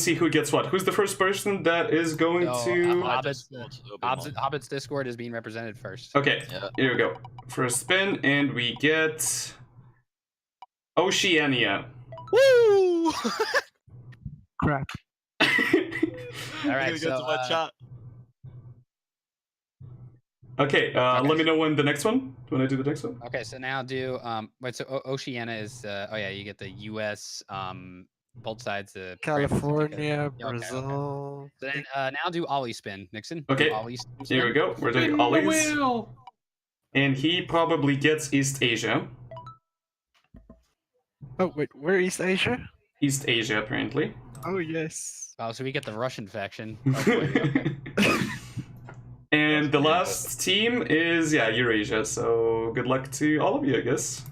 see who gets what. Who's the first person that is going to... Hobbit's Discord is being represented first. Okay, here we go. First spin, and we get... Oceania. Woo! Crap. Alright, so... Okay, let me know when the next one. When I do the next one. Okay, so now do wait. So Oceania is oh yeah, you get the U.S. Both sides. California, Okay, Brazil. So then now do Ollie spin, Nixon. Okay, Ollie spin. here we go. We're doing Ollie's. And he probably gets East Asia. Oh wait, where East Asia? East Asia, apparently. Oh yes. Oh, so we get the Russian faction. And the last team is, yeah, Eurasia, so good luck to all of you, I guess.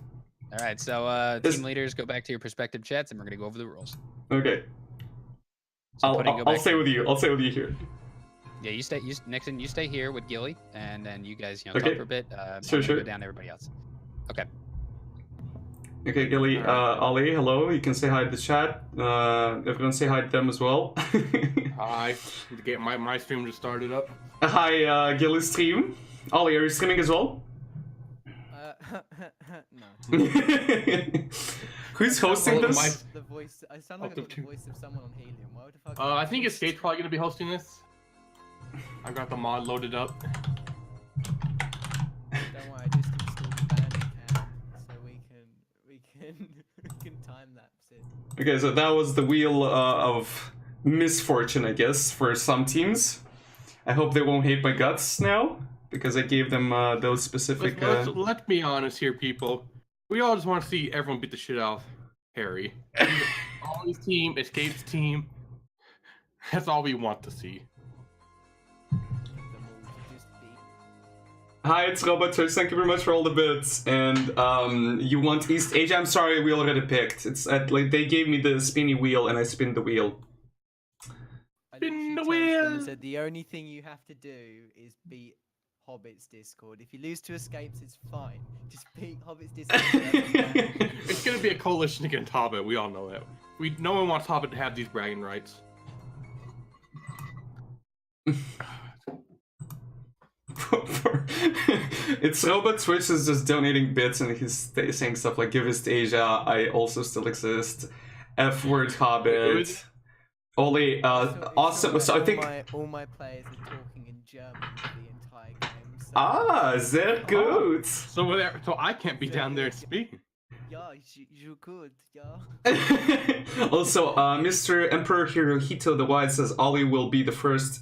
Alright, so team leaders, go back to your respective chats, and we're going to go over the rules. Okay. So I'll stay with you. I'll stay with you here. Yeah, Nixon, you stay here with Gilly, and then you guys, talk for a bit. Sure. Go down to everybody else. Okay. Okay, Gilly, Ollie, hello. You can say hi to the chat. Everyone say hi to them as well. Hi. My stream just started up. Hi, Gilly's stream. Ollie, are you streaming as well? No. Who's hosting this? The voice. I sound like the voice of someone on Helium. Why would the fuck? I think Escape's probably gonna be hosting this. I got the mod loaded up. Don't worry, I just installed the Bandicam so we can time lapse it. Okay, so that was the wheel of misfortune, I guess, for some teams. I hope they won't hate my guts now, because I gave them those specific... Let's be honest here, people. We all just want to see everyone beat the shit out of Harry. Ollie's team, Escape's team. That's all we want to see. Hi, it's Robot Twitch. Thank you very much for all the bits. And you want East Asia? I'm sorry, we already picked. It's like they gave me the spinny wheel, and I spin the wheel. Spin the wheel. Said the only thing you have to do is beat Hobbit's Discord. If you lose to Escapes, it's fine. Just beat Hobbit's Discord. It's gonna be a coalition against Hobbit. We all know that. No one wants Hobbit to have these bragging rights. It's Robot Twitch is just donating bits, and he's saying stuff like "Give East Asia," "I also still exist," "F word Hobbit." Ollie, awesome. So I think all my players are talking in German for the entire game. So... sehr gut. So I can't be down there speaking. Yeah, you could, yeah. Also, Mr. Emperor Hirohito the Wise says Ollie will be the first.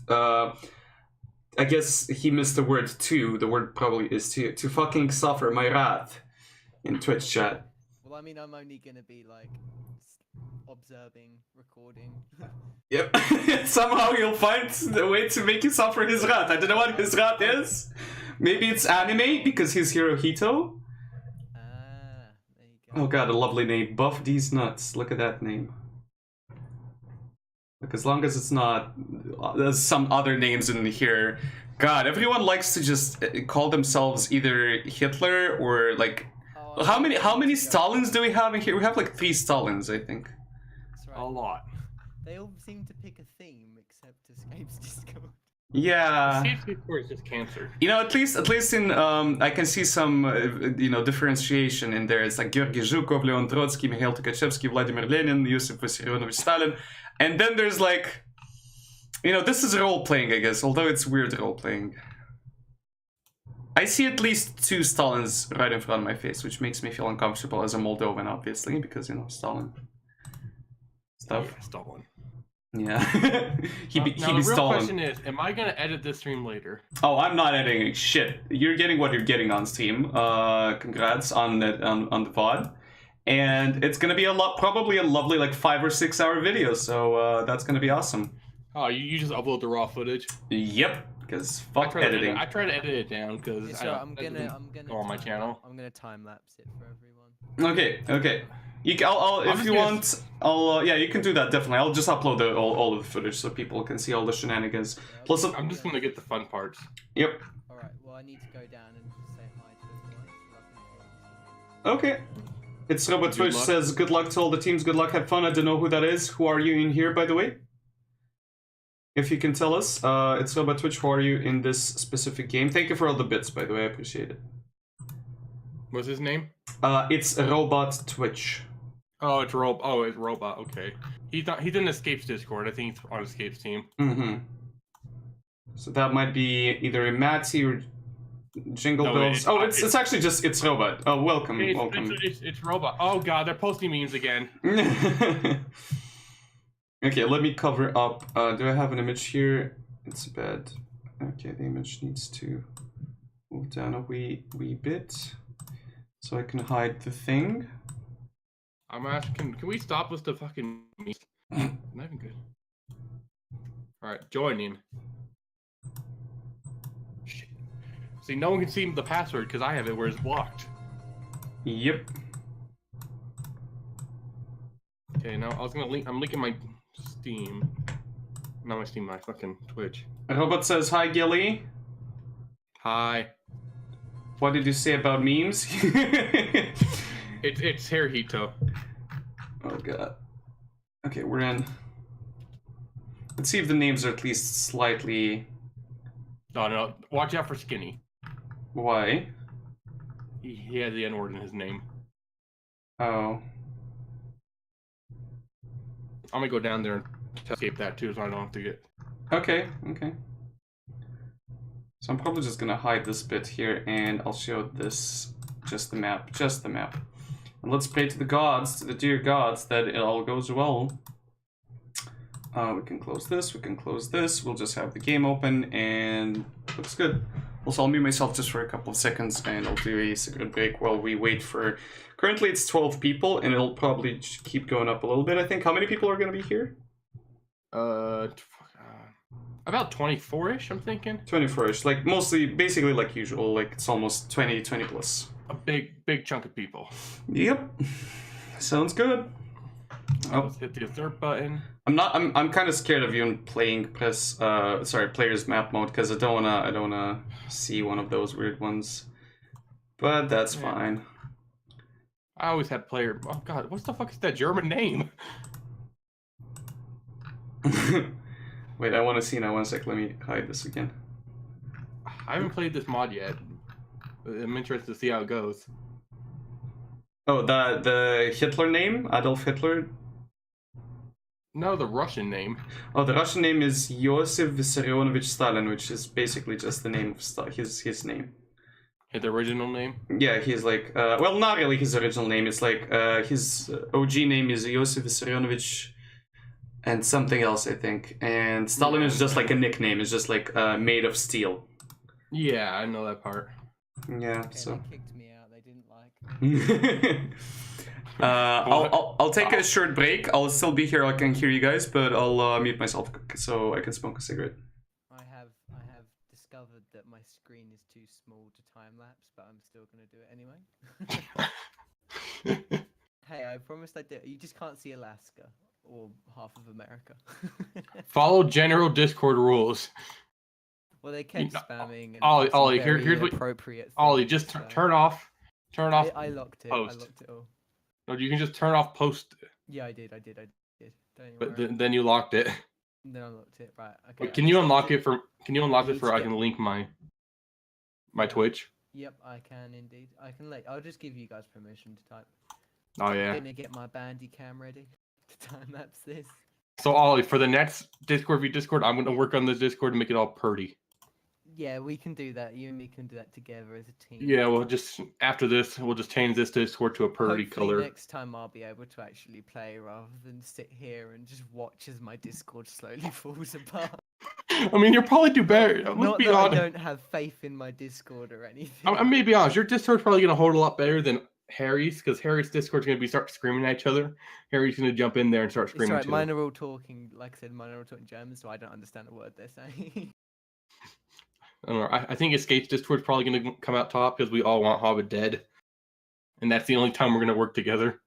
I guess he missed the word "to." The word probably is to fucking suffer my wrath in Twitch chat. Well, I mean, I'm only gonna be like observing, recording. Yep. Somehow you'll find a way to make you suffer his wrath. I don't know what his wrath is. Maybe it's anime because he's Hirohito. There you go. Oh god, a lovely name. Buff These Nuts. Look at that name. Like, as long as it's not... There's some other names in here. God, everyone likes to just call themselves either Hitler or, like... Oh, how many Stalins do we have in here? We have, like, 3 Stalins, I think. That's right. A lot. They all seem to pick a theme, except Escape's Discord. Yeah. Escape's Discord is just cancer. You know, at least in... I can see some, differentiation in there. It's like Georgy Zhukov, Leon Trotsky, Mikhail Tukhachevsky, Vladimir Lenin, Yusuf Vissarionovich Stalin. And then there's like, this is role-playing, I guess, although it's weird role-playing. I see at least 2 Stalins right in front of my face, which makes me feel uncomfortable as a Moldovan, obviously, because, Stalin. Stuff. Yeah, Stalin. Yeah. he be the real Stalin. question is, am I going to edit this stream later? Oh, I'm not editing shit. You're getting what you're getting on Steam. Congrats on the VOD. And it's gonna be probably a lovely like 5 or 6 hour video, so that's gonna be awesome. Oh, you just upload the raw footage? Yep, because fuck editing. I try to edit it down because I'm gonna go on my channel. I'm gonna time lapse it for everyone. Okay. If you want, yeah, you can do that definitely. I'll just upload all of the footage so people can see all the shenanigans. Yeah, Plus, I'm just gonna get the fun parts. Yep. All right. Well, I need to go down and say hi to everyone. Okay. It's Robot Twitch says, good luck to all the teams, good luck, have fun. I don't know who that is. Who are you in here, by the way? If you can tell us, it's Robot Twitch. How are you in this specific game? Thank you for all the bits, by the way. I appreciate it. What's his name? It's Robot Twitch. Oh, it's Robot. Okay. He's not. He's in Escape's Discord. I think he's on Escape's team. Mm-hmm. So that might be either a Matty or Jingle No, Bells. It's actually just it's Robot. Oh, welcome. It's Robot. Oh god, they're posting memes again. Okay, let me cover up. Do I have an image here? It's bad. Okay, the image needs to move down a wee bit so I can hide the thing. I'm asking, can we stop with the fucking memes? Not even good. Alright, joining. Shit. See, no one can see the password because I have it where it's blocked. Yep. Okay, now I was gonna link. I'm linking my Steam. Not my Steam, my fucking Twitch. Robot says hi, Gilly. Hi. What did you say about memes? It's Haruhito. Oh god. Okay, we're in. Let's see if the names are at least slightly. No. Watch out for Skinny. Why? He has the N-word in his name. Oh. I'm gonna go down there and escape that too, so I don't have to get. Okay. So I'm probably just gonna hide this bit here, and I'll show this, just the map. And let's pray to the gods, to the dear gods, that it all goes well. We can close this, we'll just have the game open, and looks good. Also, I'll mute myself just for a couple of seconds, and I'll do a cigarette break while we wait for... Currently it's 12 people, and it'll probably keep going up a little bit, I think. How many people are gonna be here? About 24-ish, I'm thinking. 24-ish, like mostly, basically like usual, like it's almost 20 plus. A big chunk of people. Yep. Sounds good. Let's hit the insert button. I'm kind of scared of even playing player's map mode because I don't wanna see one of those weird ones. But that's fine. I always had player. Oh god, what the fuck is that German name? Wait, I want to see now. 1 sec. Let me hide this again. I haven't played this mod yet. I'm interested to see how it goes. Oh, the Hitler name, Adolf Hitler. No, the Russian name. Oh, the Russian name is Joseph Vissarionovich Stalin, which is basically just the name of his name. His original name? Yeah, he's like, well, not really his original name. It's like, his OG name is Joseph Vissarionovich and something else, I think. And Stalin is just like a nickname. It's just like, made of steel. Yeah, I know that part. Yeah, Okay, so. they kicked me out. They didn't like. I'll take a short break. I'll still be here. I can hear you guys, but I'll mute myself so I can smoke a cigarette. I have discovered that my screen is too small to time lapse, but I'm still gonna do it anyway. Hey, I promised I'd do it. You just can't see Alaska or half of America. Follow general Discord rules. Well, they kept spamming. And Ollie, here's very what. Appropriate. Ollie, things, just so- turn off. Turn off. I locked it. Post. I locked it all. No, you can just turn off post. Yeah, I did. Don't you But worry. then you locked it. Then I locked it. Right. Okay. Wait, can you unlock it for? Can you unlock it Need for? to I get- can link my Twitch. Yep, I can indeed. I can I'll just give you guys permission to type. Oh yeah. I'm gonna get my bandy cam ready to time lapse this. So Ollie, for the next Discord, I'm gonna work on this Discord and make it all purdy. Yeah, we can do that. You and me can do that together as a team. Yeah, we'll just after this, we'll just change this Discord to a purdy Hopefully color. next time I'll be able to actually play rather than sit here and just watch as my Discord slowly falls apart. I mean, you'll probably do better. Let's Not be that I honest. don't have faith in my Discord or anything. I may be honest. Your Discord's probably gonna hold a lot better than Harry's, because Harry's Discord's gonna start screaming at each other. Harry's gonna jump in there and start It's screaming alright, too. mine are all talking, like I said, mine are all talking German, so I don't understand a word they're saying. I don't know. I think Escape's Discord's probably gonna come out top because we all want Hobbit dead, and that's the only time we're gonna work together.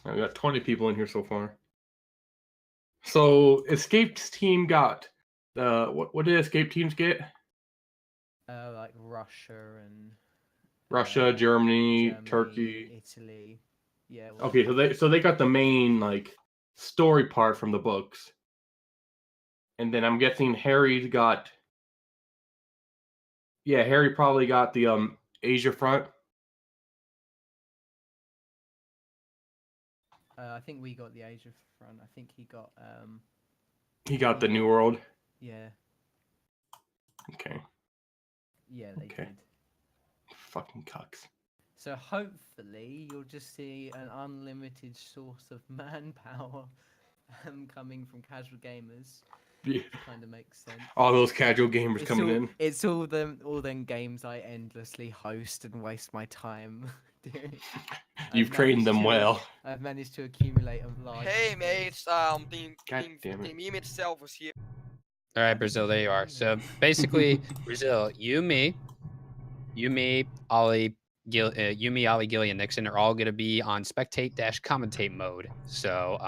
We got 20 people in here so far. So Escape's team got what did Escape teams get? Like Russia and Russia, Germany, Turkey. Italy. Yeah. Okay, so they got the main like story part from the books, and then I'm guessing Harry's got. Yeah, Harry probably got the Asia front. I think we got the Asia front. I think he got He got the New World. yeah. Okay, Yeah, they Okay. did. fucking cucks. So hopefully you'll just see an unlimited source of manpower coming from casual gamers. Yeah. Kind of makes sense. All those casual gamers coming in. It's all them games I endlessly host and waste my time doing. You've trained them well. I've managed to accumulate a large. Hey numbers. mates, God damn it. the meme itself was here. All right, Brazil, there you are. So basically, Brazil, you, me, Ollie, Gillian Nixon are all going to be on spectate-commentate mode. So,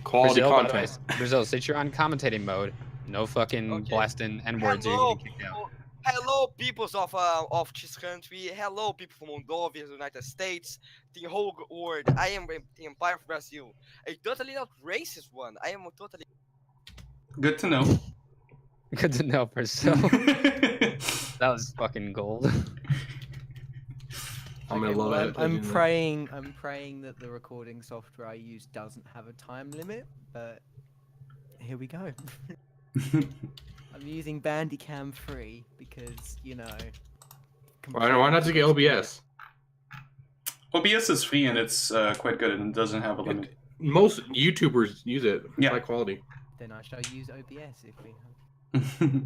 Quality Brazil, by the way, content. Brazil, since you're on commentating mode, no fucking Okay. blasting N-words or you're Hello, getting kicked out. people. Hello, peoples of this country. Hello, people from Moldova, the United States, the whole world. I am the Empire of Brazil. A totally not racist one. I am a totally. Good to know. Good to know, Brazil. That was fucking gold. I'm gonna Okay, love well, it. I'm praying that the recording software I use doesn't have a time limit, but here we go. I'm using Bandicam 3 because, you know. Why not just get OBS? OBS is free and it's quite good and it doesn't have a limit. Most YouTubers use it. It's Yeah. high quality. Then I shall use OBS if we have.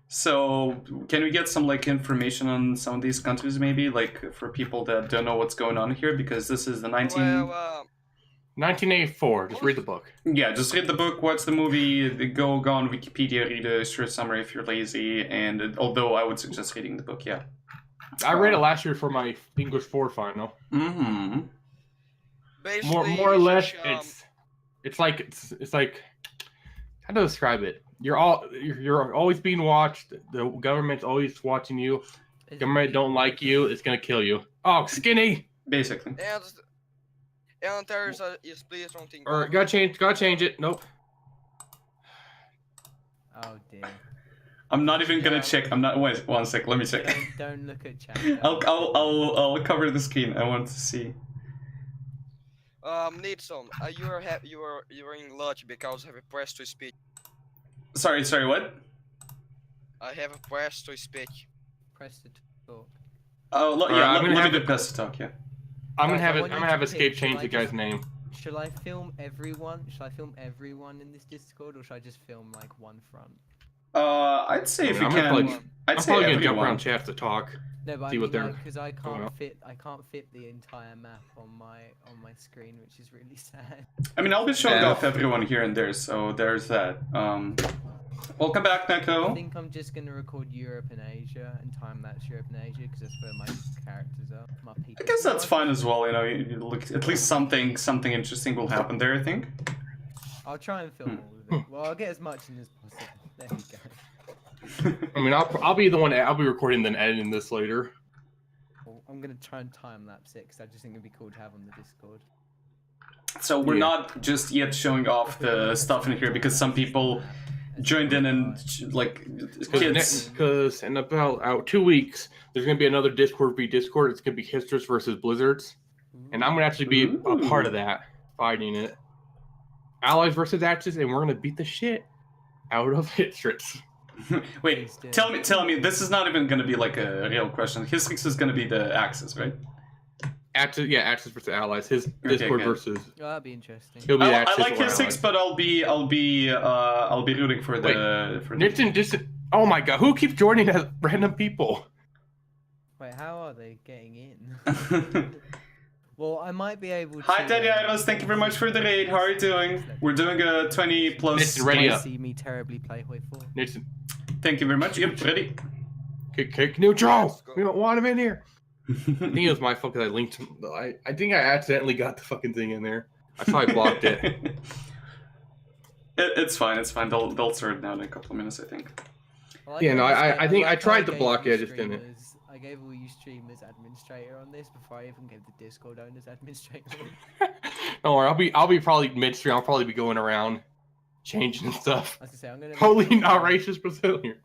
So, can we get some like information on some of these countries, maybe, like for people that don't know what's going on here? Because this is the 1984. Just read the book. Yeah, just read the book, watch the movie, go on Wikipedia, read a short summary if you're lazy. And although I would suggest reading the book, yeah. I read it last year for my English 4 final. Mm-hmm. Basically, More or less, um, it's like how to describe it. You're always being watched. The government's always watching you. Government don't like you. It's gonna kill you. Oh, skinny. Basically. and there's a split something. Or gotta change it. Nope. Oh dear. I'm not even gonna Yeah. check. I'm not. Wait, one sec. Let me check. Don't look at chat. I'll cover the screen. I want to see. Nidson, you are in luck because I have a press to speak. Sorry. What? I have a press to speak. Press to talk. Oh, Alright, I'm gonna let me have do it- press to talk. Yeah. I'm gonna Guys, I have it. want I'm you gonna to have Escape pick, change shall the I guy's just- name. Shall I film everyone? Shall I film everyone in this Discord, or should I just film like one front? I'd say if you I'm gonna can. play- I'd I'm say probably gonna jump everyone. around chats to talk. No, but See I what mean, they're because I going on. can't fit the entire map on my screen, which is really sad. I mean, I'll be showing Yeah. off everyone here and there, so there's that. Welcome back, I Neko. think I'm just gonna record Europe and Asia and time lapse Europe and Asia because that's where my characters are. My people. I guess that's fine as well. You know, you look at least something interesting will happen there. I think. I'll try and film all of it. Well, I'll get as much in as possible. There you go. I mean, I'll be the one. I'll be recording then editing this later. Well, I'm gonna try and time lapse it because I just think it'd be cool to have on the Discord. So we're Yeah. not just yet showing off the stuff in here because some people joined in and like kids. Because in about 2 weeks, there's gonna be another Discord v Discord. It's gonna be Histris versus Blizzards, and I'm gonna actually be a part of that, fighting it. Allies versus Axis, and we're gonna beat the shit out of Histris. Wait, Please do. tell me. This is not even going to be like a real question. Histrix is going to be the Axis, right? Axis, yeah, Axis versus Allies. His Discord good. versus. Oh, that'd be interesting. He'll be I Axis like or Histrix, Allies. but I'll be rooting for the. For the... Nixon just. Oh my god, who keeps joining as random people? Wait, how are they getting in? Well, I might be able to. Hi, Daddy Iros. Thank you very much for the raid. How are you doing? We're doing a 20 plus. Nixon, ready up. See me terribly play Hoi4. Nixon, Thank you very much. Yep, ready. kick neutral. Let's go. We don't want him in here. I think it was my fault because I linked him. I think I accidentally got the fucking thing in there. I saw I blocked it. It's fine. It's fine. They'll sort it out in a couple of minutes, I think. Well, Yeah, no, like I think I like how tried to gave block you it, I just didn't. streamers- I gave all you streamers administrator on this before I even gave the Discord owners administrator. Don't worry, I'll be probably midstream. I'll probably be going around changing stuff. I was gonna say I'm gonna. Totally make- not racist Brazilian.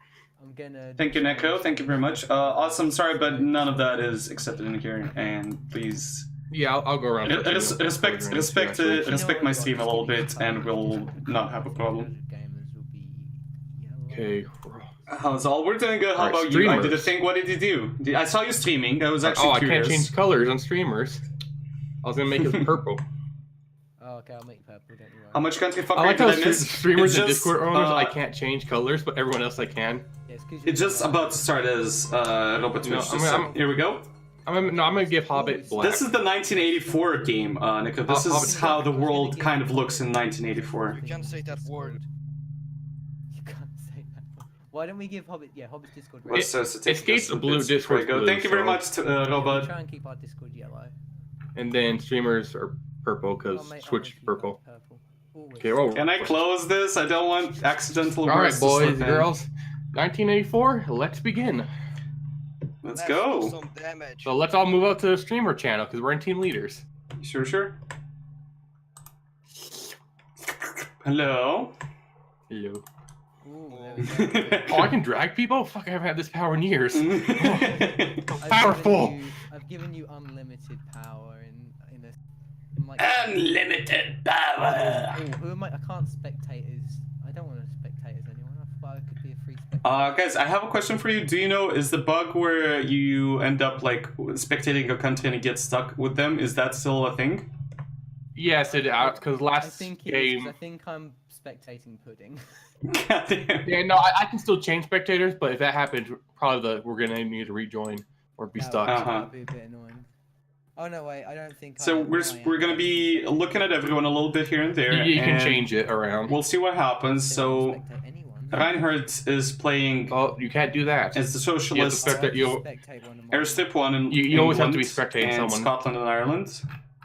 I'm gonna. Thank you, destroy Neko. Thank you very much. Awesome. Sorry, but none of that is accepted in here. And please Yeah, I'll go around. respect You my know stream a what, little just give me bit, time. and we'll not have a problem. Gamers will be yellow. Okay. How's all? We're doing good. How Alright, about you? I did a streamers. thing. What did you do? I saw you streaming. I was actually Oh, I curious. can't change colors on streamers. I was gonna make it purple. Oh, okay, I'll make purple. Don't you worry. How much country fuckery I like did how I miss? streamers It's and just, Discord owners, I uh, can't change colors, but everyone else I can. Yeah, it's 'cause you're It's just yellow. about to start as Robot No, Twitch. I'm- just I'm- here we go. I'm gonna give Hobbit black. This is the 1984 game, Nico. This is Hobbit- how the I was gonna world give kind of you looks in the 1984. You can't say that word. You can't say that word. Why don't we give Hobbit? Yeah, Hobbit's Discord. red. What's certificate? Escape's the blue, There Discord's we go. blue, Thank you very so- much, We'll Robot. try and keep our Discord yellow. And then streamers are purple I'll because make- I'll Switch make you purple. guys purple. Always. Okay, well. Can I close this? I don't want accidental All right, words to boys slip and in. girls. 1984. Let's begin. Let's do go. some damage. So let's all move up to the streamer channel because we're in team leaders. Sure. Hello. Hello. Ooh, there we go. Oh, I can drag people? Fuck, I haven't had this power in years. I've Powerful. I've given you unlimited power in a. I'm like, Unlimited power. oh, who am I? I can't spectators. I don't want to spectators anyone. I thought I could be a free spectator. Guys, I have a question for you. Do you know, is the bug where you end up like spectating a country and you get stuck with them, is that still a thing? Yes, it is. Because I last think it is, 'cause game. I think I'm spectating pudding. God damn. Yeah, no, I can still change spectators, but if that happens, probably we're gonna need to rejoin or be stuck. That'd be a bit annoying. Oh no, wait, I don't think. So I am. we're gonna be looking at everyone a little bit here and there. You can and change it around. We'll see what happens. So Spectate anyone. Reinhardt is playing Oh, you can't do that. as the You have to socialist. spectate. You Spectate one of mine. Airstrip 1 in You always have to be England spectating and someone. Scotland and Ireland,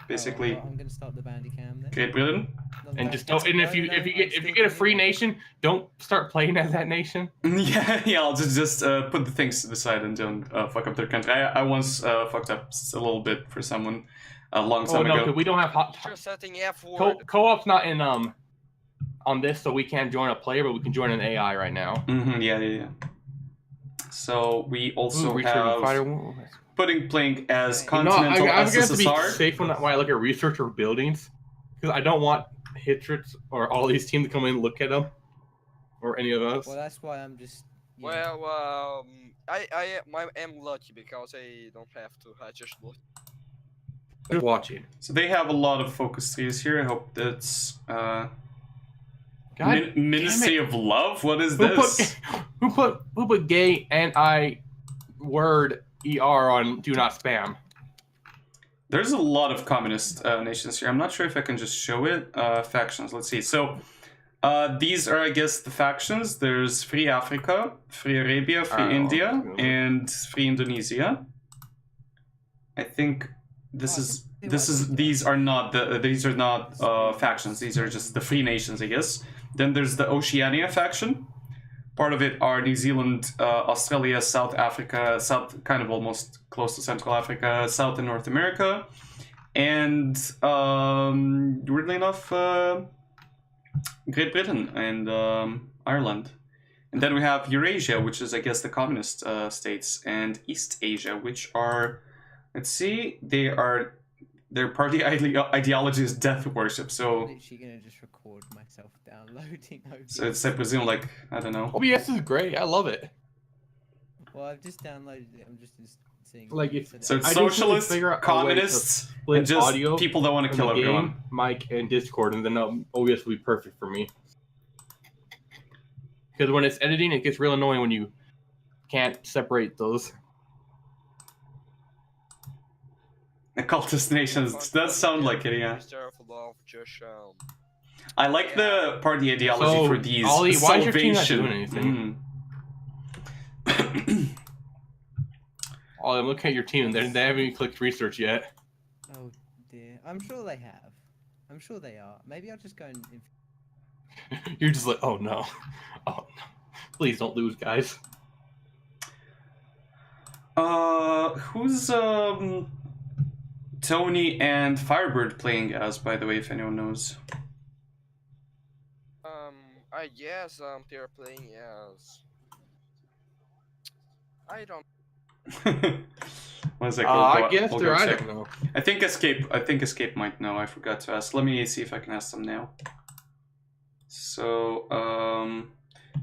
basically Oh, I'm gonna start the Bandicam then. Great Britain. and just don't. And if you get a free nation, don't start playing as that nation. Yeah, I'll just put the things to the side and don't fuck up their country. I once fucked up a little bit for someone a long Oh time no, ago. because we don't have You're setting F word. co-op's not in on this, so we can't join a player, but we can join an AI right now. Yeah. So we also Research and have fighter. playing as Okay. No, continental I'm gonna have to be SSSR. safe when I look at research or buildings, because I don't want Hitrits or all these teams to come in and look at them, or any of us. Well, that's why I'm just. you know, Well, I am lucky because I don't have to. I just look. Just watching. So they have a lot of focus trees here. I hope that's God Ministry damn of Love. What is Who this? who put gay and word ER on do not spam? There's a lot of communist nations here. I'm not sure if I can just show it. Factions. Let's see. So these are, I guess, the factions. There's Free Africa, Free Arabia, Free Oh, India, okay. and Free Indonesia. I think these are not factions. These are just the free nations, I guess. Then there's the Oceania faction. Part of it are New Zealand, Australia, South Africa, South, kind of almost close to Central Africa, South and North America, and weirdly enough, Great Britain and Ireland. And then we have Eurasia, which is, I guess, the communist states, and East Asia, which are, let's see, their party ideology is death worship. I'm So, literally gonna just record myself downloading OBS. so it's, I presume, like, I don't know. OBS is great. I love it. Well, I've just downloaded it. I'm just seeing. Like, if- for So that. it's I just need to socialists, figure out a way to communists, split and just audio people that want to from kill the game, everyone. mic, and Discord, and then OBS will be perfect for me. Because when it's editing, it gets real annoying when you can't separate those. Occultist nations does sound like it, yeah. Ministry of Love, just I like the party ideology So, for these. Ollie, why is your team not salvation. doing anything? Oh, I'm looking at your team, and they haven't even clicked research yet. Oh dear. I'm sure they have. I'm sure they are. Maybe I'll just go and. You're just like, oh no, oh no, please don't lose, guys. Who's Tony and Firebird playing as, by the way, if anyone knows? I guess they're playing as. I don't. One second, I guess I'll they're. go I check. don't know. I think Escape might know. I forgot to ask. Let me see if I can ask them now. So,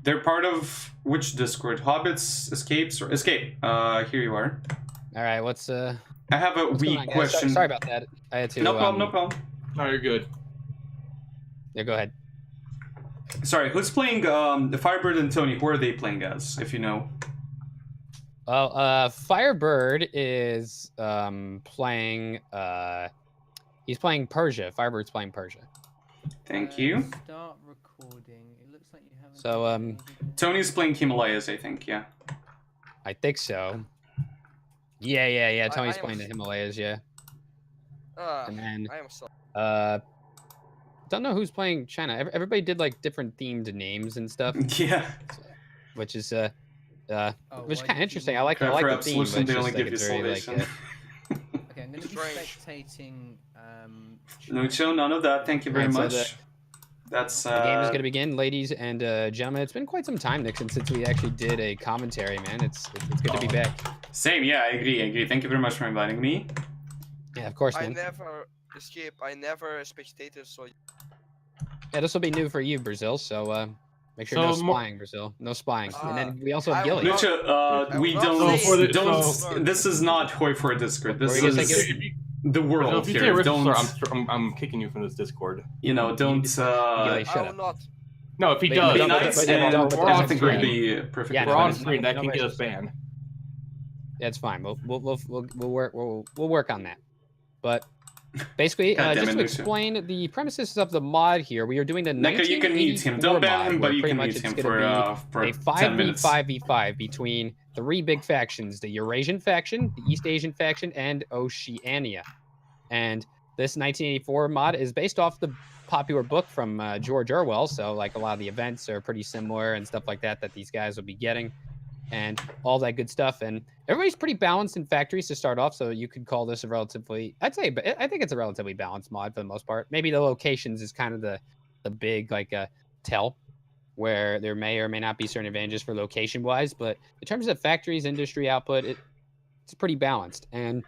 they're part of which Discord? Hobbits, Escapes, or Escape? Here you are. All right, what's I have a what's going wee on, guys? question. Sorry about that. I had to. No problem, no problem. No, you're good. Yeah, go ahead. Sorry, who's playing the Firebird and Tony? Who are they playing as, if you know? Well, Firebird is playing. He's playing Persia. Firebird's playing Persia. Thank you. Start recording. It looks like you haven't. So, done anything. Tony's playing Himalayas, I think, yeah. I think so. Yeah. Tony's I am playing the Himalayas. Yeah. And then I am so. don't know who's playing China. Everybody did like different themed names and stuff, Yeah. which is Oh, which is why kind of did you interesting. I want- like For the theme. Absolution, But they it's only just, like, give you it's very, like, salvation. Okay, I'm going to be Strange. spectating. No chill, none of that. Thank you very Alright, so much. That's the game is going to begin, ladies and gentlemen. It's been quite some time, Nixon, since we actually did a commentary, man. It's good to be back. Same, yeah, I agree. Thank you very much for inviting me. Yeah, of course, I man. never escape. I never spectated. So Yeah, this will be new for you, Brazil. So make sure So no mo- spying, Brazil. No spying. And then we also I have will Gilly. not- Lucha, we will not don't, say for the- don't, so- this is not Hoi4 Discord. This What were you gonna is say, If you, the so world if you say here. Risk Don't, Slur, I'm kicking you from this Discord. you know, don't, Gilly, I shut will up. not. No, if he But- does, be but- nice but- and but- we're on I think we'll screen. be perfectly Yeah, We're no, on no, screen. That no can get racist. us banned. That's fine. We'll work on that. But basically, God damn just it, to Lucha. explain the premises of the mod here, we are doing the Neko, you can mute him. 1984 Don't ban him, mod, but where you pretty can much mute it's him gonna for be a 10 minutes. 5v5v5 between three big factions: the Eurasian faction, the East Asian faction, and Oceania. And this 1984 mod is based off the popular book from George Orwell, so like a lot of the events are pretty similar and stuff like that these guys will be getting, and all that good stuff. And everybody's pretty balanced in factories to start off, so you could call this a relatively, I think it's a relatively balanced mod for the most part. Maybe the locations is kind of the big like tell, where there may or may not be certain advantages for location wise, but in terms of factories, industry output, it's pretty balanced. And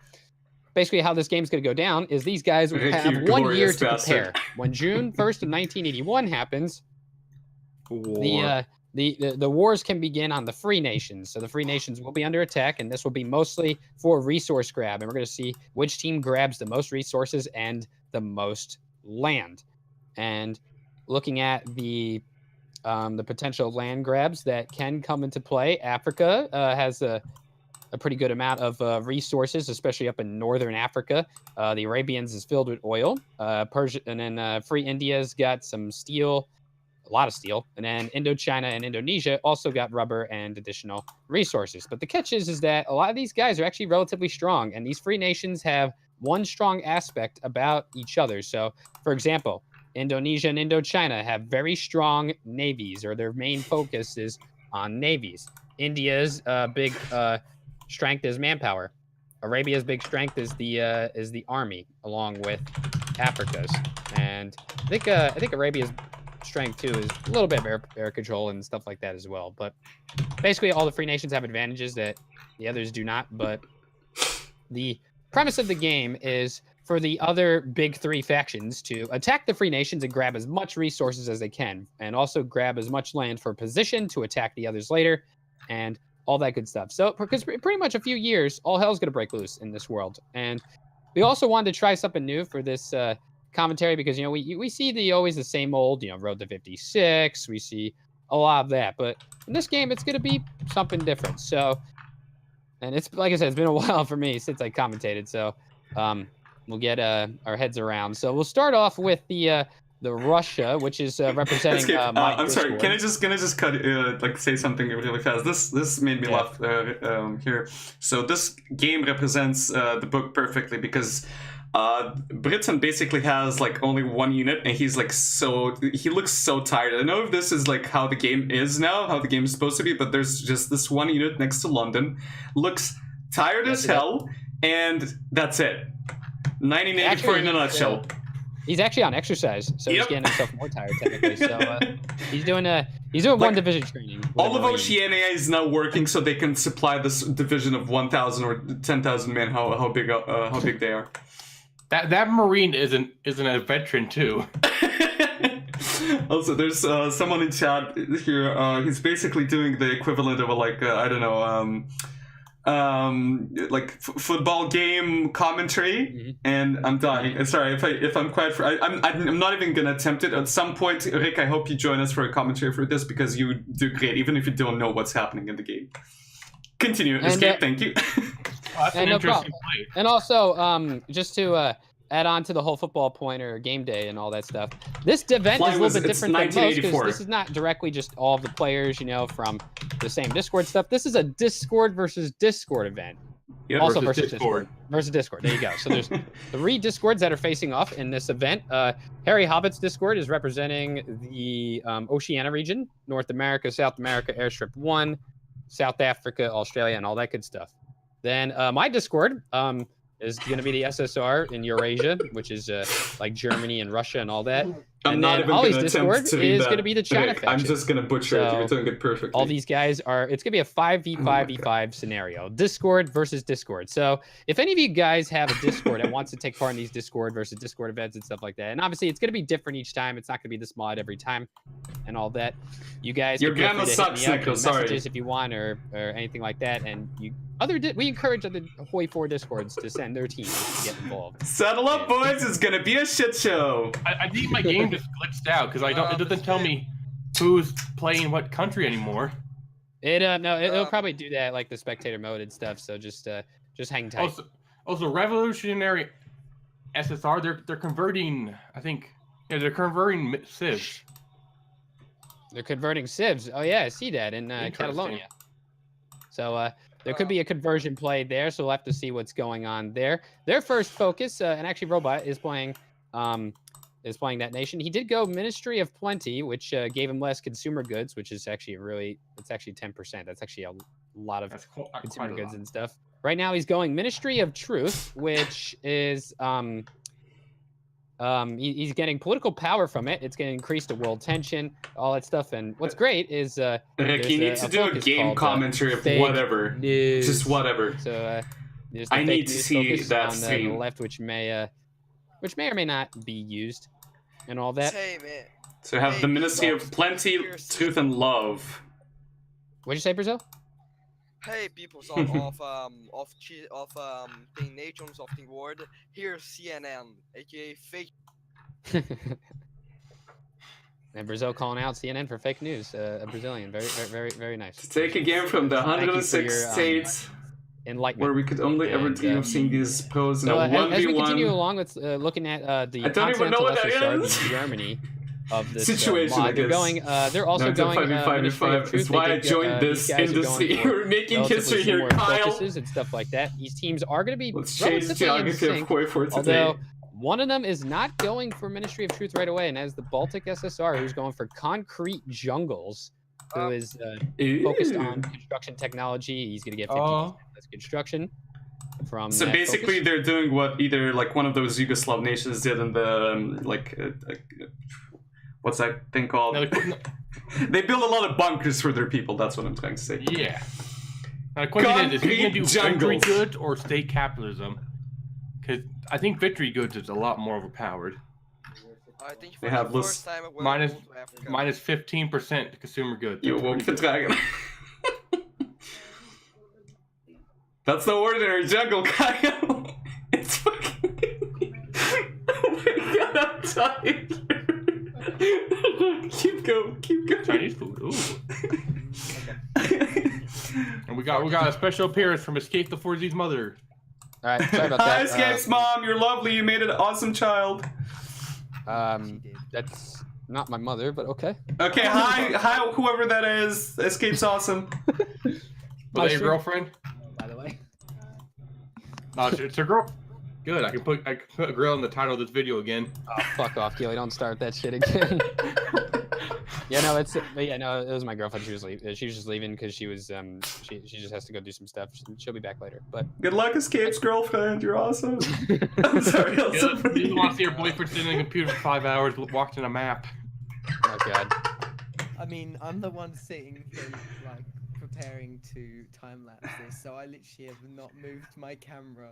basically how this game's going to go down is these guys will Ricky, have 1 year glorious to bastard. prepare. When June 1st of 1981 happens, War. the wars can begin on the free nations. So the free nations will be under attack, and this will be mostly for resource grab. And we're going to see which team grabs the most resources and the most land. And looking at the potential land grabs that can come into play, Africa has a pretty good amount of resources, especially up in northern Africa. The Arabians is filled with oil. Persia, and then Free India's got some steel, a lot of steel. And then Indochina and Indonesia also got rubber and additional resources. But the catch is that a lot of these guys are actually relatively strong, and these free nations have one strong aspect about each other. So, for example, Indonesia and Indochina have very strong navies, or their main focus is on navies. India's big strength is manpower. Arabia's big strength is the army, along with Africa's. And I think Arabia's strength too is a little bit of air control and stuff like that as well. But basically, all the free nations have advantages that the others do not. But the premise of the game is for the other big three factions to attack the free nations and grab as much resources as they can, and also grab as much land for position to attack the others later, and all that good stuff. So, because pretty much a few years, all hell's going to break loose in this world. And we also wanted to try something new for this commentary, because, you know, we see always the same old, you know, Road to 56. We see a lot of that. But in this game, it's going to be something different. So, and it's, like I said, it's been a while for me since I commentated. So, we'll get our heads around. So we'll start off with the Russia, which is representing Escape. my I'm sorry. Discord. Can I just cut like say something really fast? This made me Yeah. laugh here. So this game represents the book perfectly, because Britain basically has like only one unit, and he's like he looks so tired. I don't know if this is like how the game is now, how the game is supposed to be, but there's just this one unit next to London, looks tired as hell, and that's it. 1984 in a nutshell. He's actually on exercise, so he's getting himself more tired technically. So he's doing Like, one division training. with All a of Marine. Oceania is now working, so they can supply this division of 1,000 or 10,000 men. How big they are. That Marine isn't a veteran too. Also, there's someone in chat here. He's basically doing the equivalent of a, like I don't know, football game commentary, and I'm dying. Sorry if I'm quiet. I'm not even gonna attempt it. At some point, Rick, I hope you join us for a commentary for this, because you do great, even if you don't know what's happening in the game. Continue, Escape. Thank you. That's an no interesting problem. play. And also, just to add on to the whole football pointer game day and all that stuff, this event is a little bit different than most, because this is not directly just all of the players, from the same Discord stuff. This is a Discord versus Discord event. Yep. Also versus Discord. Versus Discord. There you go. So there's 3 Discords that are facing off in this event. Harry Hobbit's Discord is representing the Oceania region, North America, South America, Airstrip 1, South Africa, Australia, and all that good stuff. Then my Discord is going to be the SSR in Eurasia, which is like Germany and Russia and all that. I'm and not then even Ollie's gonna Discord attempt to read is that. going to be the China Rick, faction. I'm just gonna butcher it. So, You're doing it perfectly. all these guys it's going to be a 5v5v5 scenario. Discord versus Discord. So if any of you guys have a Discord that wants to take part in these Discord versus Discord events and stuff like that, and obviously it's going to be different each time. It's not going to be this mod every time and all that. You guys Your can feel grandma free to sucks, hit me up Nico, with sorry. messages if you want or anything like that. And we encourage other Hoi4 Discords to send their teams to get involved. Settle up, boys. It's gonna be a shit show. I think my game just glitched out because it doesn't tell me who's playing what country anymore. It'll probably do that like the spectator mode and stuff. So just hang tight. Also, Revolutionary SSR, they're converting. I think they're converting civs. They're converting civs. Oh yeah, I see that in Catalonia. So there could be a conversion play there. So we'll have to see what's going on there. Their first focus, and actually Robot is playing that nation. He did go Ministry of Plenty, which gave him less consumer goods, which is actually it's actually 10%. That's actually a lot of consumer goods and stuff. Right now he's going Ministry of Truth, which is he's getting political power from it. It's going to increase the world tension, all that stuff. And what's great is Rick, you need to do a game commentary of whatever, news. just whatever. So there's the I fake need to news see focus that on the stream. left, which may or may not be used, and all that. Hey, man. So have Hey, the Ministry people. of Plenty, Here's- Truth, and Love. What'd you say, Brazil? Hey, people of the nations of the world. Here's CNN, aka fake. And Brazil calling out CNN for fake news. A Brazilian, very nice. Take a game from the Thank you for 106 your, states Enlightenment. where we could only ever And, dream of seeing these pros in So a as we continue 1v1 along with looking at the I don't even know continental what that SSR, is. the Germany of this situation. I mod, they're guess. going. They're also No, it's a going. 5v5v5. Ministry of Truth. It's why They I did, joined these this guys are going industry. for We're making relatively history here, similar Kyle. focuses and stuff like that. These teams are going to be Let's change the relatively in geography of sync, Hoi4 today. although one of them is not going for Ministry of Truth right away, and as the Baltic SSR, who's going for Concrete Jungles, who is focused on construction technology. He's going to get 50% less construction from. So that basically, focus. they're doing what either like one of those Yugoslav nations did in the what's that thing called? They build a lot of bunkers for their people. That's what I'm trying to say. Yeah. Now, the question is he going to do victory Jungles. goods or state capitalism? Because I think victory goods is a lot more overpowered. I think They for have the less- first time we're minus- going to Africa. Minus 15% consumer goods. You That's won't pretty good. vertragen. That's the ordinary jungle, Kyle. It's fucking. Oh my god, I'm tired. Keep going. Chinese food. Ooh. And we got a special appearance from Escape the 4Z's mother. All right, sorry about Hi, that. Escape's mom. You're lovely. You made an awesome child. That's not my mother, but okay. Okay, hi, whoever that is. Escape's awesome. Was that your girlfriend? By the way. No, it's her girl. Good. I can put a grill in the title of this video again. Oh, fuck off, Keely. Don't start that shit again. Yeah, no, it was my girlfriend. She was just leaving because she was she just has to go do some stuff. She'll be back later. But Good luck, Escape's girlfriend. You're awesome. I'm sorry. You don't want to see your boyfriend sitting in a computer for 5 hours watching a map. oh god. I mean, I'm the one sitting here, like, preparing to time-lapse this, so I literally have not moved my camera.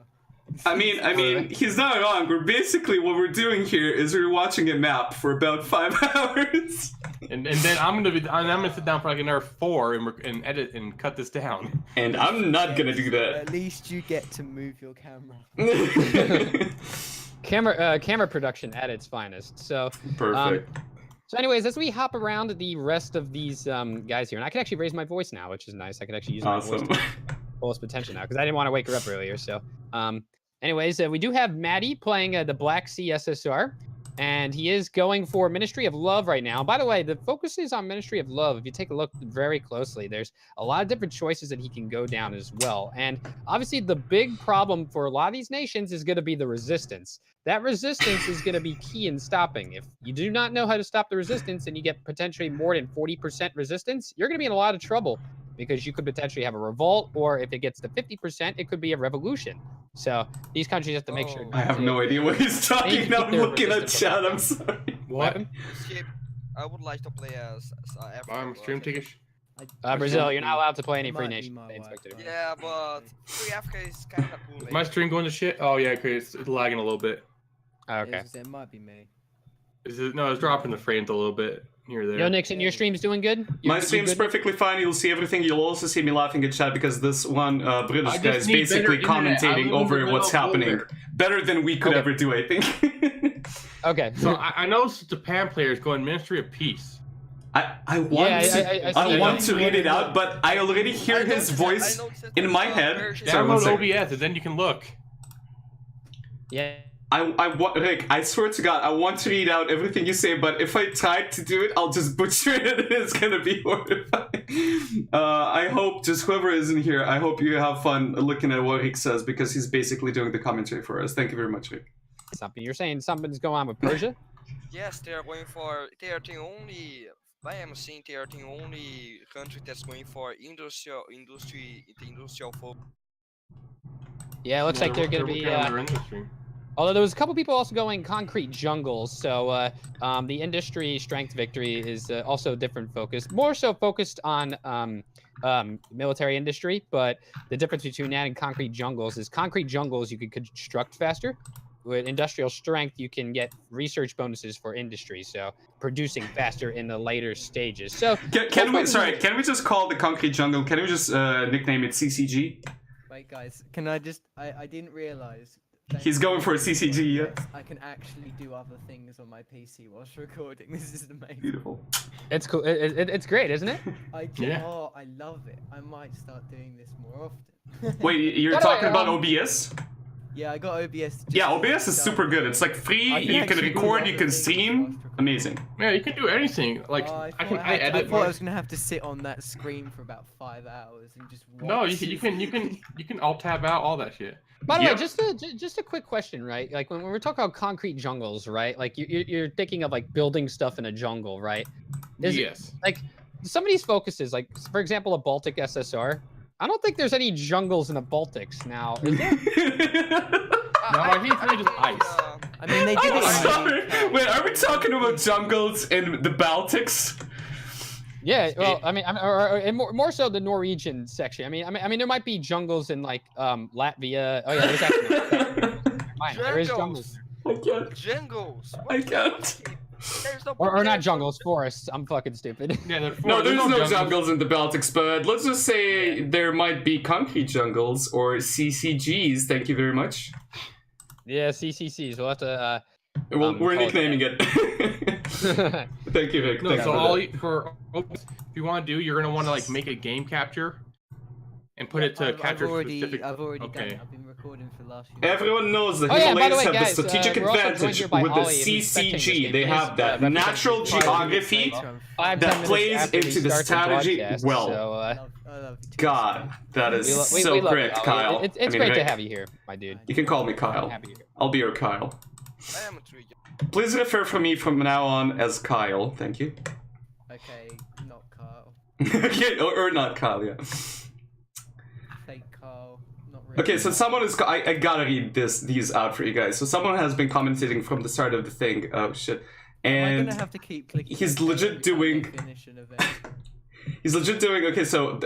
I mean, he's not wrong. What we're doing here is we're watching a map for about 5 hours. And then I'm gonna sit down for like another 4 and edit and cut this down. And I'm not gonna do that. At least you get to move your camera. Camera production at its finest. So Perfect. So anyways, as we hop around the rest of these guys here, and I can actually raise my voice now, which is nice. I can actually use my voice to fullest potential now because I didn't want to wake her up earlier. So, anyways, we do have Maddie playing the Black Sea SSR, and he is going for Ministry of Love right now. By the way, the focus is on Ministry of Love. If you take a look very closely, there's a lot of different choices that he can go down as well. And obviously, the big problem for a lot of these nations is going to be the resistance. That resistance is going to be key in stopping. If you do not know how to stop the resistance and you get potentially more than 40% resistance, you're going to be in a lot of trouble because you could potentially have a revolt, or if it gets to 50%, it could be a revolution. So these countries have to make sure. I have no idea what he's talking about. I'm looking at chat. I'm sorry. What? Escape, I would like to play as I'm stream ticket. Brazil, you're not allowed to play any It free might be nation. my They wife. inspected it. Yeah, but Free Africa is kind of cool. Is my stream going to shit? Oh yeah, it's lagging a little bit. Oh, okay. It might be me. No, it's dropping the frames a little bit here or there. Yo, Nixon, your stream's doing good? My stream's perfectly fine. You'll see everything. You'll also see me laughing in chat because this one British guy is basically commentating over what's happening. Better than we could ever do, I think. Okay. So I know Japan players going Ministry of Peace. I want to read it out, but I already hear his voice in my head. Download OBS and then you can look. Yeah. Rick, I swear to God, I want to read out everything you say, but if I try to do it, I'll just butcher it and it's gonna be horrifying. I hope just whoever is in here, I hope you have fun looking at what Rick says because he's basically doing the commentary for us. Thank you very much, Rick. Something you're saying something's going on with Persia? Yes, they are going for. They are the only. I am seeing they are the only country that's going for industrial focus. Yeah, it looks like they're gonna be. Although there was a couple people also going concrete jungles, so the industry strength victory is also a different focus, more so focused on military industry. But the difference between that and concrete jungles is concrete jungles you can construct faster. With industrial strength, you can get research bonuses for industry, so producing faster in the later stages. So can we just call the concrete jungle? Can we just nickname it CCG? Wait, guys, can I just? I didn't realize. He's going for a CCG, yeah. I can actually do other things on my PC whilst recording. This is amazing. Beautiful. It's cool. It's great, isn't it? Oh, I love it. I might start doing this more often. Wait, you're talking about OBS? Yeah, I got OBS. Yeah, OBS is super good. It's like free. You can record, you can stream. Amazing. Yeah, you can do anything. Like I edit. I thought I was gonna have to sit on that screen for about 5 hours and just watch. No, you can alt tab out all that shit. By the way, just a quick question, right? Like when we're talking about concrete jungles, right? Like you're thinking of like building stuff in a jungle, right? Yes. Like some of these focuses, like for example, a Baltic SSR. I don't think there's any jungles in the Baltics now. Is there? No, I think it's really just ice. I mean, they did it. Sorry. Wait, are we talking about jungles in the Baltics? Yeah, well, I mean, or more so the Norwegian section. I mean, there might be jungles in like Latvia. Oh yeah, there's actually there is jungles. I can't. Jungles. I can't. Or not jungles, forests. I'm fucking stupid. Yeah, there's no jungles in the Baltics, but let's just say there might be concrete jungles or CCGs. Thank you very much. Yeah, CCCs. We'll have to. We're nicknaming it. Thank you, Vic. No, so if you want to do, you're gonna want to like make a game capture and put it to capture specific. I've already done it. I've been recording. recording for the last few Everyone knows that Oh, yeah, by the Himalayas way, have guys, the strategic we're also joined advantage here by with the Ollie, who's spectating this CCG. game. They He is, have that representing natural the party. geography 5-10 that minutes plays after we into the start strategy broadcast, well. So, I love you too, God, that is we so love you, correct, Ollie. Kyle. It's I mean, great to Rick. have you here, my dude. You can call me I'm Kyle. happy you're here. I'll be your Kyle. I am a trigger. Please refer for me from now on as Kyle. Thank you. Okay, not Carl. Okay, or not Kyle, yeah. Fake Carl. Not really. Okay, so someone is. I gotta read these out for you guys. So someone has been commenting from the start of the thing. Oh shit. Am I And gonna have to keep clicking? he's OK legit every time doing- they finish an event? he's legit doing. Okay, so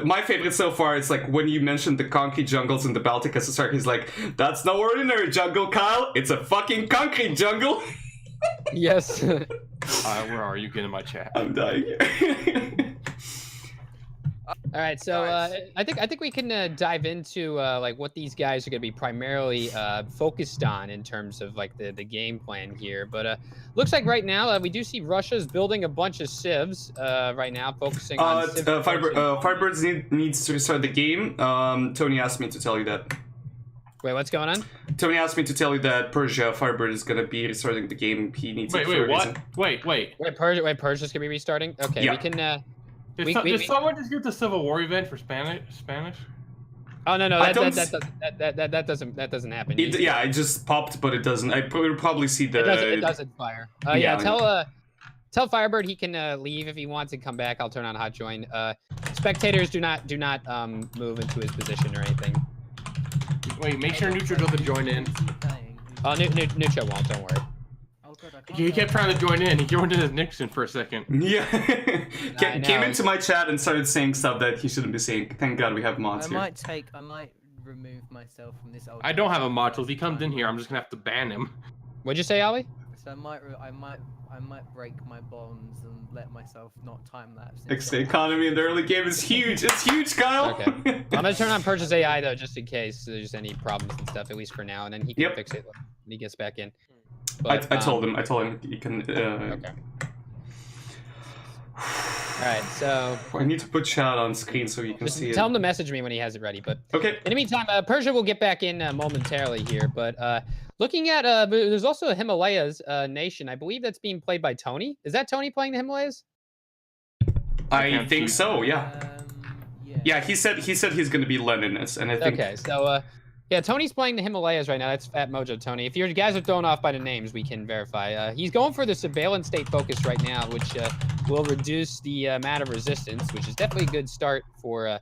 my favorite so far is like when you mentioned the concrete jungles in the Baltic SSR. He's like, "That's no ordinary jungle, Kyle. It's a fucking concrete jungle." Yes. Where are you? Get in my chat. I'm dying here. All right, so Nice. I think we can dive into like what these guys are going to be primarily focused on in terms of like the game plan here. But looks like right now we do see Russia's building a bunch of civs right now, focusing on civ Firebirds needs to restart the game. Tony asked me to tell you that. Wait, what's going on? Tony asked me to tell you that Persia Firebird is gonna be restarting the game. He needs it for a reason. Wait. Wait, Persia's gonna be restarting. Okay, Yeah. we can. Did someone just get the Civil War event for Spanish? Oh no, I don't that doesn't happen. It just popped, but it doesn't. We'll probably see the. It doesn't fire. Yeah, Yeah. tell Firebird he can leave if he wants and come back. I'll turn on hot join. Spectators do not move into his position or anything. Wait, make sure Nutra doesn't join in. Who's he playing? Oh, Nutra won't. Don't worry. Oh god, I can't. He kept trying to join in. He joined in as Nixon for a second. Yeah. I Came know. into my chat and started saying stuff that he shouldn't be saying. Thank God we have mods I here. might remove myself from this. I don't have a mod, so if he comes in here, I'm just gonna have to ban him. What'd you say, Ollie? So I might break my bonds and let myself not time lapse. Like, the economy in the early game is huge. It's huge, Kyle. Okay. I'm gonna turn on Persia's AI though, just in case there's any problems and stuff, at least for now, and then he can Yep. fix it when he gets back in. I But, told him you can. Okay. All right, so I need to put chat on screen so you can just see it. tell him to message me when he has it ready. But Okay. in the meantime, Persia will get back in momentarily here. But looking at, there's also a Himalayas nation. I believe that's being played by Tony. Is that Tony playing the Himalayas? I think so. Yeah. Yeah. He said he's gonna be Leninist, and I think. Okay, so yeah, Tony's playing the Himalayas right now. That's Fat Mojo Tony. If you guys are thrown off by the names, we can verify. He's going for the surveillance state focus right now, which will reduce the amount of resistance, which is definitely a good start for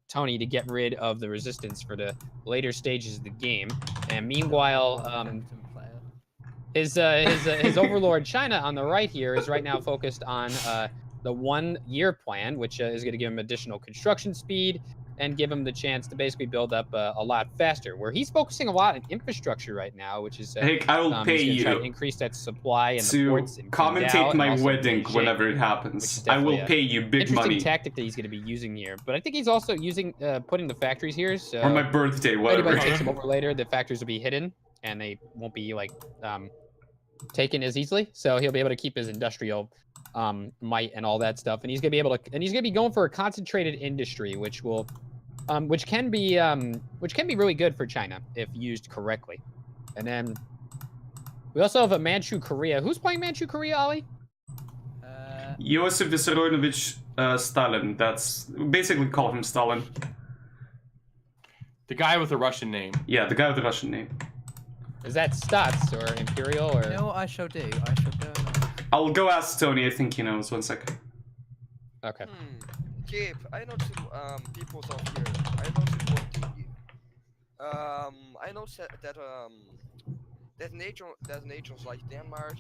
Tony to get rid of the resistance for the later stages of the game. And meanwhile, his overlord China on the right here is right now focused on the 1-year plan, which is going to give him additional construction speed and give him the chance to basically build up a lot faster. Where he's focusing a lot on infrastructure right now, which is Hey, I will pay he's gonna try you to increase that supply and the to ports in Qingdao commentate and my also wedding Beijing, whenever it which happens. is I will definitely a pay you big interesting money. tactic that he's going to be using here. But I think he's also using putting the factories here. So Or my birthday, if whatever. anybody takes him over later, the factories will be hidden and they won't be like taken as easily. So he'll be able to keep his industrial might and all that stuff. And he's gonna be able to, and he's gonna be going for a concentrated industry, which will, which can be really good for China if used correctly. And then we also have a Manchu Korea. Who's playing Manchu Korea, Ollie? Joseph Vissarionovich Stalin. That's basically call him Stalin. The guy with the Russian name. Yeah, the guy with the Russian name. Is that Stutz or Imperial or? You know what I shall do? I shall go. I'll go ask Tony. I think he knows. 1 sec. Okay. Keep. I know some people out here. I know some one thing. I know that nations like Denmark,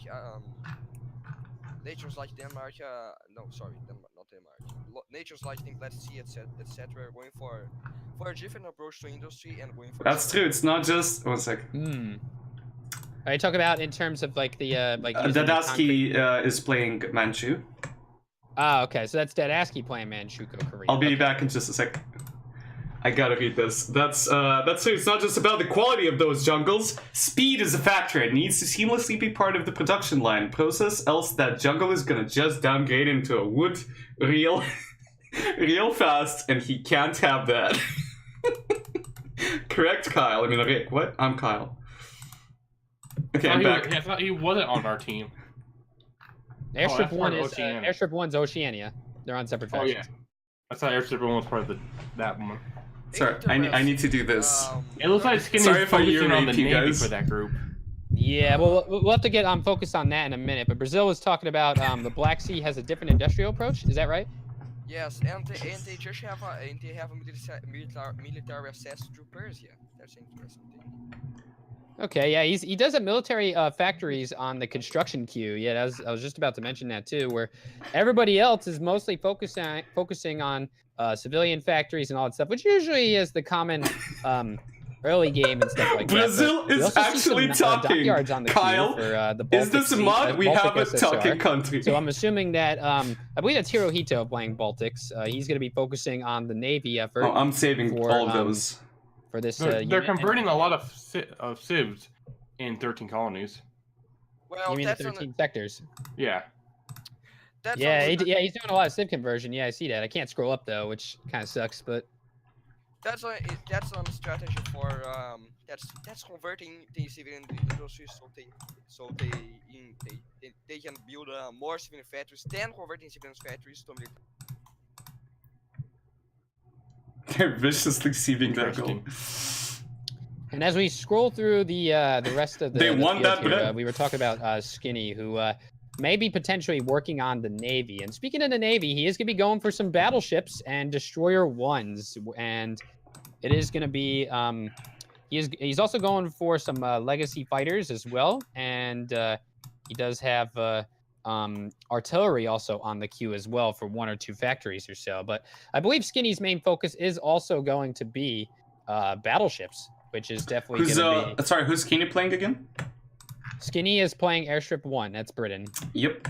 nations like Denmark, no, sorry, not Denmark. Nations like the Black Sea, etc., going for a different approach to industry and going for. That's true. It's not just 1 sec. Are you talking about in terms of like the like? using the concrete- Dadaski is playing Manchu. Ah, okay. So that's Dadaski playing Manchukuo Korea. I'll be Okay. back in just a sec. I gotta read this. That's true. It's not just about the quality of those jungles. Speed is a factor. It needs to seamlessly be part of the production line process, else that jungle is gonna just downgrade into a wood real fast, and he can't have that. Correct, Kyle. I mean, Rick. What? I'm Kyle. Okay, I I'm thought back. I thought he wasn't on our team. Airstrip that's one part of is Oceania. Airstrip one's Oceania. They're on separate Oh factions. yeah. I thought Airstrip 1 was part of that one. Sorry, I need to do this. It looks like Skinny's Sorry if I focusing on the irate you Navy guys. for that group. Yeah, well, we'll have to get focused on that in a minute. But Brazil was talking about the Black Sea has a different industrial approach. Is that right? Yes, and they just have a military access to Persia. That's interesting. Okay, yeah, he does have military factories on the construction queue. Yeah, I was just about to mention that too, where everybody else is mostly focusing on civilian factories and all that stuff, which usually is the common early game and stuff like Brazil that. is actually talking. Dockyards on the Kyle, queue for the Baltic is this a Sea, mod? We Baltic have a SSR. talking country. So I'm assuming that I believe that's Hirohito playing Baltics. He's going to be focusing on the Navy effort. Oh, I'm saving for, all of those. For this, They're unit. converting a lot of civs in 13 colonies. Well, You mean the that's 13 sectors? Yeah. that's Yeah, on the, he's doing a lot of civ conversion. Yeah, I see that. I can't scroll up though, which kind of sucks. But that's on the strategy for that's converting the civilian industry so they can build more civilian factories than converting civilian factories to military. They're viciously sieving that goal. Interesting. and as we scroll through the rest of the, They the won field that here, bet. we were talking about Skinny, who may be potentially working on the Navy. And speaking of the Navy, he is going to be going for some battleships and destroyer ones, and it is going to be he's also going for some legacy fighters as well, and he does have artillery also on the queue as well for 1 or 2 factories or so. But I believe Skinny's main focus is also going to be battleships, which is definitely Who's going to be. sorry, who's Skinny playing again? Skinny is playing Airstrip 1. That's Britain. Yep.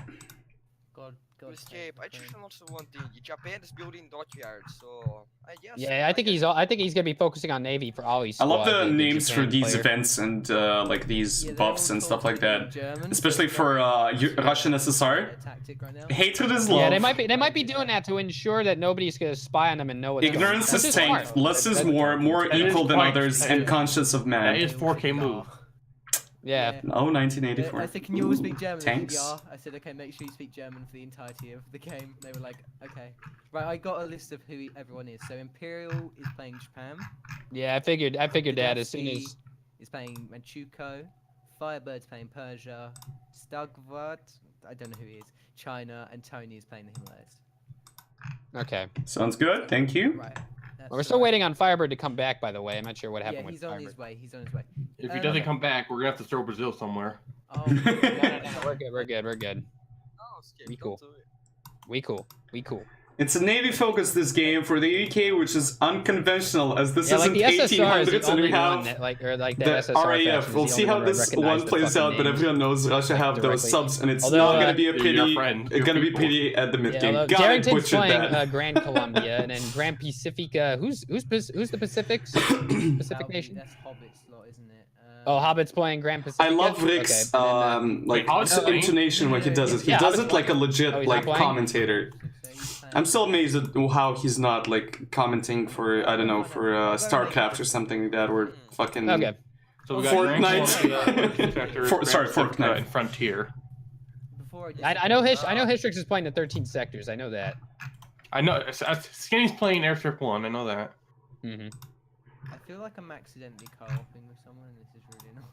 To escape, I just noticed one thing. Japan is building dockyards, so I guess. Yeah, I think he's gonna be focusing on Navy for Ollie's I love squad, the names for Japan these player. events and like these Yeah, they're buffs all and stuff like talking that. German, Especially so for they're Russian SSR. a tactic right now. Hatred is love. Yeah, they might be doing that to ensure that nobody's gonna spy on them and know what's Ignorance going on. is Which tanked, smart. less is more That is equal than quite- others, that and is- conscious of That man. is 4K move. Yeah. Oh, I 1984. said, can you all speak German? They said, Tanks. yeah. I said, okay, make sure you speak German for the entirety of the game. They were like, okay. Right, I got a list of who everyone is. So Imperial is playing Japan. Yeah, I figured that as soon as. Is playing Manchukuo. Firebird's playing Persia. Stugvad, I don't know who he is. China, and Tony is playing the Himalayas. Okay. Sounds good, thank you. Right. That's Well, we're still right. waiting on Firebird to come back. By the way, I'm not sure what happened Yeah, with he's on Firebird. his way. He's on his way. If he doesn't Okay. come back, we're gonna have to throw Brazil somewhere. Oh, No, we're good. We're good. We're good. Oh, escape, Be don't cool. do it. We cool. We cool. It's a Navy focus this game for the UK, which is unconventional, as this Yeah, like isn't the SSR is 1800s, the and only we one have that, like, or like the the SSR RAF. faction We'll is the see only how one where I this recognize one the plays fucking out, but names. everyone knows Russia have those directly. subs, and it's Although, not gonna be a Your pity. friend, It's your gonna be people. pity at the mid game. Yeah, God, I Darrington's butchered playing that. Grand Columbia, and then Grand Pacifica. Who's the Pacifics? Pacific that'll be- Nation. That's Hobbit slot, isn't it? Oh, Hobbit's playing Grand Pacifica. I love Rick's Okay, and then, like Hobbit's playing? intonation when he does it. He Yeah, does Hobbit's it like a legit Oh, he's not like playing? commentator. So he's playing- I'm still amazed at how he's not like commenting for I don't know for StarCraft or something like that, or fucking Okay. So we got Fortnite. Sorry, Fortnite Fortnite. and Frontier. Before I know Histrix is playing the 13 sectors. I know that. I know Skinny's playing Airstrip 1. I know that. Hmm I feel like I'm accidentally co-oping with someone, and this is really annoying.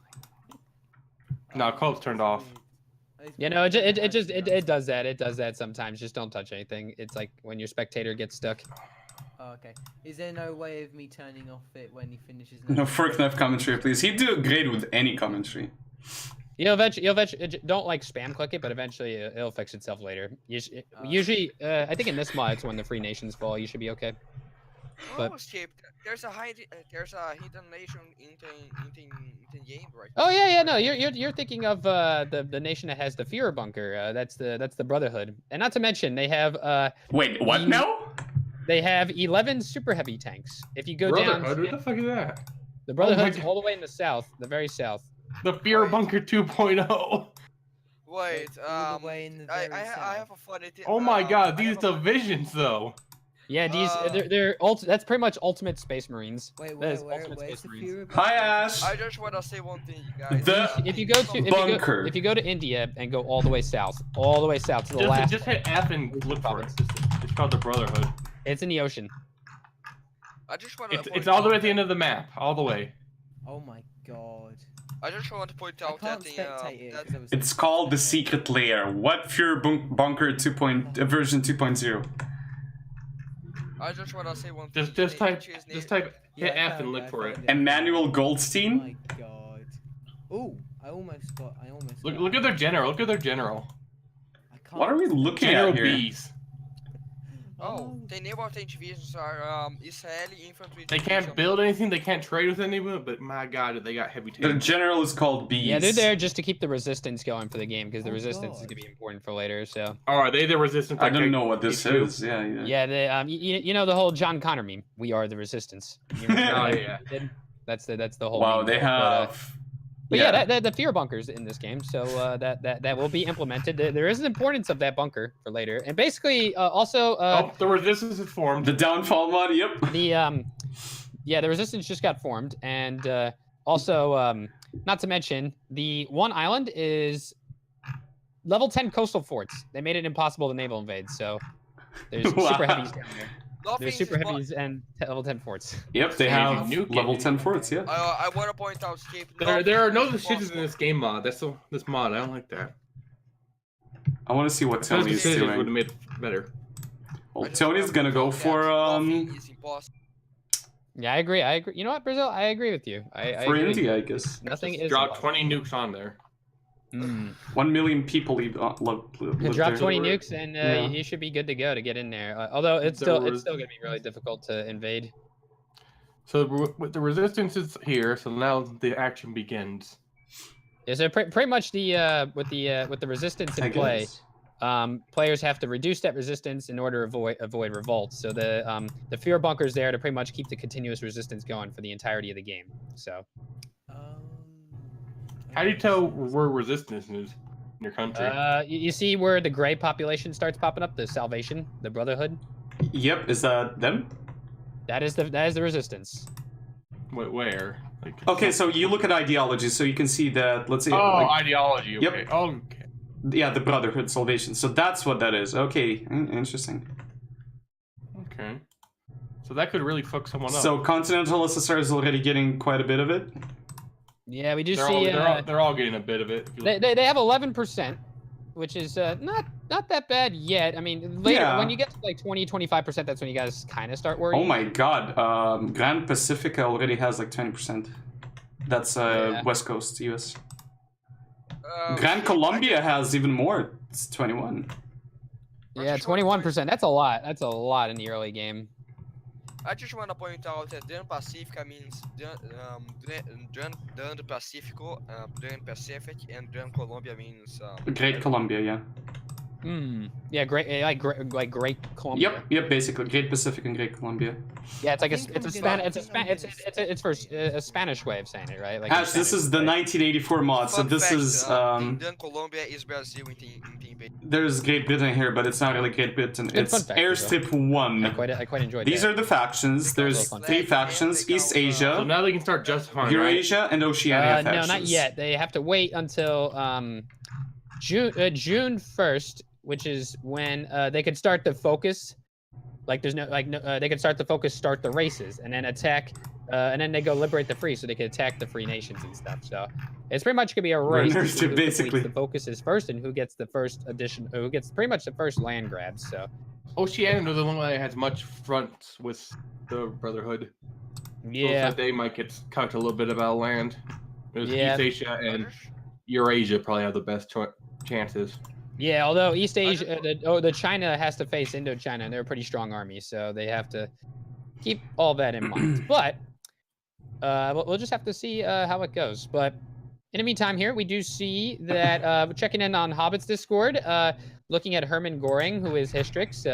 No, Oh, co-op's turned off. It's You know, it weird. just it does that. It does that sometimes. Just don't touch anything. It's like when your spectator gets stuck. Oh, okay. Is there no way of me turning off it when he finishes? no fork knife commentary, please. He'd do great with any commentary. You'll eventually don't like spam click it, but eventually it'll fix itself later. Usually, I think in this mod it's when the free nations fall. You should be okay. But- Oh, escape. There's a hidden nation in the game right Oh yeah, no, you're thinking of the nation that has the Führer bunker. That's the Brotherhood, and not to mention they have Wait, what now? they have 11 super heavy tanks. If you go Brotherhood? What down, the fuck is that? the Brotherhood's God. all the way in the south, the very south. The Fear Bunker 2.0. Wait, all the way in the I very have south. a funny thing. Oh my god, I these have a funny- divisions though. Yeah, these that's pretty much Ultimate Space Marines. Wait, That where, is where, Ultimate where's Space the Marines. Fury? Hi, Ash. I just wanna say one thing, you guys. If you go to Bunker. if you go to India and go all the way south to the Just, last, just hit F and look for it. It's called the Brotherhood. it's in the ocean. I just wanna. It's all the way at the end of the map, all the way. Oh my god. I just want to point I out can't that spectate it. that 'cause I was It's like, called the okay. Secret Lair. What Fury Bunker 2. Version 2.0. I just wanna say one thing. Just type Yeah, hit I F found and look I for it. found Emmanuel Oh Goldstein. my god. Ooh, I almost got. Look at their general. Look at their general. I can't. What are we looking General at here? B's. Oh, the name of the divisions are Israeli infantry. They division. can't build anything. They can't trade with anyone. But my God, they got heavy The tanks. general is called Bees. Yeah, they're there just to keep the resistance going for the game because the Oh, resistance is God. gonna be important for later. So Oh, are they the resistance? I like don't know what this H2? is. Yeah. yeah, they you know the whole John Connor meme. We are the resistance. You remember Oh, that? yeah. That's the whole. Wow, meme they there, have. But yeah, the fear bunkers in this game, so that will be implemented. There is an importance of that bunker for later, and basically also Oh, the resistance is formed. The downfall mod. Yep. the resistance just got formed, and also not to mention the one island is level 10 coastal forts. They made it impossible to naval invade, so there's Wow. super heavies down there. Nothing There's is super mo- heavies and level 10 forts. Yep, they Hey, have nuke it. level 10 forts. Yeah. I want to point out, Escape. There are no nothing is decisions in possible. this game mod. That's this mod. I don't like that. I want to see what Those Tony's decisions would have doing. made it better. Well, I just Tony's wanna gonna point go out for that nothing is impossible. Yeah, I agree. You know what, Brazil? I agree with you. I for agree. India, I guess. Nothing Just is drop impossible. 20 nukes on there. 1 million people live Drop there. 20 nukes and Yeah. you should be good to go to get in there. Although it's There still was- gonna be really difficult to invade. So with the resistance is here, so now the action begins. Yeah, so pretty much the with the resistance I in play, guess. players have to reduce that resistance in order to avoid revolts. So the fear bunker's there to pretty much keep the continuous resistance going for the entirety of the game. So How do you tell where resistance is in your country? you see where the gray population starts popping up, the Salvation, the Brotherhood. Yep, is that them? That is the resistance. Where? Like, Okay, so you look at ideology, so you can see that. Let's see. oh, like, ideology. Yep. Okay. Oh, okay. yeah, the Brotherhood Salvation. So that's what that is. Okay, interesting. Okay. So that could really fuck someone up. So continental SSR is already getting quite a bit of it. Yeah, we do they're, see. they're all getting a bit of it. If you look- They have 11%, which is not that bad yet. I mean, later Yeah. when you get to like 20-25%, that's when you guys kind of start worrying. Oh my god, Grand Pacifica already has like 20%. That's Yeah. West Coast US. Escape, Grand Columbia has even more. It's 21. Yeah, 21%. That's a lot. That's a lot in the early game. I just want to point out that Dan Pacifica means Dan Pacifico, Dan Pacific, and Dan Colombia means. Great Columbia, yeah. Yeah, great. Like Great Columbia. Yep, basically Great Pacific and Great Columbia. Yeah, it's like I think it's a I'm Span. gonna- It's a Span. It's for a Spanish way of saying it, right? Like Ash, this is the 1984 mod, so Fun this fact, is Dan Colombia is Brazil in Team Base. there's Great Britain here, but it's not really Great Britain. Good It's fun fact, Airstrip I 1. quite enjoyed These that. are the factions. There's Fun. 3 factions: East so Asia, now they can start justifying. Eurasia, and Oceania No, factions. not yet. They have to wait until June 1st, which is when they could start the focus. Like there's they could start the focus, start the races, and then attack, and then they go liberate the free, so they can attack the free nations and stuff. So it's pretty much gonna be a race. to see who completes Basically. the focus is first, and who gets the first addition, who gets pretty much the first land grabs. So Oceania is the one that has much front with the Brotherhood. So yeah, they might get cut a little bit of our land. There's Yeah. East Asia and Eurasia probably have the best chances. yeah. Although East Asia, the China has to face Indochina, and they're a pretty strong army, so they have to keep all that in mind. But we'll just have to see how it goes. But in the meantime, here we do see that we're checking in on Hobbit's Discord, looking at Hermann Goring, who is Hystrix.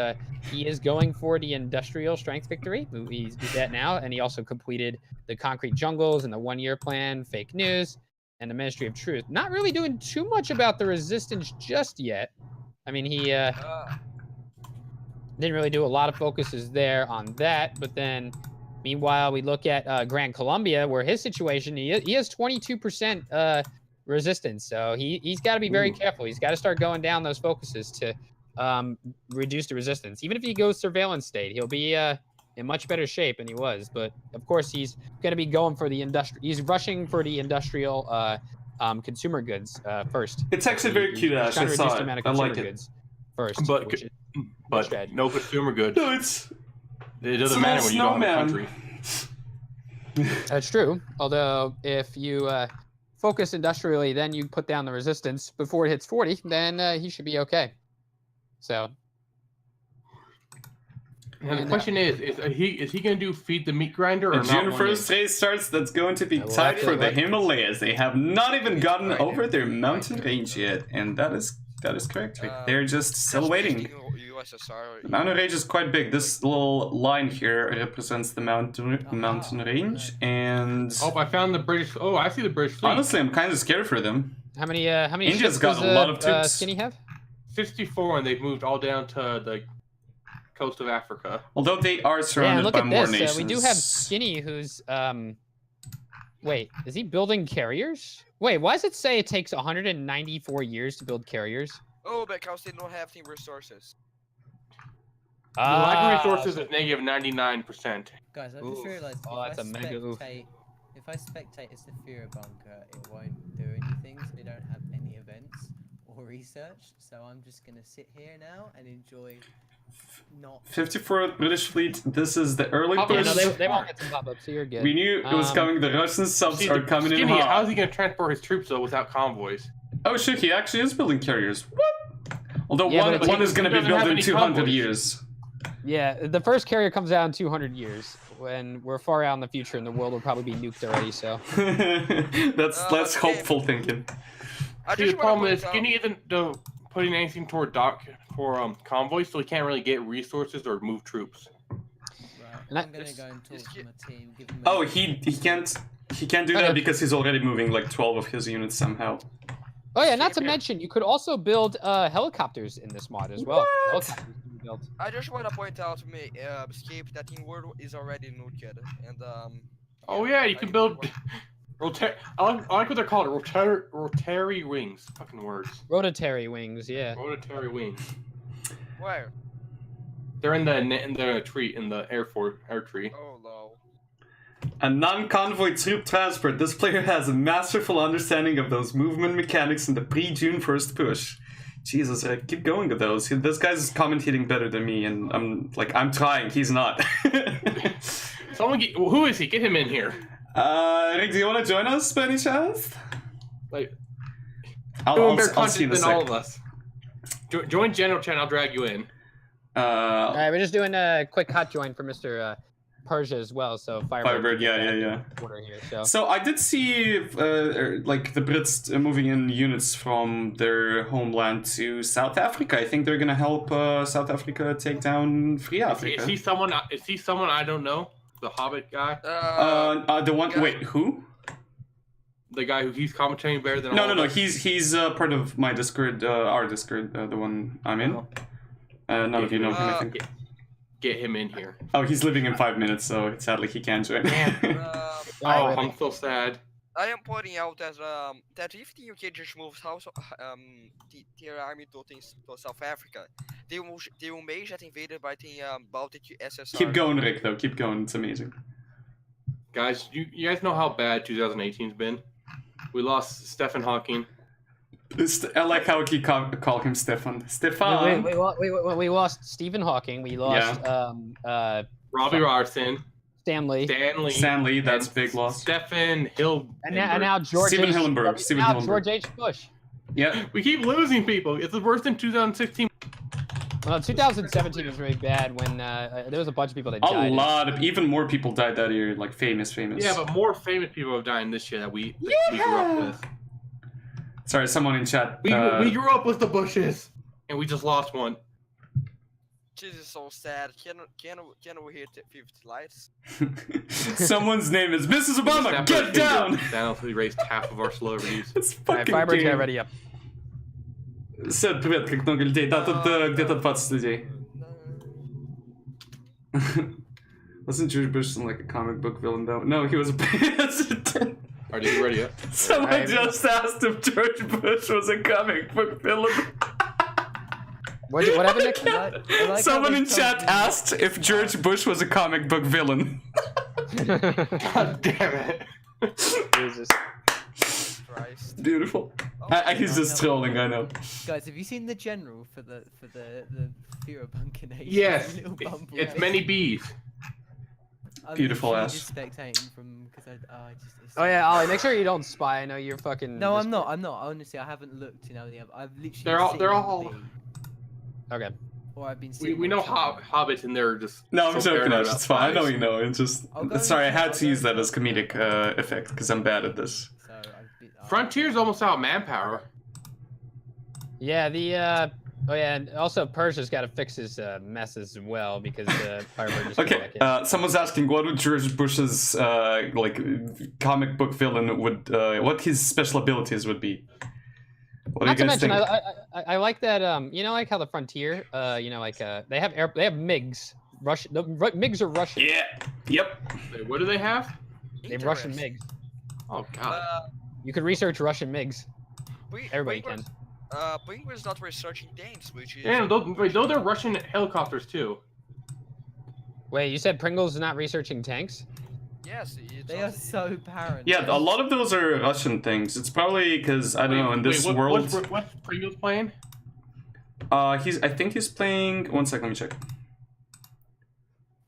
He is going for the industrial strength victory. He's did that now, and he also completed the concrete jungles and the 1-year plan, fake news, and the Ministry of Truth. Not really doing too much about the resistance just yet. I mean, he Didn't really do a lot of focuses there on that, but then meanwhile we look at Gran Colombia, where his situation he has 22% resistance, so he's got to be very careful. He's got to start going down those focuses to reduce the resistance. Even if he goes surveillance state, he'll be in much better shape than he was. But of course, he's going to be going for the he's rushing for the industrial consumer goods first. It's actually very cute, Ash. Trying I to saw reduce the it. amount of I consumer like it. goods first. But which is- but no consumer goods. No, it's It it's doesn't a matter when you little don't have a snowman. country. That's true. Although if you focus industrially, then you put down the resistance before it hits 40, then he should be okay. So. And the question is he going to do feed the meat grinder or The not? June 1st race starts. That's going to be I will tight have to for the look. Himalayas. They have not even gotten over their mountain range yet, and that is correct. Rick. They're just still waiting. USSR. The mountain range is quite big. This little line here represents the mountain range, and Oh, I found the British. Oh, I see the British fleet. honestly, I'm kind of scared for them. How many India's ships got does, a lot of troops. Skinny have? 64, and they've moved all down to the coast of Africa. Although they are Yeah, surrounded and look by at more this. nations. We do have Skinny, who's wait, is he building carriers? Wait, why does it say it takes 194 years to build carriers? Oh, because they don't have team resources. The lack of resources is negative 99%. Guys, I Oof. just realised Oh, that's a mega oof. if I spectate as the Fuhrer bunker, it won't do anything, so they don't have any events or research. So I'm just gonna sit here now and enjoy not 54th British Fleet. This is the early Oh, Yeah, push. no, they won't get some pop-ups, so you're good. We knew it was coming. The Russian subs See, are coming in Skinny, hot. how's he going to transport his troops though without convoys? Oh shit, he actually is building carriers. What? Although Yeah, but one he is going to be doesn't built have in any 200 convoys. years. Yeah, the first carrier comes out in 200 years. When we're far out in the future and the world will probably be nuked already, so. That's hopeful thinking. I See, the just problem wanna is point out- Skinny isn't putting anything toward dock for convoys, so he can't really get resources or move troops. right. And I'm gonna this- go and talk this to kid- my team. Give them Oh, a- he can't do that Okay. because he's already moving like 12 of his units somehow. Oh yeah, not to Yeah. mention, you could also build helicopters in this mod as well. Helicopters can be built. I just want to point out to me, Escape, that in World is already nuked, and Oh yeah, you I can really build want- I like what they're called, rotary wings. Fucking words. Rotatory wings, yeah. Rotary wings. Where? They're in the tree, in the air tree. Oh no. A non-convoy troop transport. This player has a masterful understanding of those movement mechanics in the pre-June 1st push. Jesus, I keep going with those. This guy's commentating better than me, and I'm trying. He's not. Who is he? Get him in here. Rick, do you want to join us by any chance? Like, I'll doing better see you in content a than all sec. of us. Join General Chan. I'll drag you in. All right, we're just doing a quick hot join for Mr. Persia as well. So Firebird, yeah. Order here, so. So I did see like the Brits moving in units from their homeland to South Africa. I think they're gonna help South Africa take down Free Africa. Is he someone I don't know? The Hobbit guy? The one. yeah. Wait, who? The guy who he's commentating better than all No. of us? He's part of my Discord, our Discord, the one I'm in. None of you know him, I think. Get him in here. Oh, he's leaving in 5 minutes, so sadly he can't join. Oh, Alright, I'm so sad. I am pointing out that that if the UK just moves their army to South Africa, they will may get invaded by the Baltic SSR. Keep going, Rick. Though, keep going. It's amazing. Guys, you guys know how bad 2018's been? We lost Stephen Hawking. I like how he call him Stefan. Stefan. We lost Stephen Hawking. We lost Robbie Robertson. Stanley. Stanley, that's and big loss. Stephen Hill. And now George Stephen H. Hillenburg. Stephen Hillenburg. George H. Bush. Yeah. We keep losing people. It's the worst in 2016. Well, 2017 was really bad when there was a bunch of people that A died. lot of, even more people died that year, like famous. Yeah, but more famous people have died this year that we grew up with. Sorry, someone in chat. We grew up with the Bushes, and we just lost one. This is so sad. Can we hit 50 lights? Someone's name is Mrs. Obama. Get down. Thanos erased half of our celebrities. It's All right, fucking Firebird, get game. ready up. Сет, привет, как много людей. Да, тут где-то 20 людей. Wasn't George Bush like a comic book villain though? No, he was a president. Are you ready yet? Someone just asked if George Bush was a comic book villain. What happened, Nick? I like how Someone they in told chat me asked not to if George Bush was a comic book villain. God damn it. Jesus. Christ. Beautiful. Oh, He's just trolling, I know. Guys, have you seen the general for the Fear of Bunker Nation? Yes, Little it's bumblebee? many bees. I'm Beautiful literally ass. just spectating from because I just. It's Oh yeah, Ollie, make sure you don't spy. I know you're fucking. No, I'm not. Honestly, I haven't looked. You know, I've literally. They're all- seen they're the all- bee, Okay. Or I've been. We seeing know them somewhere. hobbits and they're just. No, I'm so joking, paranoid Ash. about It's fine. I know spies. you know. It's just. I'll go Sorry, I and had check, to I'll use go that and as check. comedic effect because I'm bad at this. So Frontier's almost out of manpower. Yeah, the oh yeah, and also Persia's got to fix his mess as well because Firebird just Okay, someone's asking what would George Bush's like comic book villain would what his special abilities would be. What Not do to you guys mention, think? I like that. You know, like how the Frontier, you know, like they have MiGs. Russian, the MiGs are Russian. Yeah. Yep. Wait, what do they have? They have Russian Interesting. MiGs. Oh god. You could research Russian MiGs. Everybody Pringles- can. Pringles not researching tanks, which is. Yeah, those are Russian helicopters too. Wait, you said Pringles is not researching tanks? Yes, it's They are so paranoid. Yeah, a lot of those are Russian things. It's probably because I don't know in this Wait, world. What's Pringles playing? I think he's playing. One second, let me check.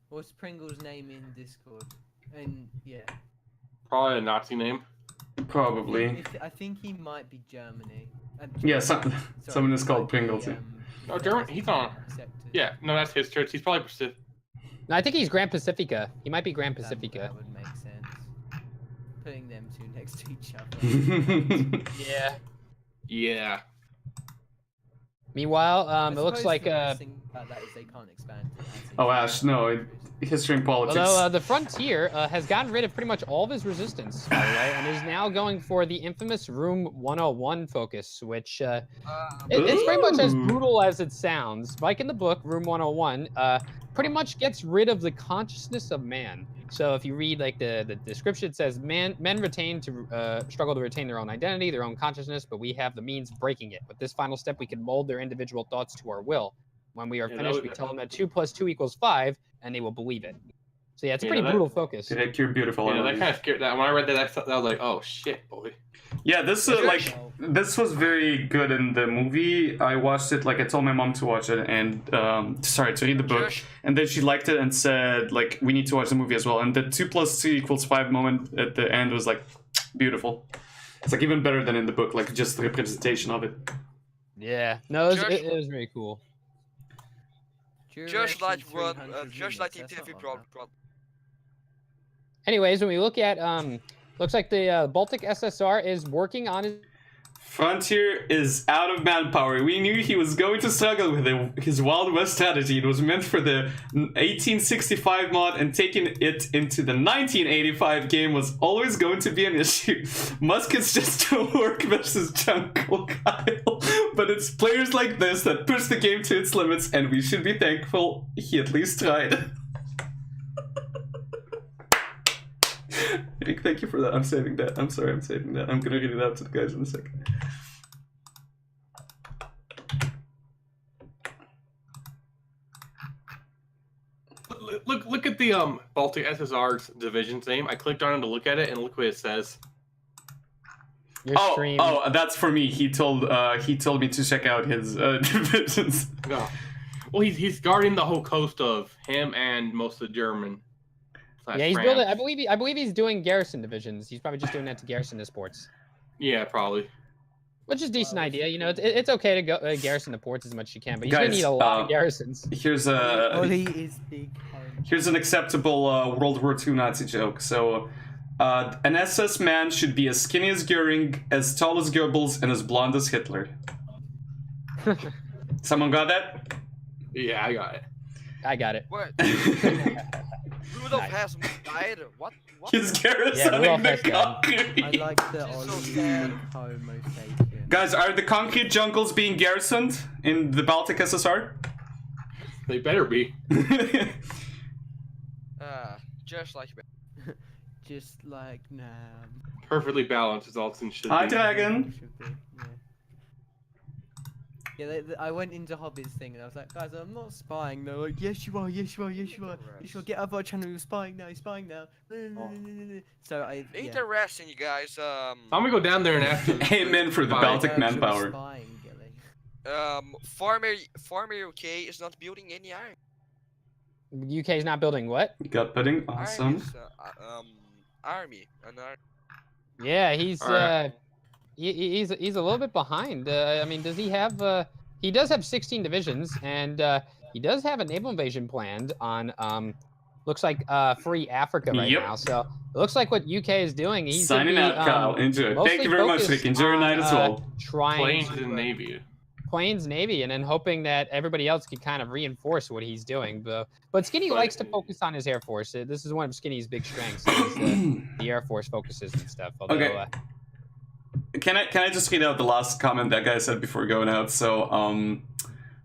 What's Pringle's name in Discord? And yeah. Probably a Nazi name. Probably. I think he might be Germany. Yeah, Sorry, someone is he called might be, Pringles. Oh, German. He's on. sector. Yeah, no, that's his church. He's probably Pacific. No, I think he's Grand Pacifica. He might be Grand That Pacifica. would make sense. Putting them two next to each other. Yeah. Yeah. Meanwhile, I it looks suppose like the best thing about that is they can't expand to that. Oh, Ash, no, history and politics. although the Frontier has gotten rid of pretty much all of his resistance, by the way, and is now going for the infamous Room 101 focus, which it's pretty much as Ooh. brutal as it sounds. Like in the book, Room 101 pretty much gets rid of the consciousness of man. So if you read like the description, it says men retain to struggle to retain their own identity, their own consciousness, but we have the means of breaking it. With this final step, we can mold their individual thoughts to our will. When we are Yeah, finished, we tell them that 2 + 2 = 5, and they will believe it. So yeah, it's a Yeah, pretty that- brutal focus. Direct, you're beautiful. Yeah, I that love kind of scared. That when I read that, I was like, oh shit, boy. Yeah, this like this was very good in the movie. I watched it, like I told my mom to watch it, and sorry, to read the book, Josh. and then she liked it and said like we need to watch the movie as well. And the 2 + 2 = 5 moment at the end was like beautiful. It's like even better than in the book, like just the representation of it. Yeah, no, Josh- it was very cool. Just like Duration what, 300 just like units, in that's TV not pro. long enough. Anyways, when we look at looks like the Baltic SSR is working on his. Frontier is out of manpower. We knew he was going to struggle with his Wild West strategy. It was meant for the 1865 mod, and taking it into the 1985 game was always going to be an issue. Muskets just don't work versus Jungle Kyle. But it's players like this that push the game to its limits, and we should be thankful he at least tried. Rick, thank you for that. I'm saving that. I'm sorry, I'm saving that. I'm gonna read it out to the guys in a second. Look at the Baltic SSR's division's name. I clicked on it to look at it, and look what it says. Your stream. Oh, that's for me. He told me to check out his divisions. No. Well, he's guarding the whole coast of him and most of the German. Yeah, he's France. building. I believe he's doing garrison divisions. He's probably just doing that to garrison his ports, Yeah, probably. which is a decent idea. You know, it's okay to go garrison the ports as much as you can, but you're gonna Guys, need a lot of garrisons. Here's Ollie is big home. here's an acceptable World War II Nazi joke. So, an SS man should be as skinny as Goering, as tall as Goebbels, and as blonde as Hitler. Someone got that? Yeah, I got it. I got it. What? Rudolph Nice. has died. What? He's garrisoning Rudolph the has gone. concrete. I like the This is Ollie so is sad. big homo sapien. Guys, are the concrete jungles being garrisoned in the Baltic SSR? They better be. Just like that. Just like Nam. Perfectly balanced as Alton should Hi, be. Dragon. Should be, yeah. Yeah, I went into Hobby's thing and I was like, guys, I'm not spying. They're like, yes you are, yes you are, yes you are. You should get off our channel, you're spying now, you're spying now. So I, yeah. Interesting, you guys. I'm gonna go down there and ask them. Amen for the Bye. Baltic Actual manpower. Spying, Gilly. Farmer UK is not building any iron. UK is not building what? Gut pudding, awesome. Army. An army. Yeah, he's Alright. he's a little bit behind. I mean, does he have? He does have 16 divisions, and he does have a naval invasion planned on looks like Free Africa right Yep. now. So it looks like what UK is doing. He's gonna Signing be, out, Kyle. Enjoy. Thank mostly you very much, focused Rick. Enjoy your on, night as well. Trying Planes to, and Navy. Planes Navy, and then hoping that everybody else can kind of reinforce what he's doing. But Skinny But- likes to focus on his Air Force. This is one of Skinny's big strengths. Is, the Air Force focuses and stuff. Although, Okay. Can I just read out the last comment that guy said before going out?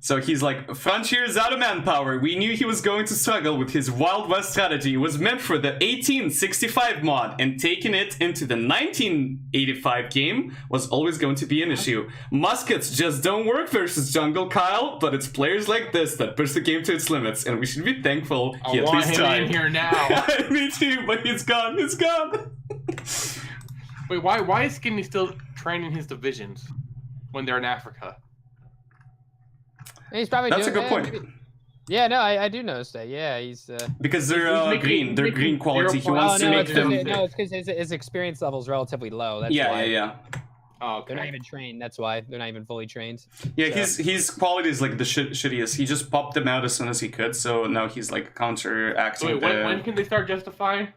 So he's like, Frontier's out of manpower. We knew he was going to struggle with his Wild West strategy. It was meant for the 1865 mod, and taking it into the 1985 game was always going to be an issue. Muskets just don't work versus jungle, Kyle, but it's players like this that push the game to its limits, and we should be thankful I he at want least him tried. in here now. Me too, but he's gone. He's gone. Wait, why is Skinny still training his divisions when they're in Africa? he's probably That's a doing, good point. maybe- Yeah, no, I do notice that. Yeah, he's. Because they're He's making- green. They're making green quality. He 0.0 wants to no, make it's them. because his experience level is relatively low. That's Yeah, why. yeah. Oh, They're not okay. even trained. That's why they're not even fully trained. Yeah, So- his quality is like the shittiest. He just popped them out as soon as he could, so now he's like counteracting. Wait, when can they start justifying?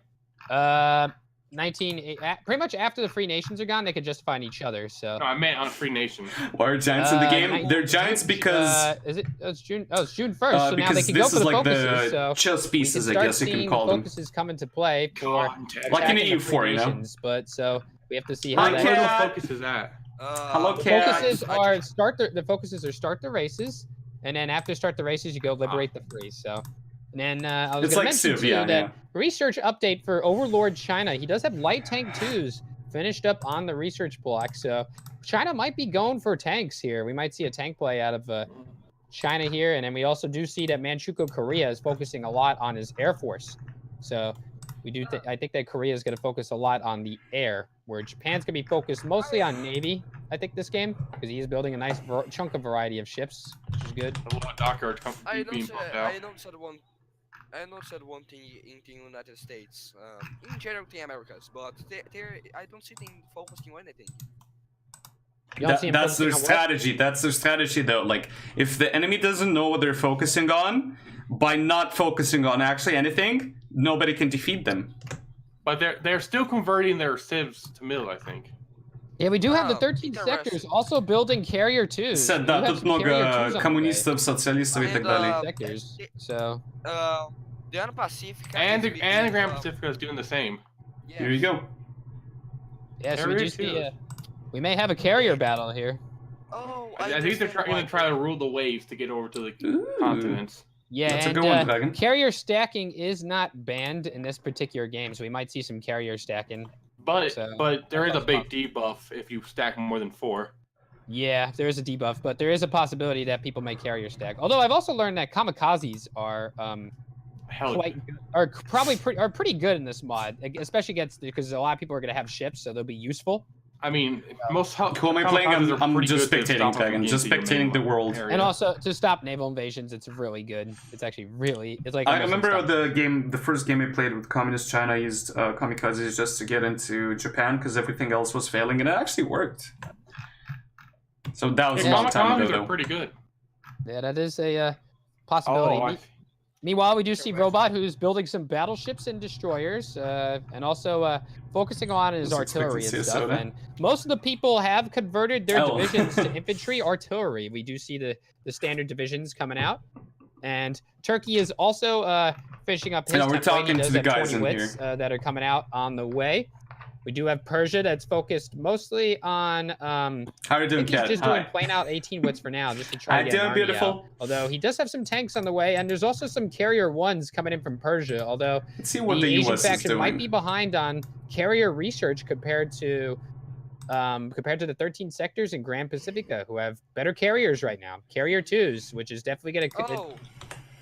pretty much after the Free Nations are gone, they could justify on each other. So. No, I meant on Free Nation. Why are giants in the game? nine- They're giants because is it? Oh, it's June. Oh, it's June 1st. So now they because can go this for is the like focuses. the So chess we pieces, can I start guess you can seeing call them. focuses come into play for Content. Like in attacking the Free EU4, you know? Nations. But so we have to see how Hi, that. Where Cat. are the focuses at? Hello, The Cat. focuses are start the races, and then after start the races, you go liberate the free. So, and then I was It's going like to mention Civ, too yeah, that research update for Overlord China. He does have light tank 2s finished up on the research block. So China might be going for tanks here. We might see a tank play out of China here, and then we also do see that Manchukuo Korea is focusing a lot on his Air Force. So we do. I think that Korea is going to focus a lot on the air, where Japan's going to be focused mostly on Navy. I think this game because he is building a nice chunk of variety of ships, which is good. A lot of dockyards being pumped out. I don't said one thing in the United States. In general, the Americas, but I don't see them focusing on anything. You don't see him That's their focusing on what? strategy. That's their strategy, though. Like, if the enemy doesn't know what they're focusing on, by not focusing on actually anything, nobody can defeat them. But they're still converting their civs to mill, I think. Yeah, we do have the Oh, 13 interesting. sectors also building carrier 2s. Said We да, do have тут some много carrier 2s on the way. коммунистов, социалистов и так And, далее. Sectors. So The Pacific. And the Grand Pacifica is doing the same. Here you go. yeah, so we do Carrier see. 2s. We may have a carrier battle here. Oh, I think they're going to try to rule the waves to get over to the Ooh. continents. Yeah, That's a and good one, Dragon. carrier stacking is not banned in this particular game, so we might see some carrier stacking. But So- there is a That's big debuff if you stack more than 4. Yeah, there is a debuff, but there is a possibility that people may carrier stack. Although I've also learned that kamikazes are Hell, pretty good in this mod, especially against because a lot of people are going to have ships, so they'll be useful. I mean, most Who am I playing? kamikazes are I'm pretty just good to spectating, stop them Dragon. from Just getting to your spectating the main world. area. And also to stop naval invasions, it's really good. It's actually really, it's like I almost remember unstoppable. the first game I played with Communist China. I used kamikazes just to get into Japan because everything else was failing, and it actually worked. So that was a Yeah, long time kamikazes ago, are though. pretty good. Yeah, that is a possibility. Oh, Meanwhile, we do see Robot, who's building some battleships and destroyers, and also focusing on his Was expecting artillery to see and a stuff. soda. And most of the people have converted their Oh. divisions to infantry artillery. We do see the standard divisions coming out. And Turkey is also finishing up his Yeah, we're template. He talking does to the have guys 20 in wits that are coming out on the way. We do have Persia that's focused mostly on. How are you I doing, think he's Cat? just Hi. doing plain out 18 wits for now, just to try Hi, to get an doing army beautiful. out. Although he does have some tanks on the way, and there's also some carrier ones coming in from Persia. Although Let's see what the the Asian US is faction might doing. be behind on carrier research compared to the 13 sectors in Grand Pacifica, who have better carriers right now. Carrier 2s, which is definitely Oh,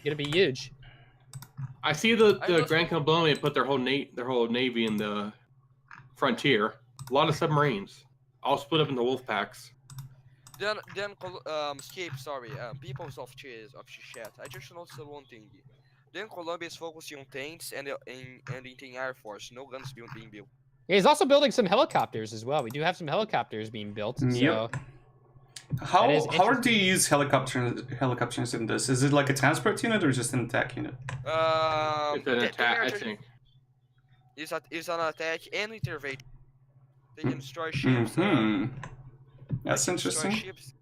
gonna be huge. I see the I just- Grand Colombia put their whole navy in the frontier. A lot of submarines, all split up into wolf packs. then Escape, sorry, peoples of chat. I just noticed one thing. Then Colombia is focusing on tanks and in Air Force. No guns being built. Yeah, he's also building some helicopters as well. We do have some helicopters being built. So Yep. That How is do interesting. you use helicopters in this? Is it like a transport unit or just an attack unit? It's an attack, I think. It's an attack and intervention. They can destroy ships. That's they can destroy interesting. ships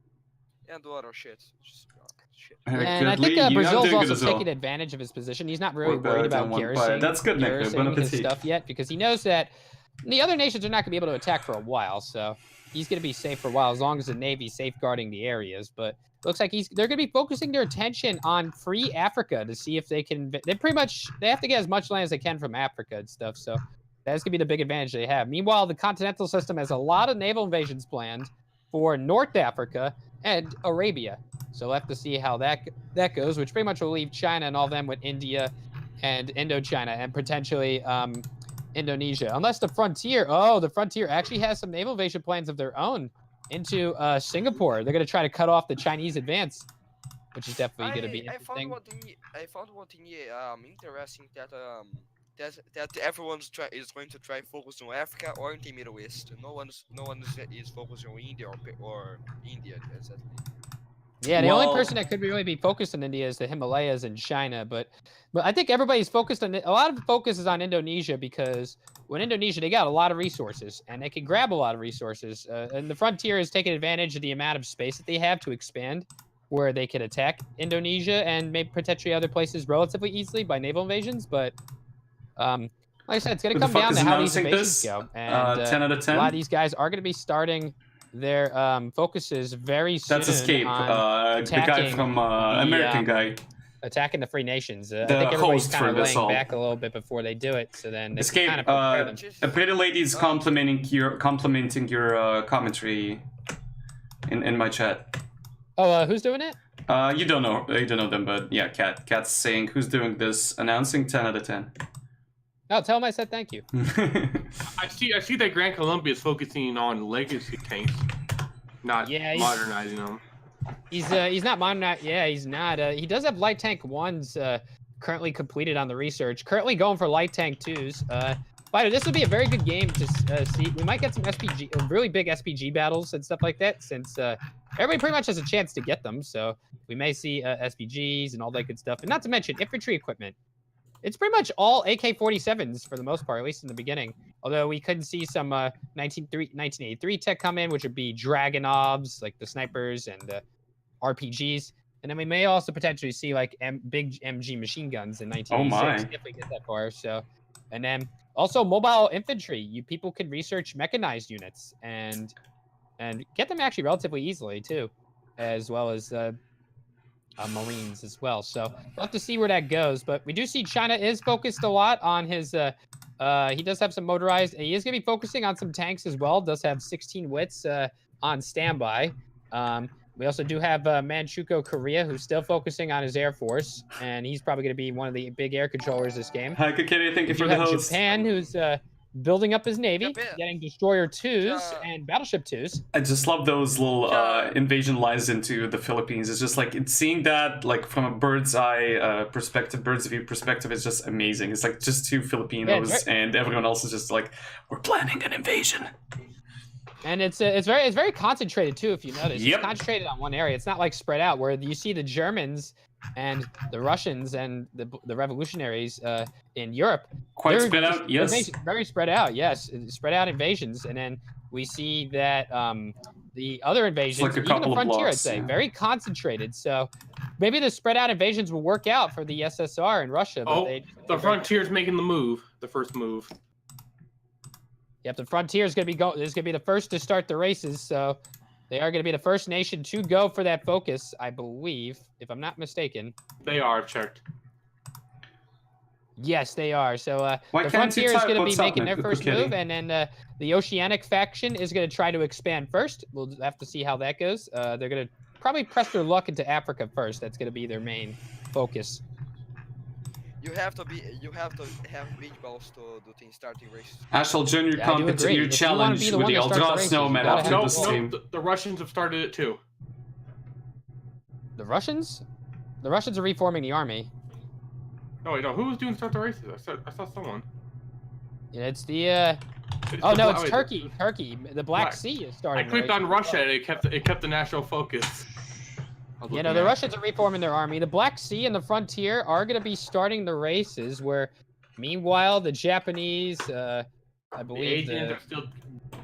and do other shit. Just, shit. And I think Brazil's also taking advantage of his position. He's not really worried about garrisoning That's good, Nick. Bon his appetit. stuff yet, because he knows that the other nations are not going to be able to attack for a while. So he's going to be safe for a while as long as the Navy's safeguarding the areas. But looks like they're going to be focusing their attention on free Africa to see if they can. They have to get as much land as they can from Africa and stuff. So that's going to be the big advantage they have. Meanwhile, the continental system has a lot of naval invasions planned for North Africa and Arabia. So we'll have to see how that goes, which pretty much will leave China and all them with India and Indochina and potentially Indonesia. Unless the frontier actually has some naval invasion plans of their own into Singapore. They're going to try to cut off the Chinese advance, which is definitely going to be interesting. I found one thing interesting that everyone is going to try focus on Africa or in the Middle East. No one is focusing on India or India exactly. Yeah, the only person that could really be focused on India is the Himalayas and China, but I think everybody's focused on a lot of the focus is on Indonesia, because when Indonesia, they got a lot of resources and they can grab a lot of resources, and the frontier is taking advantage of the amount of space that they have to expand, where they can attack Indonesia and maybe potentially other places relatively easily by naval invasions. But like I said, it's going to come down to how these invasions go, and 10 out of 10? a lot of these guys are going to be starting their focuses very soon. That's Escape, on the guy from American guy. Attacking the free nations. I The think everybody's host kind for of this laying all. back a little bit before they do it, so then they Escape, can kind of prepare them. a pretty lady's complimenting your commentary in my chat. Oh, who's doing it? You don't know them, but yeah, Cat's saying who's doing this, announcing 10 out of 10. Oh, tell him I said thank you. I see that Grand Colombia is focusing on legacy tanks, not modernizing them. He's not modernized. Yeah, he's not. He does have light tank 1s currently completed on the research. Currently going for light tank 2s. But this would be a very good game to see. We might get some really big SPG battles and stuff like that, since everybody pretty much has a chance to get them. So we may see SPGs and all that good stuff. And not to mention infantry equipment. It's pretty much all AK-47s for the most part, at least in the beginning. Although we could see some 1983 tech come in, which would be Dragonovs, like the snipers and the RPGs. And then we may also potentially see like big MG machine guns in 1986 if we get that far. So, and then also mobile infantry. You people can research mechanized units and get them actually relatively easily too, as well as Marines as well. So we'll have to see where that goes. But we do see China is focused a lot on his. He does have some motorized. He is going to be focusing on some tanks as well. Does have 16 wits on standby. We also do have Manchukuo, Korea, who's still focusing on his Air Force, and he's probably going to be one of the big air controllers this game. Hi, Kakiri, thank you for the host. Japan, who's building up his navy, getting destroyer 2s and battleship 2s. I just love those little invasion lines into the Philippines. It's just like seeing that like from a bird's eye perspective, bird's view perspective is just amazing. It's like just two Filipinos and everyone else is just like, we're planning an invasion. And it's very concentrated too. If you notice, it's concentrated on one area. It's not like spread out where you see the Germans and the Russians and the revolutionaries in Europe. Quite spread out, yes. Very spread out, yes. Spread out invasions, and then we see that the other invasions, like even the frontier, I'd say, very concentrated. So maybe the spread out invasions will work out for the USSR and Russia. The frontier's making the move, the first move. Yep, the Frontier is going to be the first to start the races, so they are going to be the first nation to go for that focus, I believe, if I'm not mistaken. They are, I've checked. Yes, they are. So Why the can't you Frontier is type going to be what's up, making their Nick? first Okay. move, and then the Oceanic faction is going to try to expand first. We'll have to see how that goes. They're going to probably press their luck into Africa first. That's going to be their main focus. You have to have big balls to do things starting races. Ashel Jr. Yeah, I do agree. Your If you wanna challenge be the with one the that starts the Eldra races, Snowman you gotta after have the stream. The Russians have started it too. The Russians? The Russians are reforming the army. No, wait, no. Who was doing start the races? I saw someone. Yeah, it's the It's oh the no, Bla- it's wait, Turkey. Turkey. The Black Black. Sea is I starting. the clicked on races. Russia and it kept the national focus. You know, the Russians are reforming their army. The Black Sea and the Frontier are going to be starting the races, where, meanwhile, the Japanese, I The believe Asians are still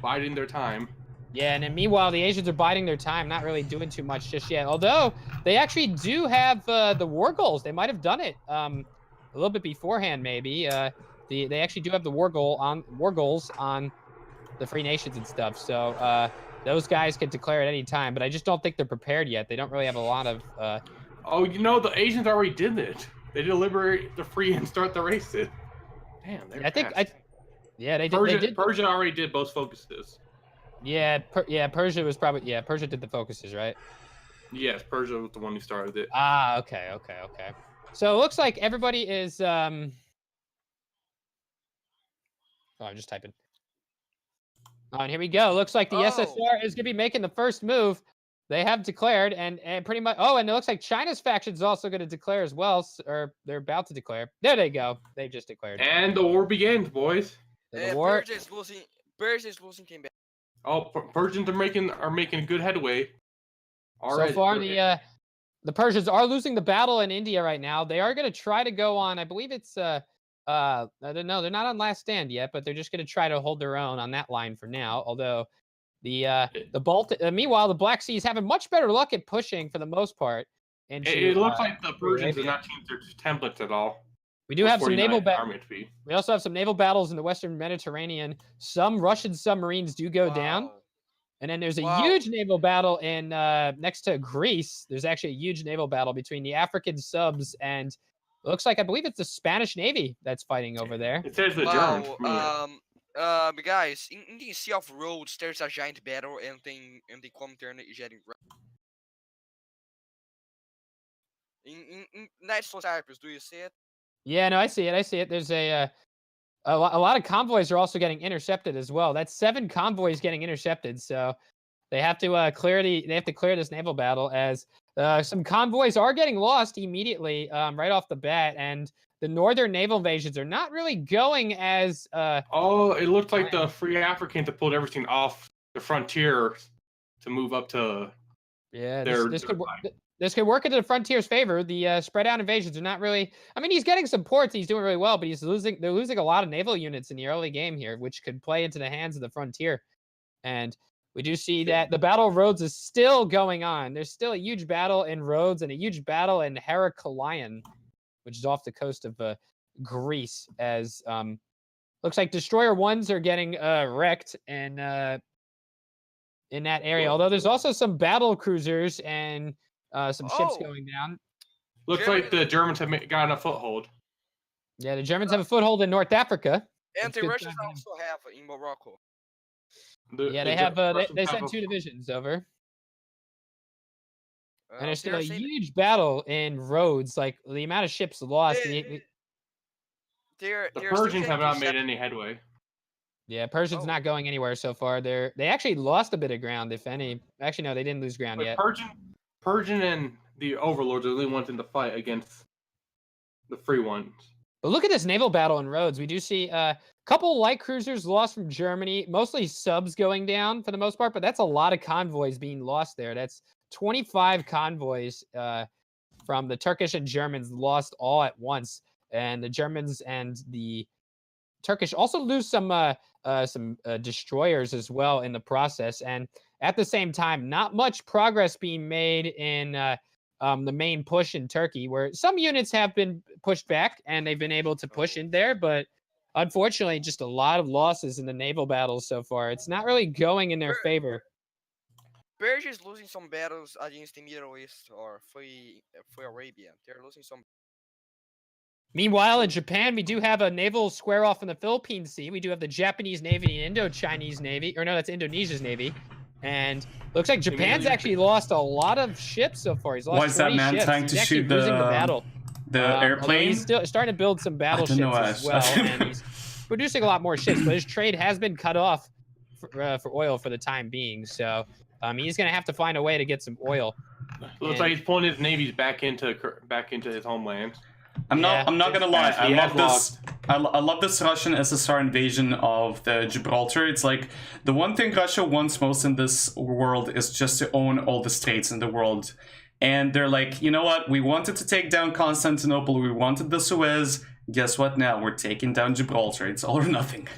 biding their time. Yeah, and then meanwhile, the Asians are biding their time, not really doing too much just yet. Although, they actually do have the war goals. They might have done it a little bit beforehand, maybe. They actually do have the war goals on the Free Nations and stuff. So, those guys can declare at any time, but I just don't think they're prepared yet. They don't really have a lot of. Oh, you know, the Asians already did it. They deliberate the free and start the races. Damn, they're fast. Yeah, they did. Persia already did both focuses. Yeah, Persia was probably Persia did the focuses, right? Yes, Persia was the one who started it. Ah, okay. So it looks like everybody is. Oh, I'm just typing. Oh, and here we go. Looks like the SSR is going to be making the first move. They have declared, and pretty much. Oh, and it looks like China's faction is also going to declare as well, or they're about to declare. There they go. They've just declared. And the war begins, boys. The war. Persia is losing team back. Oh, Persians are making good headway. So far, the Persians are losing the battle in India right now. They are going to try to go on. I believe it's I don't know. They're not on Last Stand yet, but they're just going to try to hold their own on that line for now. Although the Baltic, meanwhile, the Black Sea is having much better luck at pushing for the most part. And it looks like the Persians have not changed their templates at all. We do have some naval battles. We also have some naval battles in the Western Mediterranean. Some Russian submarines do go down. And then there's a huge naval battle in next to Greece. There's actually a huge naval battle between the African subs and it looks like I believe it's the Spanish Navy that's fighting over there. It says the Germans. Guys, in the Sea of Rhodes, there's a giant battle, and the Comintern is getting in Nice Cyprus. Do you see it? Yeah, no, I see it. There's a lot of convoys are also getting intercepted as well. That's 7 convoys getting intercepted. So they have to clear this naval battle as some convoys are getting lost immediately right off the bat, and the northern naval invasions are not really going as. It looked like the Free Africans have pulled everything off the frontier to move up to. Yeah, this could work into the Frontier's favor. The spread out invasions are not really. I mean, he's getting some ports. He's doing really well, but they're losing a lot of naval units in the early game here, which could play into the hands of the Frontier. And we do see that the Battle of Rhodes is still going on. There's still a huge battle in Rhodes and a huge battle in Heraklion, which is off the coast of Greece. As looks like Destroyer 1s are getting wrecked in that area. Although there's also some battle cruisers and some ships going down. Looks like the Germans have gotten a foothold. Yeah, the Germans have a foothold in North Africa. And the Russians also have in Morocco. They sent 2 divisions over. And there's still a huge battle in Rhodes. Like the amount of ships lost. The Persians have not made any headway. Yeah, Persian's not going anywhere so far. They actually lost a bit of ground, if any. Actually, no, they didn't lose ground yet. Persian and the Overlords are the only ones in the fight against the free ones. But look at this naval battle in Rhodes. We do see a couple light cruisers lost from Germany, mostly subs going down for the most part, but that's a lot of convoys being lost there. That's 25 convoys from the Turkish and Germans lost all at once. And the Germans and the Turkish also lose some destroyers as well in the process. And at the same time, not much progress being made in the main push in Turkey, where some units have been pushed back and they've been able to push in there, but unfortunately, just a lot of losses in the naval battles so far. It's not really going in their favor. Persia is losing some battles against the Middle East or Free Arabia. They're losing some. Meanwhile, in Japan, we do have a naval square off in the Philippine Sea. We do have the Japanese Navy and Indo-Chinese Navy, or no, that's Indonesia's Navy. And looks like Japan's actually lost a lot of ships so far. He's lost Why is that 20 man ships. trying He's to actually shoot losing the battle. the Although airplane? He's still starting to build some battleships as well, and he's producing a lot more ships. But his trade has been cut off for oil for the time being. So he's going to have to find a way to get some oil. Looks like he's pulling his navies back into his homeland. I'm not gonna lie. I He love has this. lost. I love this Russian SSR invasion of the Gibraltar. It's like the one thing Russia wants most in this world is just to own all the straits in the world. And they're like, you know what? We wanted to take down Constantinople. We wanted the Suez. Guess what? Now we're taking down Gibraltar. It's all or nothing.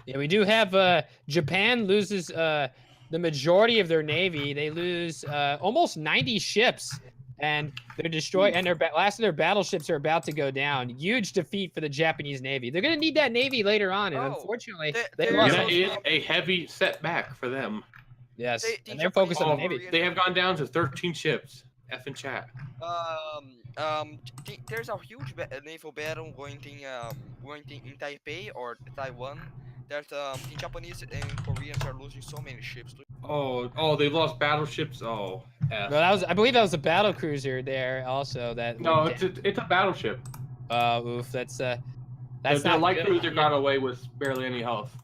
Yeah, we do have Japan loses the majority of their navy. They lose almost 90 ships. And they're destroyed, and last of their battleships are about to go down. Huge defeat for the Japanese Navy. They're going to need that Navy later on, and unfortunately, they lost. That is a heavy setback for them. Yes, and they're focused on the Navy. They have gone down to 13 ships. F in chat. There's a huge naval battle going in Taipei or Taiwan. There's the Japanese and Koreans are losing so many ships. Oh, they lost battleships. Oh, F. No, I believe that was a battle cruiser there also. No, it's a battleship. Oof, that's Their not light good. cruiser got away with barely any health.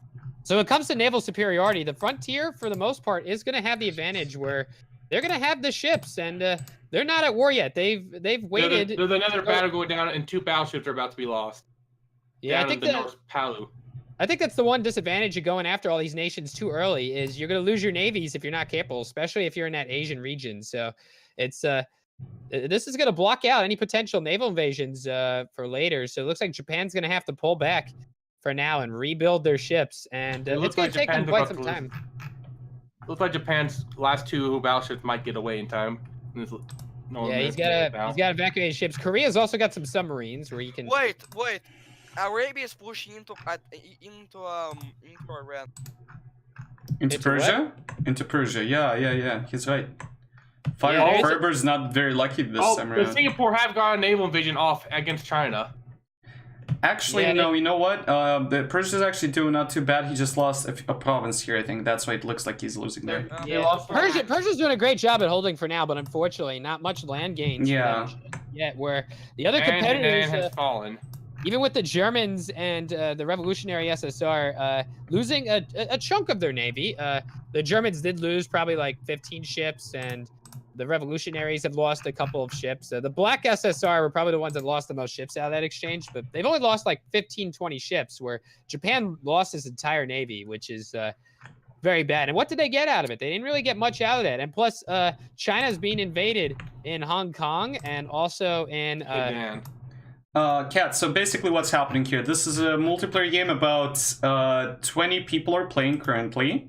So when it comes to naval superiority, the frontier, for the most part, is going to have the advantage where they're going to have the ships, and they're not at war yet. They've waited. There's another battle going down, and 2 battleships are about to be lost. Yeah, down in the North Palu. I think that's the one disadvantage of going after all these nations too early is you're going to lose your navies if you're not careful, especially if you're in that Asian region. So it's this is going to block out any potential naval invasions for later. So it looks like Japan's going to have to pull back for now and rebuild their ships, and it's going to take them quite some time. Looks like Japan's last 2 battleships might get away in time. Yeah, he's got to evacuate ships. Korea's also got some submarines where you can. Wait. Arabia is pushing into Iran. Into Persia? Into Persia, yeah. He's right. Fireber's not very lucky this time around. Singapore have got a naval invasion off against China. Actually, no, you know what? The Persia's actually doing not too bad. He just lost a province here, I think. That's why it looks like he's losing there. Persia's doing a great job at holding for now, but unfortunately, not much land gains. Yeah. Yet, where the other competitors has fallen. Even with the Germans and the revolutionary SSR losing a chunk of their navy, the Germans did lose probably like 15 ships, and the revolutionaries have lost a couple of ships. The Black SSR were probably the ones that lost the most ships out of that exchange, but they've only lost like 15, 20 ships, where Japan lost his entire navy, which is very bad. And what did they get out of it? They didn't really get much out of that. And plus, China's being invaded in Hong Kong and also in... Kat, so basically what's happening here, this is a multiplayer game. About 20 people are playing currently.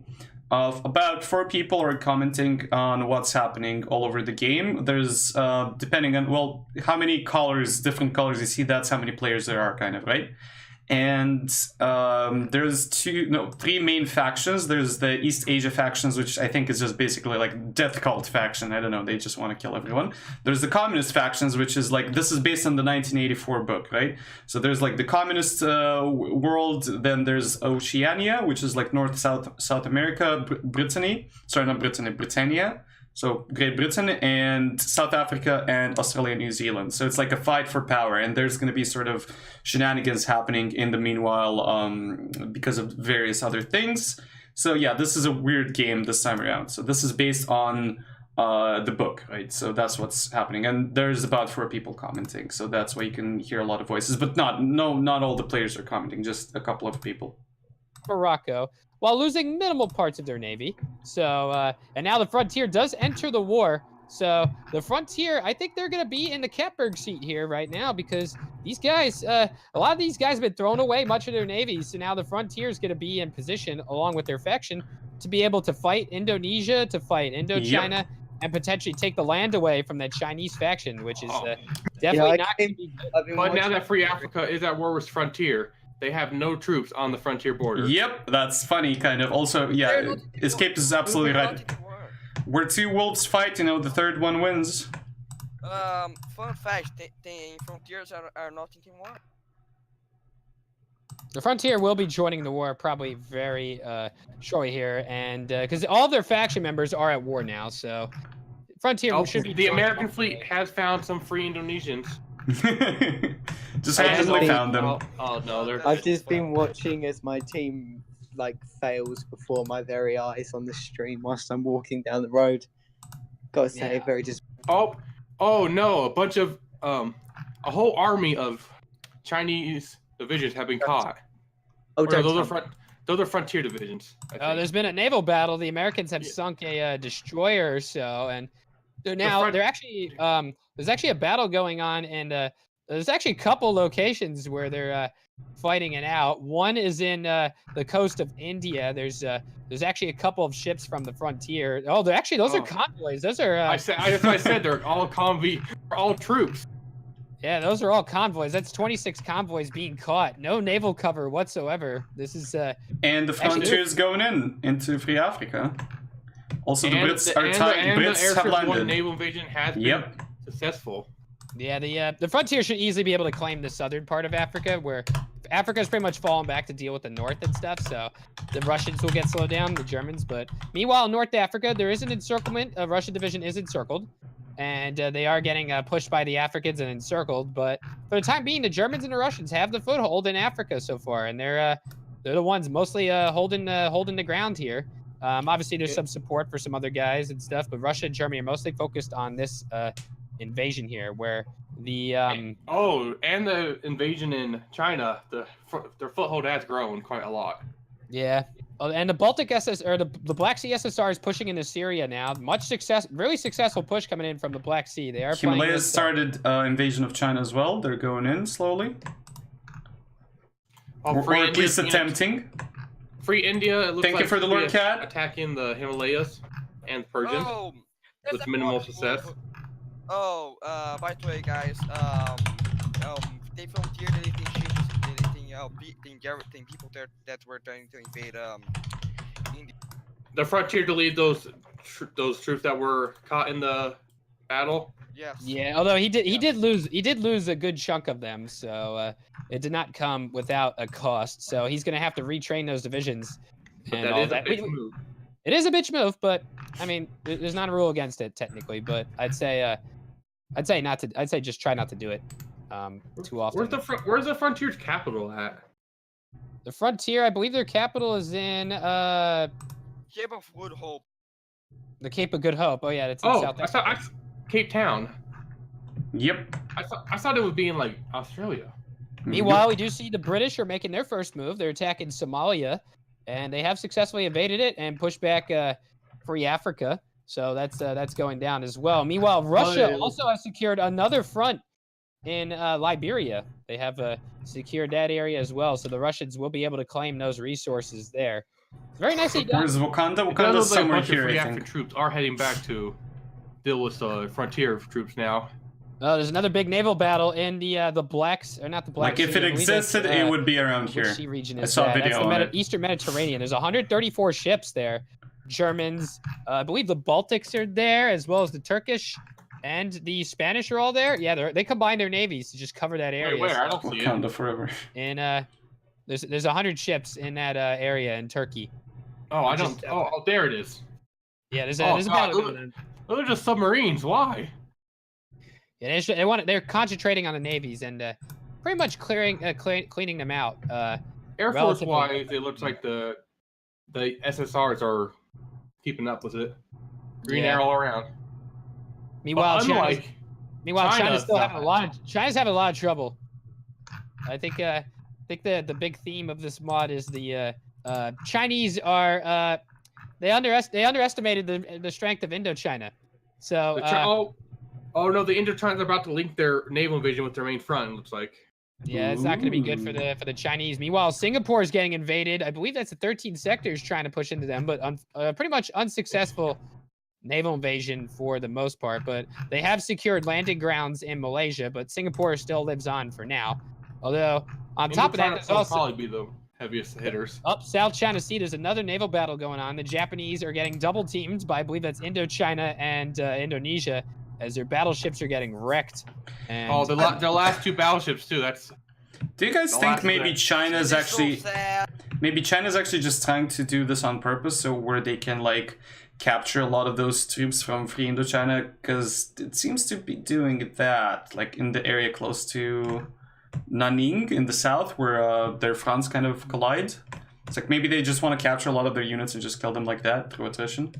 About 4 people are commenting on what's happening all over the game. There's, depending on, well, how many colors, different colors you see, that's how many players there are, kind of, right? And there's 3 main factions. There's the East Asia factions, which I think is just basically like death cult faction. I don't know, they just want to kill everyone. There's the communist factions, which is like, this is based on the 1984 book, right? So there's like the communist world, then there's Oceania, which is like North, South America, Brittany, sorry, not Brittany, Britannia. So Great Britain and South Africa and Australia and New Zealand. So it's like a fight for power, and there's going to be sort of shenanigans happening in the meanwhile because of various other things. So yeah, this is a weird game this time around. So this is based on the book, right? So that's what's happening, and there's about 4 people commenting. So that's why you can hear a lot of voices, but not all the players are commenting, just a couple of people. Morocco, while losing minimal parts of their navy. So, and now the frontier does enter the war. So the frontier, I think they're going to be in the Katberg seat here right now, because these guys, a lot of these guys have been thrown away much of their navies. So now the frontier is going to be in position, along with their faction, to be able to fight Indonesia, to fight Indochina, and potentially take the land away from that Chinese faction, which is definitely not going to be good. But now that Free Africa is at war with Frontier, they have no troops on the frontier border. Yep, that's funny, kind of. Also, yeah, They're not in Escaped is war. absolutely They're right. not in war. Where two wolves fight, the third one wins. Fun fact: the frontiers are not in war. The Frontier will be joining the war probably very shortly here, and because all of their faction members are at war now, so Frontier should be. The joining American them. fleet has found some free Indonesians. Just I randomly think- found them. Oh no, they're I've just been watching as my team fails before my very eyes on the stream whilst I'm walking down the road. Gotta say, Yeah. very just oh no, a bunch of a whole army of Chinese divisions have been caught. oh, Or no, don't tell me. those are frontier divisions. I think. There's been a naval battle. The Americans have Yeah. sunk a destroyer or so, and they're actually there's actually a battle going on, and there's actually a couple locations where they're fighting it out. One is in the coast of India. There's actually a couple of ships from the frontier. Oh, they're actually those are convoys. Those are I said they're all all troops. yeah, those are all convoys. That's 26 convoys being caught. No naval cover whatsoever. This is And the frontier is going into Free Africa. Also, the Brits the Brits have Air Force One landed. naval invasion has been successful. yeah, the frontier should easily be able to claim the southern part of Africa, where Africa's pretty much fallen back to deal with the north and stuff, so the Russians will get slowed down, the Germans, but meanwhile, North Africa, there is an encirclement. A Russian division is encircled, and they are getting pushed by the Africans and encircled, but for the time being, the Germans and the Russians have the foothold in Africa so far, and they're the ones mostly holding the ground here. Obviously, there's some support for some other guys and stuff, but Russia and Germany are mostly focused on this invasion here, where the and the invasion in China, their foothold has grown quite a lot. yeah. And the Baltic the Black Sea SSR is pushing into Syria now. Really successful push coming in from the Black Sea. They are playing Himalayas this, started invasion of China as well. They're going in slowly. Or at least attempting. Free India. It looks Thank you like for the Lord India Cat. attacking the Himalayas and Persians Oh, with minimal success. By the way, guys, they frontier deleting ships, deleting people there that were trying to invade India. The frontier deleted those troops that were caught in the battle. Yes. Yeah, although he did lose a good chunk of them, so it did not come without a cost. So he's gonna have to retrain those divisions. But And that all is a bitch move. It is a bitch move, but I mean, there's not a rule against it technically. But I'd say not to. I'd say just try not to do it too often. Where's the frontier's capital at? The frontier, I believe their capital is in Cape of Good Hope. the Cape of Good Hope. Oh yeah, it's in South Africa. Cape Town. Yep. I thought it would be in like Australia. Meanwhile, we do see the British are making their first move. They're attacking Somalia, and they have successfully evaded it and pushed back Free Africa. So that's going down as well. Meanwhile, Russia also has secured another front in Liberia. They have secured that area as well. So the Russians will be able to claim those resources there. It's very nicely done. Where's Wakanda? It does Wakanda's look like a somewhere bunch of here, Free I African think. troops are heading back to deal with frontier troops now. There's another big naval battle in the Black, or not the Black Like Sea. if it I believe that's, existed, it would be around which here. sea region I is saw a that? video That's the on it. Eastern Mediterranean. There's 134 ships there. Germans, I believe the Baltics are there, as well as the Turkish and the Spanish are all there. Yeah, they combined their navies to just cover that area. Wait, where? I don't see it. Wakanda forever. And there's 100 ships in that area in Turkey. Oh, I don't. Oh, there it is. Yeah, there's Oh, a God, battle going on. Those are just submarines. Why? Yeah, they're concentrating on the navies and pretty much cleaning them out. Air Force Relatively. wise, it looks like the SSRs are keeping up with it. Green Yeah. arrow all around. Meanwhile, But China's China's still having not. China's having a lot of trouble. I think the big theme of this mod is the Chinese are they underestimated the strength of Indochina. So oh no, the Indochina's about to link their naval invasion with their main front. It looks like. yeah, it's not going to be good for the Chinese. Meanwhile, Singapore is getting invaded. I believe that's the 13 sectors trying to push into them, but pretty much unsuccessful naval invasion for the most part. But they have secured landing grounds in Malaysia, but Singapore still lives on for now. Although on top of that, there's will also probably be the heaviest hitters. up South China Sea. There's another naval battle going on. The Japanese are getting double teamed by, I believe that's Indochina and Indonesia, as their battleships are getting wrecked. And Oh, the last two battleships too. That's. Do you guys The think last maybe bit. China's It's so actually sad. maybe China's actually just trying to do this on purpose, so where they can like capture a lot of those troops from Free Indochina, because it seems to be doing that, like in the area close to Nanning in the south, where their fronts kind of collide. It's like maybe they just want to capture a lot of their units and just kill them like that through attrition.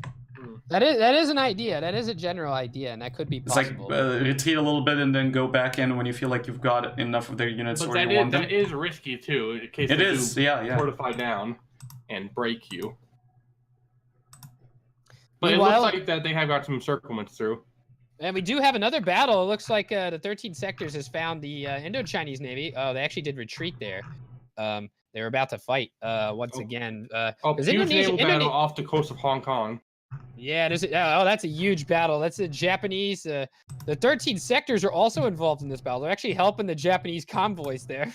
that is an idea. That is a general idea, and that could be It's like possible. retreat a little bit and then go back in when you feel like you've got enough of their units But where you want them. that is risky too, in case It they is, do yeah. fortify down and break you. But Meanwhile- it looks like that they have got some encirclements through. And we do have another battle. It looks like the 13 sectors has found the Indo-Chinese Navy. Oh, they actually did retreat there. They were about to fight once again. Oh, 'cause huge Indonesia- naval battle Indone- off the coast of Hong Kong. Yeah, that's a huge battle. That's the Japanese. The 13 sectors are also involved in this battle. They're actually helping the Japanese convoys there.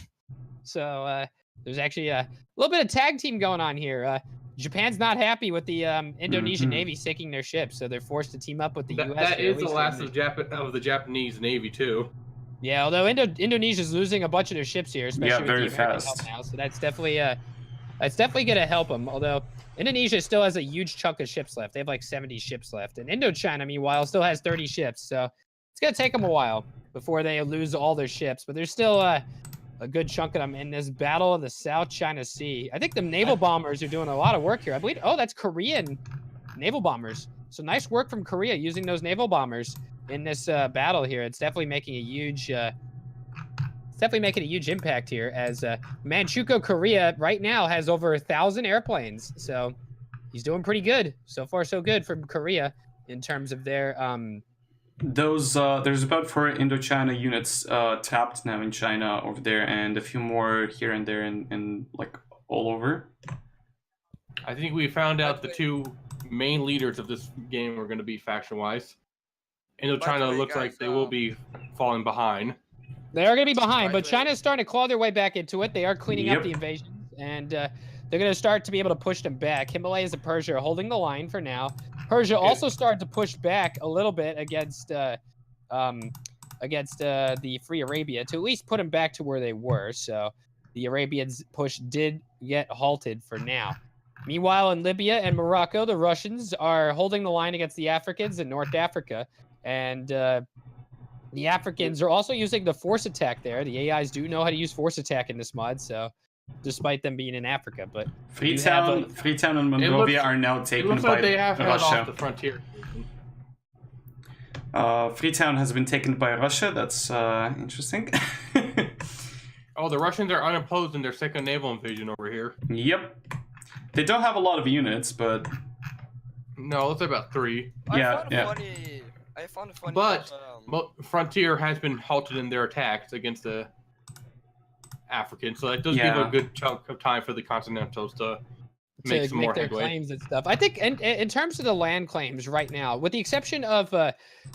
So there's actually a little bit of tag team going on here. Japan's not happy with the Indonesian Navy sinking their ships, so they're forced to team up with the U.S. That here, at is the least last in of the Japanese Navy too. Yeah, although Indonesia's losing a bunch of their ships here, especially with very the American fast. help now, so that's definitely going to help them. Although Indonesia still has a huge chunk of ships left. They have like 70 ships left, and Indochina, meanwhile, still has 30 ships. So it's going to take them a while before they lose all their ships, but there's still a good chunk of them in this battle of the South China Sea. I think the naval bombers are doing a lot of work here. I believe, that's Korean naval bombers. So nice work from Korea using those naval bombers in this battle here. It's definitely making a huge impact here, as Manchukuo, Korea right now has over 1,000 airplanes. So he's doing pretty good. So far, so good from Korea in terms of their Those there's about 4 Indochina units tapped now in China over there, and a few more here and there, and like all over. I think we found out the two main leaders of this game are going to be faction-wise. Indochina way, looks guys, like they will be falling behind. They are going to be behind, but Right, China's starting to claw their way back into it. They are cleaning up Yep. the invasions, and they're going to start to be able to push them back. Himalayas and Persia are holding the line for now. Persia also started to push back a little bit against the Free Arabia to at least put them back to where they were. So the Arabians' push did get halted for now. Meanwhile, in Libya and Morocco, the Russians are holding the line against the Africans in North Africa, and the Africans are also using the force attack there. The AIs do know how to use force attack in this mod, so despite them being in Africa, but Freetown and Monrovia are now It taken looks by like they have held off the Russia. frontier. Freetown has been taken by Russia. That's interesting. Oh, the Russians are unopposed in their second naval invasion over here. Yep. They don't have a lot of units, but No, it's about 3. Yeah, I found it funny. But that, Frontier has been halted in their attacks against the Africans, so that does give Yeah. a good chunk of time for the Continentals to make some more their headway. claims and stuff. I think in terms of the land claims right now, with the exception of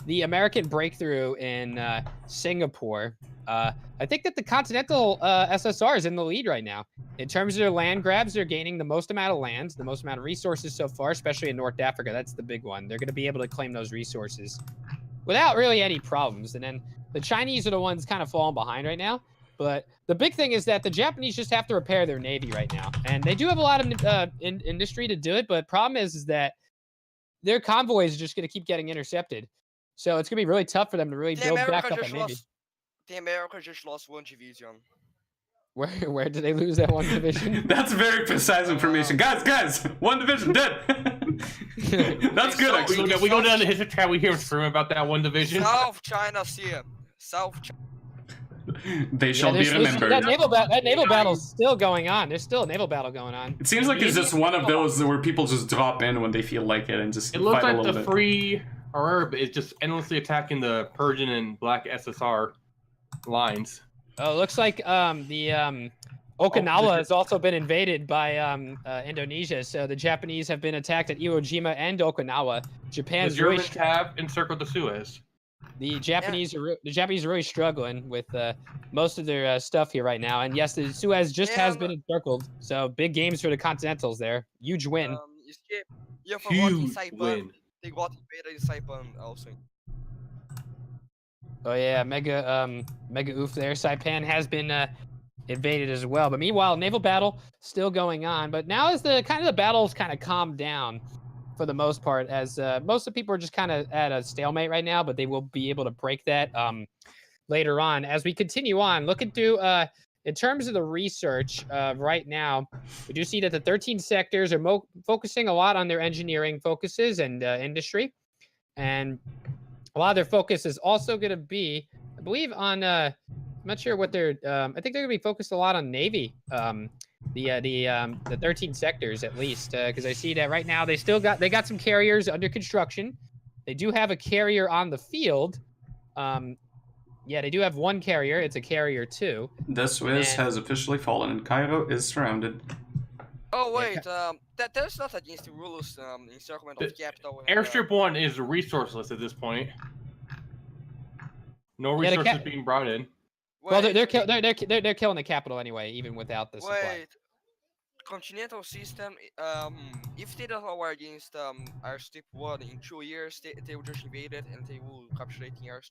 the American breakthrough in Singapore, I think that the Continental SSR is in the lead right now. In terms of their land grabs, they're gaining the most amount of land, the most amount of resources so far, especially in North Africa. That's the big one. They're going to be able to claim those resources without really any problems. And then the Chinese are the ones kind of falling behind right now. But the big thing is that the Japanese just have to repair their navy right now, and they do have a lot of industry to do it. But problem is that their convoys are just going to keep getting intercepted, so it's going to be really tough for them to really the build back America up a just navy. lost. The America just lost 1 division. Where did they lose that one division? that's very precise information. Guys, 1 division dead. That's good, So actually. We go down the history track. We hear from about that one division. South China Sea. South China. They shall be there's- remembered. that naval battle's still going on. There's still a naval battle going on. It seems like it's just one of those where people just drop in when they feel like it and just It looks fight a like little the bit. Free Arab is just endlessly attacking the Persian and Black SSR lines. Oh, it looks like Okinawa has also been invaded by Indonesia. So the Japanese have been attacked at Iwo Jima and Okinawa. The Japan's really Germans have encircled the Suez. The Japanese are really struggling with most of their stuff here right now. And yes, the Suez just has been encircled, so big games for the Continentals there. Huge win. You forgot in Huge Saipan. win. They got invaded in Saipan also. Oh yeah, mega oof there. Saipan has been invaded as well. But meanwhile, naval battle still going on. But now is the battle's kind of calmed down for the most part, as most of the people are just kind of at a stalemate right now. But they will be able to break that later on as we continue on. Looking through in terms of the research right now, we do see that the 13 sectors are focusing a lot on their engineering focuses and industry, and a lot of their focus is also going to be, I believe, on I'm not sure what they're I think they're going to be focused a lot on Navy, the 13 sectors at least, because I see that right now they got some carriers under construction. They do have a carrier on the field. Yeah, they do have one carrier. It's a carrier 2. The Suez has officially fallen and Cairo is surrounded. Oh wait, that's not against the rules encirclement of capital. Airstrip 1 is resourceless at this point. No resources being brought in. Well, they're killing the capital anyway, even without the supply. Wait, continental system. If they don't war against Airstrip 1 in 2 years, they will just invade it and they will capture Airstrip.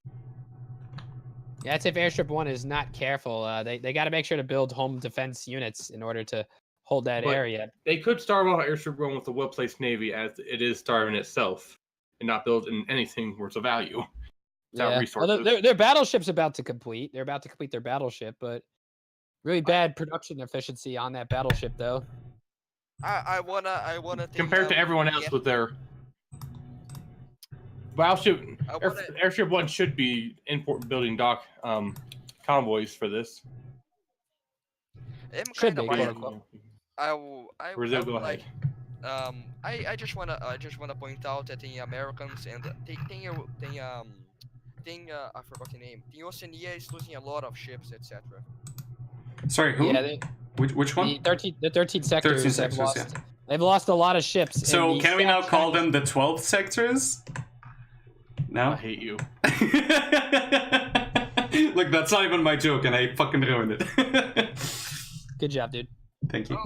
Yeah, that's if Airstrip 1 is not careful. They got to make sure to build home defense units in order to hold that area. They could starve off Airstrip 1 with a well-placed navy, as it is starving itself, and not build in anything worth of value. Without resources. Well, their battleship's about to complete. They're about to complete their battleship, but really bad production efficiency on that battleship, though. I wanna compared to everyone else with their battleship. Airstrip 1 should be building dock convoys for this. Should be. Brazil, go ahead. I just wanna point out that the Americans and I forgot the name. The Oceania is losing a lot of ships, etc. Sorry, who? Yeah, which one? The 13 sectors. 13 sectors, They've lost a lot of ships. So can we now call them the 12 sectors? No? I hate you. Look, that's not even my joke, and I fucking ruined it. Good job, dude. Thank you.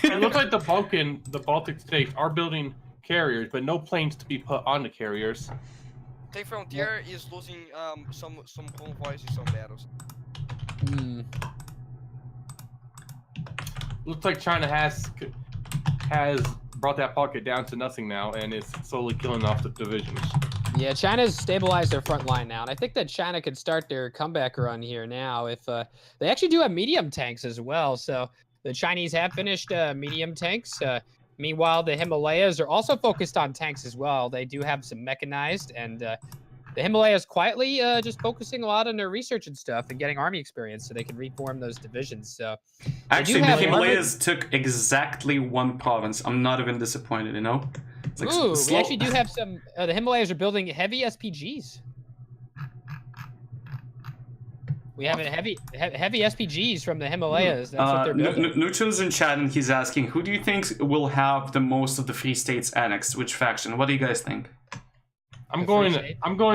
It looks like the Baltic states are building carriers, but no planes to be put on the carriers. The Frontier is losing some convoys in some battles. Looks like China has brought that pocket down to nothing now, and is slowly killing off the divisions. Yeah, China's stabilized their front line now, and I think that China could start their comeback run here now. If they actually do have medium tanks as well, so the Chinese have finished medium tanks. Meanwhile, the Himalayas are also focused on tanks as well. They do have some mechanized, and the Himalayas quietly just focusing a lot on their research and stuff and getting army experience so they can reform those divisions. So actually, the Himalayas took exactly 1 province. I'm not even disappointed, you know? It's like we actually do have some. The Himalayas are building heavy SPGs. We have heavy SPGs from the Himalayas. That's what they're building. Nucho's in chat and he's asking, who do you think will have the most of the free states annexed? Which faction? What do you guys think? I'm going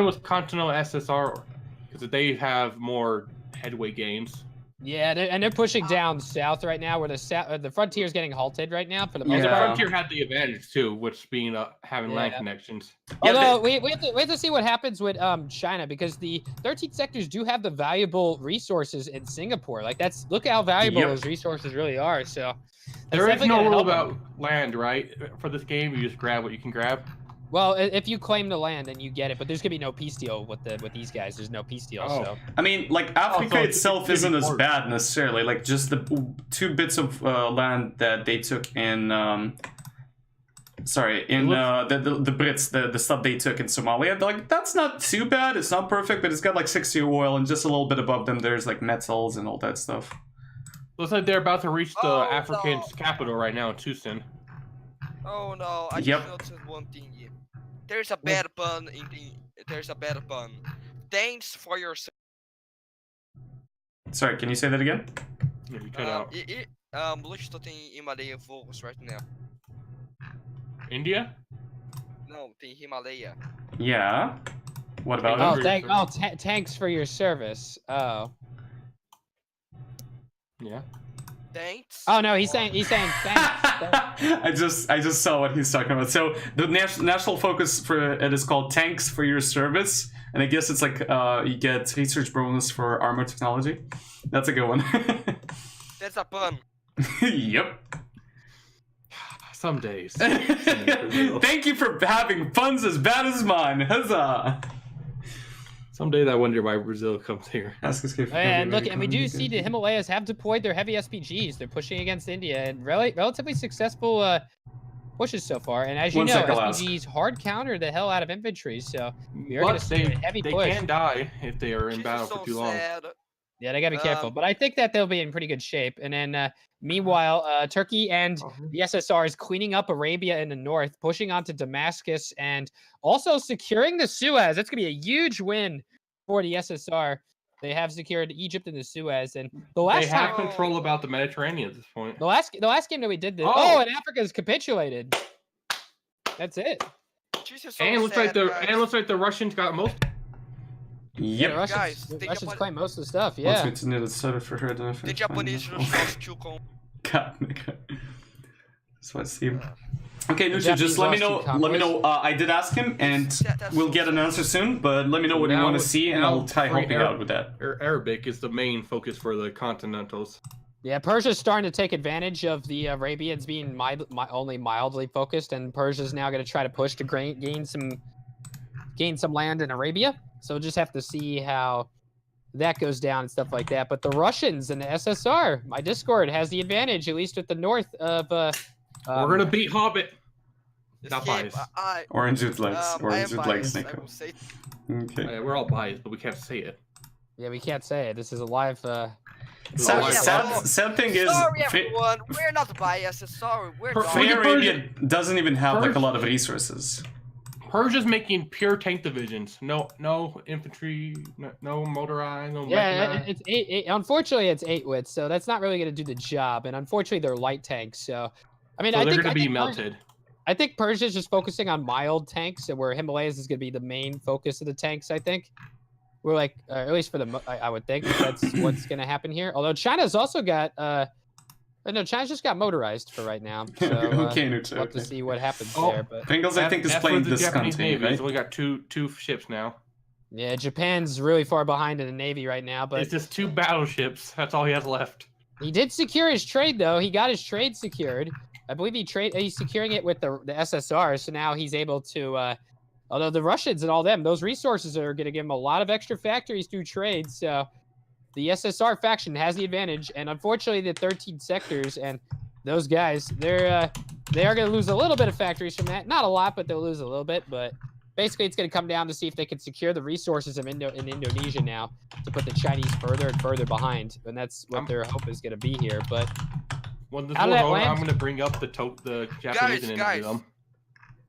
with Continental SSR because they have more headway gains. Yeah, they're pushing down south right now, where the frontier is getting halted right now for the most The part. frontier had the advantage too, which being having land connections. Although we have to see what happens with China, because the 13 sectors do have the valuable resources in Singapore. Like look how valuable those resources really are. So there is no rule about land, right? For this game, you just grab what you can grab. Well, if you claim the land, then you get it, but there's gonna be no peace deal with these guys. There's no peace deal. So I mean, like Africa itself isn't as bad necessarily. Like just the 2 bits of land that they took in, the Brits, the stuff they took in Somalia. Like that's not too bad. It's not perfect, but it's got like 60 oil, and just a little bit above them, there's like metals and all that stuff. Looks like they're about to reach the African capital right now in Tucson. Oh no! I just noticed one thing. There's a bad pun Thanks for your. Sorry, can you say that again? Yeah, you cut out. Looks to tem Himalaya focus right now. India? No, tem Himalaya. Yeah. What about Oh, it? Thanks for your service. Oh. Yeah. Thanks. Oh no, he's saying thanks. I just saw what he's talking about. So the national focus for it is called Tanks for Your Service, and I guess it's like you get research bonus for armor technology. That's a good one. That's a pun. Yep. Some days. Thank you for having puns as bad as mine. Huzzah! Some days I wonder why Brazil comes here. And look, and we do see the Himalayas have deployed their heavy SPGs. They're pushing against India, and relatively successful pushes so far. And as you know, SPGs hard counter the hell out of infantry, so you're going to see a heavy push. They can die if they are in battle for too long. Yeah, they gotta be careful, but I think that they'll be in pretty good shape. And then, meanwhile, Turkey and the SSR is cleaning up Arabia in the north, pushing onto Damascus, and also securing the Suez. That's gonna be a huge win for the SSR. They have secured Egypt and the Suez, and the last they have control about the Mediterranean at this point. The last game that we did this. Oh, and Africa's capitulated. That's it. And looks like the Russians got most. Yep. Yeah, the Russians claim most of the stuff, yeah. The Japanese lost 2 God, that's what Steve. Okay, Nucha, just let me know. I did ask him, and we'll get an answer soon. But let me know what you want to see, and I'll help you out with that. Arabic is the main focus for the Continentals. Yeah, Persia's starting to take advantage of the Arabians being only mildly focused, and Persia's now going to try to push to gain some land in Arabia. So we'll just have to see how that goes down and stuff like that. But the Russians and the SSR, my Discord has the advantage, at least with the north of. We're gonna beat Hobbit. Not biased. Orange with legs. Orange with legs, Nico. Okay. We're all biased, but we can't say it. Yeah, we can't say it. This is a live. Sad thing is, sorry everyone, we're not biased. Sorry, we're not. Arabia doesn't even have like a lot of resources. Persia's making pure tank divisions. No infantry, no motorized, no mechanized. It's 8. Unfortunately, it's 8 wits, so that's not really going to do the job. And unfortunately, they're light tanks. So, I mean, they're going to be melted. I think Persia's just focusing on mild tanks, and where Himalayas is going to be the main focus of the tanks. I think we're like, at least for the, I would think that's what's going to happen here. Although China's also got. No, China's just got motorized for right now. So we'll have to see what happens there. But Pringles, I think, is playing this country, right? So we got two ships now. Yeah, Japan's really far behind in the Navy right now, but it's just 2 battleships. That's all he has left. He did secure his trade, though. He got his trade secured. I believe he's securing it with the SSR, so now he's able to. Although the Russians and all them, those resources are going to give him a lot of extra factories through trade, so. The SSR faction has the advantage, and unfortunately, the 13 sectors and those guys, they are going to lose a little bit of factories from that. Not a lot, but they'll lose a little bit. But basically, it's going to come down to see if they can secure the resources of in Indonesia now to put the Chinese further and further behind, and that's what their hope is going to be here. But when this war's over, I'm going to bring up the Japanese and interview them.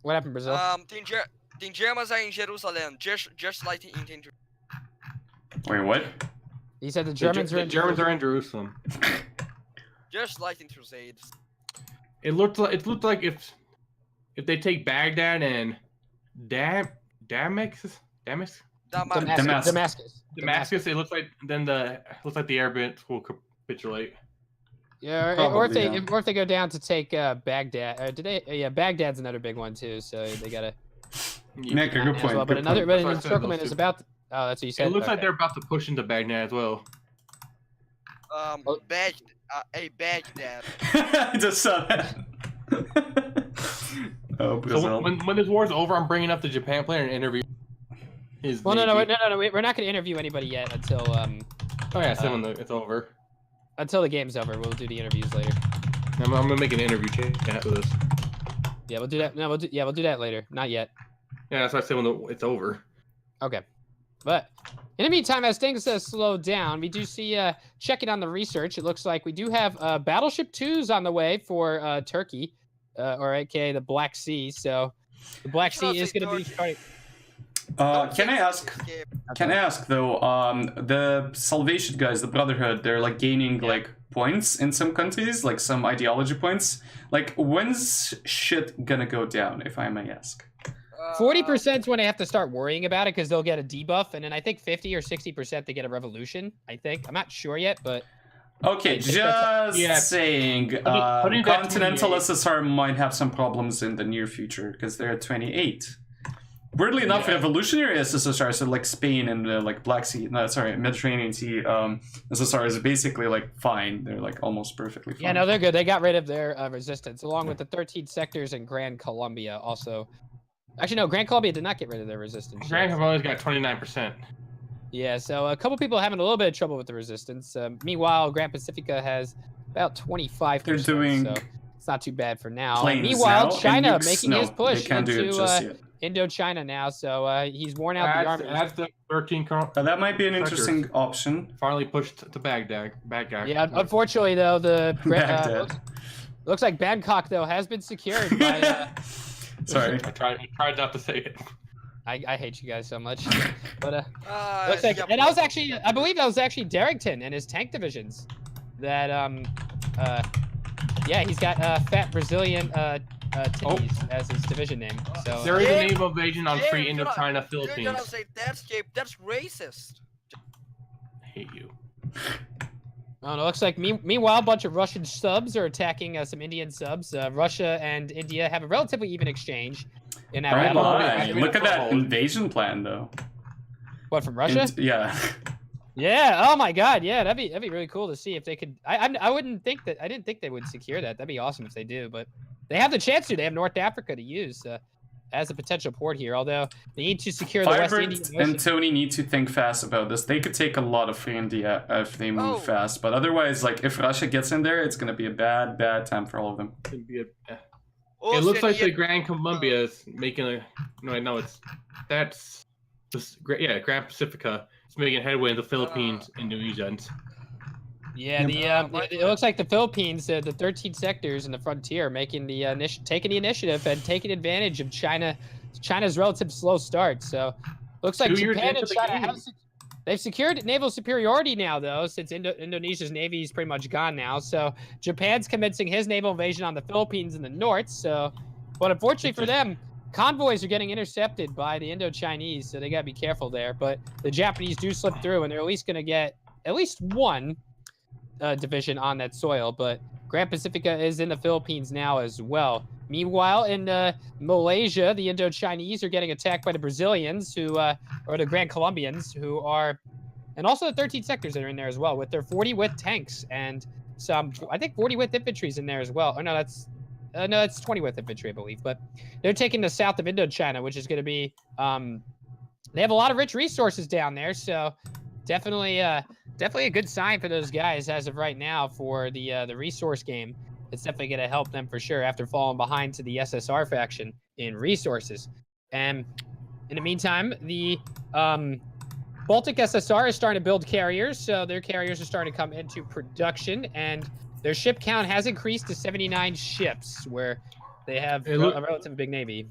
What happened, Brazil? Tem Germans are in Jerusalem, just like in infantry. Wait, what? He said the Germans are in Jerusalem. Just like in Crusades. It looked like if they take Baghdad and Damascus, it looks like the Arabians will capitulate. Yeah, Probably, or if they go down to take Baghdad. Baghdad's another big one too. So they gotta. Make a good point. Well, but another encirclement is about. Oh, that's what you said. It looks like they're about to push into Baghdad as well. Baghdad. I just saw that. Oh, so when this war's over, I'm bringing up the Japan player and interview his. Well, no, we're not going to interview anybody yet until. Oh yeah, when it's over. Until the game's over, we'll do the interviews later. I'm gonna make an interview chat after this. Yeah, we'll do that. No, we'll do that later. Not yet. Yeah, that's what I said when it's over. Okay. But in the meantime, as things slow down, we do see, checking on the research, it looks like we do have Battleship 2s on the way for Turkey, or aka the Black Sea. So the Black Sea is going to be starting. Can I ask though, the Salvation guys, the Brotherhood, they're like gaining like points in some countries, like some ideology points. Like, when's shit gonna go down, if I may ask? 40% is when they have to start worrying about it because they'll get a debuff, and then I think 50 or 60% they get a revolution. I think I'm not sure yet, but Okay, just saying. putting that Continental 28. SSR might have some problems in the near future because they're at 28. Weirdly enough, Yeah. revolutionary SSR, so like Spain and like Black Sea, no, sorry, Mediterranean Sea SSR is basically like fine. They're like almost perfectly fine. yeah, no, they're good. They got rid of their resistance along with the 13 sectors in Grand Colombia. Also, actually, no, Grand Colombia did not get rid of their resistance. Grand yet. Colombia's got 29%. Yeah, so a couple people having a little bit of trouble with the resistance. Meanwhile, Grand Pacifica has about 25%. They're doing so it's not too bad for now. planes Meanwhile, now, and China nukes, making no, his push they can't do it into just yet. Indochina now, so he's worn out the army. That's the 13 That might be an sectors. interesting option. Finally pushed to Baghdad. Yeah, unfortunately though, the Baghdad. looks like Bangkok though has been secured by. Sorry. I tried not to say it. I hate you guys so much, but Ah, looks like, yeah, and that was actually, I believe that was actually Darrington and his tank divisions, that yeah, he's got fat Brazilian titties as his division name. So There is Yeah. a naval invasion on Yeah, free you're not- Indochina, You're gonna Philippines. say that's racist. I hate you. it looks like meanwhile, a bunch of Russian subs are attacking some Indian subs. Russia and India have a relatively even exchange in that Right battle. on. Look at that invasion plan, though. What, from Russia? Yeah. Yeah. Oh my God. Yeah, that'd be really cool to see if they could. I didn't think they would secure that. That'd be awesome if they do. But they have the chance to. They have North Africa to use as a potential port here. Although they need to secure the West Indian Firebird Ocean. and Tony need to think fast about this. They could take a lot of free India if they move Oh. fast. But otherwise, like if Russia gets in there, it's gonna be a bad time for all of them. It'd be a- Oh, It looks like the Oceania- Grand Columbia is making a. No, that's yeah, Grand Pacifica. It's making headway in the Philippines, Indonesia. Yeah, it looks like the Philippines, the 13 sectors in the frontier, are making the taking the initiative and taking advantage of China's relative slow start. So, looks like 2 years Japan into and the China game. they've secured naval superiority now, though, since Indonesia's navy is pretty much gone now. So, Japan's commencing his naval invasion on the Philippines in the north. So, but unfortunately for them, convoys are getting intercepted by the Indo-Chinese, so they gotta be careful there. But the Japanese do slip through, and they're at least gonna get at least one division on that soil. But Grand Pacifica is in the Philippines now as well. Meanwhile, in Malaysia, the Indo-Chinese are getting attacked by the Brazilians, who or the Grand Colombians, who are, and also the 13 sectors that are in there as well, with their 40 width tanks and some, I think 40 width infantry's in there as well. Oh no, that's 20 width infantry, I believe. But they're taking the south of Indochina, which is going to be, they have a lot of rich resources down there, so definitely a good sign for those guys as of right now for the resource game. It's definitely going to help them for sure after falling behind to the SSR faction in resources. And in the meantime, the Baltic SSR is starting to build carriers, so their carriers are starting to come into production, and their ship count has increased to 79 ships, where they have a relatively big navy.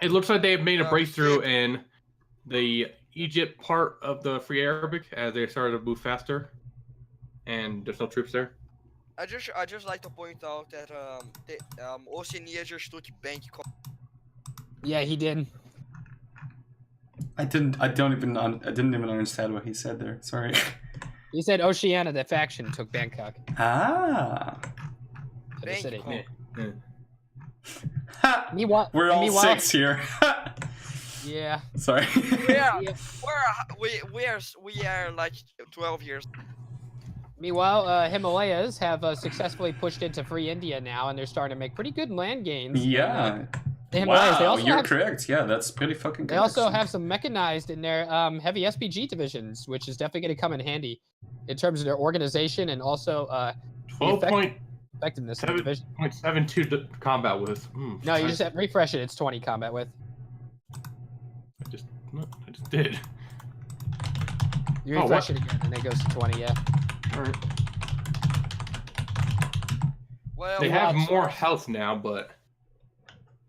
It looks like they've made a breakthrough in the Egypt part of the Free Arabic as they started to move faster, and there's no troops there. I just like to point out that Oceania just took Bangkok. Yeah, he did. I didn't even understand what he said there. Sorry. He said Oceania, the faction, took Bangkok. Ah. The city. Bangkok. Ha! Meanwhile, We're all 6 here. Yeah. Sorry. Yeah, Yeah. we are like 12 years. Meanwhile, Himalayas have successfully pushed into free India now, and they're starting to make pretty good land gains. Yeah. The Himalayas, Wow, you're correct. Yeah, that's pretty fucking good. They also actually. have some mechanized in their heavy SPG divisions, which is definitely going to come in handy in terms of their organization and also effectiveness of the division. 12.72 combat with. No, you just have to refresh it. It's 20 combat with. I just did. You refresh it again, and it goes to 20. Yeah. All right. Well, They have Wow, more health now, but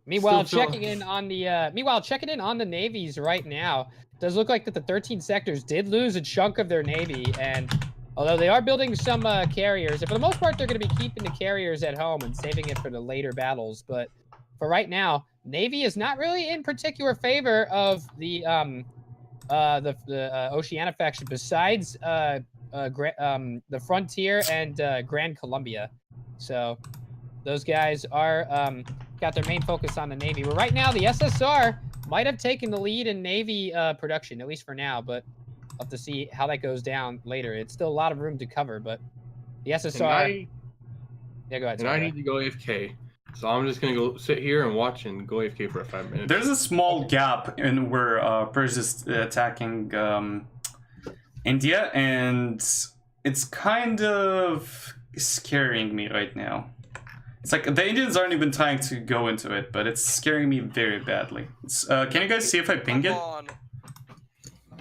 Meanwhile, Still checking in on the navies right now, it does look like that the 13 sectors did lose a chunk of their navy, and although they are building some carriers, and for the most part they're going to be keeping the carriers at home and saving it for the later battles, but for right now, Navy is not really in particular favor of the Oceania faction, besides the Frontier and Grand Columbia. So those guys are got their main focus on the Navy. But right now, the SSR might have taken the lead in Navy production, at least for now. But we'll have to see how that goes down later. It's still a lot of room to cover, but the SSR. Yeah, go ahead. And I need to go AFK. So I'm just gonna go sit here and watch and go AFK for 5 minutes. There's a small gap in where Persia's attacking India, and it's kind of scaring me right now. It's like the Indians aren't even trying to go into it, but it's scaring me very badly. Can you guys see if I ping it?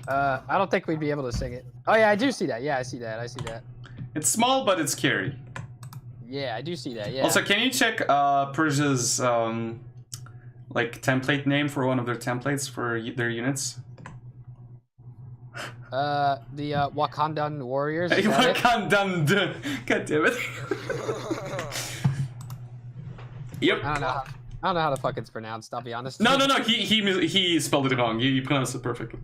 I don't think we'd be able to sing it. Oh yeah, I do see that. Yeah, I see that. I see that. It's small, but it's scary. Yeah, I do see that. Yeah. Also, can you check Persia's like template name for one of their templates for their units? The Wakandan warriors. Is that it? Wakandan. God damn it. Yep. I don't know how the fuck it's pronounced. I'll be honest. No. He spelled it wrong. You pronounced it perfectly.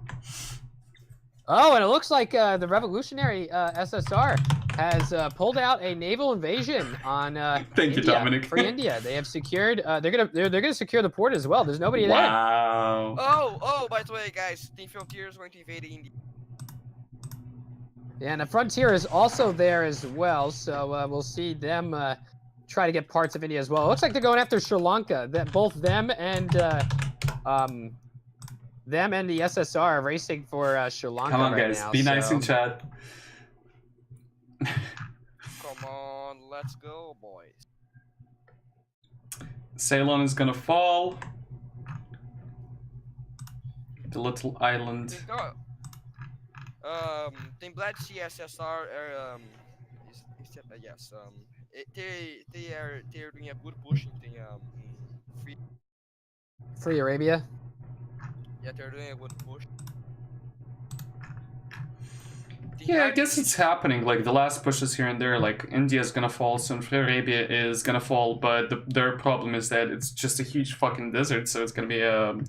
Oh, and it looks like the revolutionary SSR has pulled out a naval invasion on Thank you, India, Dominic. for India. They have secured. They're gonna secure the port as well. There's nobody there. Wow. Oh, by the way, guys, Team Frontier is going to invade India. Yeah, and the Frontier is also there as well. So we'll see them try to get parts of India as well. It looks like they're going after Sri Lanka. That both them and the SSR are racing for Sri Lanka. Come on, right guys. now, Be nice so- in chat. Come on, let's go, boys. Ceylon is gonna fall. The little island. Tem Black Sea SSR yes. They're doing a good push in Free Arabia. Yeah, they're doing a good push. Yeah, I guess it's happening. Like the last pushes here and there, like India's gonna fall soon, Free Arabia is gonna fall, but their problem is that it's just a huge fucking desert, so it's gonna be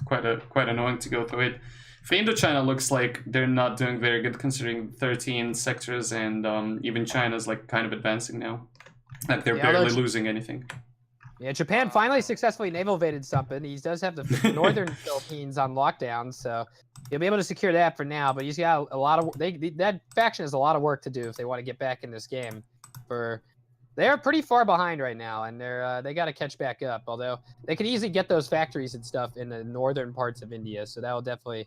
quite annoying to go through it. For Indochina, looks like they're not doing very good considering 13 sectors, and even China's like kind of advancing now. Like they're barely losing anything. Yeah, Japan finally successfully naval invaded something. He does have the northern Philippines on lockdown, so he'll be able to secure that for now. But he's got a lot of that faction has a lot of work to do if they want to get back in this game. They're pretty far behind right now, and they got to catch back up. Although they can easily get those factories and stuff in the northern parts of India, so that will definitely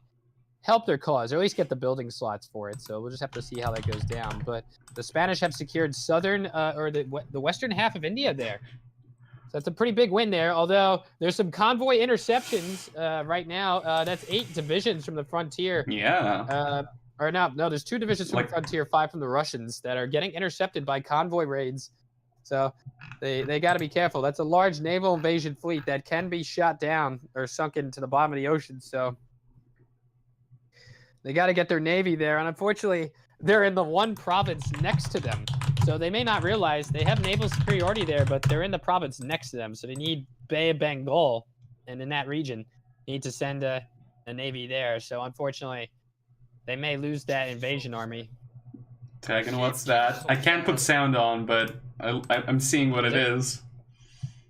help their cause, or at least get the building slots for it. So we'll just have to see how that goes down. But the Spanish have secured southern or the western half of India there. So that's a pretty big win there, although there's some convoy interceptions right now. That's 8 divisions from the Frontier. Yeah. Or no, there's 2 divisions from the Frontier, 5 from the Russians that are getting intercepted by convoy raids. So they got to be careful. That's a large naval invasion fleet that can be shot down or sunk into the bottom of the ocean. So they got to get their navy there. And unfortunately, they're in the one province next to them. So they may not realize they have naval superiority there, but they're in the province next to them. So they need Bay of Bengal, and in that region, need to send a navy there. So unfortunately, they may lose that invasion army. Tagging, what's that? I can't put sound on, but I'm seeing what it is.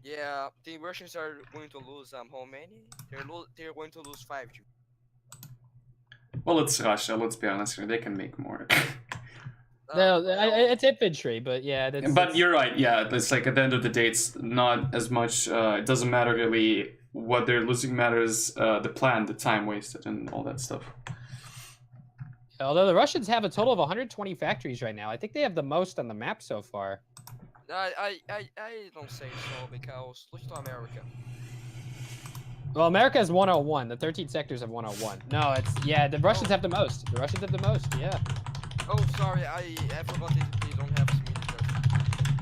Yeah, the Russians are going to lose how many? They're going to lose 5. Well, it's Russia. Let's be honest here. They can make more. No, it's infantry, but yeah. But you're right. Yeah, it's like at the end of the day, it's not as much. It doesn't matter really what they're losing. Matters the plan, the time wasted, and all that stuff. Although the Russians have a total of 120 factories right now, I think they have the most on the map so far. I don't say so, because look to America. Well, America has 101. The 13 sectors have 101. No, the Russians have the most. The Russians have the most. Yeah. Oh, sorry, I forgot they don't have military.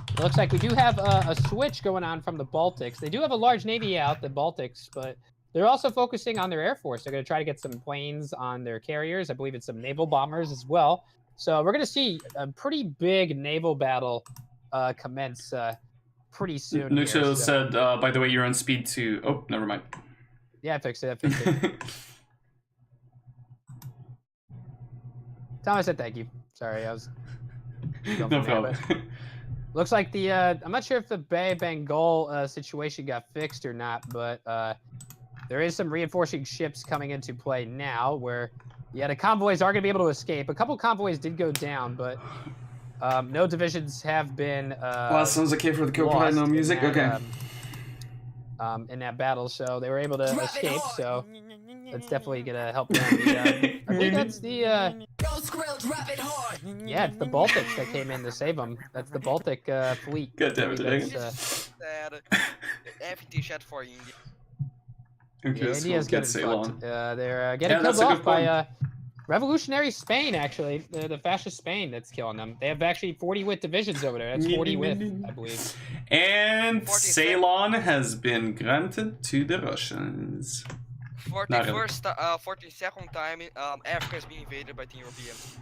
It looks like we do have a switch going on from the Baltics. They do have a large navy out, the Baltics, but they're also focusing on their air force. They're going to try to get some planes on their carriers. I believe it's some naval bombers as well. So we're going to see a pretty big naval battle commence pretty soon. Lucio here, so- said, by the way, you're on speed 2. Oh, never mind. Yeah, I fixed it. Thomas said thank you. Sorry, I was. No from there, problem. Looks like the I'm not sure if the Bay Bengal situation got fixed or not, but there is some reinforcing ships coming into play now. Where the convoys are going to be able to escape. A couple convoys did go down, but no divisions have been. Well, sounds okay for the copyright, no lost in music. that, Okay. In that battle, so they were able to escape. So that's definitely going to help them. I think that's the. Yeah, it's the Baltics that came in to save them. That's the Baltic fleet. God damn it, That's, Sad. FT chat for India. Okay, yeah, so India's get good in Ceylon. front. They're getting Yeah, that's killed a off good by revolutionary Spain, actually. The fascist Spain that's killing them. They have actually 40 wit divisions over there. That's 40 with, I believe. And 47. Ceylon has been granted to the Russians. For Not the really. first, 42nd time, Africa has been invaded by the Europeans.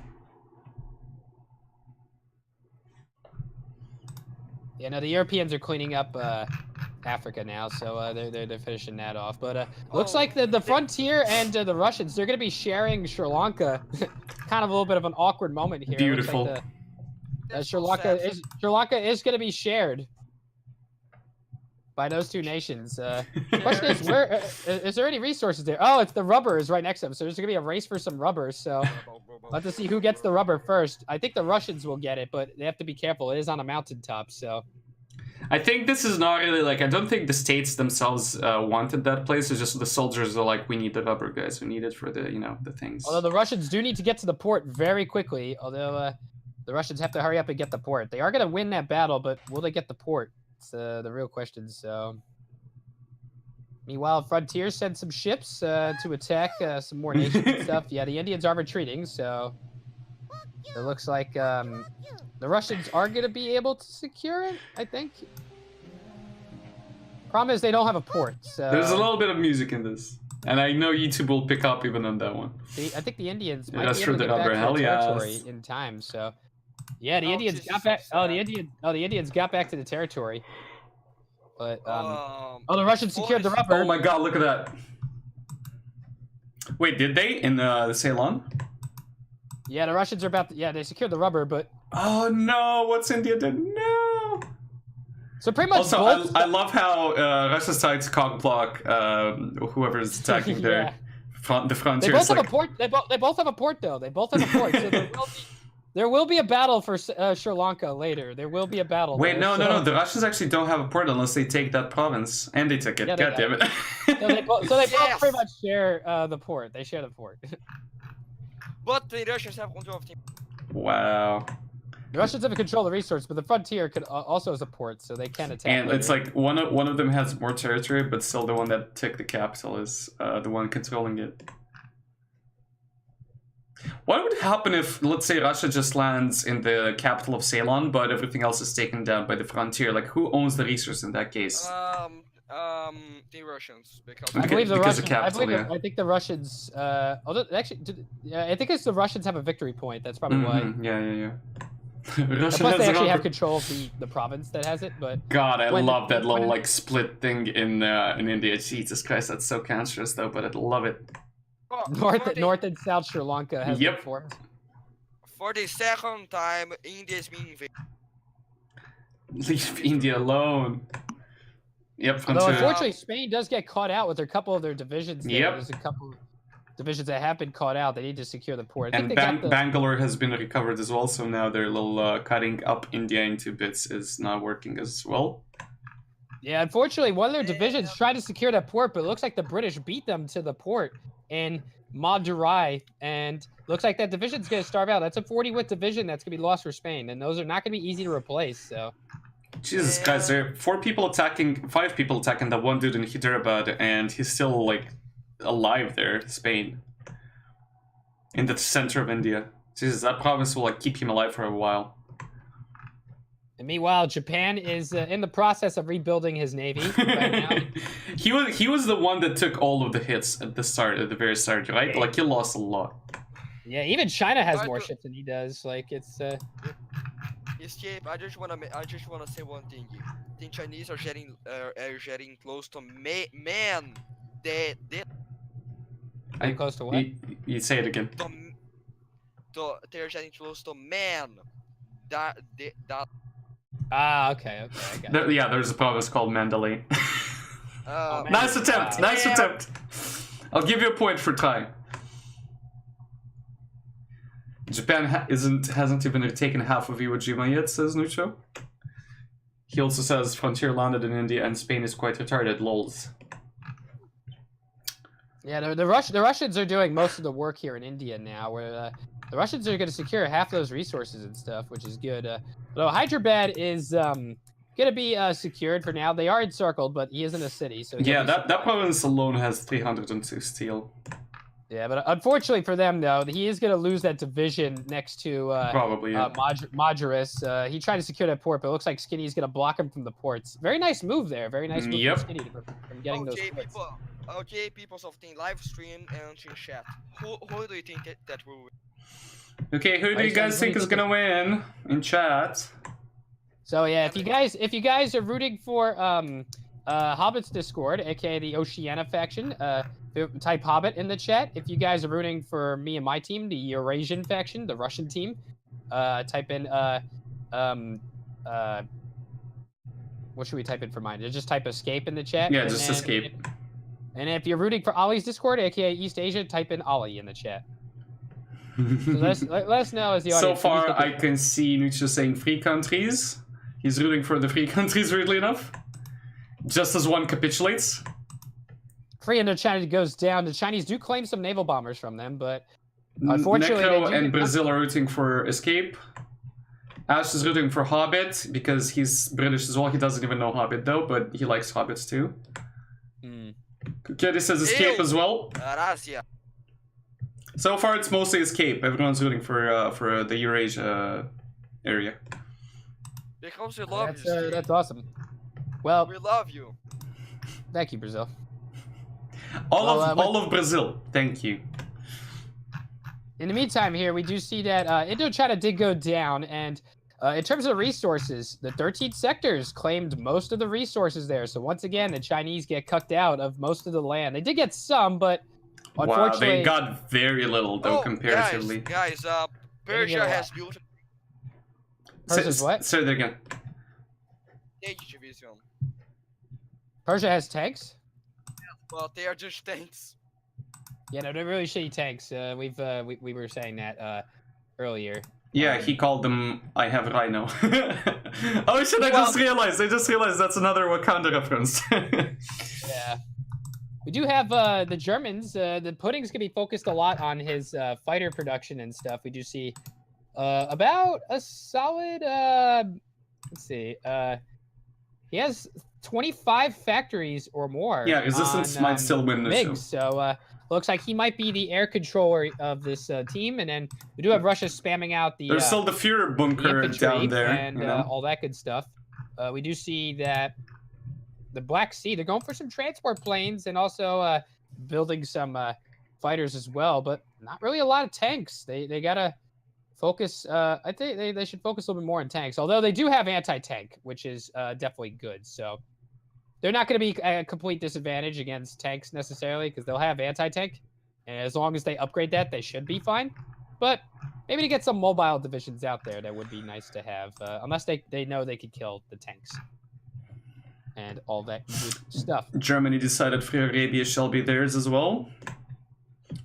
Yeah, no, the Europeans are cleaning up Africa now, so they're finishing that off. But looks like the frontier and the Russians, they're going to be sharing Sri Lanka. Kind of a little bit of an awkward moment here. Beautiful. Looks like That's Sri so Lanka sad. is going to be shared by those two nations. Question is, where is there any resources there? Oh, it's the rubber is right next to them, so there's going to be a race for some rubber. So we'll have to see who gets the rubber first. I think the Russians will get it, but they have to be careful. It is on a mountaintop, so. I think this is not really like, I don't think the states themselves wanted that place. It's just the soldiers are like, we need the rubber, guys. We need it for the, the things. Although the Russians do need to get to the port very quickly, although the Russians have to hurry up and get the port. They are going to win that battle, but will they get the port? It's the real question. So, meanwhile, Frontier sent some ships to attack some more nations and stuff. Yeah, the Indians are retreating, so it looks like the Russians are going to be able to secure it, I think. Problem is they don't have a port, so... There's a little bit of music in this. And I know YouTube will pick up even on that one. I think the Indians Yeah, might that's be able true, to the get back rubber, to their hell territory yes. in time, so... Yeah, the Oh, Indians this got is so back... sad. the Indians got back to the territory. But, Oh, the Russians secured the Polish- rubber. Oh my god, look at that. Wait, did they? In Ceylon? Yeah, the Russians are about to... Yeah, they secured the rubber, but... Oh no, what's India did? No! So pretty much Also, both... I love how Russia's trying to cock block whoever's attacking Yeah. the They frontier. both It's have like, a port. They both have a port, though. They both have a port. So there will be a battle for Sri Lanka later. There will be a battle. wait, there, no, so, no, no. The Russians actually don't have a port unless they take that province. And they took it. Yeah, they God damn it. So they both Yes. pretty much share the port. They share the port. But the Russians have control of the Wow. The Russians have control of the resource, but the frontier could also is a port, so they can attack. And it's later. like one of them has more territory, but still the one that took the capital is the one controlling it. What would happen if, let's say, Russia just lands in the capital of Ceylon, but everything else is taken down by the frontier? Like, who owns the resource in that case? The Russians, because I Okay, believe the because of Russians. capital, yeah. I think the Russians. Although actually, yeah, I think it's the Russians have a victory point. That's probably why. Mhm, yeah. And Russia plus, has they a actually have rubber- control of the province that has it. But God, I when- love that when- little like split thing in India. Jesus Christ, that's so cancerous though, but I love it. Oh, North and South Sri Lanka has Yep. been formed. for the second time, India is being invaded. Leave India alone. Yep, Although frontier. unfortunately, Spain does get caught out with a couple of their divisions. There. Yep. There's a couple divisions that have been caught out. They need to secure the port. I think And they got the, Bangalore has been recovered as well, so now their little cutting up India into bits is not working as well. Yeah, unfortunately, one of their divisions tried to secure that port, but it looks like the British beat them to the port in Madurai, and looks like that division's going to starve out. That's a 40-wit division that's going to be lost for Spain, and those are not going to be easy to replace. So Jesus Christ, there are 5 people attacking that one dude in Hyderabad, and he's still like alive there, Spain. In the center of India. Jesus, that province will like keep him alive for a while. and meanwhile, Japan is in the process of rebuilding his navy right now. he was the one that took all of the hits at the very start, right? Like he lost a lot. Yeah, even China has Try more to- ships than he does. Like it's Escape. I just wanna say one thing. I think Chinese are getting close to man. They Getting close to what? You say it again. they're getting close to man. That. Ah, okay, I got it. Yeah, there's a province called Mandalay. Uh, man. Nice attempt. Nice Yeah. attempt. I'll give you a point for trying. Japan hasn't even taken half of Iwo Jima yet, says Nucho. He also says frontier landed in India and Spain is quite retarded. Lols. Yeah, the Russians are doing most of the work here in India now, where the Russians are going to secure half those resources and stuff, which is good. Though Hyderabad is going to be secured for now. They are encircled, but he isn't a city, so Yeah, that province alone has 302 steel. Yeah, but unfortunately for them, though, he is going to lose that division next to Probably. Yeah. Madras. He tried to secure that port, but it looks like Skinny's going to block him from the ports. Very nice move there. Very nice move Yep. from Skinny from getting those ports. Okay, people of the live stream and in chat. Who do you think that will win? Okay, who do you guys think is gonna win in chat? So yeah, if you guys are rooting for Hobbit's Discord, aka the Oceania faction, type Hobbit in the chat. If you guys are rooting for me and my team, the Eurasian faction, the Russian team, type in what should we type in for mine? Just type escape in the chat. Yeah, and just then escape. And if you're rooting for Ollie's Discord, aka East Asia, type in Ollie in the chat. So let us know as the audience. So far, I can see Nucho saying free countries. He's rooting for the free countries, weirdly enough. Just as one capitulates. Free Indochina goes down. The Chinese do claim some naval bombers from them, but unfortunately, Necro and Brazil are rooting for escape. Ash is rooting for Hobbit because he's British as well. He doesn't even know Hobbit though, but he likes Hobbits too. Kitty says escape as well. Gracias. So far, it's mostly escape. Everyone's rooting for the Eurasia area. Because we love you. Steve. That's awesome. Well, We love you. thank you, Brazil. All of Brazil. Thank you. In the meantime, here we do see that Indochina did go down, and in terms of resources, the 13 sectors claimed most of the resources there. So once again, the Chinese get cucked out of most of the land. They did get some, but Wow, unfortunately, they got very little though comparatively. Guys, Persia has built Persia's what? Say that again. a tank division. Persia has tanks. Well, they are just tanks. Yeah, no, they're really shitty tanks. We were saying that earlier. Yeah, he called them I have Rhino. Oh shit, I just realized that's another Wakanda reference. Yeah. We do have the Germans. The pudding's gonna be focused a lot on his fighter production and stuff. We do see about a solid. Let's see. He has 25 factories or more. Yeah, Resistance might still win the show. MiGs, so looks like he might be the air controller of this team. And then we do have Russia spamming out the. There's still the Führer bunker down there, and you know? all that good stuff. We do see that the Black Sea, they're going for some transport planes and also building some fighters as well, but not really a lot of tanks. They gotta focus. I think they should focus a little bit more on tanks. Although they do have anti-tank, which is definitely good. So they're not going to be a complete disadvantage against tanks necessarily because they'll have anti-tank, and as long as they upgrade that, they should be fine. But maybe to get some mobile divisions out there, that would be nice to have, unless they know they could kill the tanks and all that good stuff. Germany decided Free Arabia shall be theirs as well.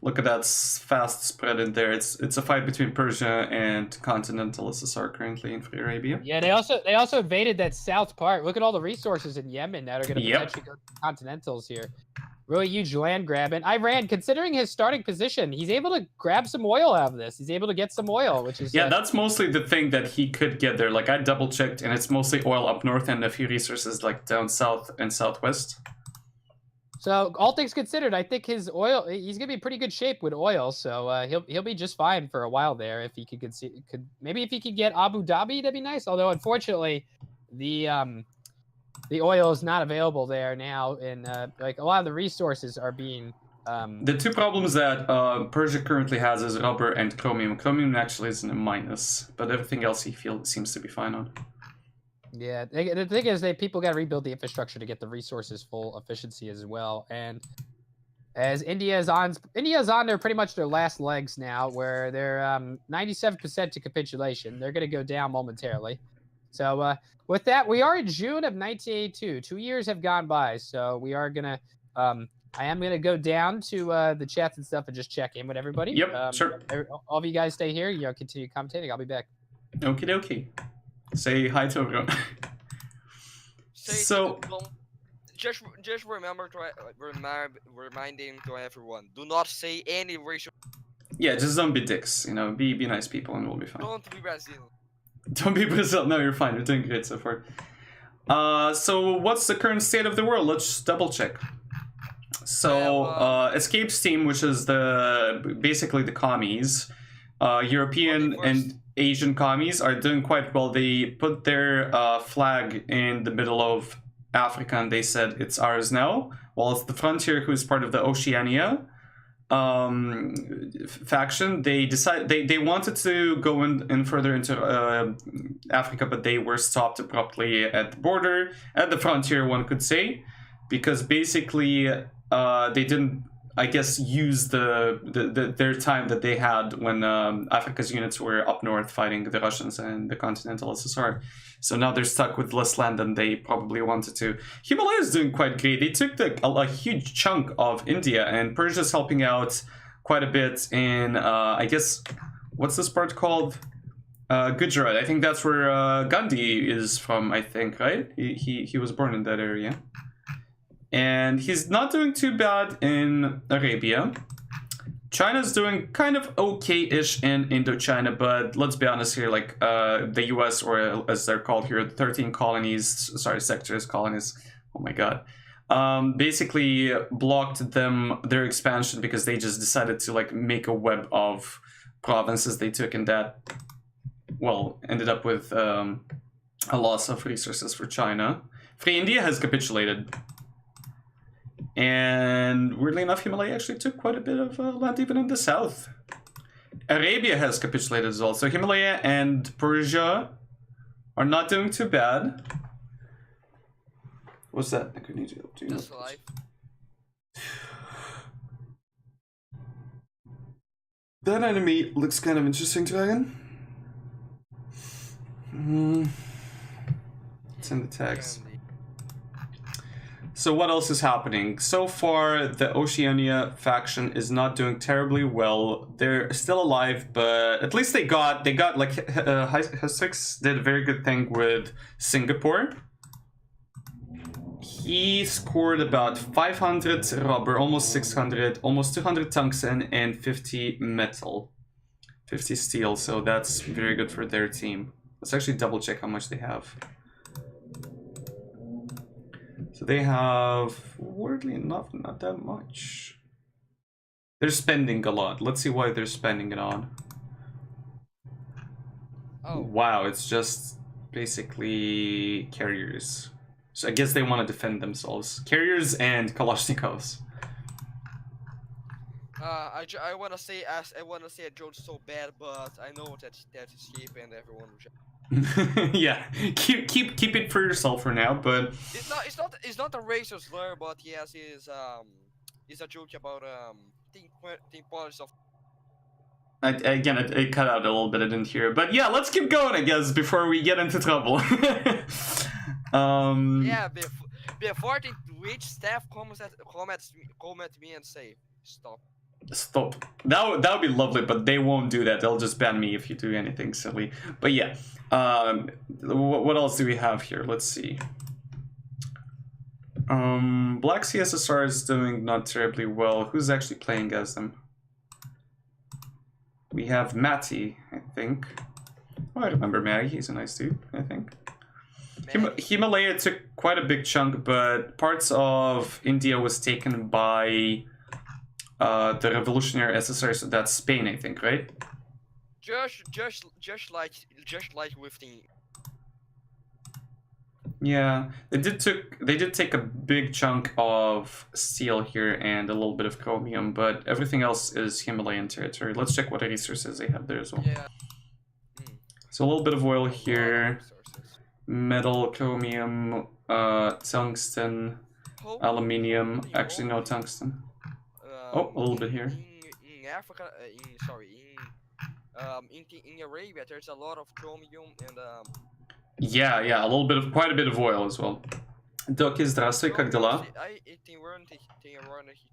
Look at that fast spread in there. It's a fight between Persia and continental USSR currently in Free Arabia. Yeah, they also invaded that south part. Look at all the resources in Yemen that are going to potentially go to continentals here. Really huge land grab. And Iran, considering his starting position, he's able to grab some oil out of this. He's able to get some oil, which is... Yeah, that's mostly the thing that he could get there. Like, I double-checked, and it's mostly oil up north and a few resources, like, down south and southwest. So, all things considered, I think his oil... He's going to be in pretty good shape with oil, so he'll be just fine for a while there if he maybe if he could get Abu Dhabi, that'd be nice. Although, unfortunately, the oil is not available there now, and like a lot of the resources are being The two problems that Persia currently has is rubber and chromium. Chromium actually is in a minus, but everything else he seems to be fine on. Yeah, the thing is people got to rebuild the infrastructure to get the resources full efficiency as well. And as India's on their pretty much their last legs now, where they're 97% to capitulation. They're going to go down momentarily. So with that, we are in June of 1982. 2 years have gone by, so we are gonna. I am gonna go down to the chats and stuff and just check in with everybody. Yep, sure. All of you guys stay here. Continue commentating. I'll be back. Okie dokie. Say hi to everyone. So. Just remember to reminding to everyone: do not say any racial. Yeah, just don't be dicks. You know, be nice people, and we'll be fine. Don't be Brazil. Don't be Brazil. No, you're fine. You're doing great so far. So what's the current state of the world? Let's double check. So Escape's team, which is basically the commies, European and Asian commies, are doing quite well. They put their flag in the middle of Africa and they said it's ours now. While it's the Frontier, who's part of the Oceania faction, they wanted to go in further into Africa, but they were stopped abruptly at the border, at the frontier, one could say, because basically they didn't, I guess, use their time that they had when Africa's units were up north fighting the Russians and the continental SSR. So now they're stuck with less land than they probably wanted to. Himalaya is doing quite great. They took a huge chunk of India, and Persia's helping out quite a bit in, I guess, what's this part called? Gujarat. I think that's where Gandhi is from, I think, right? He was born in that area. And he's not doing too bad in Arabia. China's doing kind of okay-ish in Indochina, but let's be honest here, like the US, or as they're called here, the 13 sectors, colonies, oh my god, basically blocked their expansion because they just decided to like make a web of provinces they took, and that, well, ended up with a loss of resources for China. Free India has capitulated. And weirdly enough, Himalaya actually took quite a bit of land even in the south. Arabia has capitulated as well. So Himalaya and Persia are not doing too bad. What's that? I could need to do. That's life. That enemy looks kind of interesting, Dragon. It's in the text. So what else is happening? So far, the Oceania faction is not doing terribly well. They're still alive, but at least they got like Hessex did a very good thing with Singapore. He scored about 500 rubber, almost 600, almost 200 tungsten, and 50 metal, 50 steel. So that's very good for their team. Let's actually double check how much they have. So they have, weirdly enough, not that much. They're spending a lot. Let's see why they're spending it on. Oh. Wow, it's just basically carriers. So I guess they want to defend themselves. Carriers and Kalashnikovs. I wanna say a joke so bad, but I know that's Escape and everyone will. Yeah, keep it for yourself for now, but it's not a racial slur, but yes, it's a joke about team policy of. Again, it cut out a little bit. I didn't hear it, but yeah, let's keep going, I guess, before we get into trouble. Yeah, before the Twitch staff comments me and say stop. Stop. That would be lovely, but they won't do that. They'll just ban me if you do anything silly. But yeah, what else do we have here? Let's see. Black CSSR is doing not terribly well. Who's actually playing as them? We have Matty, I think. Oh, I remember Matty. He's a nice dude, I think. Himalaya took quite a big chunk, but parts of India was taken by the revolutionary SSR, so that's Spain, I think, right? Just like with the. Yeah, they did take a big chunk of steel here and a little bit of chromium, but everything else is Himalayan territory. Let's check what resources they have there as well. Yeah. So a little bit of oil A lot of here, resources. metal, chromium, tungsten, Holy aluminium. Actually, no moly. tungsten. Oh, a little bit here. In Africa, in Arabia, there's a lot of chromium and Yeah, a little bit of quite a bit of oil as well. Доки, здравствуй, как дела? I think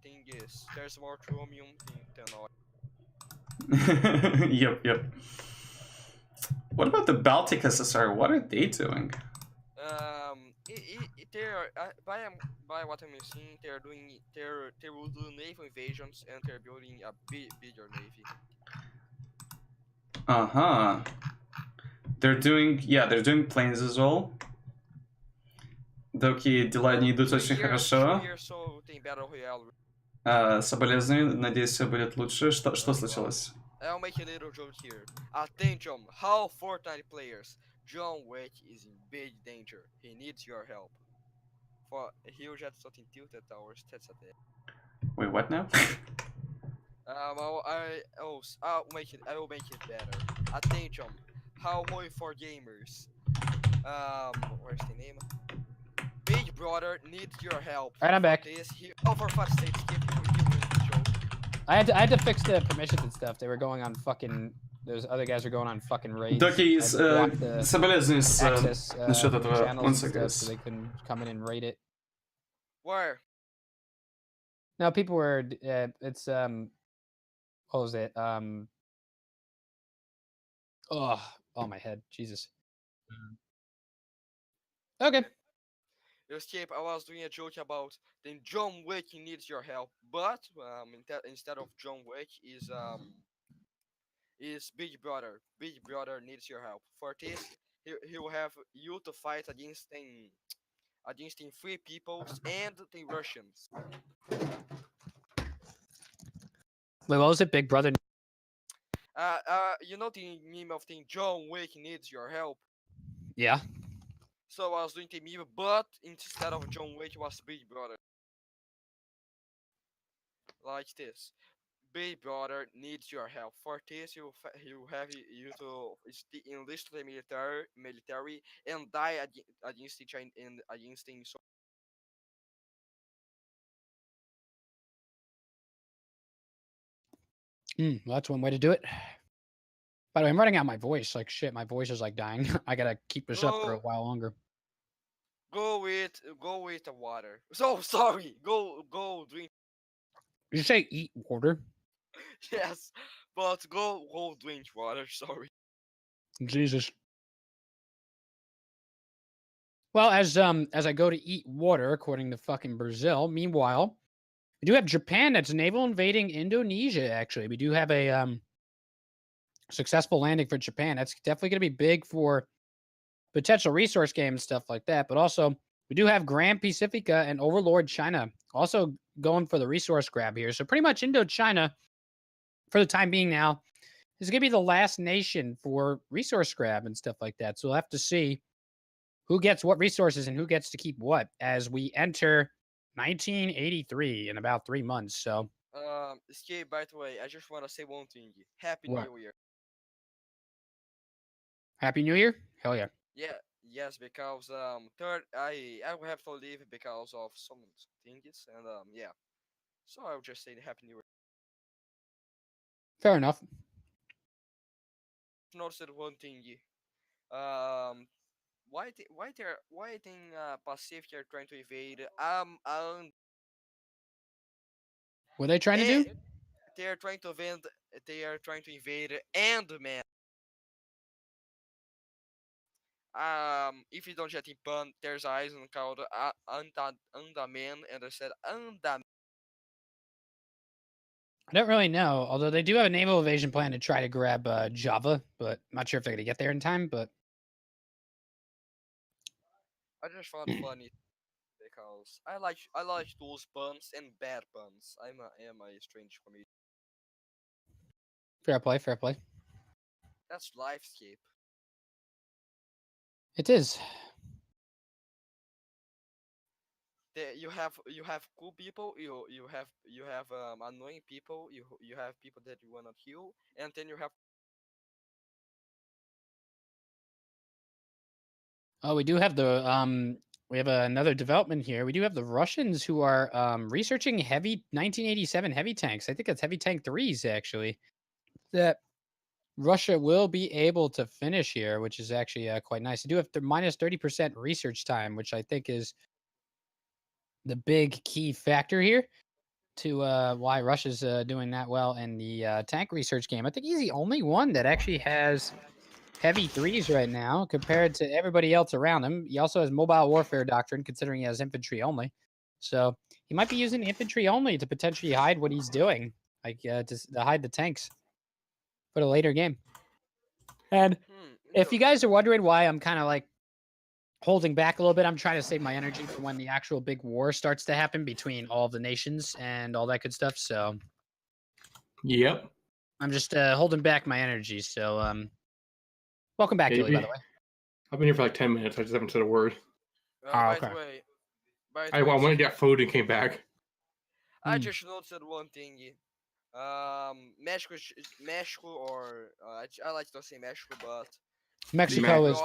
thing is there's more chromium than oil. Yep. What about the Baltic SSR? What are they doing? They are by what I'm seeing, they will do naval invasions and they're building a bigger navy. Uh-huh. They're doing planes as well. Доки, дела не идут очень хорошо. So tem Battle Royale. Соболезную, надеюсь, все будет лучше. Что случилось? I'll make a little joke here. Attention, how Fortnite players. John Wick is in big danger. He needs your help. For Rio já só tem Tilted Towers, até. Wait, what now? I will make it better. Attention, how Hoi4 gamers. Where's the name? Big Brother needs your help. Alright, I'm back. For fuck's sake, skip the joke. I had to fix the permissions and stuff. They were going on fucking. Those other guys were going on fucking raids. Доки, I had to block the соболезную access, насчет этого. channels One and second. stuff, so they couldn't come in and raid it. Where? No, people were. It's what was it? Oh, my head, Jesus. Okay. Escape, I was doing a joke about then John Wick needs your help, but instead of John Wick is Big Brother. Big Brother needs your help. For this, he will have you to fight against the free peoples and the Russians. Wait, what was it? Big Brother. You know the meme of the John Wick needs your help. Yeah. So I was doing the meme, but instead of John Wick was Big Brother. Like this. Big Brother needs your help. For this, he will have you to enlist the military and die against the China and against the. Well, that's one way to do it. By the way, I'm running out my voice. Like shit, my voice is like dying. I gotta keep this up for a while longer. Go with the water. So sorry. Go drink. Did you say eat water? Yes, but go drink water. Sorry. Jesus. Well, as I go to eat water, according to fucking Brazil. Meanwhile, we do have Japan that's naval invading Indonesia. Actually, we do have a successful landing for Japan. That's definitely going to be big for potential resource game and stuff like that. But also, we do have Grand Pacifica and Overlord China also going for the resource grab here. So pretty much Indochina, for the time being now, is going to be the last nation for resource grab and stuff like that. So we'll have to see who gets what resources and who gets to keep what as we enter 1983 in about 3 months. So, Escape. By the way, I just want to say one thing. Happy What? New Year. Happy New Year! Hell yeah! Yeah. Yes, because I will have to leave because of some things and yeah. So I'll just say Happy New Year. Fair enough. Noticed one thing. Why Pacific are trying to invade? What are they trying to do? They are trying to invade. They are trying to invade Ant-Man. If you don't get in pun, there's an island called Andaman, and I said Andaman. I don't really know. Although they do have a naval invasion plan to try to grab Java, but I'm not sure if they're gonna get there in time. But I just found it funny because I like those puns and bad puns. I am a strange comedian. fair play, fair play. That's Lifescape. It is. You have cool people. You have annoying people. You have people that you wanna kill, and then you have Oh, we do have we have another development here. We do have the Russians who are researching heavy 1987 heavy tanks. I think that's heavy tank 3s actually. That Russia will be able to finish here, which is actually quite nice. They do have the minus 30% research time, which I think is the big key factor here to why Russia's doing that well in the tank research game. I think he's the only one that actually has heavy 3s right now compared to everybody else around him. He also has mobile warfare doctrine, considering he has infantry only. So he might be using infantry only to potentially hide what he's doing, like to hide the tanks for the later game. And if you guys are wondering why I'm kind of like holding back a little bit, I'm trying to save my energy for when the actual big war starts to happen between all of the nations and all that good stuff. So Yep. I'm just holding back my energy. So welcome back, Gilly, by the way. I've been here for like 10 minutes. I just haven't said a word. by okay. the way, I went and got food and came back. I just noticed one thing. Mexico, or I like to say Mexico, but Mexico is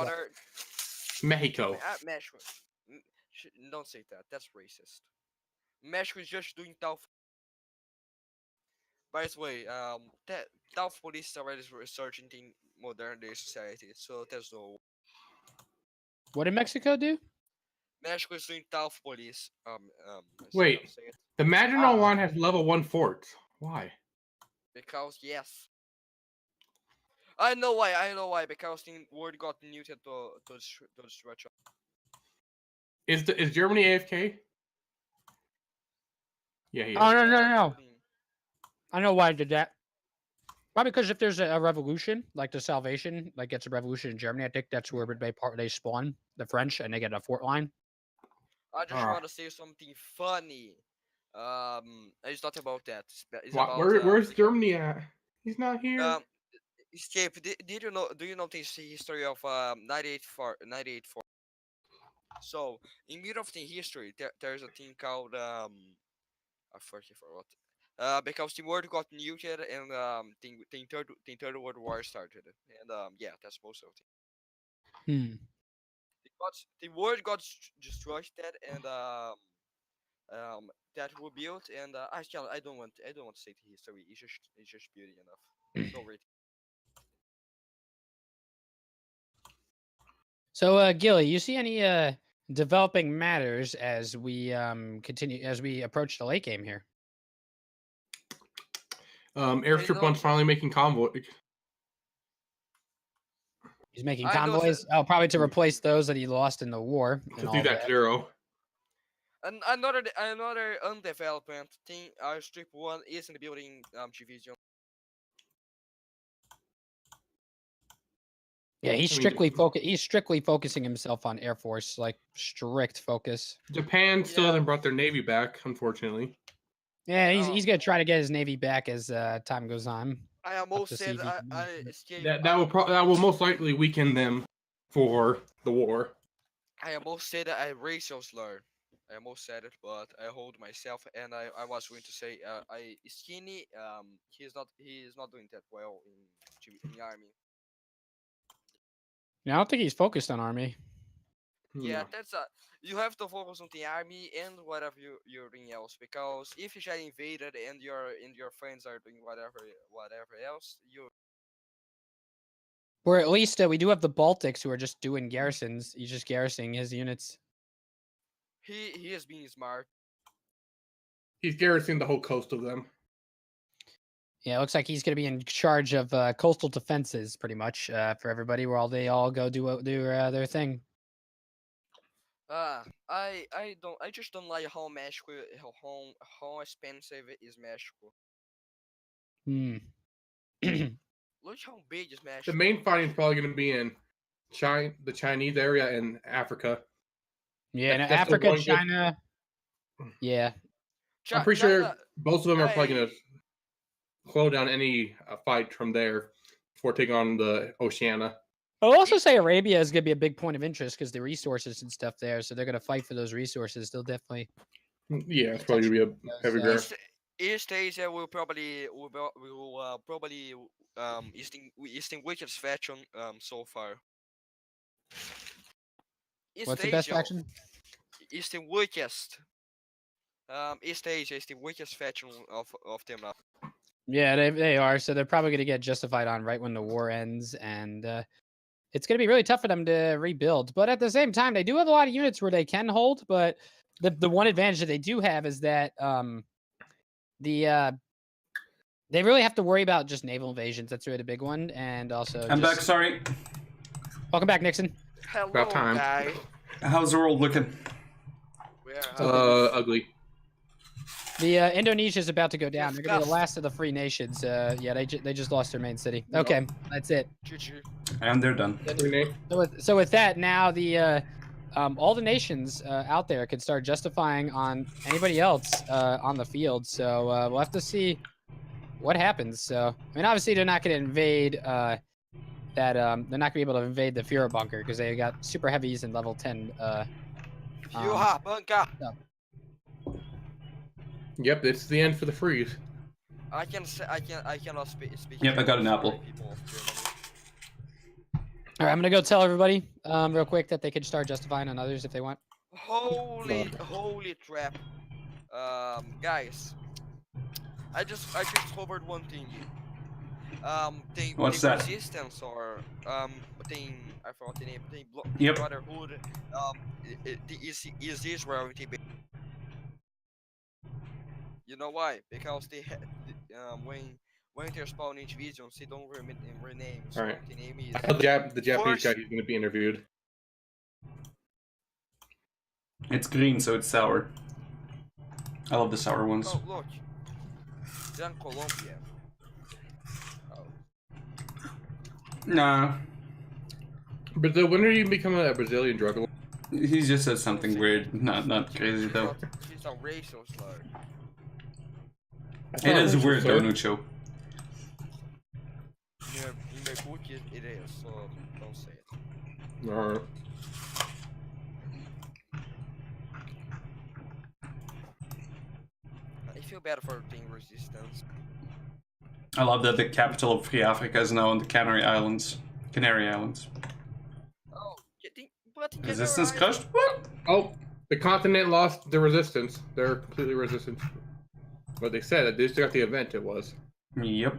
Mexico. Mexico. Don't say that. That's racist. Mexico is just doing tough. By the way, that tough police is already researching in modern day society, so there's no. What did Mexico do? Mexico is doing tough police. Wait, the Maginot one has level 1 forts. Why? Because yes. I know why. Because the word got muted to stretch up. Is Germany AFK? Yeah, he is. Oh no. I know why I did that. Probably because if there's a revolution, like the Salvation, like gets a revolution in Germany, I think that's where they spawn the French and they get a fort line. I just want to say something funny. It's not about that. It's where's Germany at? He's not here. Escape. Did you know? Do you know the history of 98-4? So in middle of the history, there's a thing called I forgot. Because the world got muted and the third world war started, and yeah, that's most of it. The world got destroyed, and that will build, and I don't want to say the history. It's just beauty enough. Don't read. So, Gilly, you see any developing matters as we approach the late game here? Airstrip one's finally making convoy. He's making convoys. Oh, probably to replace those that he lost in the war. To do that 0. And another undevelopment thing. Strip 1 is in the building division. Yeah, he's strictly focusing himself on Air Force, like strict focus. Japan still hasn't brought their Navy back, unfortunately. Yeah, he's gonna try to get his Navy back as time goes on. I almost said I escaped. That will most likely weaken them for the war. I almost said I racial slur. I almost said it, but I hold myself, and I was going to say Skinny. He is not doing that well in the army. Yeah, I don't think he's focused on army. Yeah, that's you have to focus on the army and whatever you're doing else, because if you get invaded and your friends are doing whatever else, you. Or at least we do have the Baltics who are just doing garrisons. He's just garrisoning his units. He is being smart. He's garrisoning the whole coast of them. Yeah, it looks like he's going to be in charge of coastal defenses, pretty much, for everybody, where they all go do their thing. I just don't like how Mexico, how expensive is Mexico. Look how big is Mexico. The main fighting is probably going to be in the Chinese area and Africa. Yeah, Africa, China. Yeah. I'm pretty sure both of them are probably going to slow down any fight from there before taking on the Oceania. I'll also say Arabia is going to be a big point of interest because the resources and stuff there. So they're going to fight for those resources. They'll definitely. Yeah, it's probably gonna be a heavy draft. East Asia will probably extinguish faction so far. What's the best faction? Extinguished. East Asia is the weakest faction of them now. Yeah, they are. So they're probably going to get justified on right when the war ends, and it's going to be really tough for them to rebuild. But at the same time, they do have a lot of units where they can hold. But the one advantage that they do have is that they really have to worry about just naval invasions. That's really the big one, and also. I'm back. Sorry. Welcome back, Nixon. Hello, About time. guy. How's the world looking? Ugly. The Indonesia is about to go down. They're gonna be the Disgust. last of the free nations. Yeah, they just lost their main city. Okay, that's it. GG. And they're done. So with that, now the all the nations out there can start justifying on anybody else on the field. So we'll have to see what happens. So I mean, obviously they're not going to invade they're not going to be able to invade the Führer bunker because they got super heavies and level 10. Führer bunker. Yep, it's the end for the freeze. I cannot speak. Yep, I got an apple. People of Germany. All right, I'm gonna go tell everybody real quick that they can start justifying on others if they want. Holy crap. Guys, I just discovered one thing. What's that? Resistance or thing, I forgot the name. Yep. Brotherhood. Is Israel in Tibet. You know why? Because they when they're spawning each visions, they don't rename. So Alright. the name is. The Japanese guy who's going to be interviewed. It's green, so it's sour. I love the sour ones. Oh look, then Colombia. Oh. Nah, But when are you becoming a Brazilian drug lord? he just said something weird. Not crazy though. She's a racial slur. It is weird though, Nucho. In my book, it is. So don't say it. Alright. I feel bad for being resistance. I love that the capital of Free Africa is now on the Canary Islands. Oh, but in Resistance general, crushed? What? Oh, the continent lost the resistance. They're completely resistant. But they said that they just got the event it was. Yep.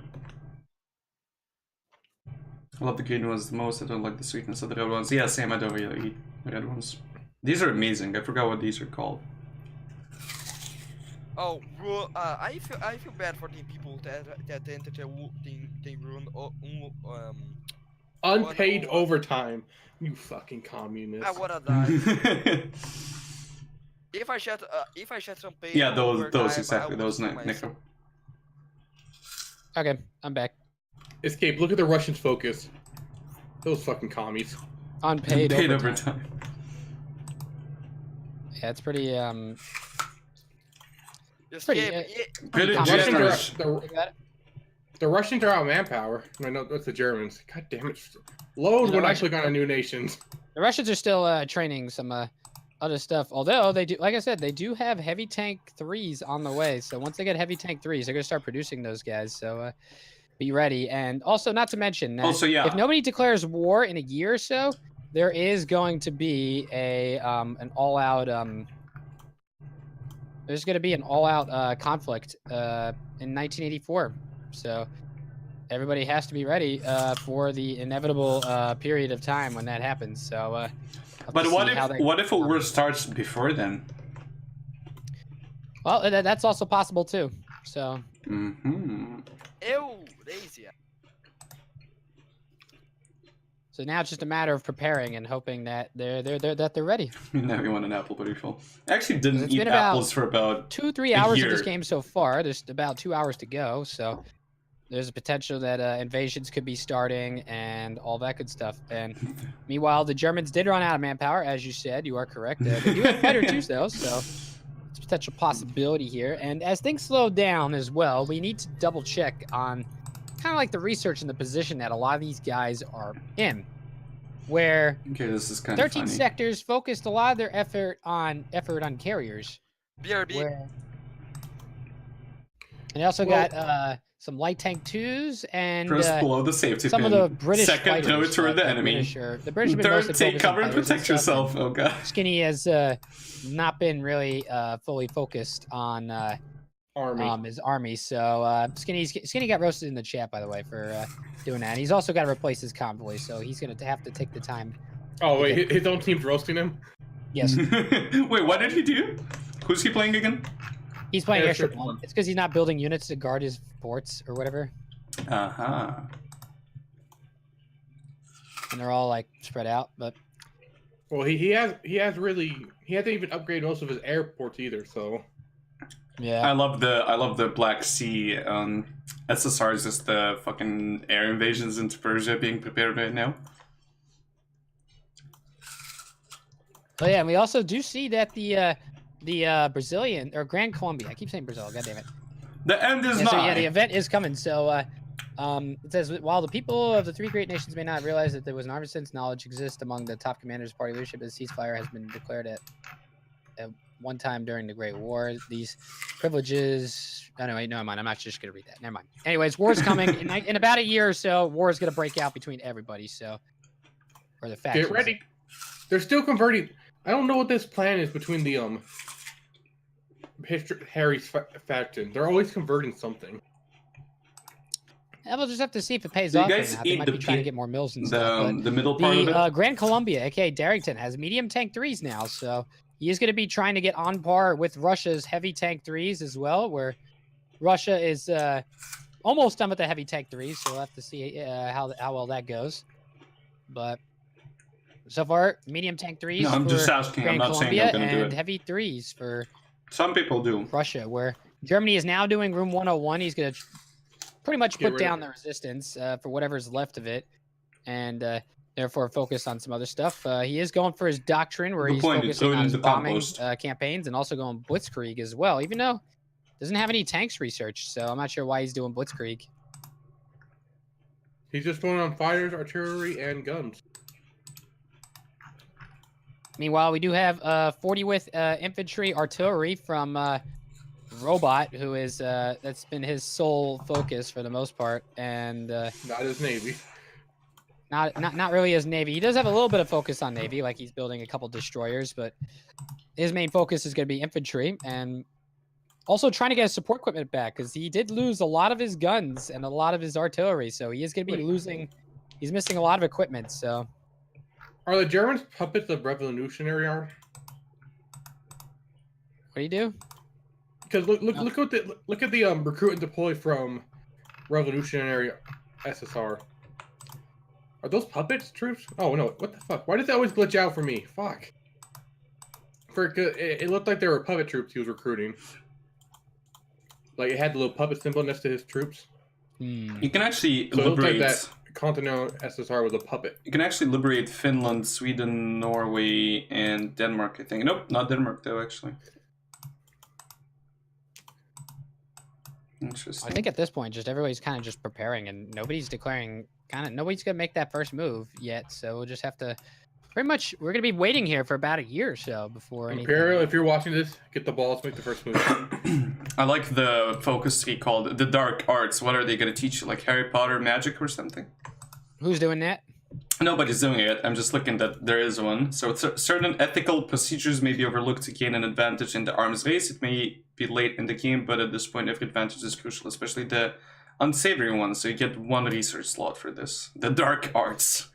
I love the green ones the most. I don't like the sweetness of the red ones. Yeah, same. I don't really eat red ones. These are amazing. I forgot what these are called. Oh, I feel bad for the people that entered the run Unpaid Oh, overtime. You fucking communist. I wanna die. If I shut some paid Yeah, those overtime, exactly. I would Those kill myself. Necro. Okay, I'm back. Escape, look at the Russians' focus. Those fucking commies. Unpaid Paid overtime. Yeah, it's pretty Just pretty, Pretty common. generous. The Russians are out manpower. I know that's the Germans. God damn it. Load when I click on a new nation. The Russians are still training some other stuff. Although they do, like I said, they do have heavy tank 3s on the way. So once they get heavy tank 3s, they're gonna start producing those guys. So be ready. And also, not to mention that Also, yeah. if nobody declares war in a year or so, there is going to be an all-out there's going to be an all-out conflict in 1984. So everybody has to be ready for the inevitable period of time when that happens. So, But what if a war starts before then? Well, that's also possible too. So. Mm-hmm. Ew, lazy. So now it's just a matter of preparing and hoping that they're ready. Now you want an apple pretty full. I actually didn't It's eat been about apples for about 2-3 hours of this year. game so far. There's about 2 hours to go, so there's a potential that invasions could be starting and all that good stuff. And meanwhile, the Germans did run out of manpower, as you said. You are correct. They do have fighter too, though, so it's a potential possibility here. And as things slow down as well, we need to double check on kind of like the research and the position that a lot of these guys are in. where Okay, this is kind of 13 funny. sectors focused a lot of their effort on carriers. BRB. Where and they also got some light tank 2s and First, blow the safety some pin. of the British Second, throw it fighters, toward like the enemy. the British have been mostly Third, take focused on cover and fighters protect stuff, yourself. and Oh god. Skinny has not been really fully focused on his army. So Skinny got roasted in the chat, by the way, for doing that. And he's also got to replace his convoy, so he's gonna have to take the time. Oh wait, his own team's roasting him. Yes. Wait, what did he do? Who's he playing again? He's playing Airstrip Airstrip 1. one. It's because he's not building units to guard his forts or whatever. Uh-huh. And they're all like spread out, but Well, he hasn't even upgraded most of his airports either. So yeah. I love the Black Sea SSRs, just the fucking air invasions into Persia being prepared right now. Oh yeah, and we also do see that the Brazilian or Grand Colombia. I keep saying Brazil. God damn it. The end is Yeah, nigh. so yeah, the event is coming. So it says while the people of the three great nations may not realize that there was an armistice, knowledge exists among the top commanders, party leadership. The ceasefire has been declared at one time during the Great War. These privileges. Anyway, never mind. I'm not just gonna read that. Never mind. Anyways, war's coming in about a year or so. War is gonna break out between everybody. So, or the factions. get ready. They're still converting. I don't know what this plan is between the Harry's faction. They're always converting something. Yeah, we'll just have to see if it pays Do you off or guys not. They eat might the be trying to pe- get more mills and stuff. But The middle part of it? the Grand Colombia, aka Darrington, has medium tank 3s now, so he is going to be trying to get on par with Russia's heavy tank 3s as well, where Russia is almost done with the heavy tank 3s, so we'll have to see how well that goes. But so far, medium tank 3s No, I'm for just asking. Grand I'm not saying Colombia they're gonna do and it. heavy 3s for Some people do. Russia, where Germany is now doing Room 101. He's going to pretty much Get put rid of down the resistance for whatever's left of it, and therefore focus on some other stuff. He is going for his doctrine, where Good he's point, you focusing throw it on in his the bombing compost. campaigns, and also going blitzkrieg as well, even though doesn't have any tanks research, so I'm not sure why he's doing blitzkrieg. He's just going on fighters, artillery, and guns. Meanwhile, we do have 40 with infantry artillery from Robot, who is that's been his sole focus for the most part, and Not his navy. not really his navy. He does have a little bit of focus on navy, like he's building a couple destroyers, but his main focus is going to be infantry, and also trying to get his support equipment back, because he did lose a lot of his guns and a lot of his artillery, so he is going to be losing. He's missing a lot of equipment. So Are the Germans puppets of Revolutionary Army? what do you do? Because look at the recruit and deploy from Revolutionary SSR. Are those puppets troops? Oh no! What the fuck? Why does that always glitch out for me? Fuck. It looked like they were puppet troops he was recruiting. Like it had the little puppet symbol next to his troops. You can actually So it looked like liberate. that Continental SSR was a puppet. You can actually liberate Finland, Sweden, Norway, and Denmark. I think. Nope, not Denmark though. Actually. Interesting. I think at this point, just everybody's kind of just preparing, and nobody's declaring. Nobody's gonna make that first move yet. So we'll just have to. Pretty much, we're gonna be waiting here for about a year or so before anything. Imperial, if you're watching this, get the balls, make the first move. I like the focus tree called the Dark Arts. What are they going to teach you? Like Harry Potter magic or something? Who's doing that? Nobody's doing it. I'm just looking that there is one. So certain ethical procedures may be overlooked to gain an advantage in the arms race. It may be late in the game, but at this point, every advantage is crucial, especially the unsavory ones. So you get one research slot for this. The Dark Arts.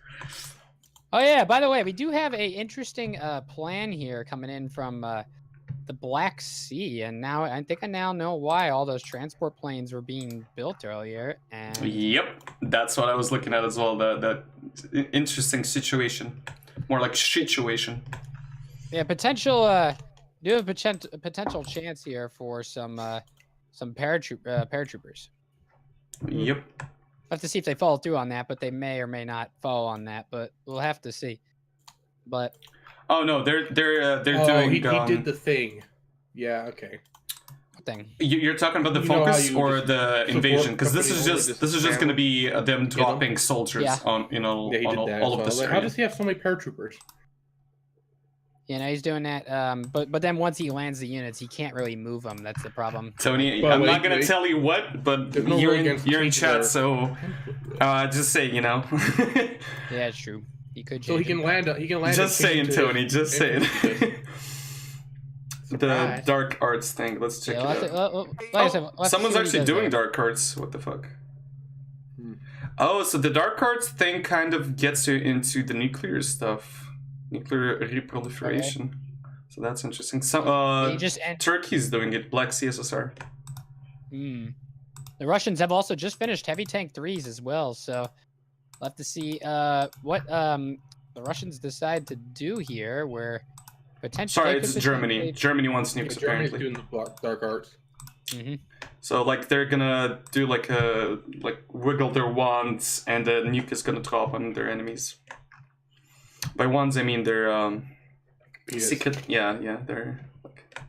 Oh yeah, by the way, we do have a interesting plan here coming in from the Black Sea, and now I think I now know why all those transport planes were being built earlier. And Yep, that's what I was looking at as well. That interesting situation, more like situation. yeah, potential do have a potential chance here for some paratroopers. Yep. We'll have to see if they follow through on that, but they may or may not follow on that. But we'll have to see. But Oh no, they're Oh, doing. he did the thing. Yeah, okay. thing. You're talking about the You know how focus you or just the support invasion? Because this company is only, just just this is just spam going to them. be them dropping soldiers Yeah. on Yeah, he on did all, that. all So I of was this like, how area. does he have so many paratroopers? You know, he's doing that. But then once he lands the units, he can't really move them. That's the problem. Tony, Well, I'm wait, not gonna wait. tell you what, but There's no you're rule in against you're in change chat, there. so just say, you know. Yeah, it's true. He could. So he change can it. land. He can land. Just and change saying, to Tony. Just saying. infantry The Surprise. dark arts thing. Let's check Yeah, it out. like I said, let's see Someone's what he actually does doing there. dark arts. What the fuck? Hmm. Oh, so the dark arts thing kind of gets you into the nuclear stuff, nuclear reproliferation. So that's interesting. So, They just Turkey's doing it. Black CSSR. The Russians have also just finished heavy tank 3s as well, so we'll have to see what the Russians decide to do here. Where potentially Sorry, they could it's Germany. potentially- Germany wants Yeah, nukes Germany's apparently. doing the dark arts. So like they're gonna do like wiggle their wands, and the nuke is gonna drop on their enemies. By wands, I mean their Yes. secret. Yeah, they're like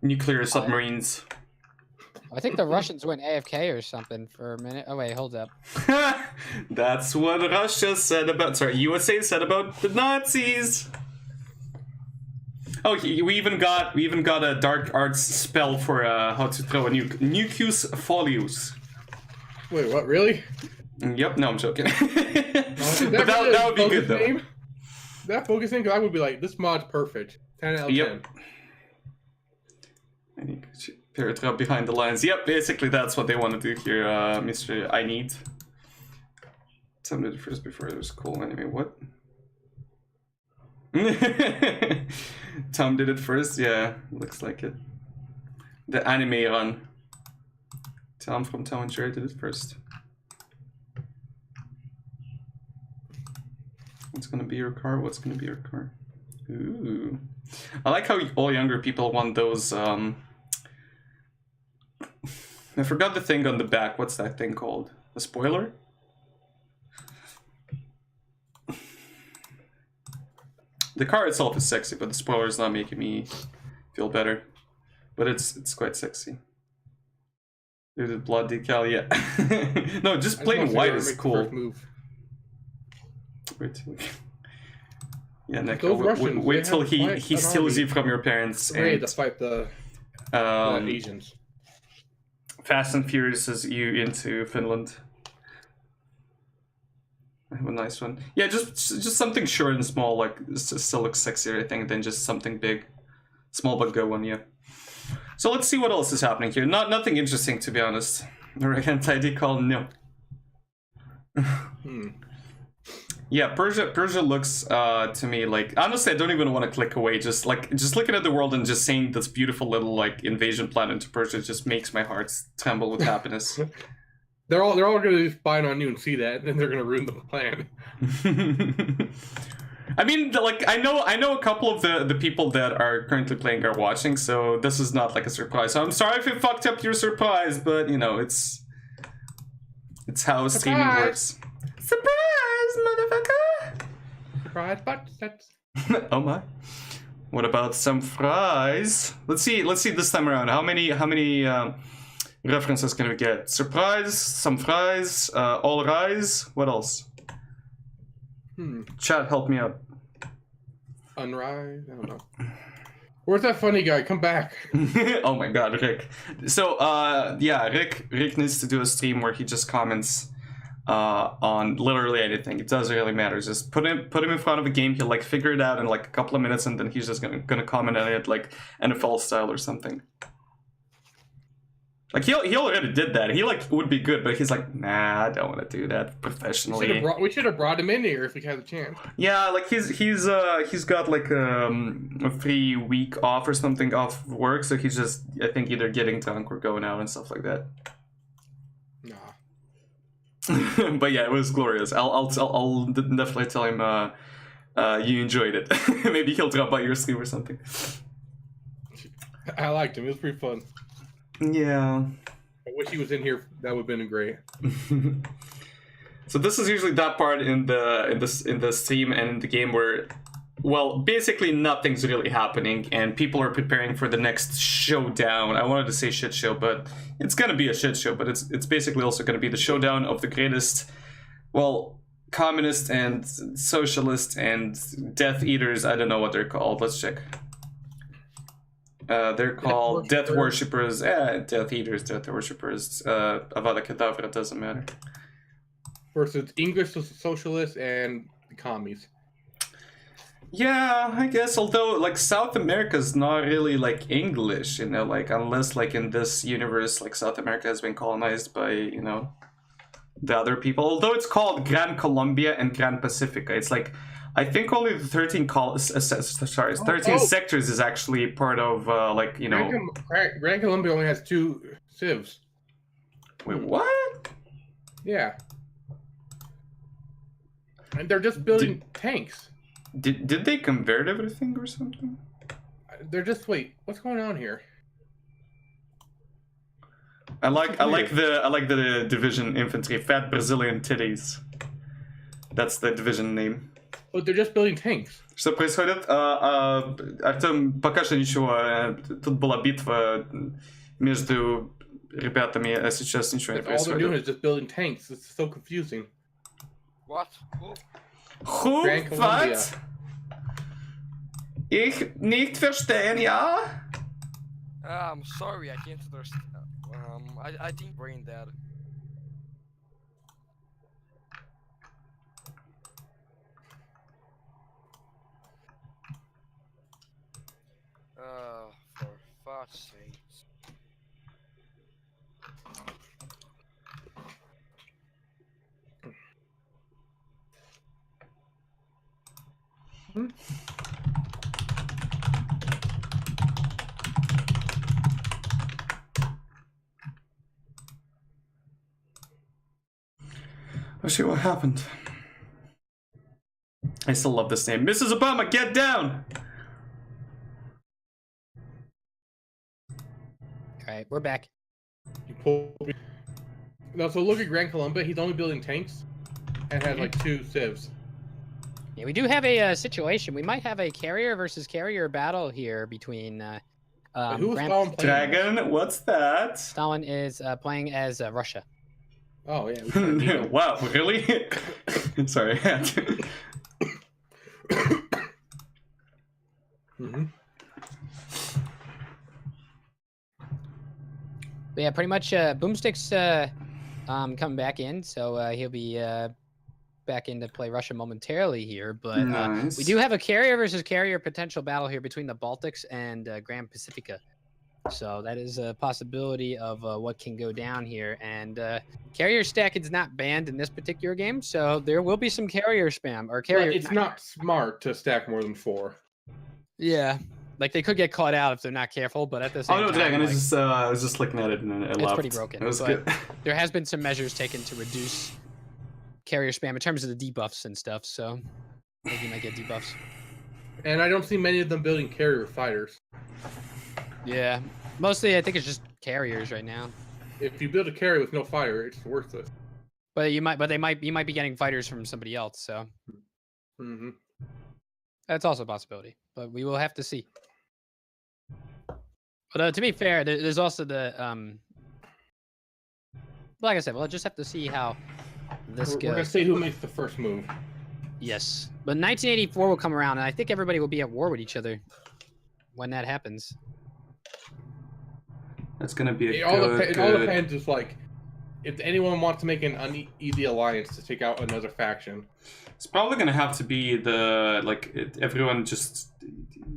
nuclear submarines. I think the Russians went AFK or something for a minute. Oh wait, hold up. That's what Russia said about. Sorry, USA said about the Nazis. Oh, we even got a dark arts spell for how to throw a nuke. Nucus folius. Wait, what? Really? Yep. No, I'm joking. Is But that would be focus good though. name? That focusing, because I would be like, this mod's perfect. 10 out of 10. Yep. And you could pair it up behind the lines. Yep, basically that's what they want to do here, Mr. I Need. Tom did it first before it was cool anyway. What? Tom did it first? Yeah, looks like it. The anime run. Tom from Tom and Jerry did it first. What's gonna be your car? What's gonna be your car? Ooh. I like how all younger people want those, I forgot the thing on the back. What's that thing called? A spoiler? The car itself is sexy, but the spoiler is not making me feel better. But it's quite sexy. There's a blood decal, yeah. No, just I plain just white wanna is make the cool. first move. Wait till, yeah, Nick, Those Russians, wait they till have he quite an steals army. you from your parents. Ready And, to fight the Asians. Fast and Furious is you into Finland. I have a nice one. Yeah, just something short and small, like still looks sexier, I think, than just something big. Small but good one, yeah. So let's see what else is happening here. Nothing interesting, to be honest. Anti-decal, no. Yeah, Persia looks to me like, honestly, I don't even want to click away. Just looking at the world and just seeing this beautiful little like invasion plan into Persia just makes my heart tremble with happiness. They're all gonna be spying on you and see that, and then they're gonna ruin the plan. I mean, like I know a couple of the people that are currently playing are watching, so this is not like a surprise. So I'm sorry if it fucked up your surprise, but you know it's how streaming works. Surprise, motherfucker! Surprise, but that's Oh my. What about some fries? Let's see this time around. How many references can we get? Surprise, some fries, all rise. What else? Chat, help me out. unrise. I don't know. Where's that funny guy? Come back. Oh my god, Rick. So yeah, Rick needs to do a stream where he just comments on literally anything. It doesn't really matter. Just put him in front of a game. He'll like figure it out in like a couple of minutes, and then he's just gonna comment on it like NFL style or something. Like he already did that. He like would be good, but he's like, nah, I don't want to do that professionally. We should have brought him in here if we had a chance. Yeah, like he's got like a 3-week off or something off work, so he's just I think either getting drunk or going out and stuff like that. Nah. But yeah, it was glorious. I'll definitely tell him you enjoyed it. Maybe he'll drop by your stream or something. I liked him. It was pretty fun. Yeah. I wish he was in here. That would have been great. So this is usually that part in the stream and in the game where well, basically nothing's really happening, and people are preparing for the next showdown. I wanted to say shit show, but it's gonna be a shit show. But it's basically also gonna be the showdown of the greatest, well, communist and socialist and Death Eaters. I don't know what they're called. Let's check. They're called Death Worshippers. Death Eaters, Death Worshippers. Avada Kedavra, it doesn't matter. Versus English socialists and the commies. Yeah, I guess. Although, like, South America's not really like English, you know, like unless like in this universe, like South America has been colonized by, you know, the other people. Although it's called Gran Colombia and Gran Pacifica, it's like I think only the 13 sectors is actually part of like, you know. Gran Colombia only has 2 civs. Wait, what? Yeah. And they're just building tanks. Did they convert everything or something? They're just wait. What's going on here? I like the division infantry, Fat Brazilian Titties. That's the division name. But they're just building tanks. Что происходит? Артем, пока что ничего. Тут была битва между ребятами, а сейчас ничего не All they're doing происходит. is just building tanks. It's so confusing. What? Who? Gran Colombia. What? Ich nicht verstehen, ja? I'm sorry, I can't understand. I think brain dead. For fuck's sake. Let's see what happened. I still love this name. Mrs. Obama, get down! Alright, we're back. Now, so look at Gran Colombia. He's only building tanks and has like 2 civs. Yeah, we do have a situation. We might have a carrier versus carrier battle here between Who's Stalin playing? Dragon, what's that? Stalin is playing as Russia. Oh, yeah. Wow, really? Sorry. But yeah, pretty much Boomstick's coming back in, so he'll be back in to play Russia momentarily here. But Nice. we do have a carrier versus carrier potential battle here between the Baltics and Grand Pacifica. So that is a possibility of what can go down here. And carrier stacking is not banned in this particular game, so there will be some carrier spam or carrier. But it's not smart to stack more than 4. Yeah, like they could get caught out if they're not careful. But at the same Oh no, time, Dragon! like, I was just looking at it and I laughed. it's pretty broken. It was but good. there has been some measures taken to reduce carrier spam in terms of the debuffs and stuff. So maybe you might get debuffs. And I don't see many of them building carrier fighters. Yeah, mostly I think it's just carriers right now. If you build a carrier with no fighter, it's worthless. But you might be getting fighters from somebody else. So Mm-hmm. that's also a possibility. But we will have to see. But to be fair, there's also the like I said, we'll just have to see how this We're gonna goes. see who makes the first move. Yes, but 1984 will come around, and I think everybody will be at war with each other when that happens. That's gonna be It a all good. depends. If like, if anyone wants to make an uneasy alliance to take out another faction. It's probably gonna have to be everyone just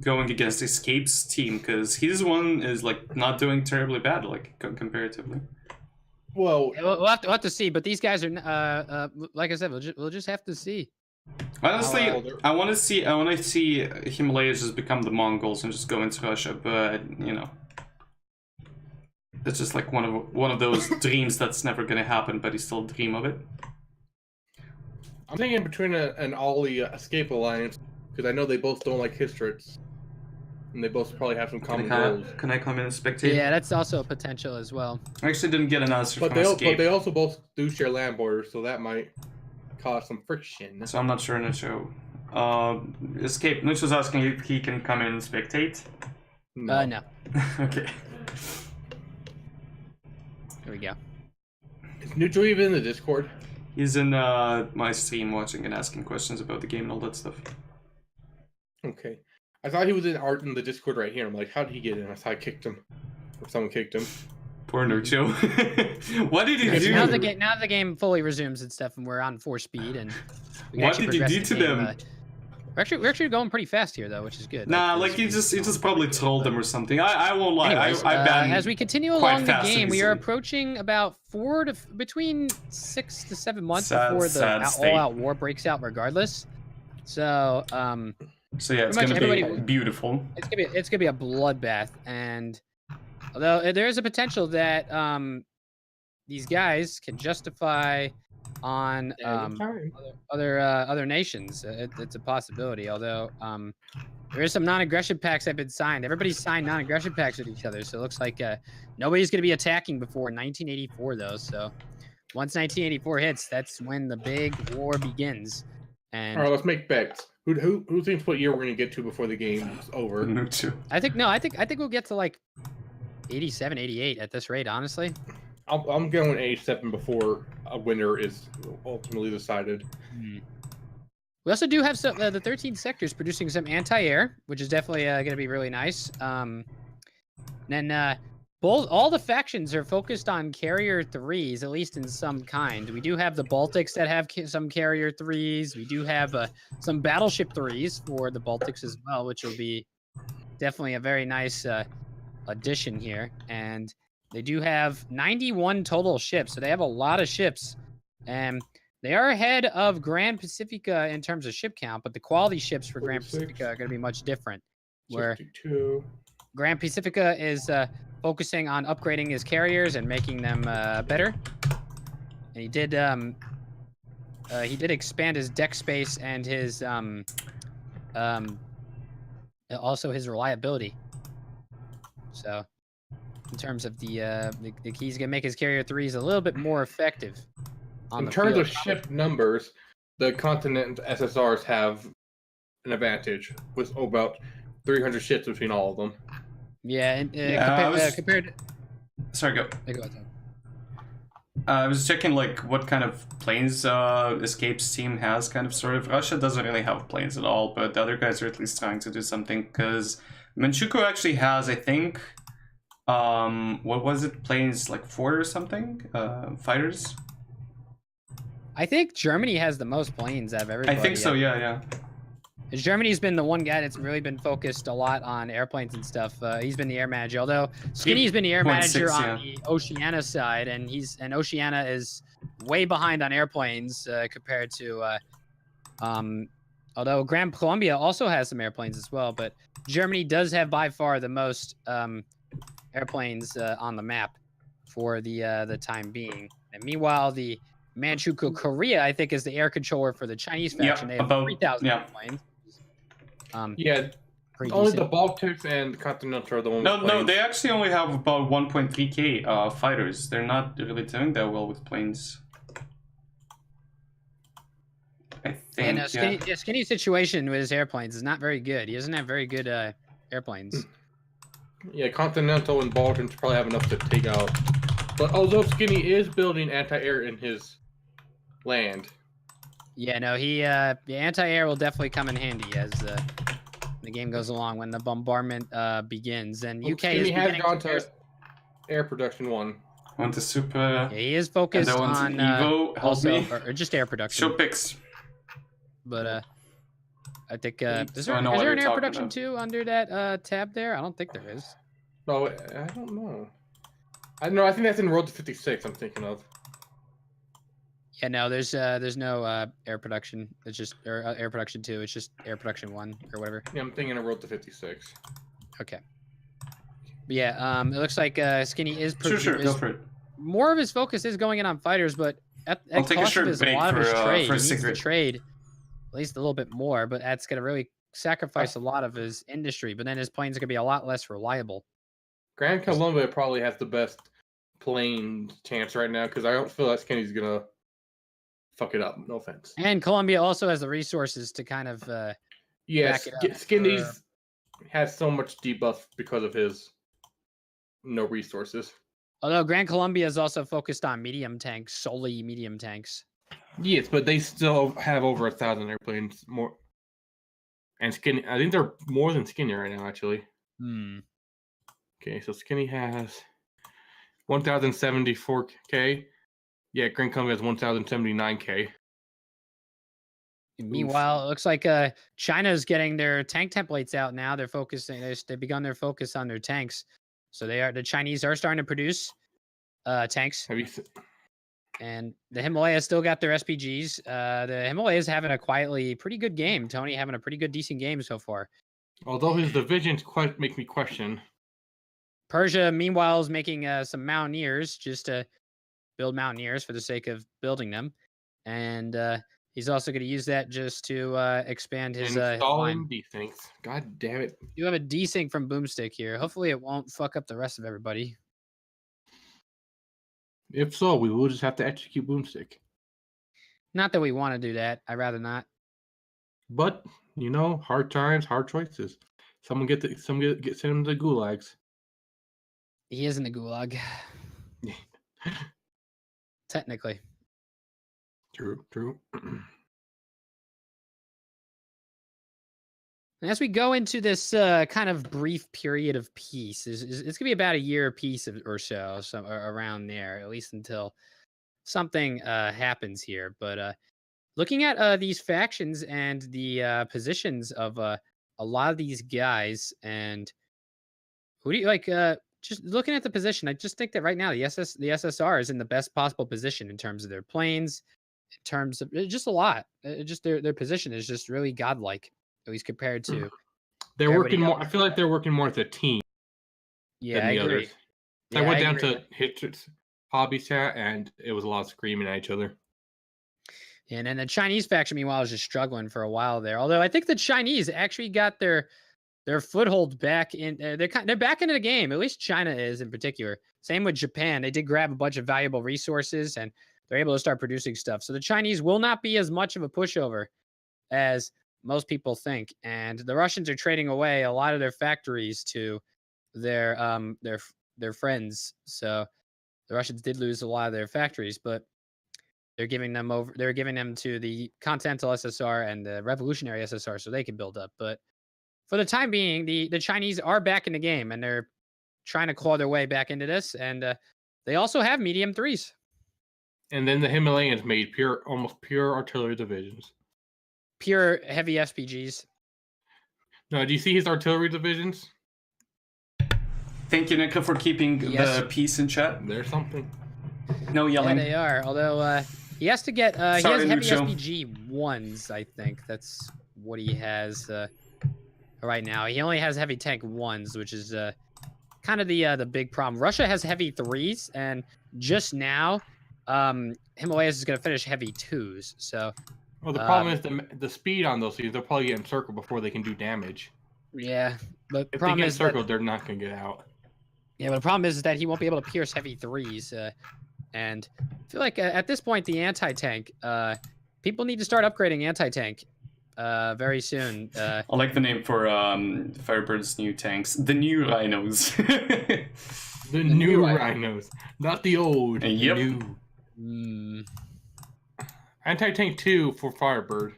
going against Escape's team because his one is like not doing terribly bad, like comparatively. Well, Yeah, we'll have to see. But these guys are like I said, we'll just have to see. Honestly, Well, I want to see Himalayas just become the Mongols and just go into Russia, but you know, that's just like one of those dreams that's never gonna happen, but you still dream of it. I'm thinking between an Ollie Escape alliance because I know they both don't like Histrits, and they both probably have some common goals. Can I come in and spectate? Yeah, that's also a potential as well. I actually didn't get an answer But from Escape, they also both do share land borders, so that might cause some friction. so I'm not sure. Escape. Nuch was asking if he can come in and spectate. No. Okay. Here we go. Is Neutral even in the Discord? He's in my stream watching and asking questions about the game and all that stuff. Okay. I thought he was in the Discord right here. I'm like, how did he get in? I thought I kicked him. Or someone kicked him. Poor Nucho. What did he do? Now the game fully resumes and stuff, and we're on 4 speed. And we can What actually did you progress do the to game, them? We're actually going pretty fast here though, which is good. Nah, Like, like he just probably trolled them or something. I won't lie. anyways, I banned as we continue quite along the fast and game, we are easily. approaching about between 6 to 7 months Sad before state. the all-out war breaks out. Regardless, so So yeah, it's pretty gonna much be everybody- beautiful. it's gonna be a bloodbath. And although there is a potential that these guys can justify on other nations, it's a possibility. Although there is some non-aggression pacts that have been signed. Everybody's signed non-aggression packs with each other, so it looks like nobody's going to be attacking before 1984, though. So once 1984 hits, that's when the big war begins. And All right, let's make bets. Who thinks what year we're gonna get to before the game's over? Nucho. I think we'll get to like 87, 88 at this rate, honestly. I'm going 87 before a winner is ultimately decided. We also do have some the 13 sectors producing some anti-air, which is definitely going to be really nice. Then all the factions are focused on carrier 3s, at least in some kind. We do have the Baltics that have some carrier 3s. We do have some battleship 3s for the Baltics as well, which will be definitely a very nice addition here. And they do have 91 total ships, so they have a lot of ships. And they are ahead of Grand Pacifica in terms of ship count, but the quality ships for Grand 46. Pacifica are going to be much different. Where 62. Grand Pacifica is focusing on upgrading his carriers and making them better. And he did expand his deck space and his also his reliability. So in terms of the he's gonna make his carrier 3s a little bit more effective. In terms of ship numbers, the Continent SSRs have an advantage with about 300 ships between all of them. Yeah, and compared. Sorry, go. Go ahead, Tom. I was checking like what kind of planes Escape's team has. Kind of sort of. Russia doesn't really have planes at all, but the other guys are at least trying to do something. Because Manchukuo actually has, I think, what was it? Planes like 4 or something? Fighters. I think Germany has the most planes out of everybody. I think so. Yeah. Germany's been the one guy that's really been focused a lot on airplanes and stuff. He's been the air manager, although Skinny's been the air manager on the Oceania side, and Oceania is way behind on airplanes compared to. Although Grand Columbia also has some airplanes as well, but Germany does have by far the most airplanes on the map for the time being. And meanwhile, the Manchukuo Korea, I think, is the air controller for the Chinese faction. They have about 3,000 airplanes. Yeah, Pretty only decent. the Baltics and Continental are the ones. No, they actually only have about 1.3k fighters. They're not really doing that well with planes. I think. And Skinny's situation with his airplanes is not very good. He doesn't have very good airplanes. Yeah, Continental and Balkans probably have enough to take out. But although Skinny is building anti-air in his land. Yeah, no, the anti-air will definitely come in handy as the game goes along when the bombardment begins. And UK Skinny is has beginning gone to Air Production 1. Want to super. Yeah, he is focused on Evo, help also me. or just air production. Show pics. But I think is So I there, know is what there an you're air talking production about. too under that tab there? I don't think there is. No, I don't know. I think that's in Road to 56 I'm thinking of. Yeah, no, there's no air production. It's just air production 2. It's just air production 1 or whatever. Yeah, I'm thinking of Road to 56. Okay. But yeah, it looks like Skinny is Sure, go for it. more of his focus is going in on fighters, but at I'll take a cost of short his, a break lot of his for, trade. for He needs to cigarette. trade at least a little bit more, but that's going to really sacrifice a lot of his industry. But then his planes are going to be a lot less reliable. Grand Columbia probably has the best plane chance right now because I don't feel that Skinny's gonna fuck it up. No offense. And Colombia also has the resources to kind of Yes, back it up Skinny's has so much debuff because of his no resources. although Grand Colombia is also focused on medium tanks, solely medium tanks. Yes, but they still have over 1,000 airplanes more. And Skinny, I think they're more than Skinny right now, actually. Okay, so Skinny has 1,074k. Yeah, Grand Colombia has 1,079k. Meanwhile, it looks like China's getting their tank templates out now. They're focusing. They've begun their focus on their tanks. So the Chinese are starting to produce tanks. And the Himalayas still got their SPGs. The Himalayas having a quietly pretty good game. Tony having a pretty good, decent game so far. Although his divisions quite make me question. Persia, meanwhile, is making some Mountaineers just to build Mountaineers for the sake of building them. And he's also going to use that just to expand his installing desyncs. God damn it. You have a desync from Boomstick here. Hopefully it won't fuck up the rest of everybody. If so, we will just have to execute Boomstick. Not that we want to do that. I'd rather not. But, you know, hard times, hard choices. Someone get send him to the gulags. He is in the gulag. Technically. True. And as we go into this kind of brief period of peace, it's going to be about a year peace or so around there, at least until something happens here. But looking at these factions and the positions of a lot of these guys, and who do you like? Just looking at the position, I just think that right now the SSR is in the best possible position in terms of their planes, in terms of just a lot. Just their position is just really godlike. At least compared to they're working more. I feel like they're working more as a team. Yeah, than the others. Yeah, I went down to Hitcher's hobby chat, and it was a lot of screaming at each other. And then the Chinese faction, meanwhile, is just struggling for a while there. Although I think the Chinese actually got their foothold back in. They're back into the game. At least China is in particular. Same with Japan. They did grab a bunch of valuable resources, and they're able to start producing stuff. So the Chinese will not be as much of a pushover as most people think, and the Russians are trading away a lot of their factories to their friends. So the Russians did lose a lot of their factories, but they're giving them over. They're giving them to the Continental SSR and the Revolutionary SSR so they can build up. But for the time being, the Chinese are back in the game, and they're trying to claw their way back into this. And they also have medium threes. And then the Himalayans made almost pure artillery divisions. Pure heavy SPGs. No, do you see his artillery divisions? Thank you, Nika, for keeping the peace in chat. There's something. No yelling. Yeah, they are. Although he has to get he has Sorry, heavy Lucho. SPG ones. I think that's what he has right now. He only has heavy tank ones, which is kind of the big problem. Russia has heavy threes, and just now, Himalayas is going to finish heavy twos. So. Well, the problem is the speed on those things. They'll probably get encircled before they can do damage. Yeah, but the If they problem get is encircled, they're not going to get out. Yeah, but the problem is that he won't be able to pierce heavy threes. And I feel like at this point, the anti-tank, people need to start upgrading anti-tank very soon. I like the name for Firebird's new tanks. The new Rhinos. The new Rhinos. Not the old. Yep. New. Anti-tank 2 for Firebird.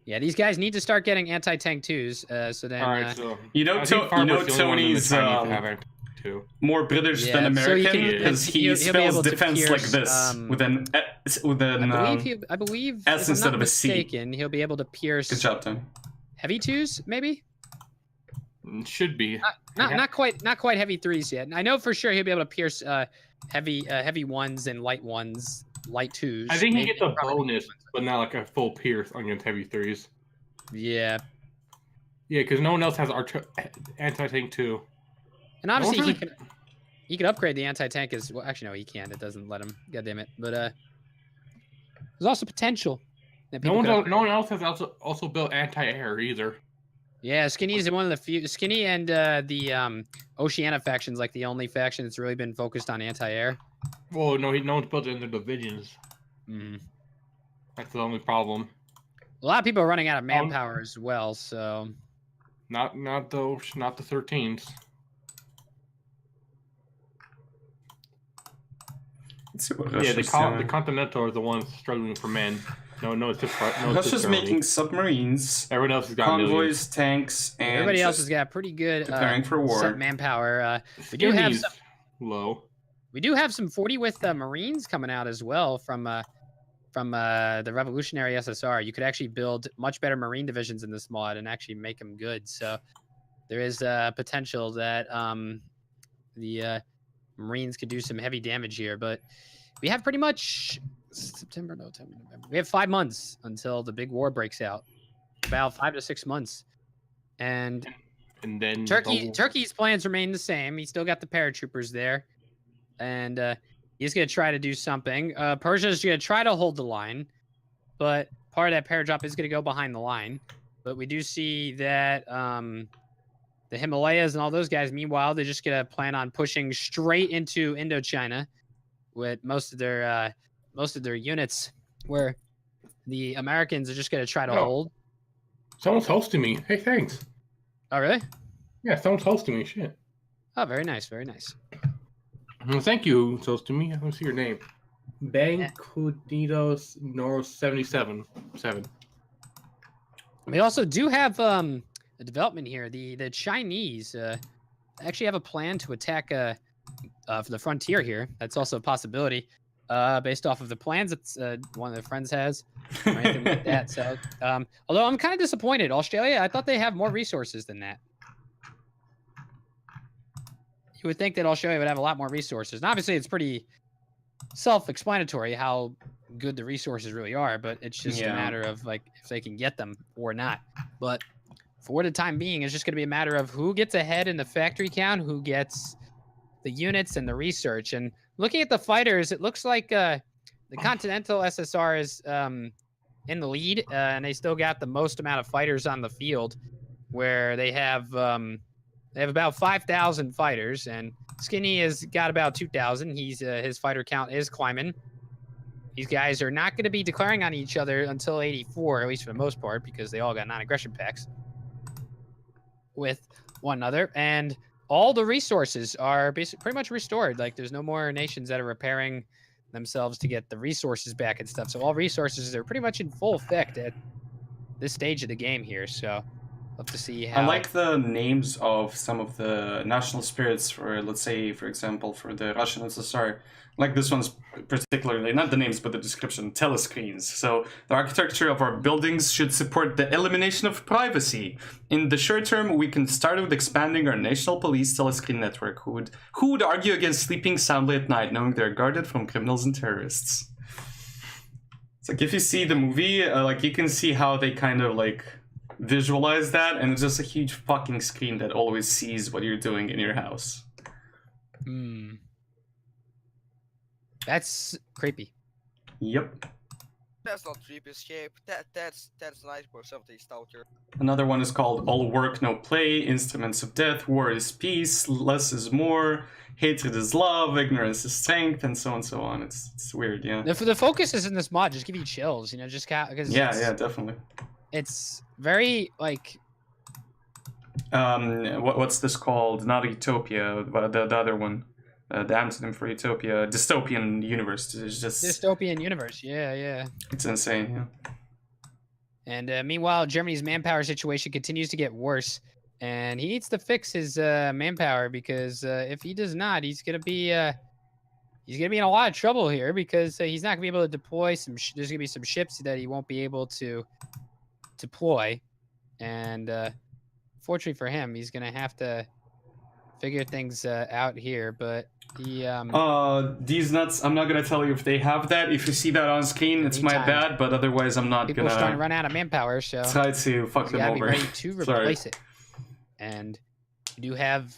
Yeah, these guys need to start getting anti-tank 2s. So then, all right, so you know Tony's more British than American because he spells defense like this with an I believe S if instead I'm of not a C. mistaken, he'll be able to pierce. Good job, Tony. Heavy 2s, maybe. Should be. Not quite heavy 3s yet. I know for sure he'll be able to pierce heavy 1s and light 1s. Light 2s. I think he gets a bonus, but not like a full pierce against heavy 3s. Yeah. Yeah, because no one else has anti-tank 2. And obviously he can upgrade the anti-tank as well. Actually, no, he can't. It doesn't let him. God damn it. But there's also potential. That No one else has also built anti-air either. Yeah, Skinny is one of the few. Skinny and the Oceania faction's like the only faction that's really been focused on anti-air. Well, no one's built it in the divisions. Mm. That's the only problem. A lot of people are running out of manpower as well, so Not the 13s. Let's see what Yeah, Russia's the doing. Continental are the ones struggling for men. No, it's just Russia's Germany. making submarines, Everyone else has got convoys, millions. tanks, and everybody else has just got pretty good preparing for war. set manpower. We do have Skinny's some. low. We do have some 40 with Marines coming out as well from the Revolutionary SSR. You could actually build much better Marine divisions in this mod and actually make them good. So there is potential that the Marines could do some heavy damage here. But we have pretty much November. We have 5 months until the big war breaks out. About 5 to 6 months. And then Turkey's plans remain the same. He's still got the paratroopers there. And he's going to try to do something. Persia's going to try to hold the line, but part of that paradrop is going to go behind the line. But we do see that the Himalayas and all those guys, meanwhile, they're just going to plan on pushing straight into Indochina with most of their units, where the Americans are just going to try to hold. Someone's hosting me. Hey, thanks. Oh, really? Yeah, someone's hosting me. Shit. Oh, very nice. Very nice. Well, thank you, hosting me. Let me see your name. Bancuditos Noro 77. We also do have a development here. The Chinese actually have a plan to attack for the frontier here. That's also a possibility based off of the plans that one of their friends has or anything like that. So, although I'm kind of disappointed. Australia, I thought they have more resources than that. You would think that Australia would have a lot more resources. And obviously, it's pretty self-explanatory how good the resources really are, but it's just a matter of like if they can get them or not. But for the time being, it's just going to be a matter of who gets ahead in the factory count, who gets the units and the research. And looking at the fighters, it looks like the Continental SSR is in the lead, and they still got the most amount of fighters on the field, where they have about 5,000 fighters, and Skinny has got about 2,000. He's his fighter count is climbing. These guys are not going to be declaring on each other until 84, at least for the most part, because they all got non-aggression pacts with one another, and all the resources are basically pretty much restored. Like, there's no more nations that are repairing themselves to get the resources back and stuff. So all resources are pretty much in full effect at this stage of the game here. So love to see how. I like the names of some of the national spirits for, let's say, for example, for the Russian SSR. Like this one's particularly, not the names, but the description, telescreens. So the architecture of our buildings should support the elimination of privacy. In the short term, we can start with expanding our national police telescreen network. Who would argue against sleeping soundly at night, knowing they're guarded from criminals and terrorists? It's like, if you see the movie, like, you can see how they kind of like visualize that, and it's just a huge fucking screen that always sees what you're doing in your house. That's creepy. Yep. That's not creepy escape. That's 90% of the stalker. Another one is called All Work No Play, Instruments of Death, War is Peace, Less is More, Hatred is Love, Ignorance is Strength, and so on and so on. It's weird, yeah. The focus is in this mod, just give you chills, you know, just because. Yeah, definitely. It's very like. What's this called? Not Utopia, but the other one. The antonym for Utopia, dystopian universe. It's just dystopian universe. Yeah. It's insane. Yeah. And meanwhile, Germany's manpower situation continues to get worse, and he needs to fix his manpower, because if he does not, he's gonna be in a lot of trouble here, because he's not gonna be able to deploy some. There's gonna be some ships that he won't be able to deploy, and fortunately for him, he's gonna have to figure things out here. But he these nuts, I'm not gonna tell you if they have that. If you see that on screen, it's my bad, but otherwise I'm not people gonna are starting to run out of manpower, so try to fuck them gotta over. be ready to replace it. And you do have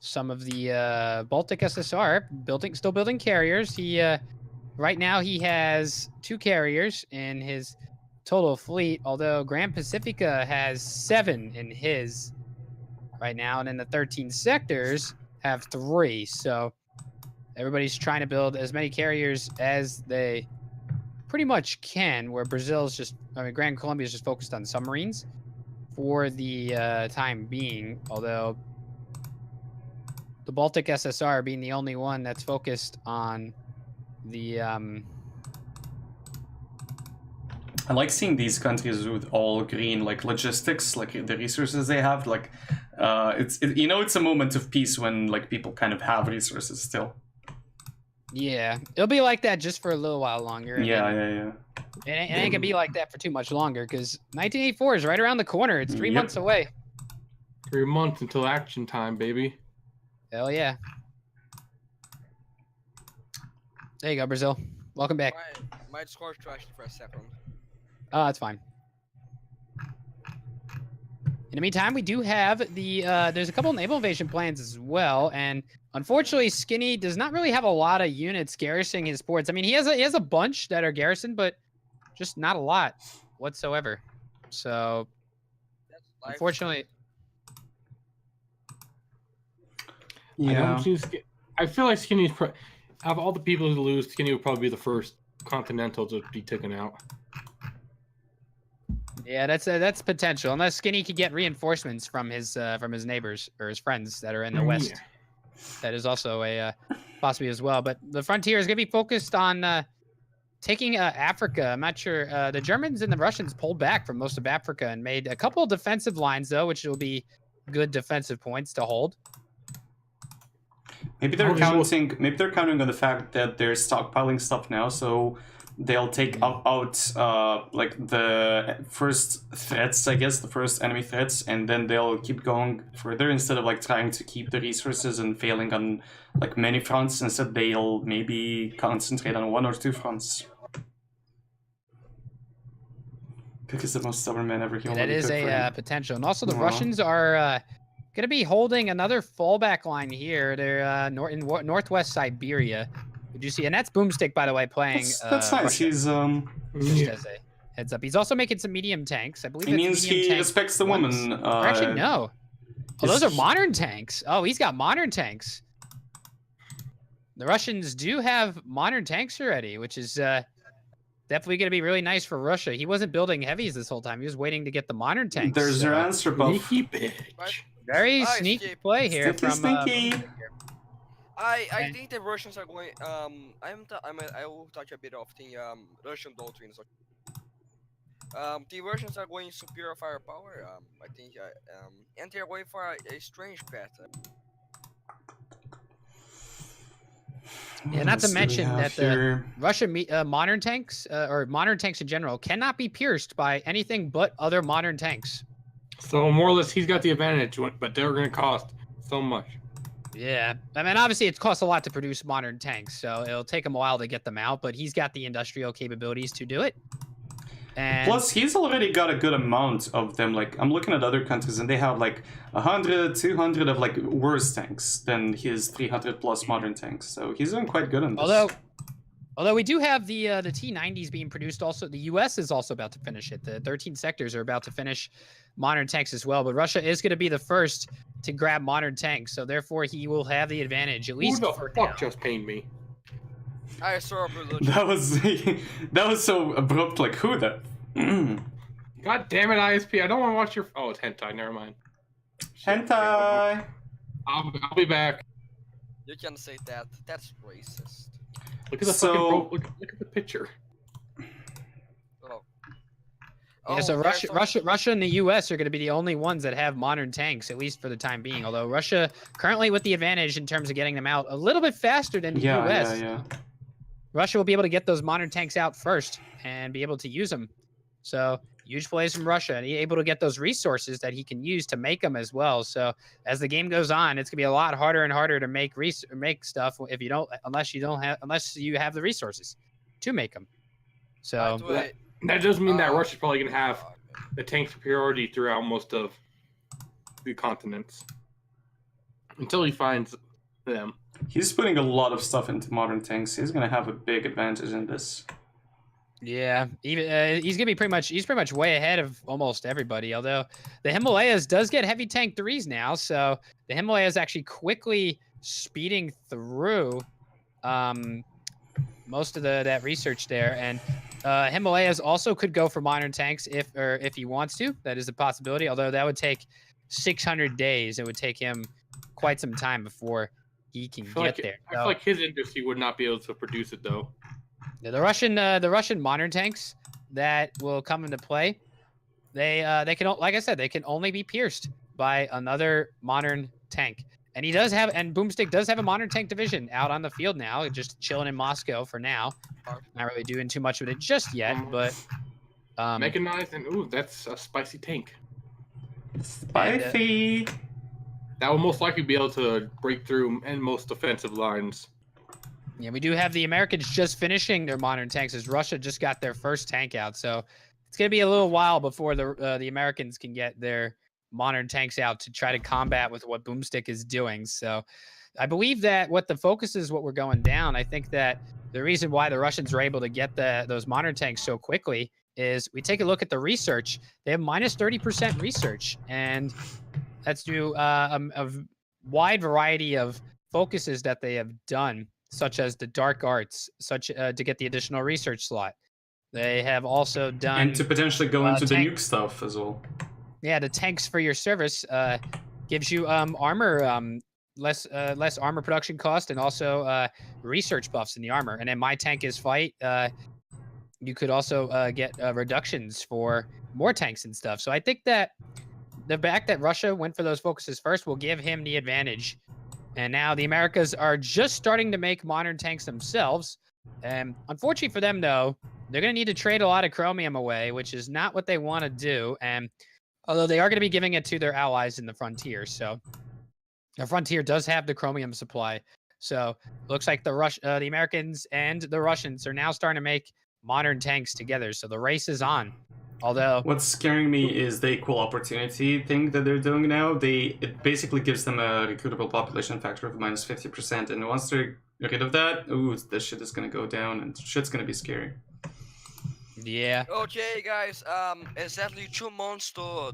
some of the Baltic SSR still building carriers. He right now he has 2 carriers in his total fleet, although Grand Pacifica has 7 in his right now, and then the 13 sectors have 3. So everybody's trying to build as many carriers as they pretty much can, where Brazil's just, I mean, Grand Colombia is just focused on submarines for the time being, although the Baltic SSR being the only one that's focused on the I like seeing these countries with all green, like logistics, like the resources they have. Like, it's a moment of peace when like people kind of have resources still. yeah, it'll be like that just for a little while longer. and Yeah, then yeah, yeah. It ain't gonna be like that for too much longer, because 1984 is right around the corner. It's 3 Yep. months away. 3 months until action time, baby. Hell yeah. There you go, Brazil. Welcome back. My Discord crashed for a second. Oh, that's fine. In the meantime, we do have the there's a couple naval invasion plans as well, and unfortunately, Skinny does not really have a lot of units garrisoning his ports. I mean, he has a bunch that are garrisoned, but just not a lot whatsoever. So, That's life. unfortunately, Yeah. I feel like Skinny's out of all the people who lose, Skinny would probably be the first Continental to be taken out. yeah, that's potential. Unless Skinny could get reinforcements from his neighbors or his friends that are in the west. Yeah. That is also a possibility as well. But the frontier is going to be focused on taking Africa. I'm not sure. The Germans and the Russians pulled back from most of Africa and made a couple of defensive lines, though, which will be good defensive points to hold. Maybe they're counting. Maybe they're counting on the fact that they're stockpiling stuff now, so they'll take out like the first threats, I guess, the first enemy threats, and then they'll keep going further instead of like trying to keep the resources and failing on like many fronts. Instead, they'll maybe concentrate on 1 or 2 fronts. Pick is the most stubborn man ever. Yeah, that is a potential, and also the Russians are going to be holding another fallback line here. They're northwest Siberia. Did you see? And that's Boomstick, by the way, playing. That's nice. Russia. He's Just as a heads up, he's also making some medium tanks. I believe It means he respects the woman. Or actually, no. Oh, those are modern tanks. Oh, he's got modern tanks. The Russians do have modern tanks already, which is definitely going to be really nice for Russia. He wasn't building heavies this whole time. He was waiting to get the modern tanks. There's your answer, Buff. Sneaky bitch. Very Nice, sneaky Jake. play here Sneaky, from. sneaky. I think the Russians are going. I will touch a bit of the Russian doctrines. The Russians are going superior firepower. I think. And they're going for a strange path. Yeah, not to What else do we mention have that here? the Russian modern tanks or modern tanks in general cannot be pierced by anything but other modern tanks. So more or less, he's got the advantage, but they're going to cost so much. Yeah, I mean, obviously it costs a lot to produce modern tanks, so it'll take him a while to get them out, but he's got the industrial capabilities to do it. And Plus, he's already got a good amount of them. Like, I'm looking at other countries, and they have like 100, 200 of like worse tanks than his 300 plus modern tanks. So he's doing quite good on this. Although we do have the T-90s being produced also. The U.S. is also about to finish it. The 13 sectors are about to finish modern tanks as well. But Russia is going to be the first to grab modern tanks. So therefore, he will have the advantage, at least Who for the fuck now. just pained me? I saw a religion. That was so abrupt. Like, who the? God damn it, ISP! I don't want to watch your. Oh, it's hentai. Never mind. Shit, Hentai. I'll be back. You can say that. That's racist. Look at the So- fucking look at the picture. Oh. Yeah, so there's Russia and the U.S. are going to be the only ones that have modern tanks, at least for the time being. Although Russia currently with the advantage in terms of getting them out a little bit faster than the U.S. Yeah. Russia will be able to get those modern tanks out first and be able to use them. So huge plays from Russia, and he's able to get those resources that he can use to make them as well. So as the game goes on, it's gonna be a lot harder and harder to make stuff if you don't, unless you have the resources to make them. So That does mean that Uh, Russia's probably gonna have the tank superiority throughout most of the continents until he finds them. He's putting a lot of stuff into modern tanks. He's gonna have a big advantage in this. yeah, even he's pretty much way ahead of almost everybody. Although the Himalayas does get heavy tank 3s now, so the Himalayas actually quickly speeding through most of that research there. And Himalayas also could go for modern tanks if he wants to. That is a possibility. Although that would take 600 days. It would take him quite some time before he can get there. I feel like his industry would not be able to produce it though. The Russian modern tanks that will come into play, they can, like I said, they can only be pierced by another modern tank. And Boomstick does have a modern tank division out on the field now, just chilling in Moscow for now. Not really doing too much with it just yet, but mechanized, and ooh, that's a spicy tank. Spicy. That will most likely be able to break through in most defensive lines. Yeah, we do have the Americans just finishing their modern tanks as Russia just got their first tank out. So it's going to be a little while before the Americans can get their modern tanks out to try to combat with what Boomstick is doing. So I believe that what the focus is, what we're going down. I think that the reason why the Russians are able to get those modern tanks so quickly is we take a look at the research. They have minus 30% research, and that's due a wide variety of focuses that they have done, such as the dark arts, to get the additional research slot. They have also done, and to potentially go into the tank nuke stuff as well. Yeah, the tanks for your service gives you armor, less armor production cost, and also research buffs in the armor. And then my tank is fight. You could also get reductions for more tanks and stuff. So I think that the fact that Russia went for those focuses first will give him the advantage. And now the Americas are just starting to make modern tanks themselves. And unfortunately for them, though, they're going to need to trade a lot of chromium away, which is not what they want to do. And although they are going to be giving it to their allies in the frontier. So the frontier does have the chromium supply. So it looks like the Americans and the Russians are now starting to make modern tanks together. So the race is on. Although what's scaring me is the equal opportunity thing that they're doing now. It basically gives them a recruitable population factor of minus 50%, and once they're rid of that, ooh, this shit is gonna go down, and shit's gonna be scary. Yeah. Okay, guys. Exactly 2 months to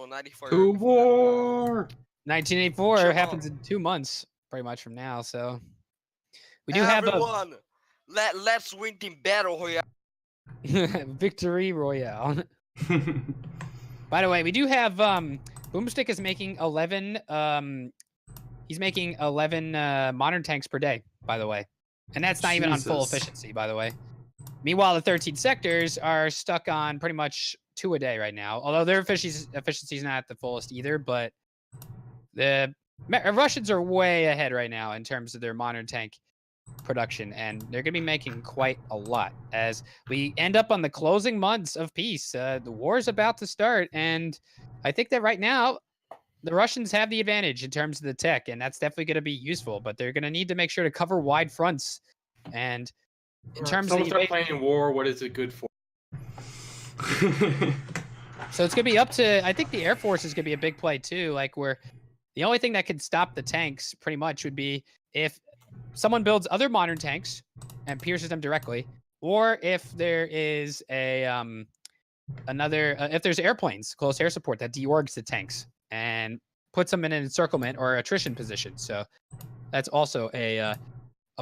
94. To war. 1984 Sure. happens in 2 months, pretty much from now. So we do have Everyone, let's win the battle royale. Victory Royale. By the way, we do have Boomstick is making 11 he's making 11 modern tanks per day, by the way. And that's not even on full efficiency, by the way. Meanwhile, the 13 sectors are stuck on pretty much 2 a day right now. Although their efficiency is not at the fullest either, but the Russians are way ahead right now in terms of their modern tank production, and they're going to be making quite a lot as we end up on the closing months of peace. The war is about to start, and I think that right now the Russians have the advantage in terms of the tech, and that's definitely going to be useful, but they're going to need to make sure to cover wide fronts. And in terms of start playing war, what is it good for? So it's going to be up to, I think the Air Force is going to be a big play too, like where the only thing that could stop the tanks pretty much would be if someone builds other modern tanks and pierces them directly, or if there is a if there's airplanes, close air support that deorgs the tanks and puts them in an encirclement or attrition position. So that's also a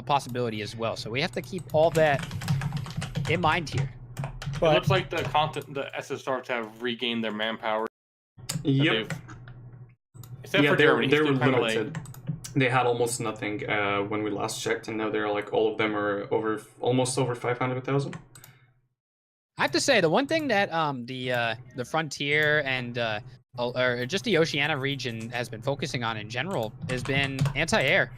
possibility as well. So we have to keep all that in mind here. But it looks like the SSRs have regained their manpower. Yep. Except for Germany, they were limited. They had almost nothing when we last checked, and now they're like all of them are almost over 500,000. I have to say the one thing that the frontier and or just the Oceania region has been focusing on in general has been anti-air.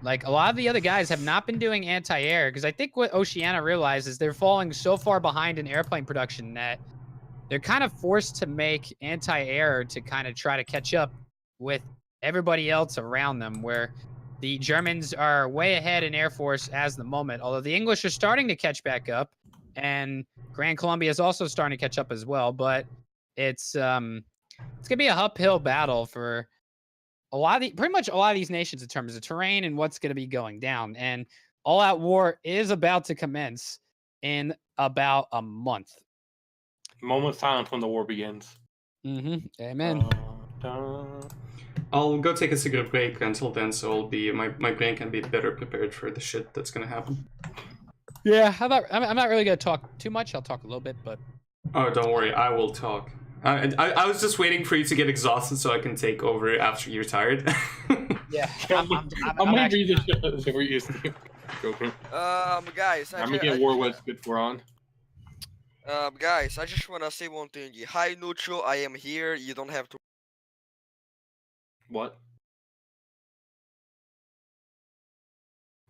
Like a lot of the other guys have not been doing anti-air because I think what Oceania realizes they're falling so far behind in airplane production that they're kind of forced to make anti-air to kind of try to catch up with everybody else around them, where the Germans are way ahead in Air Force as the moment, although the English are starting to catch back up, and Grand Columbia is also starting to catch up as well. But it's gonna be a uphill battle for pretty much a lot of these nations in terms of terrain and what's gonna be going down. And all-out war is about to commence in about a month. Moment of silence when the war begins. Amen. I'll go take a cigarette break until then, so my brain can be better prepared for the shit that's gonna happen. Yeah, I'm not really gonna talk too much. I'll talk a little bit, but Oh, don't worry, I will talk. I was just waiting for you to get exhausted so I can take over after you're tired. yeah, I'm gonna read the show that we're used to. Joking. Guys, I'm gonna get War what's good for on. guys, I just wanna say one thing. Hi, Neutral. I am here. You don't have to. What?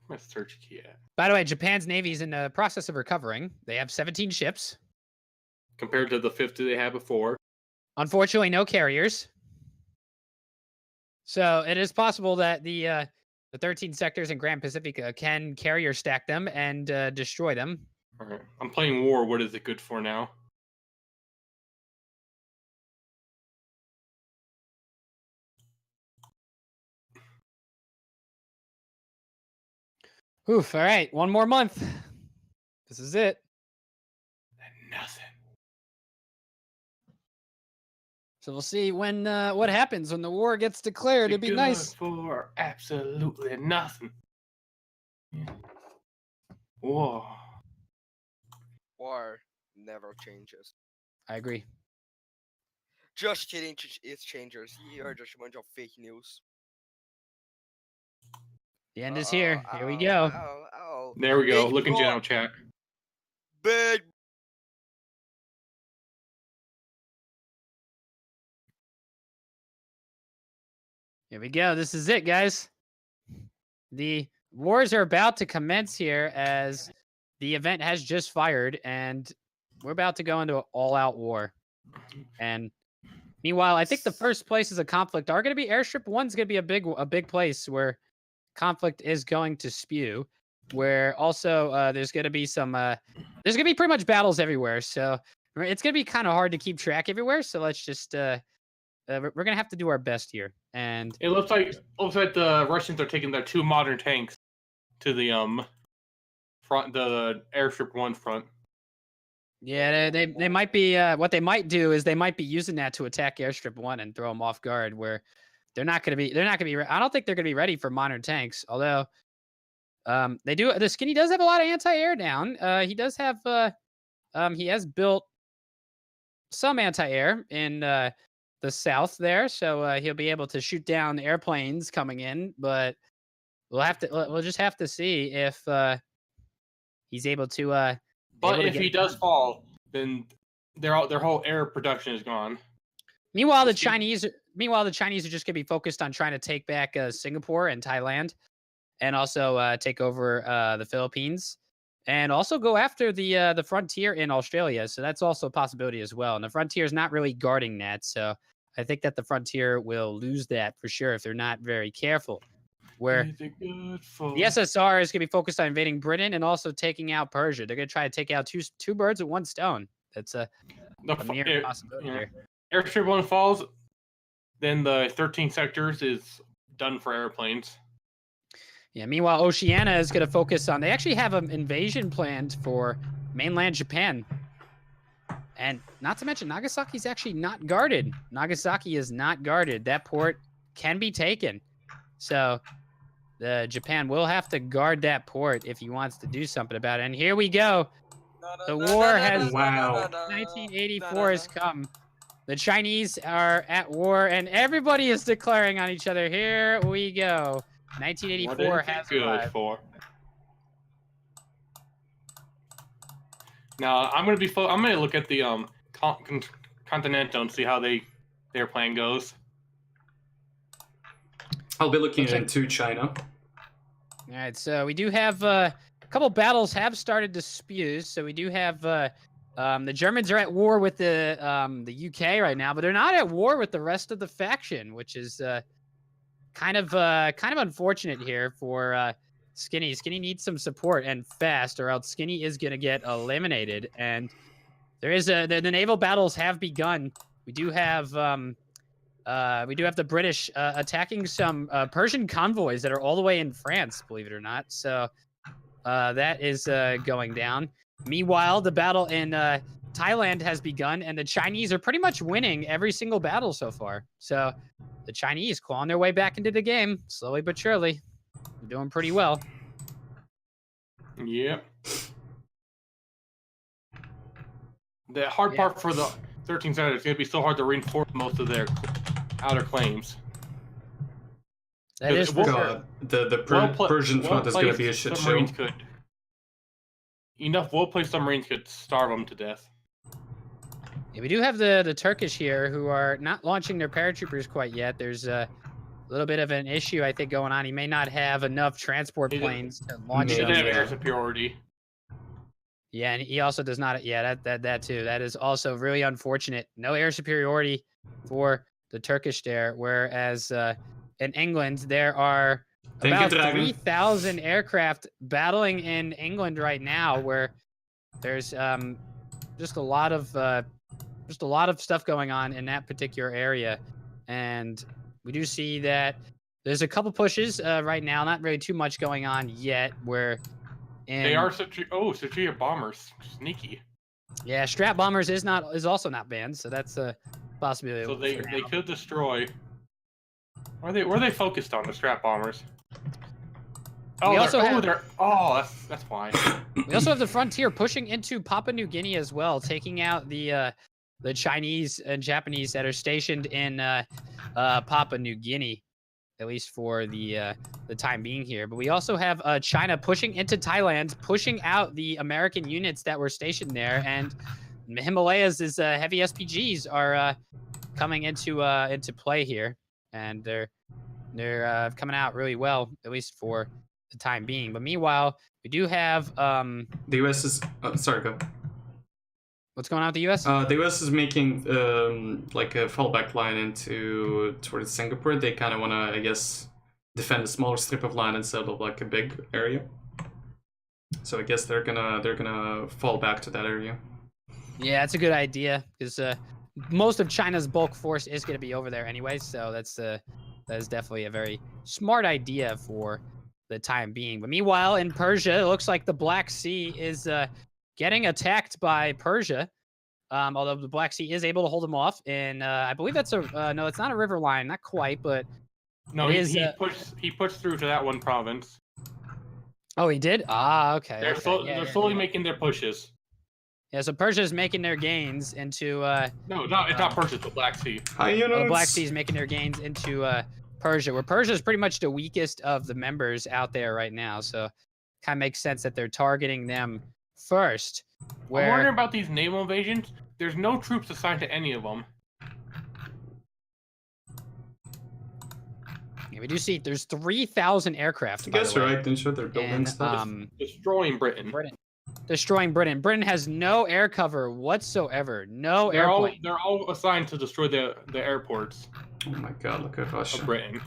Where's my search key at? By the way, Japan's navy is in the process of recovering. They have 17 ships. Compared to the 50 they had before. Unfortunately, no carriers. So it is possible that the 13 sectors in Grand Pacifica can carrier stack them and destroy them. All right. I'm playing War. What is it good for now? Oof, all right, one more month. This is it. Nothing. So we'll see when what happens when the war gets declared. It'd be Good nice. for absolutely nothing. Whoa. War never changes. I agree. Just kidding. It changes. You're just a bunch of fake news. The end is here. Here we go. There we go. Big Look in boy. general chat. Big. Here we go. This is it, guys. The wars are about to commence here as the event has just fired, and we're about to go into an all-out war. And meanwhile, I think the first places of conflict are going to be airstrip. One's going to be a big place where conflict is going to spew. Where also there's going to be some there's going to be pretty much battles everywhere. So it's going to be kind of hard to keep track everywhere. So let's just we're going to have to do our best here. And It looks like the Russians are taking their 2 modern tanks to the front, the airstrip 1 front. yeah, they might be what they might do is they might be using that to attack airstrip 1 and throw them off guard where they're not going to be I don't think they're going to be ready for modern tanks, although the Skinny does have a lot of anti-air down. He does have he has built some anti-air in the south there, so he'll be able to shoot down airplanes coming in, but we'll just have to see if he's able to But if he does fall, then their whole air production is gone. Meanwhile, the Chinese are just going to be focused on trying to take back Singapore and Thailand, and also take over the Philippines, and also go after the frontier in Australia. So that's also a possibility as well. And the frontier is not really guarding that, so I think that the frontier will lose that for sure if they're not very careful. Where the SSR is going to be focused on invading Britain and also taking out Persia. They're going to try to take out two birds with one stone. That's a mere possibility here. Airstrip 1 falls, then the 13 sectors is done for airplanes. Yeah, meanwhile, Oceania is going to focus on... They actually have an invasion planned for mainland Japan. And not to mention, Nagasaki's actually not guarded. Nagasaki is not guarded. That port can be taken. So Japan will have to guard that port if he wants to do something about it. And here we go. The war has... Wow. 1984 has come. The Chinese are at war, and everybody is declaring on each other. Here we go. 1984 has arrived. For? Now I'm gonna look at the Continental and see how their plan goes. I'll be looking into China. All right, so we do have a couple battles have started to spew. So we do have the Germans are at war with the UK right now, but they're not at war with the rest of the faction, which is kind of unfortunate here for Skinny. Skinny needs some support and fast, or else Skinny is gonna get eliminated. And there is the naval battles have begun. We do have the British attacking some Persian convoys that are all the way in France, believe it or not. So that is going down. Meanwhile, the battle in Thailand has begun, and the Chinese are pretty much winning every single battle so far. So the Chinese clawing their way back into the game, slowly but surely. They're doing pretty well. Yep. The hard part for the 13 Senators is going to be so hard to reinforce most of their outer claims. That is for sure. God, the Persian front is going to be a shit show. Enough well-placed submarines could starve them to death. Yeah, we do have the Turkish here who are not launching their paratroopers quite yet. There's a little bit of an issue, I think, going on. He may not have enough transport planes to launch He them. doesn't have air superiority. Yeah, and he also does not. Yeah, that too. That is also really unfortunate. No air superiority for the Turkish there. Whereas in England, there are about 3,000 aircraft battling in England right now, where there's just a lot of stuff going on in that particular area, and we do see that there's a couple pushes right now. Not really too much going on yet. Where they are Suchiya bombers, sneaky. Yeah, Strat bombers is also not banned, so that's a possibility. So they could destroy. Where are they focused on, the Strat bombers? Oh, that's fine. We also have the Frontier pushing into Papua New Guinea as well, taking out the Chinese and Japanese that are stationed in Papua New Guinea, at least for the time being here. But we also have China pushing into Thailand, pushing out the American units that were stationed there, and Himalayas' heavy SPGs are coming into play here, and they're coming out really well, at least for the time being. But meanwhile, we do have the U.S. is sorry, go. What's going on with the U.S.? The U.S. is making like a fallback line towards Singapore. They kind of want to, I guess, defend a smaller strip of land instead of like a big area. So I guess they're gonna fall back to that area. Yeah, that's a good idea, because most of China's bulk force is going to be over there anyway. So that is definitely a very smart idea for the time being. But meanwhile, in Persia, it looks like the Black Sea is getting attacked by Persia, although the Black Sea is able to hold them off. And I believe that's no, it's not a river line, not quite, but no, he pushed through to that one province. Oh, he did? Ah, okay. They're slowly making their pushes. Yeah, so Persia is making their gains into no, it's not Persia, it's the Black Sea. The Black Sea is making their gains into Persia, where Persia is pretty much the weakest of the members out there right now. So kind of makes sense that they're targeting them first. I'm wondering about these naval invasions. There's no troops assigned to any of them. Yeah, we do see there's 3,000 aircraft. I guess you're right. Didn't show they're building stuff. Destroying Britain. Destroying Britain. Britain has no air cover whatsoever. No they're airplane. They're all assigned to destroy the airports. Oh my God! Look at Russia. Of Britain.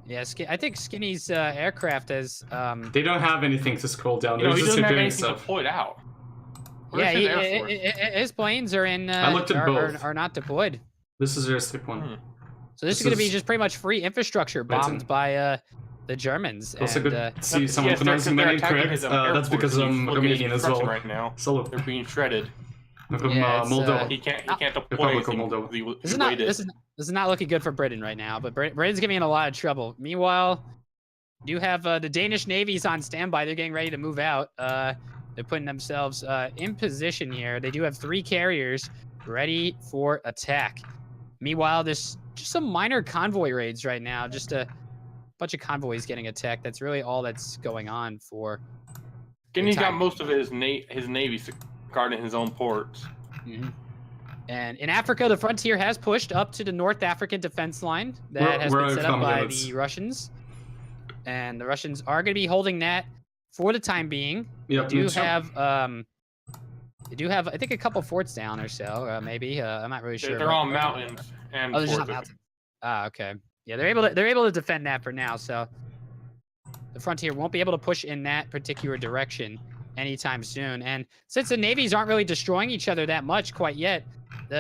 Yeah, I think Skinny's aircraft has. They don't have anything to scroll down. He doesn't have anything deployed out. His planes are in. I looked at both. Are not deployed. This is airstrip 1. So this is going to be just pretty much free infrastructure bombed by the Germans. Also good to see someone pronouncing my name correct. That's because I'm Romanian as well. Right now, so they're being shredded. Moldova. He can't deploy Moldova. This is not looking good for Britain right now, but Britain's giving in a lot of trouble. Meanwhile, you have the Danish Navy's on standby. They're getting ready to move out. They're putting themselves in position here. They do have 3 carriers ready for attack. Meanwhile, there's just some minor convoy raids right now. Just a bunch of convoys getting attacked. That's really all that's going on for. He's got most of his navy guarding his own ports. Mm-hmm. And in Africa, the frontier has pushed up to the North African defense line that has been set up by the Russians. And the Russians are going to be holding that for the time being. Yep, they do have, I think, a couple forts down or so, maybe. I'm not really sure. They're all mountains and they're just mountains. Ah, okay. Yeah, they're able to defend that for now. So the frontier won't be able to push in that particular direction anytime soon. And since the navies aren't really destroying each other that much quite yet,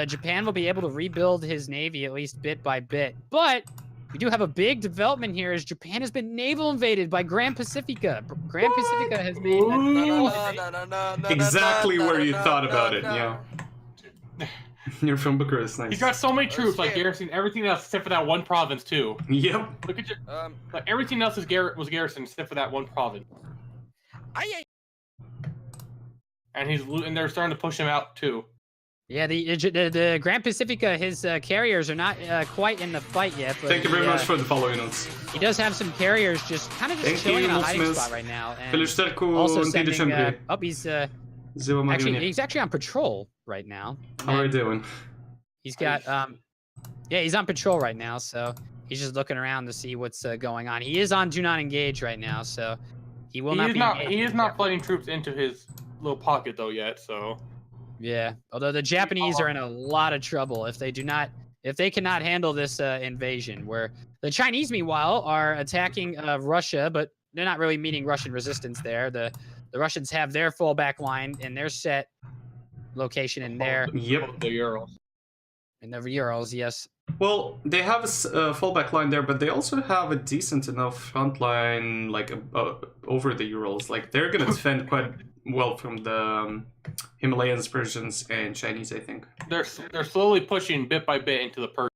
Japan will be able to rebuild his navy at least bit by bit. But we do have a big development here as Japan has been naval invaded by Grand Pacifica. Grand Pacifica has been exactly where you thought about it. Yeah. You're from Bucharest, nice. He's got so many troops, like garrisoned everything else except for that one province too. Yep. Look at your, like everything else was garrisoned except for that one province. and they're starting to push him out too. Yeah, the Grand Pacifica, his carriers are not quite in the fight yet. But Thank you very much for the following notes. He does have some carriers just kind of just chilling in a hiding spot right now. And also sending, he's actually on patrol right now. How are you doing? He's got yeah, he's on patrol right now, so he's just looking around to see what's going on. He is on Do Not Engage right now, so he will not be. He is not flooding troops into his little pocket though yet, so. Yeah, although the Japanese are in a lot of trouble if they cannot handle this invasion. Where the Chinese, meanwhile, are attacking Russia, but they're not really meeting Russian resistance there. The Russians have their fallback line and their set location in there. Yep. The Urals. In the Urals, yes. Well, they have a fallback line there, but they also have a decent enough front line, like over the Urals. Like they're gonna defend quite well from the Himalayans, Persians, and Chinese, I think. They're slowly pushing bit by bit into the Persians.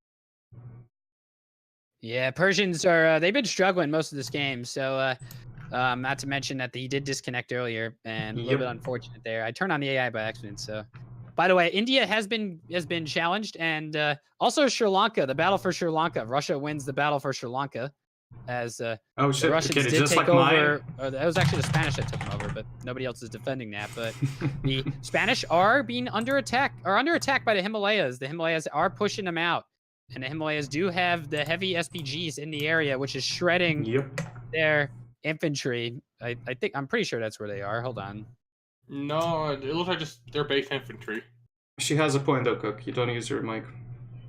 Yeah, Persians are they've been struggling most of this game. So not to mention that he did disconnect earlier, and a little bit unfortunate there. I turned on the AI by accident, so. By the way, India has been challenged, and also Sri Lanka. The battle for Sri Lanka. Russia wins the battle for Sri Lanka, as oh shit! the Russians did just take like over. That was actually the Spanish that took them over, but nobody else is defending that. But the Spanish are being under attack by the Himalayas. The Himalayas are pushing them out, and the Himalayas do have the heavy SPGs in the area, which is shredding their infantry. I'm pretty sure that's where they are. Hold on. No, it looks like just their base infantry. She has a point though, Cook. You don't use your mic.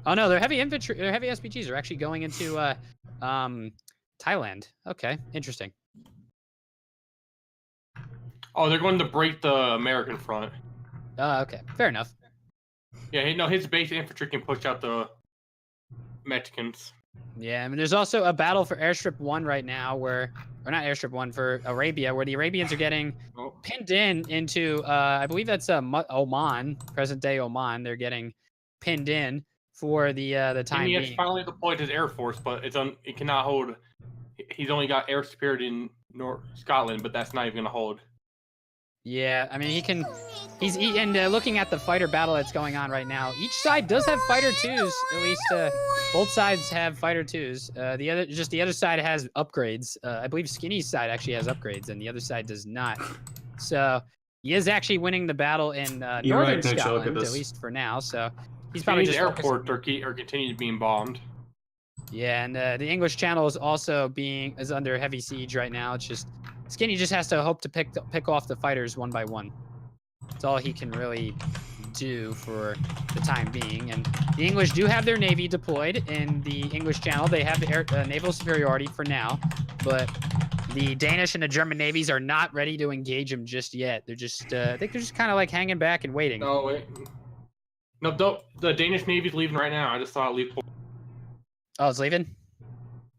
Oh no, their heavy infantry, their heavy SPGs are actually going into Thailand. Okay, interesting. Oh, they're going to break the American front. Okay, fair enough. Yeah, no, his base infantry can push out the Mexicans. Yeah, I mean, there's also a battle for Airstrip 1 right now or not Airstrip 1, for Arabia, where the Arabians are getting pinned into, I believe that's Oman, present-day Oman. They're getting pinned in for the time being. He has finally deployed his air force, but it cannot hold. He's only got air superiority in North Scotland, but that's not even going to hold. Yeah, I mean, looking at the fighter battle that's going on right now, each side does have fighter twos. At least both sides have fighter twos. The other side has upgrades. I believe Skinny's side actually has upgrades, and the other side does not. So he is actually winning the battle in northern Scotland, at least for now. So he's probably just airport or continues being bombed. Yeah, and the English Channel is also is under heavy siege right now. It's just Skinny just has to hope to pick off the fighters one by one. That's all he can really do for the time being. And the English do have their navy deployed in the English Channel. They have the naval superiority for now, but the Danish and the German navies are not ready to engage them just yet. They're just, I think they're just kind of like hanging back and waiting. No, wait. No, the Danish navy's leaving right now. I just saw it leave port. Oh, it's leaving?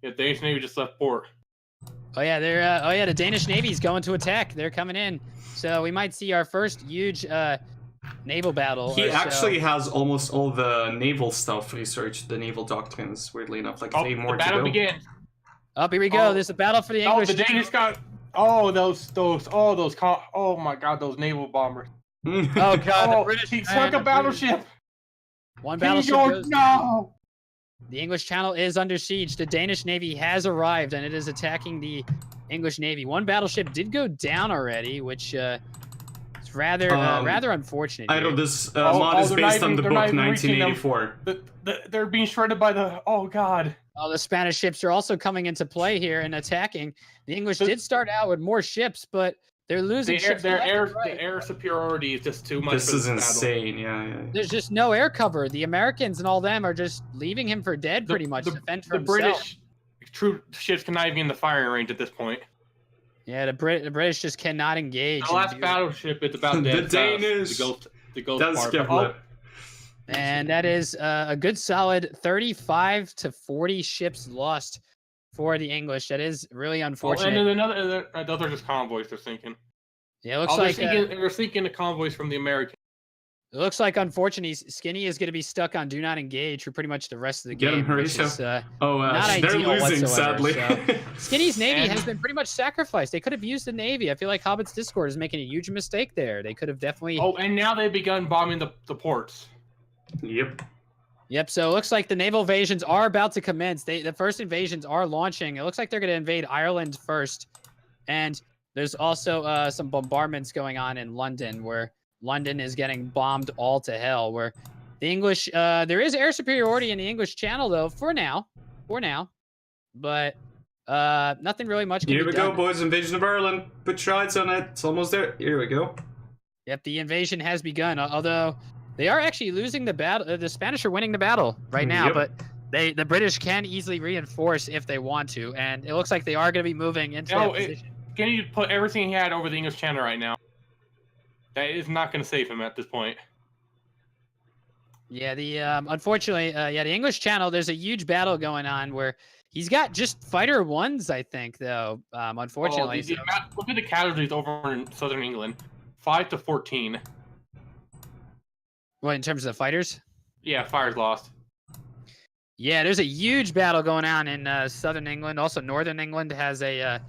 Yeah, the Danish navy just left port. Oh yeah, the Danish navy's going to attack. They're coming in. So we might see our first huge naval battle. He actually has almost all the naval stuff researched, the naval doctrines, weirdly enough. Like 3 more to go. The battle begins. Up here we go. There's a battle for the English. Oh, the Danish got oh my god, those naval bombers. Oh god, the British he sunk a battleship. One battleship goes down. The English Channel is under siege. The Danish Navy has arrived, and it is attacking the English Navy. One battleship did go down already, which is rather unfortunate. I know this mod is based on the book 1984. They're being shredded by the... Oh, God. Oh, the Spanish ships are also coming into play here and attacking. The English did start out with more ships, but they're losing ships. The air superiority is just too much. This is insane, yeah. There's just no air cover. The Americans and all them are just leaving him for dead, pretty much, to fend for himself. British troop ships cannot even be in the firing range at this point. Yeah, the British just cannot engage. The last battleship is about the Danish. The Ghost and that is a good solid 35 to 40 ships lost for the English. That is really unfortunate. And then those are just convoys they're sinking. Yeah, it looks like they're sinking the convoys from the Americans. It looks like, unfortunately, Skinny is going to be stuck on Do Not Engage for pretty much the rest of the Get him, game, which Horatio. is they're not ideal losing, whatsoever. sadly. So Skinny's Navy And- has been pretty much sacrificed. They could have used the Navy. I feel like Hobbit's Discord is making a huge mistake there. They could have definitely... Oh, and now they've begun bombing the ports. Yep. Yep, so it looks like the naval invasions are about to commence. The first invasions are launching. It looks like they're going to invade Ireland first. And there's also some bombardments going on in London, where London is getting bombed all to hell, where the English... there is air superiority in the English Channel, though, for now. But nothing really much can Here be we done. go, boys. Invasion of Ireland. Put your eyes on it. It's almost there. Here we go. Yep, the invasion has begun, although they are actually losing the battle. The Spanish are winning the battle right now, Yep. but the British can easily reinforce if they want to, and it looks like they are going to be moving into that position. Can you put everything he had over the English Channel right now? That is not going to save him at this point. Yeah, unfortunately, the English Channel, there's a huge battle going on where he's got just fighter ones, I think, though. Unfortunately, Look at the casualties over in southern England, 5 to 14. What, in terms of the fighters? Yeah, fires lost. Yeah, there's a huge battle going on in southern England. Also, northern England has an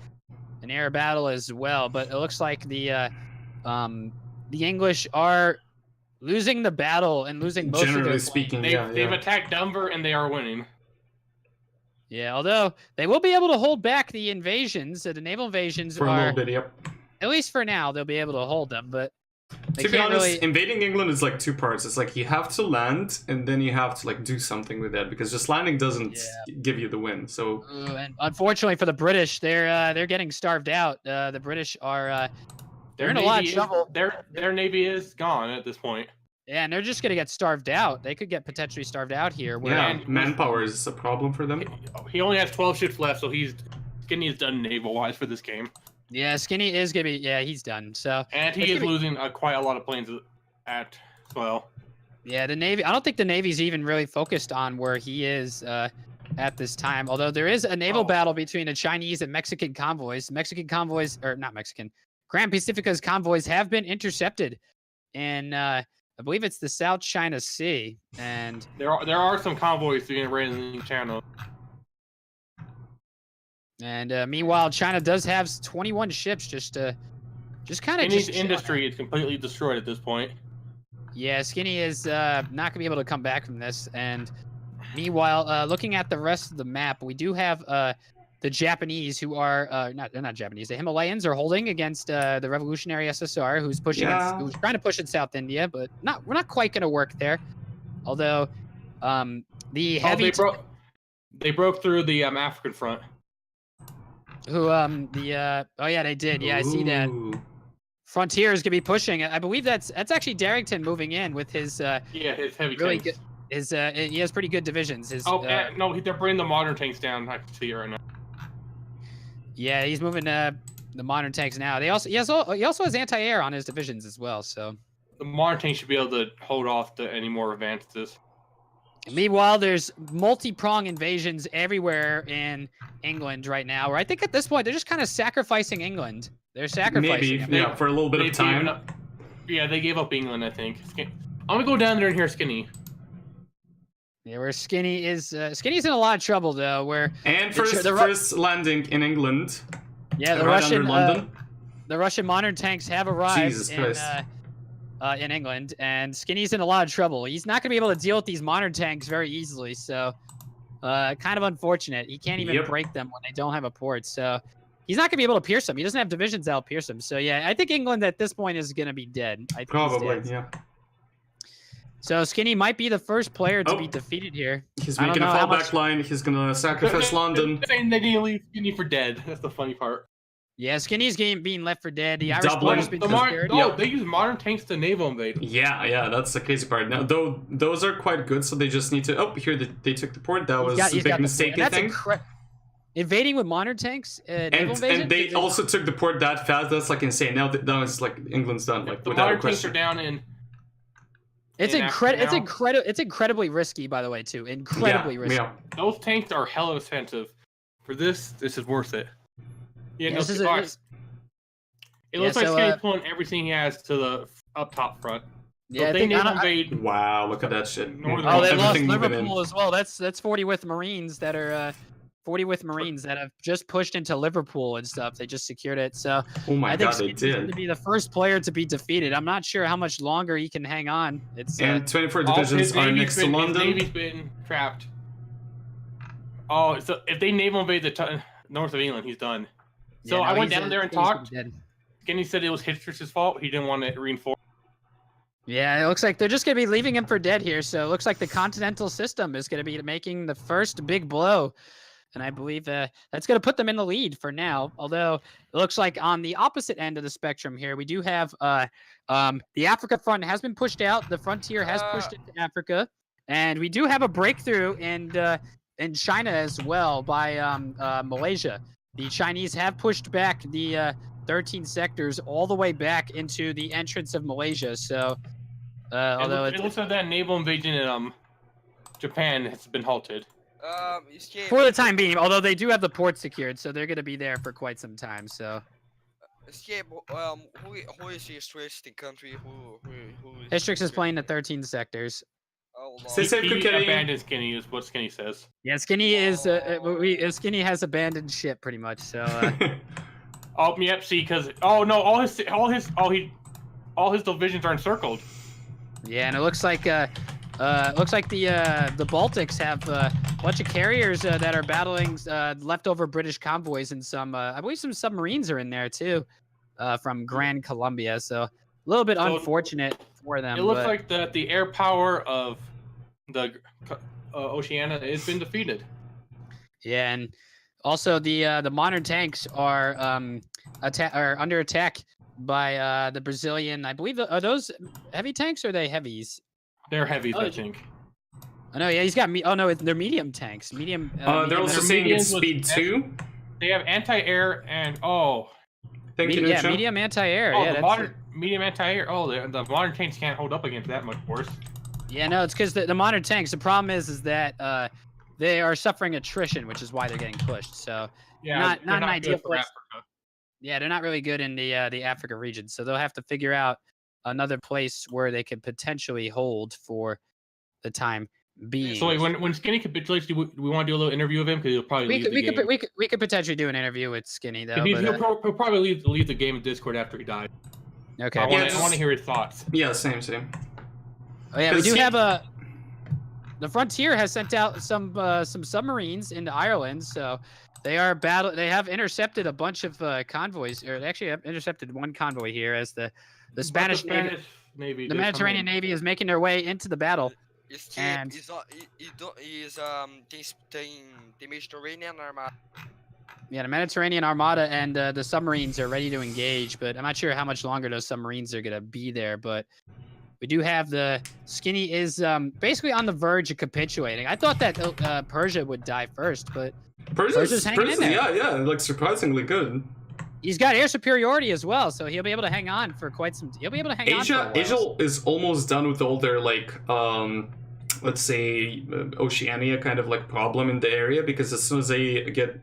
air battle as well. But it looks like the English are losing the battle and losing most of Generally their speaking, They've attacked Denver and they are winning. Yeah, although they will be able to hold back the invasions. The naval invasions For a are, little bit, yep. at least for now, they'll be able to hold them. But they To be can't honest, really. invading England is like two parts. It's like you have to land, and then you have to like do something with that, because just landing doesn't give you the win. So And unfortunately for the British, they're getting starved out. The British are they're in a lot of trouble. Their navy is gone at this point. Yeah, and they're just gonna get starved out. They could get potentially starved out here. Where yeah, manpower is a problem for them. He only has 12 ships left, so Skinny is done naval-wise for this game. Yeah, Skinny is gonna be. Yeah, he's done. So And he is losing quite a lot of planes as well. Yeah, the Navy. I don't think the Navy's even really focused on where he is at this time. Although there is a naval battle between the Chinese and Mexican convoys. Mexican convoys, or not Mexican, Grand Pacifica's convoys have been intercepted, and I believe it's the South China Sea. And there are some convoys being raided in the channel. And meanwhile, China does have 21 ships just kind of. Skinny's industry is completely destroyed at this point. Yeah, Skinny is not gonna be able to come back from this. And meanwhile, looking at the rest of the map, we do have the Japanese, who are they're not Japanese. The Himalayans are holding against the Revolutionary SSR, who's pushing, who's trying to push in South India, but we're not quite gonna work there. Although the heavy they broke through the African front. Who oh yeah, they did. Yeah, I see that. Frontier is gonna be pushing. I believe that's actually Darrington moving in with his his heavy really tanks. good. He has pretty good divisions. No, they're bringing the modern tanks down. I can see it right now. Yeah, he's moving the modern tanks now. He also has anti-air on his divisions as well. So the modern tanks should be able to hold off to any more advances. Meanwhile, there's multi-prong invasions everywhere in England right now. Where I think at this point they're just kind of sacrificing England. They're sacrificing. Maybe, yeah, for a little bit of time. Yeah, they gave up England, I think. I'm gonna go down there and hear Skinny. Yeah, where Skinny is. Skinny's in a lot of trouble though. And first landing in England. Yeah, the Russian modern tanks have arrived in England, and Skinny's in a lot of trouble. He's not going to be able to deal with these modern tanks very easily, so kind of unfortunate. He can't even break them when they don't have a port, so he's not going to be able to pierce them. He doesn't have divisions that'll pierce them. So yeah, I think England at this point is going to be dead. I think probably, yeah. So Skinny might be the first player to be defeated here. He's making a fallback line. He's going to sacrifice London. They're going to leave Skinny for dead. That's the funny part. Yeah, Skinny's being left for dead. The Irish border's been secured. They use modern tanks to naval invade. Yeah, that's the crazy part. Now, though, those are quite good, so they just need to... Oh, here, they took the port. That was a big mistake, I think. Invading with modern tanks? Naval invasion? And they also took the port that fast. That's, like, insane. Now it's like, England's done, like, the without modern a question. tanks are down in... It's incredibly risky, by the way, too. Incredibly risky. Yeah. Those tanks are hella expensive. For this is worth it. Yeah, it looks like Skinny's pulling everything he has to the up top front. Yeah, I if they think naval I don't- invade Wow, look at that shit. Northern Oh, they Everything lost moving in. Liverpool as well. That's 40 with Marines that are 40 with Marines that have just pushed into Liverpool and stuff. They just secured it. So Oh my I think god, they Skinny's going to did. be the first player to be defeated. I'm not sure how much longer he can hang on. It's And 24 All divisions his are navy's next to been, his London. navy's been trapped. Oh, so if they naval invade the north of England, he's done. So I went down there and talked. Skinny said it was Histrix's fault. He didn't want to reinforce. Yeah, it looks like they're just going to be leaving him for dead here. So it looks like the continental system is going to be making the first big blow. And I believe that's going to put them in the lead for now. Although it looks like on the opposite end of the spectrum here, we do have the Africa front has been pushed out. The frontier has pushed into Africa. And we do have a breakthrough in China as well by Malaysia. The Chinese have pushed back the 13 sectors all the way back into the entrance of Malaysia. So although it looks like that naval invasion in Japan has been halted. Escape. for the time being, although they do have the port secured, so they're going to be there for quite some time. So Escape. Who is the interesting country? Who is? Histrix is playing the 13 sectors. Oh, Lord. Say safe, He Kukeri. abandoned Skinny is what Skinny says. Yeah, Skinny is Skinny has abandoned ship pretty much. So Oh, yep. See, because all his divisions are encircled. yeah, and it looks like the Baltics have a bunch of carriers that are battling leftover British convoys, and some I believe some submarines are in there too from Grand Columbia. So a little bit So unfortunate for them. It looks but... like that the air power of the Oceania has been defeated. Yeah, and also the modern tanks are under attack by the Brazilian. I believe are those heavy tanks or are they heavies? They're heavies, Oh, I think. Oh no, yeah, he's got oh no, they're medium tanks. Medium. They're also They're saying it's mediums with speed 2. They have anti-air and Thank you, yeah, Nucha. medium anti-air. oh, Yeah, the that's modern medium anti-air. Oh, the modern tanks can't hold up against that much force. yeah, no, it's because the modern tanks. The problem is that they are suffering attrition, which is why they're getting pushed. So Yeah, not they're an ideal good for place. Africa. Yeah, they're not really good in the Africa region, so they'll have to figure out another place where they could potentially hold for the time being. So wait, when Skinny capitulates, do we want to do a little interview of him? Because he'll probably leave the game. we could potentially do an interview with Skinny though. He'll But, probably leave the game in Discord after he dies. okay. I Yeah, want to hear his thoughts. Yeah, same. Oh yeah, we 'Cause do he- have the Frontier has sent out some submarines into Ireland, so they are They have intercepted a bunch of convoys, or they actually have intercepted one convoy here as the Spanish Navy, Navy the Mediterranean Navy is making their way into the battle. Escape And- tem Mediterranean Armada. Yeah, the Mediterranean Armada and the submarines are ready to engage, but I'm not sure how much longer those submarines are going to be there. But we do have the Skinny is basically on the verge of capitulating. I thought that Persia would die first, but Persia's hanging in there. Yeah, like surprisingly good. He's got air superiority as well, so he'll be able to hang on for quite some. He'll be able to hang on for a while. Asia is almost done with all their like let's say Oceania kind of like problem in the area, because as soon as they get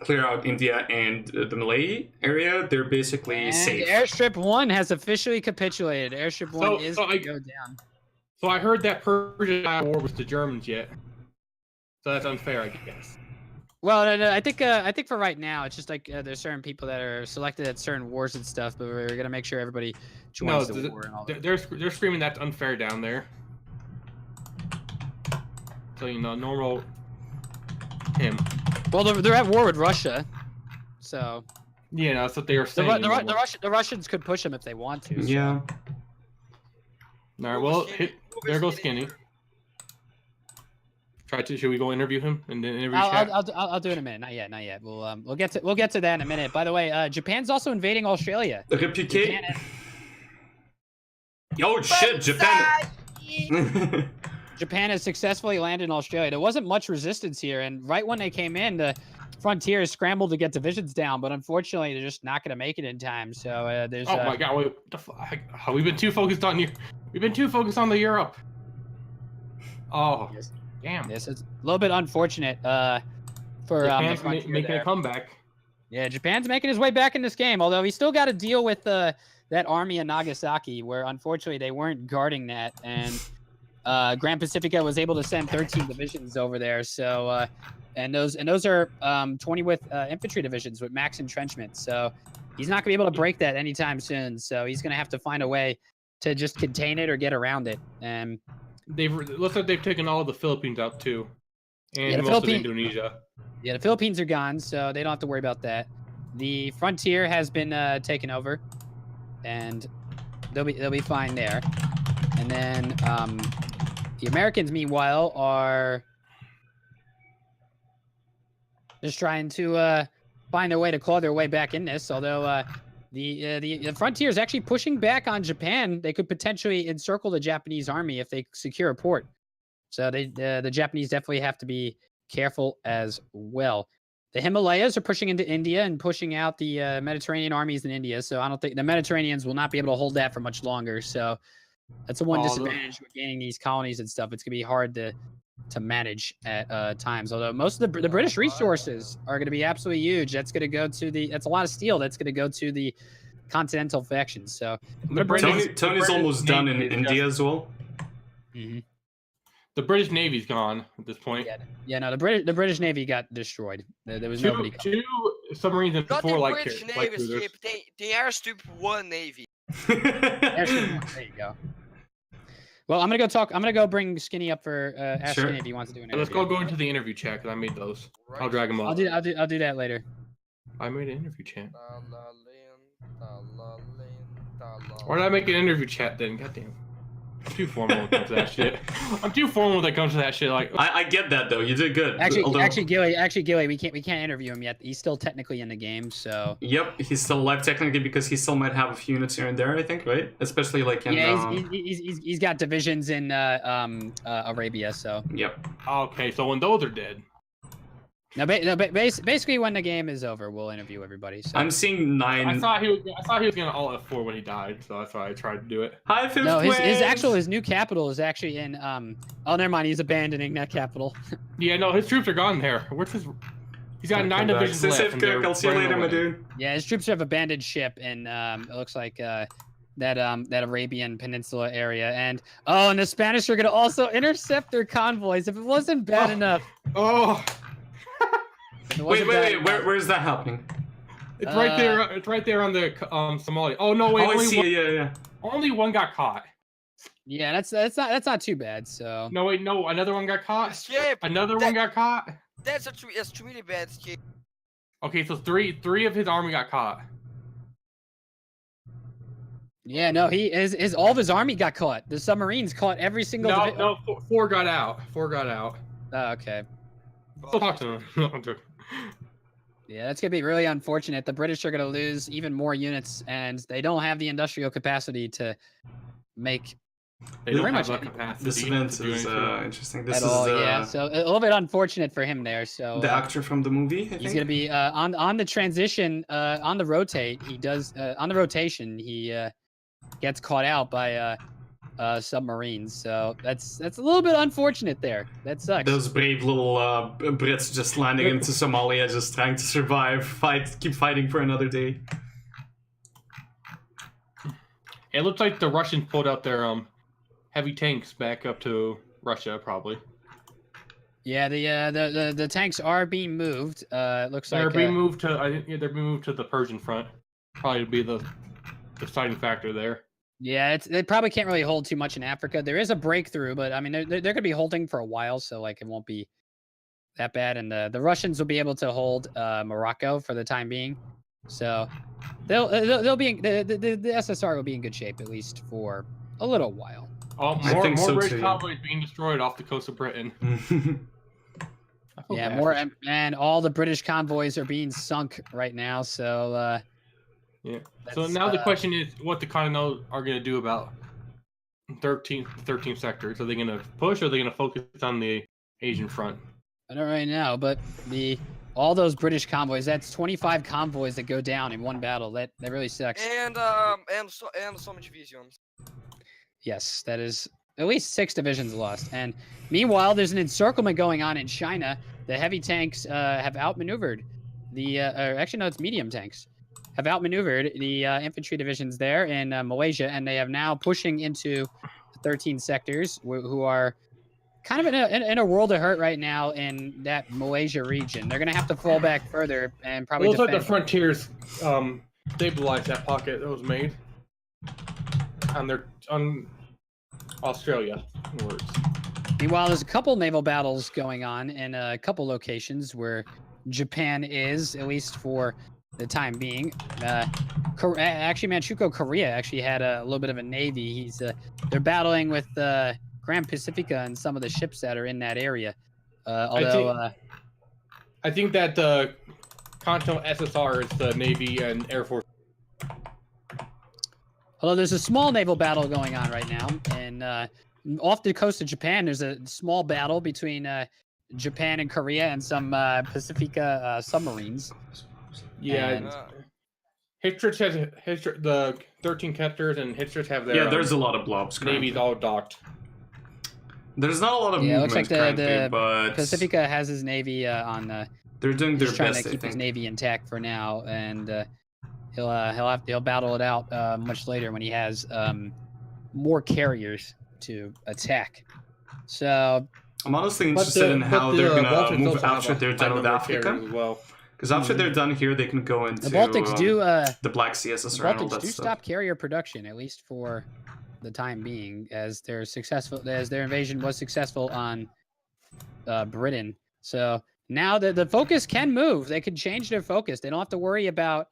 clear out India and the Malay area, they're basically And safe. Airstrip 1 has officially capitulated. Airstrip 1 is so going to go down. So I heard that Persia not war with the Germans yet. So that's unfair, I guess. Well, no, I think for right now, it's just like there's certain people that are selected at certain wars and stuff, but we're gonna make sure everybody joins the war and all that. They're screaming that's unfair down there. So normal him. Well, they're at war with Russia, so Yeah, that's what they were the, saying. the Russians could push them if they want to. So. Yeah. All right, well, there goes Skinny. Should we go interview him and then interview chat? I'll do it in a minute. Not yet. We'll get to that in a minute. By the way, Japan's also invading Australia. Repliqué. Oh shit, Japan. Japan has successfully landed in Australia. There wasn't much resistance here, and right when they came in, the Frontiers scrambled to get divisions down, but unfortunately, they're just not going to make it in time. So there's. Oh my god! Wait, the fuck? We've been too focused on you. We've been too focused on the Europe. Oh, Yes. damn! Yes, it's a little bit unfortunate for the Japan's Frontier making there. a comeback. Yeah, Japan's making his way back in this game, although he's still got to deal with that army in Nagasaki, where unfortunately they weren't guarding that, and Grand Pacifica was able to send 13 divisions over there. So, and those are 20 with infantry divisions with max entrenchment. So he's not gonna be able to break that anytime soon. So he's gonna have to find a way to just contain it or get around it. And looks like they've taken all of the Philippines out too, and Yeah, the most of Philippines- Indonesia. yeah, the Philippines are gone, so they don't have to worry about that. The frontier has been taken over, and they'll be fine there. And then the Americans, meanwhile, are just trying to find a way to claw their way back in this. Although the frontier is actually pushing back on Japan. They could potentially encircle the Japanese army if they secure a port. So the Japanese definitely have to be careful as well. The Himalayas are pushing into India and pushing out the Mediterranean armies in India. So I don't think the Mediterraneans will not be able to hold that for much longer. So that's the one disadvantage with gaining these colonies and stuff. It's gonna be hard to manage at times. Although most of the British resources are gonna be absolutely huge. That's gonna go to that's a lot of steel. That's gonna go to the continental factions. So I'm gonna bring Tony's almost done in India as well. Mhm. The British Navy's gone at this point. Yeah, no, the British Navy got destroyed. There was nobody. Two submarines and Not four the light British light Navy cruisers. ship, the airstrip 1 Navy. There you go. Well, I'm gonna go bring Skinny up for ask Sure. Skinny if he wants to do an Let's interview. go into the interview chat because I made those. Right. I'll drag them up. I'll do that later. I made an interview chat. Ta-la-lin, Why did I make an interview chat then? Goddamn. I'm too formal when it comes to that shit. I'm too formal when it comes to that shit. Like, I get that though. You did good. Actually, Gilly, we can't interview him yet. He's still technically in the game, so. Yep, he's still alive technically because he still might have a few units here and there. I think, right? Especially like in. Yeah, he's got divisions in Arabia, so. Yep. okay, so when those are dead. Basically, when the game is over, we'll interview everybody. So. I'm seeing 9. I thought he was gonna all F4 when he died, so that's why I tried to do it. Hi, Fifth No, Wings! his new capital is actually in oh, never mind, he's abandoning that capital. Yeah, no, his troops are gone there. Where's his? He's got 9 divisions Stay left. safe, and Kirk. they're I'll see you running later, my away. dude. Yeah, his troops have abandoned ship in it looks like that Arabian Peninsula area, and the Spanish are gonna also intercept their convoys. If it wasn't bad enough. Oh, Wait. Where's that happening? it's right there. It's right there on the Somalia. Oh no, wait. Oh, I see it. Yeah. Only one got caught. Yeah, that's not too bad. So. No, wait, no, another one got caught. Escape! Another one got caught. That's really bad escape. Okay, so three of his army got caught. Yeah, no, all of his army got caught. The submarines caught every single. No, four got out. Four got out. Oh, okay. Still talk to him. Yeah, that's gonna be really unfortunate. The British are gonna lose even more units, and they don't have the industrial capacity to make They don't Pretty have much the capacity. This event to do is anything. interesting. This at is all. Yeah, so a little bit unfortunate for him there. So the actor from the movie. I he's think. gonna be on the transition on the rotate. He does on the rotation. He gets caught out by submarines. So that's a little bit unfortunate there. That sucks. Those brave little Brits just landing into Somalia, just trying to survive, keep fighting for another day. It looks like the Russians pulled out their heavy tanks back up to Russia, probably. Yeah, the tanks are being moved. It looks They're like being moved to. I think they're being moved to the Persian front. Probably to be the deciding factor there. Yeah, they probably can't really hold too much in Africa. There is a breakthrough, but I mean, they're going to be holding for a while, so like it won't be that bad. And the Russians will be able to hold Morocco for the time being, so they'll be the SSR will be in good shape at least for a little while. Oh, I more think so British too, yeah. convoys being destroyed off the coast of Britain. I feel Yeah, bad more for- and all the British convoys are being sunk right now. So Yeah. So that's, now the question is, what the Continental are going to do about 13 sectors? Are they going to push, or are they going to focus on the Asian front? I don't really know, but all those British convoys, that's 25 convoys that go down in one battle. That really sucks. And some divisions. Yes, that is at least 6 divisions lost. And meanwhile, there's an encirclement going on in China. The heavy tanks have outmaneuvered the, actually no, it's medium tanks. have outmaneuvered the infantry divisions there in Malaysia, and they have now pushing into the 13 sectors, who are kind of in a world of hurt right now in that Malaysia region. They're going to have to fall back further and It probably looks like the defend. frontiers stabilized that pocket that was made on Australia. In words. Meanwhile, there's a couple naval battles going on in a couple locations where Japan is, at least for the time being. Actually, Manchukuo, Korea actually had a little bit of a navy. They're battling with Grand Pacifica and some of the ships that are in that area. I think that the continental SSR is the Navy and Air Force. Although there's a small naval battle going on right now, and off the coast of Japan, there's a small battle between Japan and Korea and some Pacifica submarines. Yeah. And Hitchers has the 13 Ketters, and Hitchers have their there's a lot of blobs. navies all docked. There's not a lot of it movement looks like the but Pacifica has his navy on. They're doing their He's trying best. to keep I his think. navy intact for now, and he'll battle it out much later when he has more carriers to attack. So I'm honestly interested in how they're gonna move after they're done with Africa. As well. Because after they're done here, they can go into the Baltics the Black Sea SSR the and all Baltics that do stuff. stop carrier production, at least for the time being, as their invasion was successful on Britain. So now the focus can move. They can change their focus. They don't have to worry about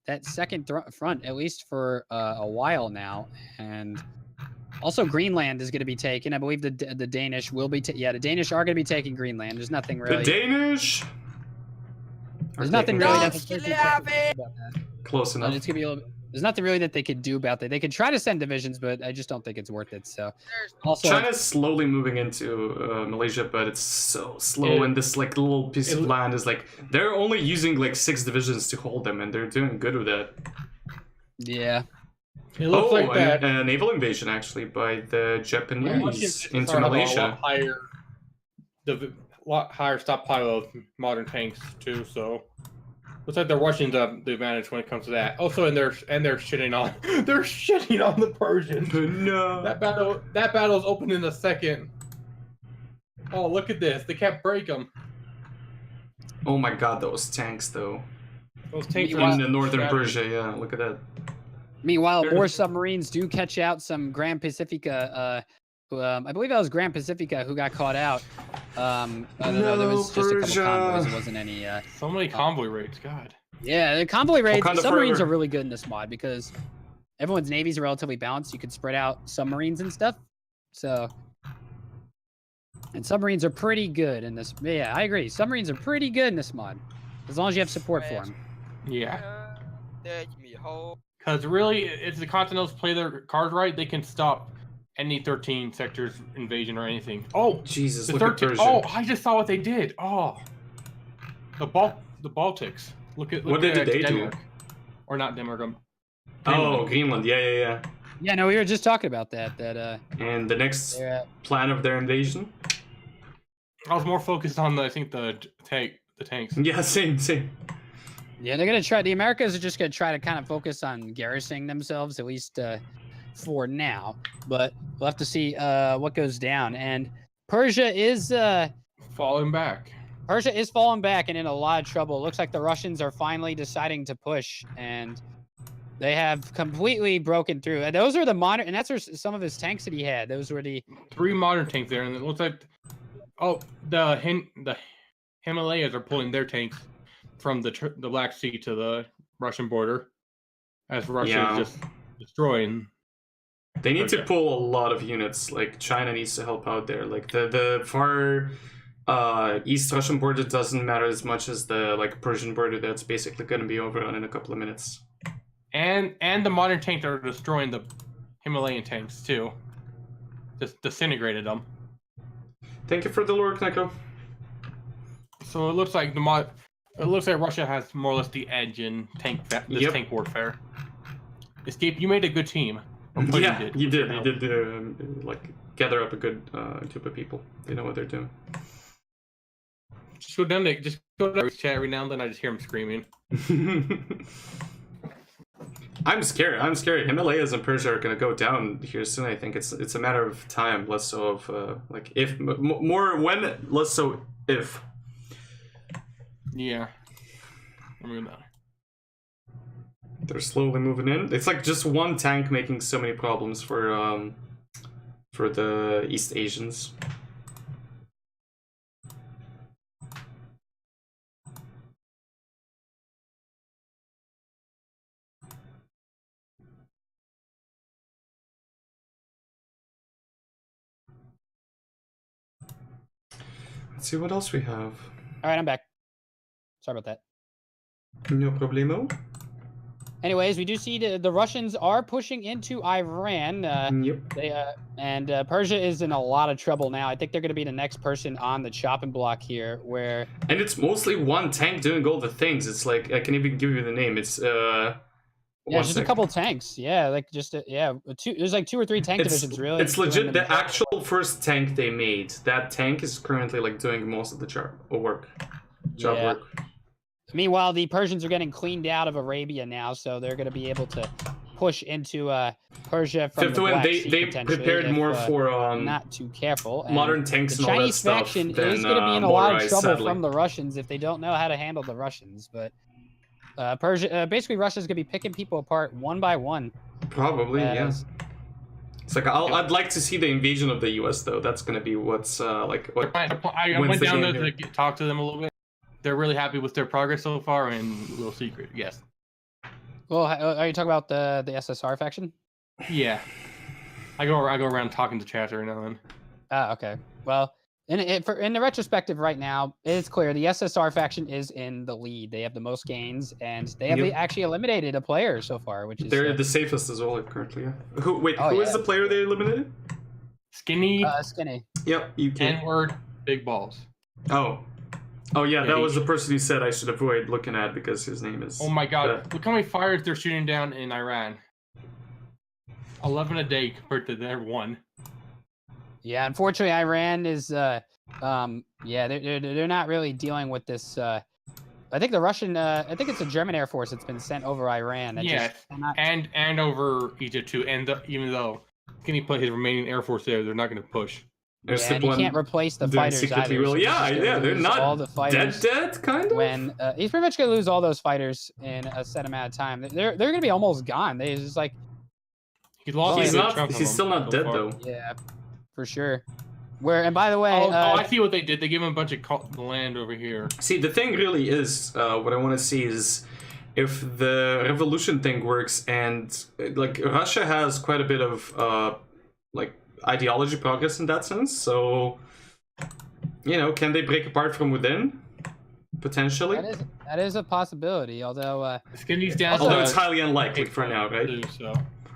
that second front, at least for a while now. And also Greenland is going to be taken. I believe the Danish will be. The Danish are going to be taking Greenland. There's nothing really. The Danish. There's nothing really Don't that's slap it! about that. Close enough. It's gonna be a little. There's nothing really that they could do about that. They could try to send divisions, but I just don't think it's worth it. So, also, China's slowly moving into Malaysia, but it's so slow. And this like little piece of land is like they're only using like 6 divisions to hold them, and they're doing good with that. yeah. It looks like that. A naval invasion actually by the Japanese into Malaysia. A lot higher stockpile of modern tanks too. So looks like they're Russians the advantage when it comes to that. Also, and they're shitting on the Persians. No. That battle's open in a second. Oh, look at this! They can't break them. Oh my God, those tanks though. Those tanks In are the northern Persia, yeah. Look at that. Meanwhile, more submarines do catch out some Grand Pacifica. I believe that was Grand Pacifica who got caught out. No, there was just a couple convoys. It wasn't any. So many convoy raids, God. Yeah, the convoy raids. Wakanda Submarines forever. are really good in this mod because everyone's navies are relatively balanced. You could spread out submarines and stuff. So, and submarines are pretty good in this. Yeah, I agree. Submarines are pretty good in this mod, as long as you have support for them. Yeah. Take me home. Because really, if the Continentals play their cards right, they can stop any 13 sectors invasion or anything. Oh, Jesus, the look at 13. Persia. Oh, I just saw what they did. Oh, the Baltics. Look What did they Denmark. do? Or not Denmark. Oh, Greenland. Yeah. Yeah, no, we were just talking about that. And the next They're, plan of their invasion? I was more focused on the tanks. Yeah, same. yeah, they're gonna try. The Americas are just gonna try to kind of focus on garrisoning themselves, at least for now. But we'll have to see what goes down. And Persia is Falling back. Persia is falling back and in a lot of trouble. It looks like the Russians are finally deciding to push, and they have completely broken through. And those are the modern, and that's where some of his tanks that he had. Those were the 3 modern tanks there, and it looks like the Himalayas are pulling their tanks from the Black Sea to the Russian border, as Russia is just destroying. They need to Okay. pull a lot of units. Like China needs to help out there. Like the far East Russian border doesn't matter as much as the like Persian border. That's basically going to be over in a couple of minutes. And the modern tanks are destroying the Himalayan tanks too. Just disintegrated them. Thank you for the lore, Kneko. So it looks like Russia has more or less the edge in tank warfare. Escape, you made a good team. Well, Yeah, you did. You did like gather up a good group of people. They know what they're doing. Just go down to chat every now and then. I just hear them screaming. I'm scared. I'm scared. Himalayas and Persia are gonna go down here soon. I think it's a matter of time, less so of like if more when, less so if. Yeah. I mean, They're slowly moving in. It's like just one tank making so many problems for the East Asians. Let's see what else we have. All right, I'm back. Sorry about that. No problemo. Anyways, we do see the Russians are pushing into Iran. Yep. And Persia is in a lot of trouble now. I think they're going to be the next person on the chopping block here, where... And it's mostly one tank doing all the things. It's like, I can even give you the name. It's, yeah, just a couple tanks. Yeah, like just, there's like 2 or 3 tank divisions, really. It's legit the actual first tank they made. That tank is currently, like, doing most of the job work. Meanwhile, the Persians are getting cleaned out of Arabia now, so they're going to be able to push into Persia from the Black Sea, they prepared more for not too careful. And modern tanks and all that stuff. The Chinese faction is going to be in a lot of trouble from the Russians if they don't know how to handle the Russians. But Persia, basically, Russia's going to be picking people apart one by one. Probably, yeah. It's like I'd like to see the invasion of the U.S. though. That's going to be what's like. What I went down there to talk to them a little bit. They're really happy with their progress so far, and a little secret, yes. Well, are you talking about the SSR faction? Yeah, I go around talking to chat every now and then. Ah, okay. Well, in the retrospective right now, it's clear the SSR faction is in the lead. They have the most gains, and they have actually eliminated a player so far, which is they're the safest as well currently. Yeah. Who is the player they eliminated? Skinny. Skinny. Yep. You can. N-word. Big balls. Oh yeah, that was the person who said I should avoid looking at because his name is... Oh my god, look how many fires they're shooting down in Iran. 11 a day compared to their 1. Yeah, unfortunately Iran is, they're not really dealing with this, I think the Russian, I think it's a German Air Force that's been sent over Iran. And over Egypt too, and even though Skinny put his remaining Air Force there, they're not going to push. And he can't replace the fighters either. So they're not all the fighters dead, kind of. When he's pretty much gonna lose all those fighters in a set amount of time. They're gonna be almost gone. They just like he's still not dead though. Yeah, for sure. And by the way, I see what they did. They gave him a bunch of land over here. See, the thing really is, what I want to see is if the revolution thing works, and like Russia has quite a bit of like ideology progress in that sense, so can they break apart from within potentially? That is a possibility, although Skinny's down, although it's highly unlikely for now, right?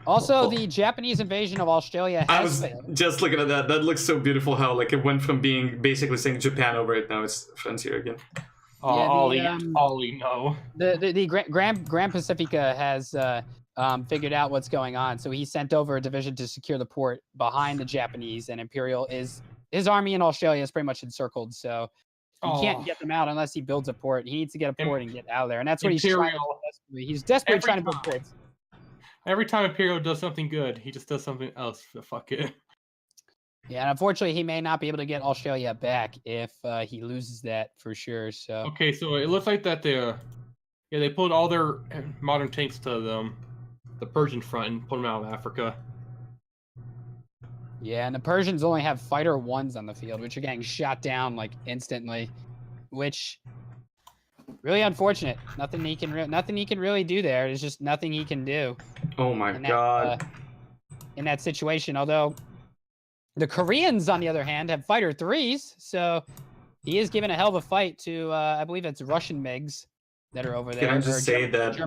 Also, the Japanese invasion of Australia has failed. Just looking at that looks so beautiful how like it went from being basically saying Japan over it, now it's frontier again. Ollie, no. The Grand Pacifica has figured out what's going on, so he sent over a division to secure the port behind the Japanese, and Imperial his army in Australia is pretty much encircled, so he can't get them out unless he builds a port. He needs to get a port and get out of there, and that's what he's trying to do. He's desperately trying to build ports. Every time Imperial does something good, he just does something else. Fuck it. Yeah, and unfortunately, he may not be able to get Australia back if he loses that for sure. So okay, so it looks like that they pulled all their modern tanks to the Persian front and pulled them out of Africa. Yeah, and the Persians only have fighter 1s on the field, which are getting shot down like instantly, which really unfortunate. Nothing he can really do there. There's just nothing he can do. Oh my god! In that situation, although the Koreans, on the other hand, have fighter 3s, so he is giving a hell of a fight to I believe it's Russian MiGs that are over there. Can I just say that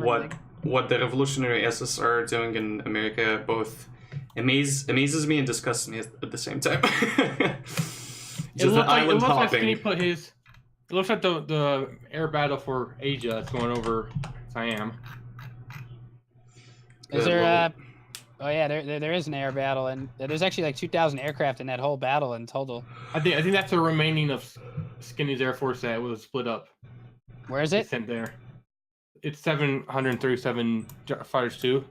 what the revolutionary SSR are doing in America both amazes me and disgusts me at the same time. It looks like Skinny put his... It looks like the air battle for Asia is going over Siam. Is there... Oh yeah, there is an air battle, and there's actually like 2,000 aircraft in that whole battle in total. I think that's the remaining of Skinny's Air Force that was split up. Where is it? Sent there. it's 737 fighters too.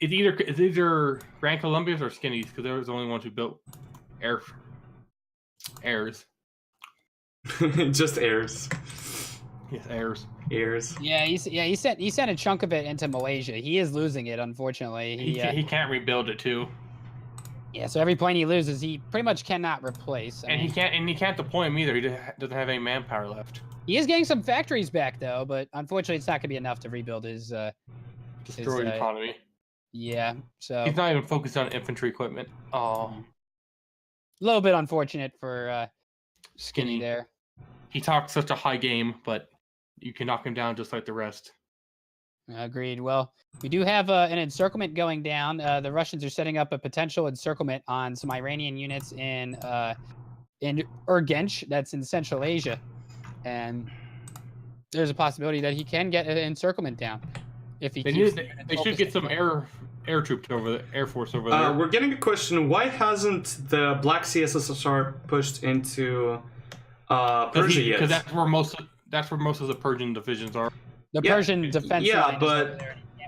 It's either Grand Columbias or Skinnies because they were the only ones who built airs. Just airs. Yes, airs. Airs. Yeah, he sent a chunk of it into Malaysia. He is losing it, unfortunately. He can't rebuild it too. Yeah, so every plane he loses, he pretty much cannot replace. He can't deploy him either. He doesn't have any manpower left. He is getting some factories back though, but unfortunately, it's not going to be enough to rebuild his Destroyed economy. Yeah, so He's not even focused on infantry equipment. Oh, a little bit unfortunate for Skinny there. He talks such a high game, but you can knock him down just like the rest. Agreed. Well, we do have an encirclement going down. The Russians are setting up a potential encirclement on some Iranian units in Urgench, that's in Central Asia, and there's a possibility that he can get an encirclement down if he keeps. They should get some air troops over the Air Force over there. We're getting a question: why hasn't the Black Sea SSR pushed into Persia yet? Because that's where most of the Persian divisions are. The Persian defense line but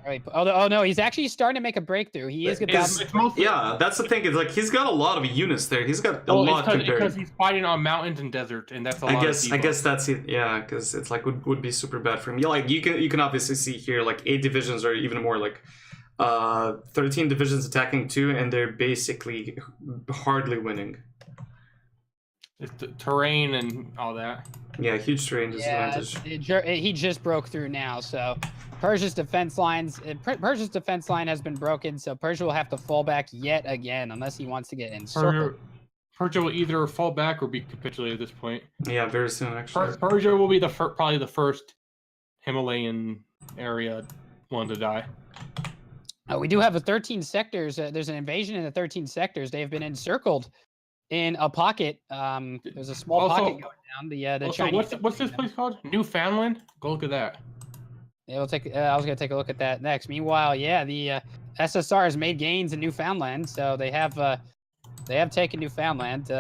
really, oh no, he's actually starting to make a breakthrough. He is yeah, that's the thing. It's like he's got a lot of units there. He's got a lot compared. Because he's fighting on mountains and desert, and that's a lot. I guess that's it. Yeah, because it's like would be super bad for him. Yeah, like you can obviously see here like 8 divisions or even more, like 13 divisions attacking 2, and they're basically hardly winning. It's the terrain and all that. Yeah, huge terrain disadvantage. He just broke through now, so Persia's defense line has been broken, so Persia will have to fall back yet again unless he wants to get encircled. Persia will either fall back or be capitulated at this point. Yeah, very soon actually. Persia will be probably the first Himalayan area one to die. We do have a 13 sectors. There's an invasion in the 13 sectors. They have been encircled in a pocket. There's a small pocket going down. The Chinese. What's this place called? Newfoundland. Go look at that. Yeah, we'll take. I was gonna take a look at that next. Meanwhile, yeah, the SSR has made gains in Newfoundland, so they have taken Newfoundland.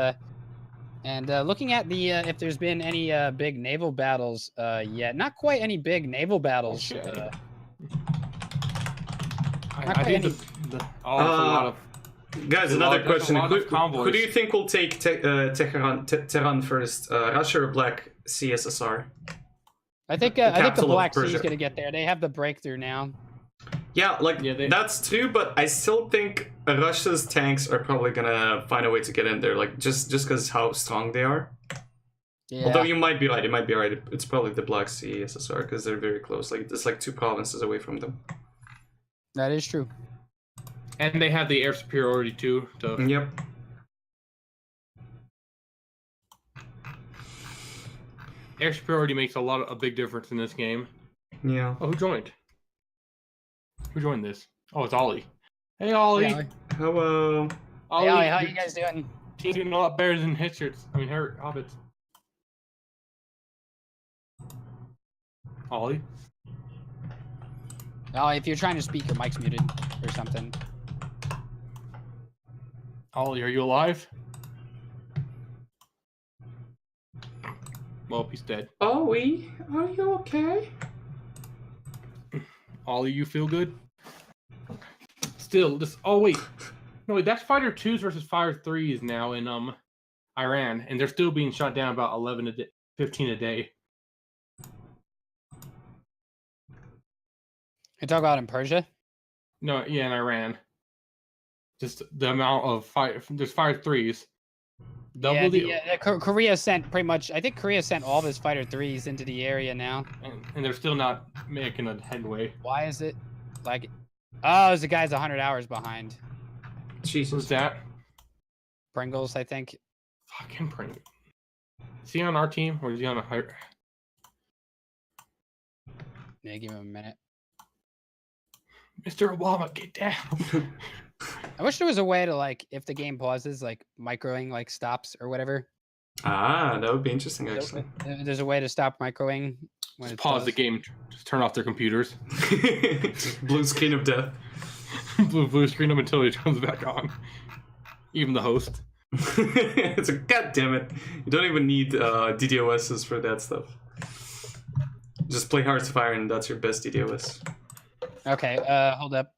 And looking at the if there's been any big naval battles yet, not quite any big naval battles. I think a lot of. Guys, another question. Who do you think will take Tehran first? Russia or Black Sea SSR? I think the Black Sea is going to get there. They have the breakthrough now. Yeah, that's true, but I still think Russia's tanks are probably going to find a way to get in there, like just because how strong they are. Yeah. Although you might be right, It's probably the Black Sea SSR because they're very close. Like it's like 2 provinces away from them. That is true. And they have the air superiority too. So. Yep. Air superiority makes a big difference in this game. Yeah. Oh, who joined? Who joined this? Oh, it's Ollie. Hey, Ollie. Hey, hello. Ollie, hey, Ollie, how you guys doing? Team's doing a lot better than Hitchers. Her hobbits. Ollie. Ollie, if you're trying to speak, your mic's muted or something. Ollie, are you alive? Well, he's dead. Ollie, are you okay? Ollie, you feel good? Still, this. Oh wait, no, that's Fighter 2s versus Fighter 3s now in Iran, and they're still being shot down about 15 a day. You talk about in Persia? No, yeah, in Iran. Just the amount of there's Fighter 3s. Korea sent pretty much. I think Korea sent all of his Fighter 3s into the area now, and they're still not making a headway. Why is it like? Oh, the guy's 100 hours behind. Jesus, who's that? Pringles, I think. Fucking Pringles. Is he on our team or is he on a higher? Yeah, give him a minute. Mr. Obama, get down. I wish there was a way to, like, if the game pauses, like, microing, like, stops or whatever. Ah, that would be interesting, actually. There's a way to stop microing. Just pause the game. Just turn off their computers. Blue screen of death. blue screen them until it comes back on. Even the host. It's a god damn it. You don't even need DDoSs for that stuff. Just play Hearts of Iron, that's your best DDoS. Okay, hold up.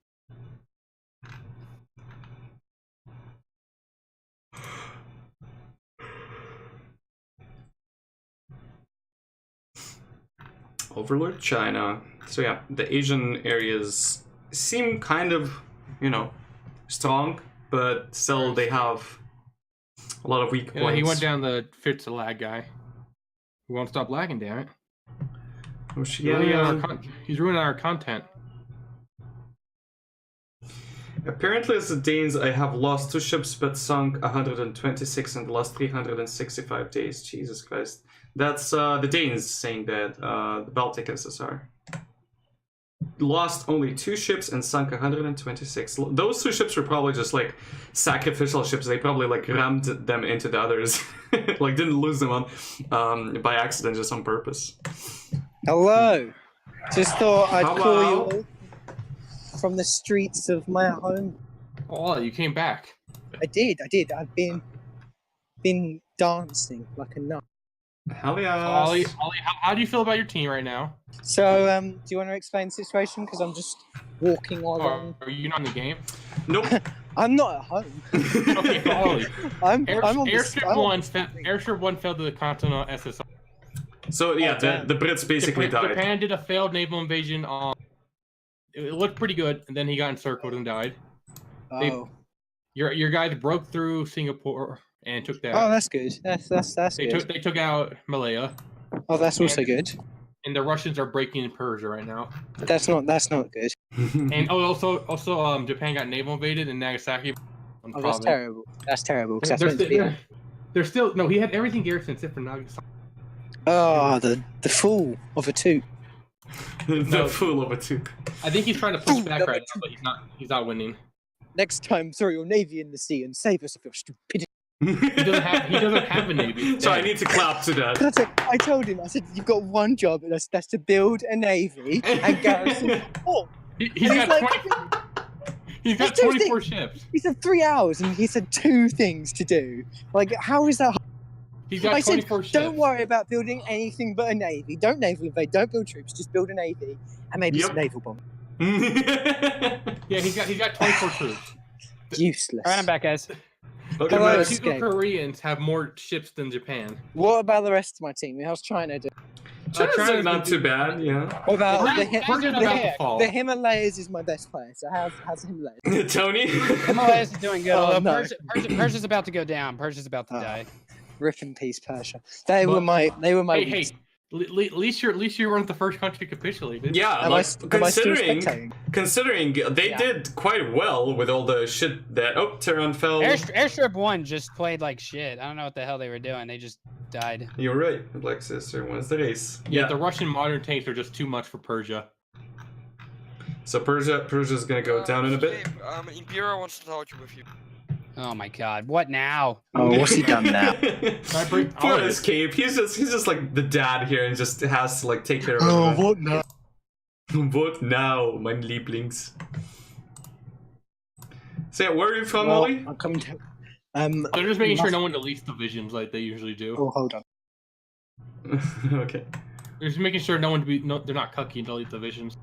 Overlord China. So yeah, the Asian areas seem kind of, you know, strong, but still they have a lot of weak Yeah, points. he went down the fits the lag guy. He won't stop lagging, damn it. He's ruining our content. Apparently, as the Danes, I have lost 2 ships but sunk 126 in the last 365 days. Jesus Christ. That's the Danes saying that, the Baltic SSR. Lost only 2 ships and sunk 126. Those 2 ships were probably just like sacrificial ships. They probably like rammed them into the others. Like didn't lose them on by accident, just on purpose. Hello. Just thought I'd Hello. call you all from the streets of my home. Oh, you came back. I did. I've been dancing like a nut. Hell yeah. Ollie, how do you feel about your team right now? So, do you want to explain the situation? Because I'm just walking along. Are you not in the game? Nope. I'm not at home. Okay, Ollie. I'm on the Airstrip 1 fell to the Continental SSR. So yeah, the Brits basically died. Japan did a failed naval invasion on. It looked pretty good, and then he got encircled and died. Oh. Your guys broke through Singapore and took that. Oh, that's good. That's good. They took out Malaya. Oh, that's also good. And the Russians are breaking in Persia right now. That's not good. And also Japan got naval invaded in Nagasaki. Oh, that's terrible. That's terrible. 'Cause that's meant to be. They're still no. He had everything garrisoned except for Nagasaki. Oh, the fool of a toot. The fool of a two. I think he's trying to push back right now, but he's not winning. Next time, throw your navy in the sea and save us of your stupidity. He doesn't have a navy. So I need to clap to that. I told him, I said, you've got one job, and that's to build a navy and garrison the port. He's got 24 ships. He said 3 hours, and he said 2 things to do. Like, how is that? He's got 24 ships. Don't worry about building anything but a navy. Don't naval invade. Don't build troops. Just build a navy and maybe some naval bombers. Yeah, he's got 24 troops. Useless. All right, I'm back, guys. Okay, Hello, nice. Escape. Koreans have more ships than Japan. What about the rest of my team? How's China doing? China's not too bad, yeah. What about Persia's about to fall. the Himalayas is my best player. So how's the Himalayas? Tony? Himalayas is doing good. Oh, Although no. Persia's about to go down. Persia's about to die. Rip in peace, Persia. They were my. Hey, at least you weren't the first country to capitulate. Yeah, Am like, I still considering spectating? they did quite well with all the shit that Tehran fell. Airstrip 1 just played like shit. I don't know what the hell they were doing. They just died. You're right. Black Sister wins the race. Yeah, the Russian modern tanks are just too much for Persia. So Persia's gonna go down in a bit. Imperial wants to talk with you. Oh my god, what now? Oh, what's he done now? Poor Escape. He's just like the dad here and just has to like take care of Oh, everyone. what now? What now, mein Lieblings? So yeah, where are you from, Ollie? I'm coming to. They're just making sure no one deletes divisions like they usually do. Oh, hold on. Okay. They're just making sure they're not cucky and delete divisions.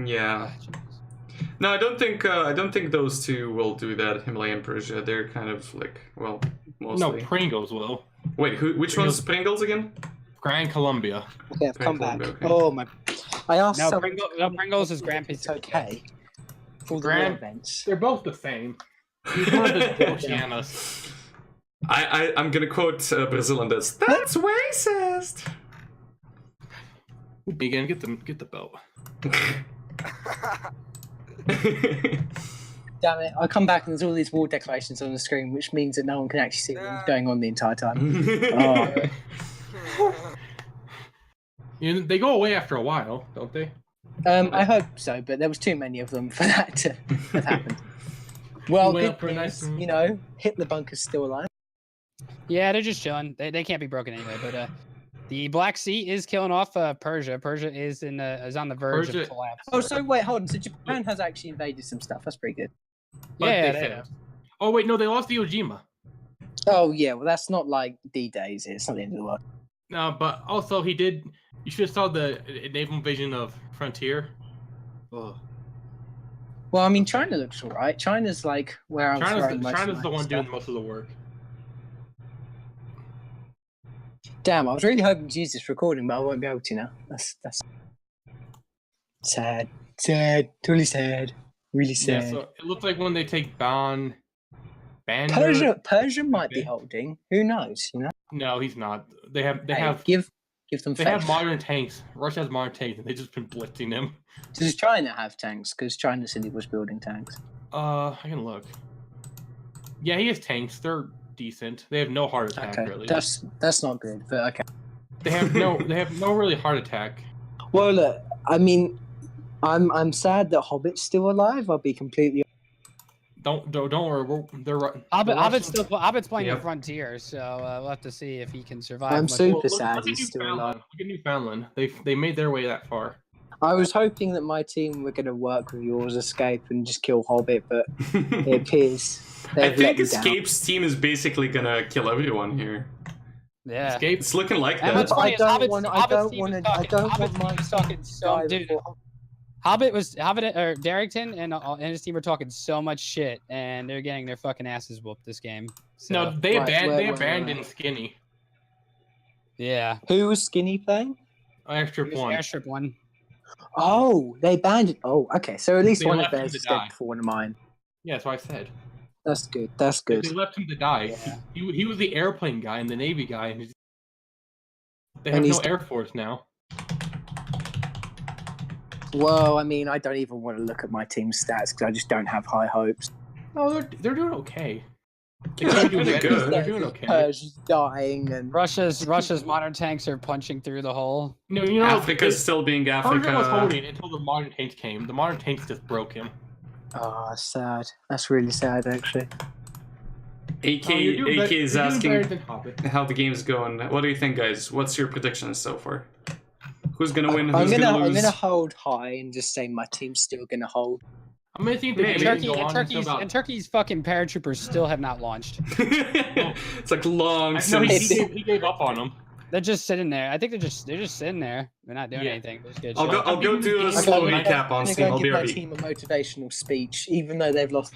Yeah. No, I don't think those two will do that. Himalaya and Persia, they're kind of like, well, mostly. No, Pringles will. Wait, which one's Pringles again? Grand Columbia. Okay, I've come back. Okay. Oh my! I asked. No, someone Pringles is Grand It's Pacific. okay. For the Grand- events. They're both the same. He's one of the Oceanas. I'm gonna quote Brazil on this. That's racist. Again, get the belt. Damn it! I come back and there's all these war declarations on the screen, which means that no one can actually see what's going on the entire time. Oh. They go away after a while, don't they? I hope so, but there was too many of them for that to have happened. Well, good things, you know, Hitler bunker's still alive. Yeah, they're just chilling. They can't be broken anyway. But the Black Sea is killing off Persia. Persia is on the verge of collapse. Oh, so wait, hold on. So Japan has actually invaded some stuff. That's pretty good. But Yeah, they they failed. Oh wait, no, they lost Iwo Jima. Oh yeah, well that's not like D-Day, is it? It's not the end of the world. No, but also he did You should have saw the naval invasion of Frontier. Oh. Well, I mean, China looks alright. China's like where I'm throwing most China's of the my one stuff. doing most of the work. Damn, I was really hoping to use this recording, but I won't be able to now. That's sad. Sad. Totally sad. Really sad. Yeah, so it looks like when they take Bandar. Persia might be Okay. holding. Who knows? You know. No, he's not. They have Give them they faith. have modern tanks. Russia has modern tanks, and they've just been blitzing them. Does China have tanks? Because China said it was building tanks. I can look. Yeah, he has tanks. They're decent. They have no heart attack Okay, really. that's not good, but okay. They have no really heart attack. Well, look, I mean, I'm sad that Hobbit's still alive. I'll be completely. Don't worry. Hobbit's playing Yep. the Frontier, so we'll have to see if he can survive. I'm much super longer. sad Look at he's still alive. Newfoundland. Look at Newfoundland. They made their way that far. I was hoping that my team were going to work with yours, Escape, and just kill Hobbit, but it appears I they've let think me down. Escape's team is basically gonna kill everyone here. Yeah. Escape. It's looking like And that. what's funny is I Hobbit's don't team want was to. I talking- don't Hobbit's want my team was talking so die dude. before- Hobbit Darrington and his team were talking so much shit, and they're getting their fucking asses whooped this game. So, No, they Right, abandoned where- Skinny. yeah. Who was Skinny playing? Airstrip one. Airstrip one. Oh, they banned it. Oh, okay. So at least They one of left him theirs to is dead die. before one of mine. Yeah, that's what I said. That's good. That's good. They left him to die. Yeah. He was the airplane guy and the Navy guy, and they And have no he's- Air Force now. Well, I mean, I don't even want to look at my team's stats because I just don't have high hopes. No, they're doing okay. Yeah, They're they're doing good. They're doing okay. Persia's dying and Russia's modern tanks are punching through the hole. No, you know, Africa's still being Persia was Africa. holding until the modern tanks came. The modern tanks just broke him. oh, sad. That's really sad, actually. AK, Oh, you're doing AK is you're doing better asking than Hobbit. how the game's going. What do you think, guys? What's your predictions so far? Who's gonna win? I'm Who's gonna I'm lose? gonna hold high and just say my team's still gonna hold. I'm gonna think the Maybe. game Turkey can go on until Turkey's about. and Turkey's fucking paratroopers still have not launched. It's like long No, since. he gave up on them. They're just sitting there. I think they're just sitting there. They're not doing Yeah. anything. They're just getting I'll shot. go do a Okay, slow okay. recap on I'm Steam. gonna I'll give my BRB. team a motivational speech, even though they've lost.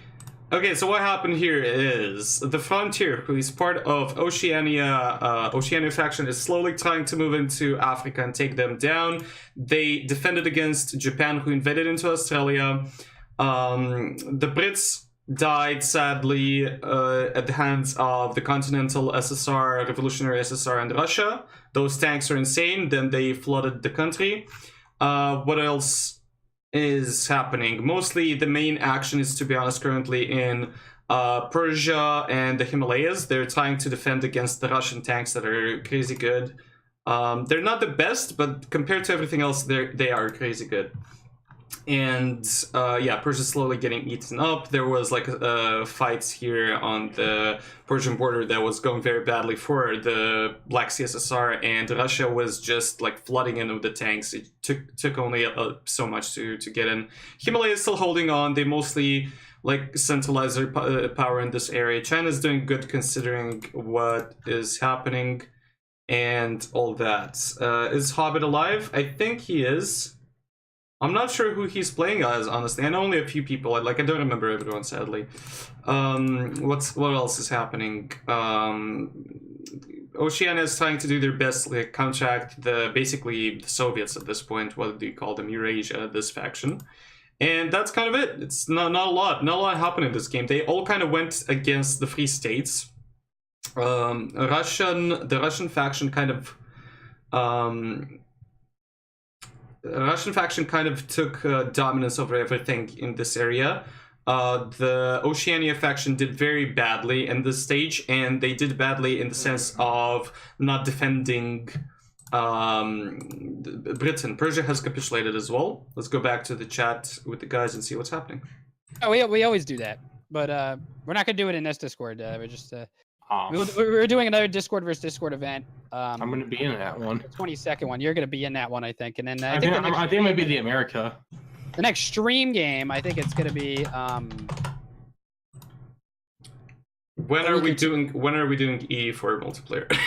Okay, so what happened here is the Frontier, who is part of Oceania faction, is slowly trying to move into Africa and take them down. They defended against Japan, who invaded into Australia. The Brits died sadly at the hands of the continental SSR, revolutionary SSR, and Russia. Those tanks are insane. Then they flooded the country. What else is happening? Mostly the main action is, to be honest, currently in Persia and the Himalayas. They're trying to defend against the Russian tanks that are crazy good. They're not the best, but compared to everything else, they are crazy good. And yeah, Persia's slowly getting eaten up. There was like fights here on the Persian border that was going very badly for the Black Sea SSR, and Russia was just like flooding in with the tanks. It took only so much to get in. Himalaya is still holding on. They mostly like centralize their power in this area. China's doing good considering what is happening and all that. Is Hobbit alive? I think he is. I'm not sure who he's playing as, honestly. I know only a few people. I don't remember everyone, sadly. What else is happening? Oceania is trying to do their best to like, counteract basically the Soviets at this point. What do you call them? Eurasia, this faction. And that's kind of it. It's not a lot. Not a lot happened in this game. They all kind of went against the Free States. The Russian faction kind of... Russian faction kind of took dominance over everything in this area. The Oceania faction did very badly in this stage, and they did badly in the sense of not defending Britain. Persia has capitulated as well. Let's go back to the chat with the guys and see what's happening. Oh, we always do that, but we're not gonna do it in this Discord. We're just Oh, we're doing another Discord versus Discord event. I'm gonna be in that one. The 22nd one. You're gonna be in that one, I think, and then I think it might be the America. the next stream game. I think it's gonna be When are we doing E for multiplayer?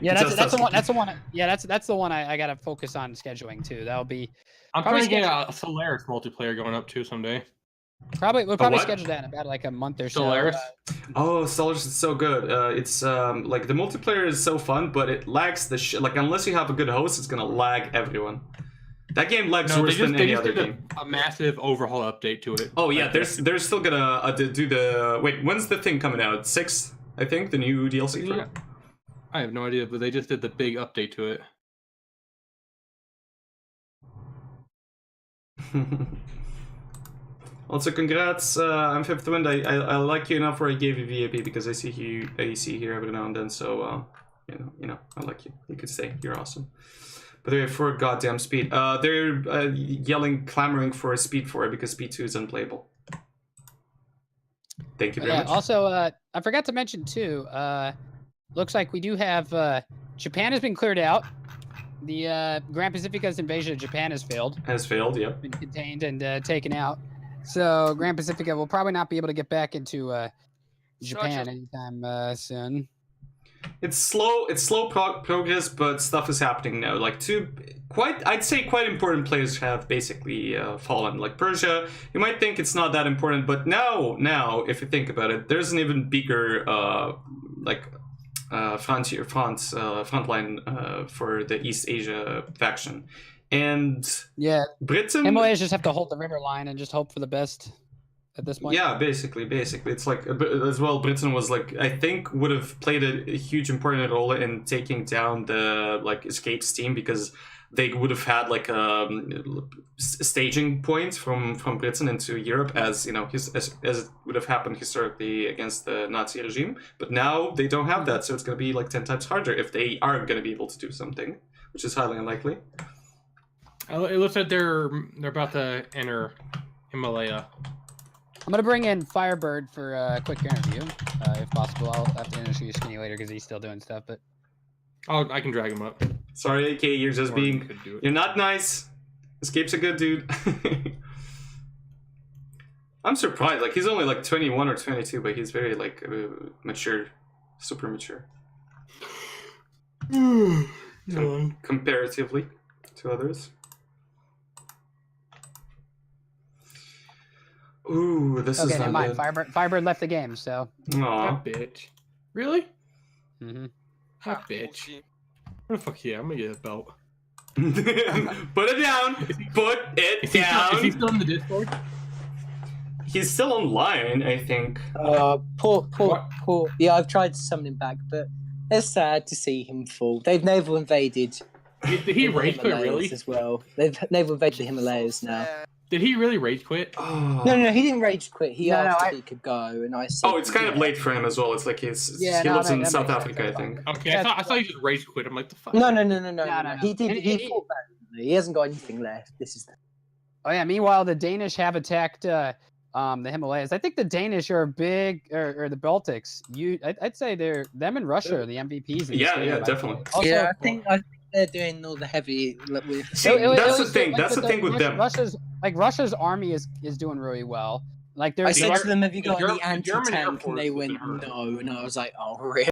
Yeah, Just that's the us. one. That's the one. Yeah, that's the one I gotta focus on scheduling too. That'll be I'm Probably trying to get a Solaris multiplayer going up too someday. we'll probably what? schedule that in about like a month or so. Solaris. Oh, Stellaris is so good. It's like the multiplayer is so fun, but it lags the shit. Like unless you have a good host, it's gonna lag everyone. That game lags No, worse than they any just other did game. a massive overhaul update to it. Oh yeah, Like, they're still gonna do the wait. When's the thing coming out? 6th, I think, the new DLC for yeah. I have no idea, but they just did the big update to it. it. Also, congrats. I'm Fifth Wind. I like you enough where I gave you VAP because I see you here every now and then. So you know I like you. You could stay. You're awesome. But they're for goddamn speed. They're yelling, clamoring for Speed 4 because Speed 2 is unplayable. Thank you very much. Also, I forgot to mention too. Looks like we do have Japan has been cleared out. The Grand Pacifica's invasion of Japan has failed. Has failed, yeah. Been contained and taken out. So Grand Pacifica will probably not be able to get back into Japan anytime soon. It's slow progress, but stuff is happening now. Like I'd say quite important players have basically fallen. Like Persia, you might think it's not that important, but now, if you think about it, there's an even bigger frontline for the East Asia faction, and Yeah, Britain. Himalayas just have to hold the river line and just hope for the best at this point. Yeah, basically, it's like as well. Britain was like I think would have played a huge important role in taking down the escapes team because they would have had like staging points from Britain into Europe as as it would have happened historically against the Nazi regime. But now they don't have that, so it's going to be like 10 times harder if they are going to be able to do something, which is highly unlikely. It looks like they're about to enter Himalaya. I'm gonna bring in Firebird for a quick interview, if possible. I'll have to introduce Skinny later because he's still doing stuff. But I can drag him up. Sorry, AK, you're just you're not nice. Escape's a good dude. I'm surprised. Like he's only like 21 or 22, but he's very like mature, super mature. Comparatively to others. Ooh, this is okay, not never mind. good. Firebird left the game, so. Aw. That bitch. Really? Mm-hmm. That bitch. Oh, fuck yeah, I'm gonna get a belt. Put it down. Put it down. Is he still in the Discord? He's still online, I think. Poor. Yeah, I've tried to summon him back, but it's sad to see him fall. They've naval invaded. Did he rage quit Himalayas really? as well. They've naval invaded the Himalayas now. Did he really rage quit? Oh. No, he didn't rage quit. He No, asked I- if he could go, and I said. Oh, it's kind of late for him as well. It's like he lives in that South makes Africa, I sense. think. Okay, I thought he just rage quit. I'm like, the fuck? No. No. He did. And He fought back. He hasn't got anything left. This is. Oh yeah. Meanwhile, the Danish have attacked the Himalayas. I think the Danish are big, or the Baltics. I'd say them and Russia are the MVPs. In Yeah, this game, yeah, I'd definitely. say. Also, Yeah, I think they're doing all the heavy. With... See, it that's the was thing. like That's the thing with them. Russia's army is doing really well. Like I there's said to them, "Have you got the any German Air anti-tank?" Force And they has went, been hurt. "No," and I was like, "Oh, really?"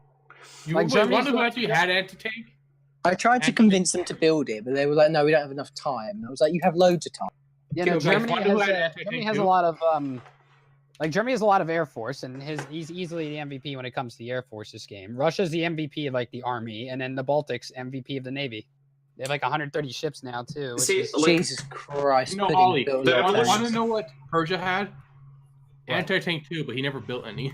You Like, Germany's one of them got- actually had anti-tank? I tried to convince them to build it, but they were like, "No, we don't have enough time." And I was like, "You have loads of time." Yeah, no, Like, Germany why do I have to Germany take has a two? lot of Germany has a lot of air force, and he's easily the MVP when it comes to the air force this game. Russia's the MVP of like the army, and then the Baltics MVP of the navy. They have like 130 ships now too. Which See, is, like, Jesus Christ! No, putting Ollie. building the- Want tanks. to know what Persia had? What? Anti-tank too, but he never built any.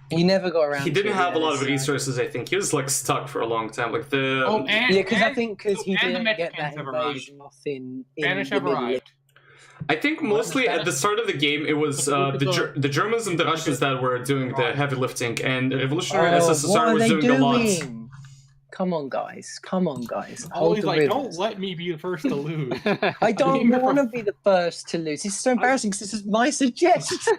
He never got around. he didn't to it, have a lot of so- resources, I think. He was like stuck for a long time. Like the And Yeah, because I think he and the didn't get Mexicans that have arrived. invasion off in Spanish the have Middle arrived. I think mostly at the start of the game it was the Germans and the Russians that were doing the heavy lifting, and the Revolutionary Oh, SSSR what are was they doing a lot. doing? Come on, guys. Hold Ollie's the like, rivers. don't let me be the first to lose. I don't Remember- want to be the first to lose. This is so embarrassing because this is my suggestion.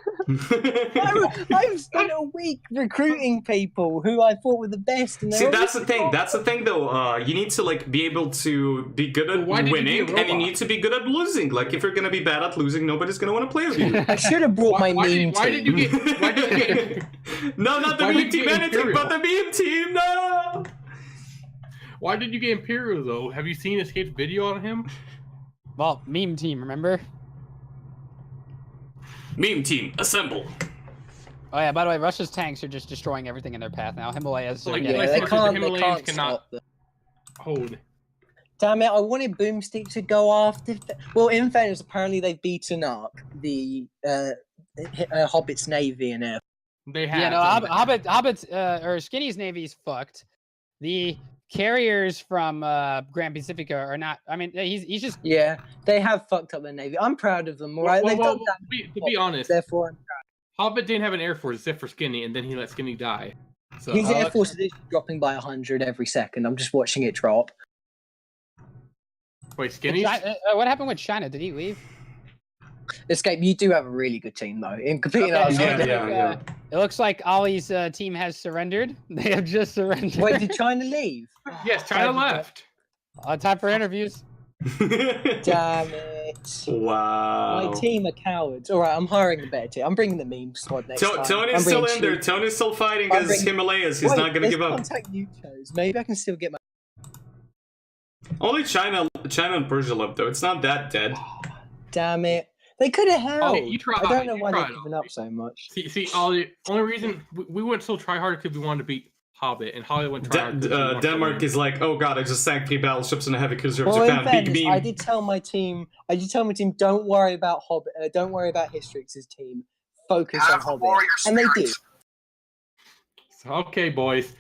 I've spent a week recruiting people who I thought were the best. And See, they're that's the obviously thing. not. That's the thing, though. You need to like be able to be good at Why did you be a winning, and you robot? need to be good at losing. Like, if you're gonna be bad at losing, nobody's gonna want to play with you. I should have brought my Why meme did team. you get? Why did you get? No, not the Why meme did you team. get Anything but the meme team. No. Why did you get Imperial though? Have you seen Escape's video on him? Well, meme team, remember? Meme team, assemble. Oh yeah, by the way, Russia's tanks are just destroying everything in their path now. Himalayas are Like, getting... Yeah, like they forces the can't. They Himalayas can't cannot stop them. hold. Damn it! I wanted Boomstick to go after. Well, in fairness, apparently they've beaten up the Hobbit's navy and air. They have. Yeah, no, Hobbit's or Skinny's navy's fucked. The carriers from Grand Pacifica are not. I mean, he's just. Yeah, they have fucked up their navy. I'm proud of them. All right, they've done that. To be honest, Therefore, I'm Hobbit didn't have an air force except for Skinny, and then he let Skinny die. So his air force is dropping by 100 every second. I'm just watching it drop. wait, Skinny? What happened with China? Did he leave? Escape, you do have a really good team though. In completely Okay, honest, yeah. It looks like Ollie's team has surrendered. They have just surrendered. Wait, did China leave? Yes, China left. Time for interviews. Damn it! Wow. My team are cowards. All right, I'm hiring a better team. I'm bringing the meme squad next time. Tony's I'm still bringing in there. Chief. Tony's still fighting I'm as bringing- Himalayas. He's Wait, not gonna there's give up. contact you chose. Maybe I can still get my. Only China and Persia left though. It's not that dead. Damn it! They could have held. Oh, you tried, I don't know you why they've tried. given up so much. See, Ollie, only reason we went so try hard because we wanted to beat Hobbit, and Holly went try hard. 'cause she wanted to Denmark win. is like, oh god, I just sank 3 battleships and a heavy cruiser of Well, in Japan. Big fairness, meme. I did tell my team. Don't worry about Hobbit. Don't worry about Hystrix's team. Focus on Hobbit, and they did. So, okay, boys,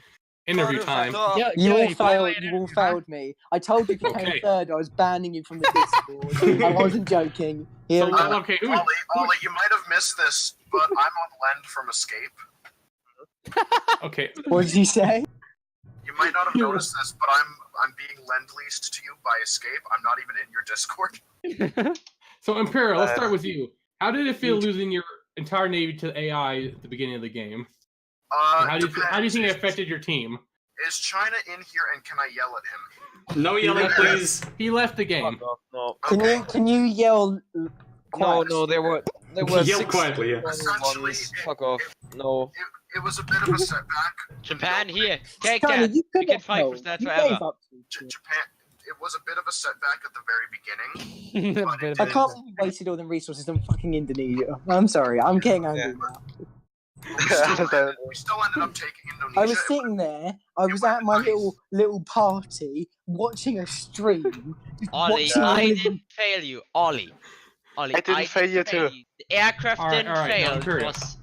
interview time. Yeah, You all Gilly, failed. You all failed me. I told you if you came Okay. third, I was banning you from the Discord. I wasn't joking. Here So, we go. okay, who? Ollie, you might have missed this, but I'm on lend from Escape. Okay, What did you say? You might not have noticed this, but I'm being lend leased to you by Escape. I'm not even in your Discord. so Imperial, let's start with you. How did it feel losing your entire navy to AI at the beginning of the game? And how do you think it affected your team? Is China in here, and can I yell at him? No yelling, please. He left the game. No, Can you yell? no, quiet? no, there were Yell 6 quietly, yeah. Essentially, Fuck off. No. it was a bit of a setback. Japan, here, take China, that. you We could can fight for that forever. Japan. It was a bit of a setback at the very beginning. I can't believe you wasted all them resources on fucking Indonesia. I'm sorry. I'm getting angry now. We still ended up taking Indonesia. I was sitting there. I was at my little party watching a stream. just Ollie, watching all I of them- didn't fail you. Ollie, I didn't fail you too. The aircraft All right, didn't all right, fail. now, It Kurt. was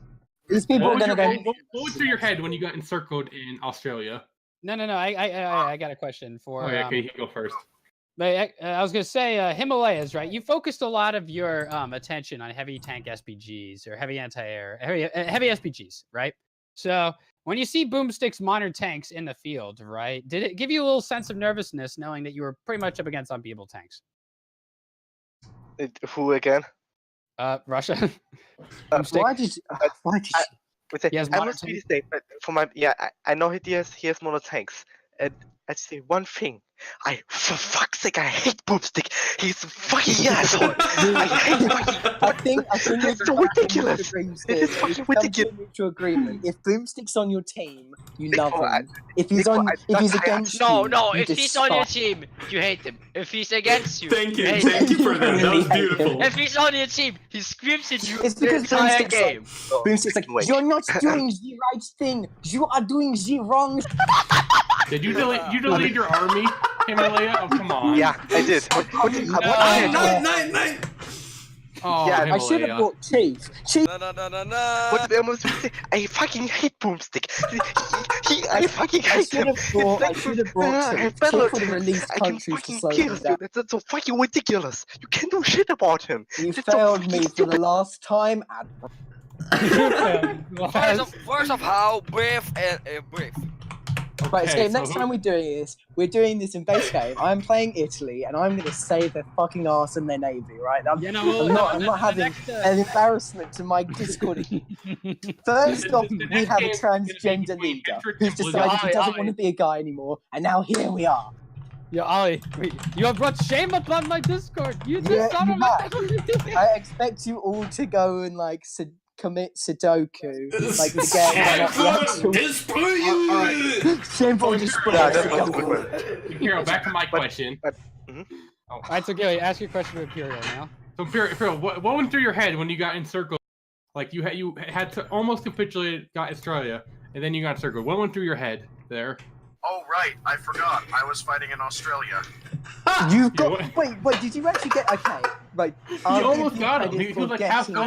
These people What are was, gonna your, go. what went through your head when you got encircled in Australia? No. I got a question for. Oh, yeah, okay, you go first. But I was gonna say Himalayas, right? You focused a lot of your attention on heavy tank SPGs or heavy anti-air, heavy SPGs, right? So when you see Boomstick's modern tanks in the field, right? Did it give you a little sense of nervousness knowing that you were pretty much up against unbeatable tanks? Who again? Russia. Boomstick. Why did He has I modern must really say, but for my I know he has mono tanks, and I say one thing. For fuck's sake, I hate Boomstick. He's a fucking asshole. I hate fucking. I think It's so ridiculous. It is fucking ridiculous. Mutual agreement. If Boomstick's on your team, you Nick, love well, him. If he's against you, no. you If he's on your despise team, you hate him. If he's against you, Thank you hate him. for that. That was beautiful. If he's on your team, he screams at you It's the because entire Boomstick's game. Boomstick's like, Wait. you're not doing the right thing. You are doing the wrong. Did you delete your army, Himalaya? Oh, come on. Yeah, I did. What Nine. Oh, Yeah, I should have Himalaya. brought Chief. No. What did I almost say? I fucking hate Boomstick. I fucking I hate should him. have brought Chief would have released I can countries to fucking slow kill him you. down. That's so fucking ridiculous. You can't do shit about him. You That's so failed fucking me for the stupid. last time. First of how brave and brave. Right, Okay, Escape, next so time we're doing this in base game. I'm playing Italy, and I'm going to save their fucking ass and their navy, right? I'm not having an embarrassment to my Discord. First off, we have a transgender leader who's decided he doesn't want to be a guy anymore, and now here we are. Yo, Ollie, you have brought shame upon my Discord. You just Yeah, son you of a. I expect you all to go and commit Sudoku, like the game, not the actual. Shameful display. Yeah, that was a good one. Imperial, back to my question. All right, so Gilly, ask your question to Imperial now. So Imperial, what went through your head when you got encircled? Like you had to almost capitulate, got Australia, and then you got encircled. What went through your head there? Oh right, I forgot. I was fighting in Australia. You got wait. Did you actually get Right. You almost got him. He was like half No.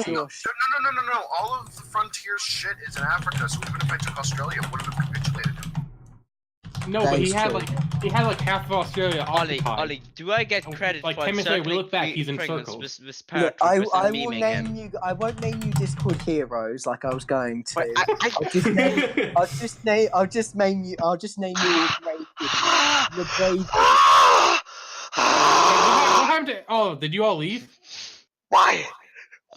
All of the frontier shit is in Africa, so even if I took Australia, it wouldn't have capitulated. No, but he had like half of Australia occupied. Ollie, do I get credit like for 10 minutes later, we look back, he's Pringles encircled. with Yeah, paratroopers I and will memeing name him? you. I won't name you Discord heroes like I was going to. Wait, I'll just name you. I'll just name you brave. The brave. What happened to? Oh, did you all leave? Why?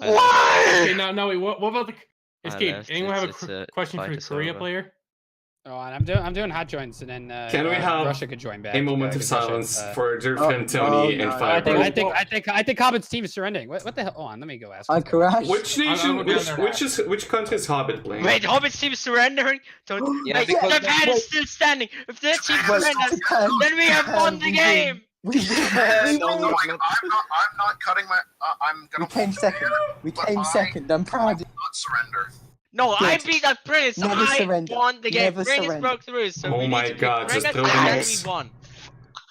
Okay, no. Wait, what about the escape? left. Anyone have a question for the fight is Korea over. player? Oh, and I'm doing hot joints, and then Can we have Russia could join back. a moment of 'cause Russia, silence for dear friend Tony and I Firebird? think Hobbit's team is surrendering. What the hell? Hold on, let me go ask. I crashed. Which nation? Which country is Hobbit playing? Wait, Hobbit's team is surrendering? Don't. Yeah, Wait, because- Japan is still standing. If their team surrenders, then we have won the game. We I'm not cutting my. I'm gonna. came second. We came second. I'm proud. Not surrender. No, I Good. beat that Prince. Never I surrender. won the game. Never Prince surrender. broke through, so Oh we my need to beat God, just Prince throw and nukes. we won.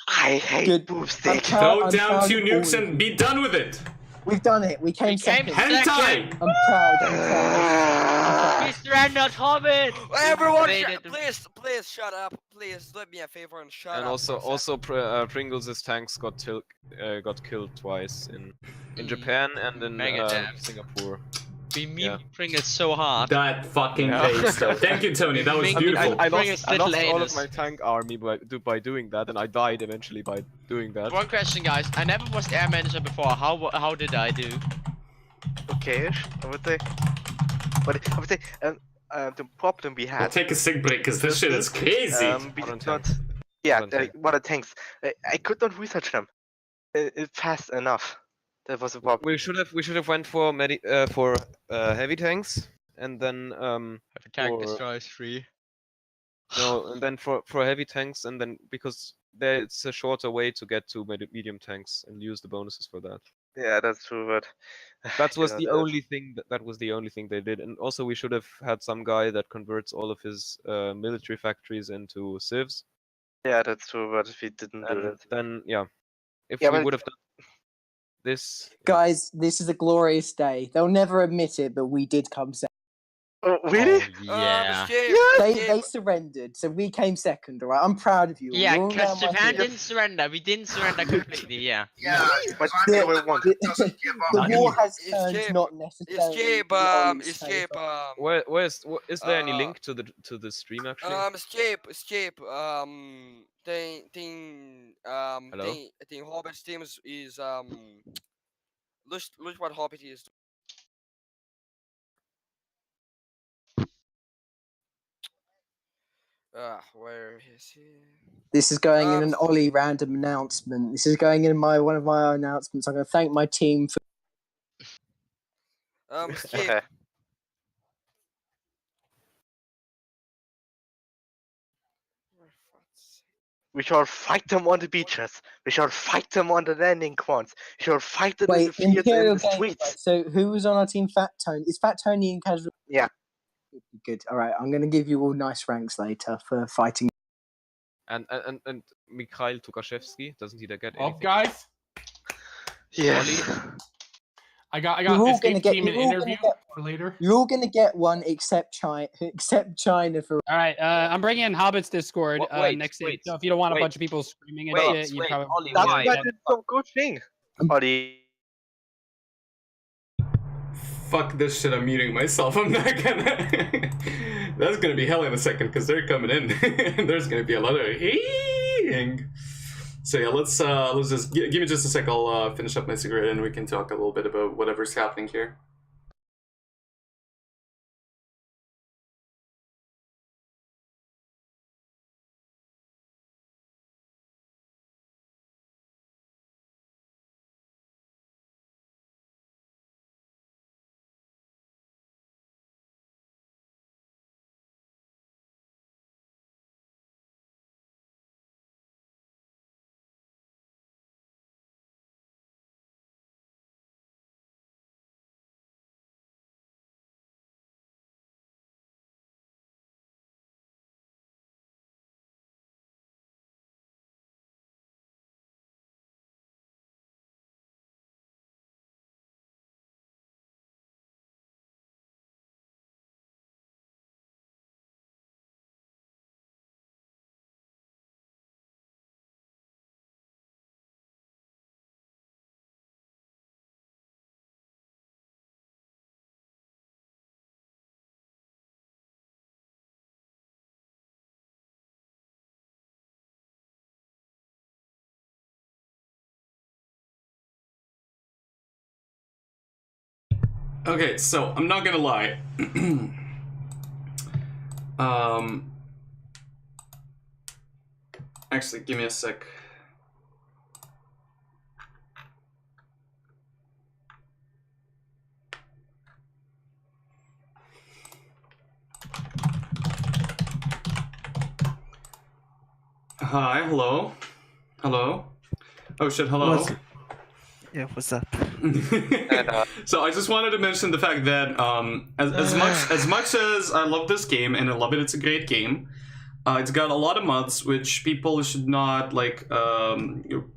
I hate Good. boomstick. Throw I'm down proud 2 of nukes all of and be done with it. We've done it. We came We came second. Hentai! I'm proud. We surrendered Hobbit. Everyone, Invaded them. please shut up. Please do me a favor and shut And up. also Pringles' tanks got killed twice in Japan and in Megadeth. Singapore. We meme Yeah. Pringles so hard. That fucking Yeah. face, though. Thank you, Tony. That was I mean, beautiful. I Pringles lost little all anus. of my tank army by doing that, and I died eventually by doing that. One question, guys. I never was air manager before. How did I do? Okay, I would say. But I would say, the problem we I'll had. take a sick break because this shit is crazy. We Modern did not. tanks. Yeah, Modern tanks. what are tanks? I could not research them fast enough. That was a problem. We should have went for heavy tanks, and then Attack for- destroys 3. no, and then for heavy tanks, and then because it's a shorter way to get to medium tanks and use the bonuses for that. Yeah, that's true, but That was Yeah, the that- only thing. That was the only thing they did, and also we should have had some guy that converts all of his military factories into civs. Yeah, that's true, but we didn't do And that. then if Yeah, we but- would have done this, Guys, this is a glorious day. They'll never admit it, but we did come second. Oh, really? Yeah. They surrendered, so we came second. All right, I'm proud of you. Yeah, You're all because now my Japan heroes. didn't surrender. We didn't surrender completely. Yeah. Yeah, But I'm the they only were one one. that doesn't give The up. war has turned Escape. not necessarily. Escape, in Ollie's escape, favour. is there any uh, link to the stream actually? escape, Hello? tem Hobbit teams is, look what Hobbit is. Where is he? This is going in an Ollie random announcement. This is going in one of my announcements. I'm going to thank my team for. Escape. Okay. We shall fight them on the beaches. We shall fight them on the landing quants. We shall fight them in the Wait, fields and Imperial the Gamer. streets. So who was on our team? Fat Tony. Is Fat Tony in casual? Yeah. Good. All right. I'm going to give you all nice ranks later for fighting. And Mikhail Tukashevsky, doesn't he get anything? Well, guys, Yes. I got You're all escape gonna get- team an you're all gonna interview get- for later. You're all going to get one except China for. All right, I'm bringing in Hobbit's Discord Wait, next wait, So if you don't want a wait. bunch of people screaming and Wait, shit, you wait, probably. Ollie, That's why? why it's so good thing. Ollie. Fuck this shit, I'm muting myself. I'm not gonna. That's gonna be hell in a second because they're coming in. There's gonna be a lot of eating. So yeah, let's just give me just a sec. I'll finish up my cigarette and we can talk a little bit about whatever's happening here. Okay, so I'm not gonna lie. Actually, give me a sec. Hi, hello. Hello. Oh shit, hello. Yeah, what's up? So I just wanted to mention the fact that as much as I love this game and I love it, it's a great game. It's got a lot of mods which people should not like.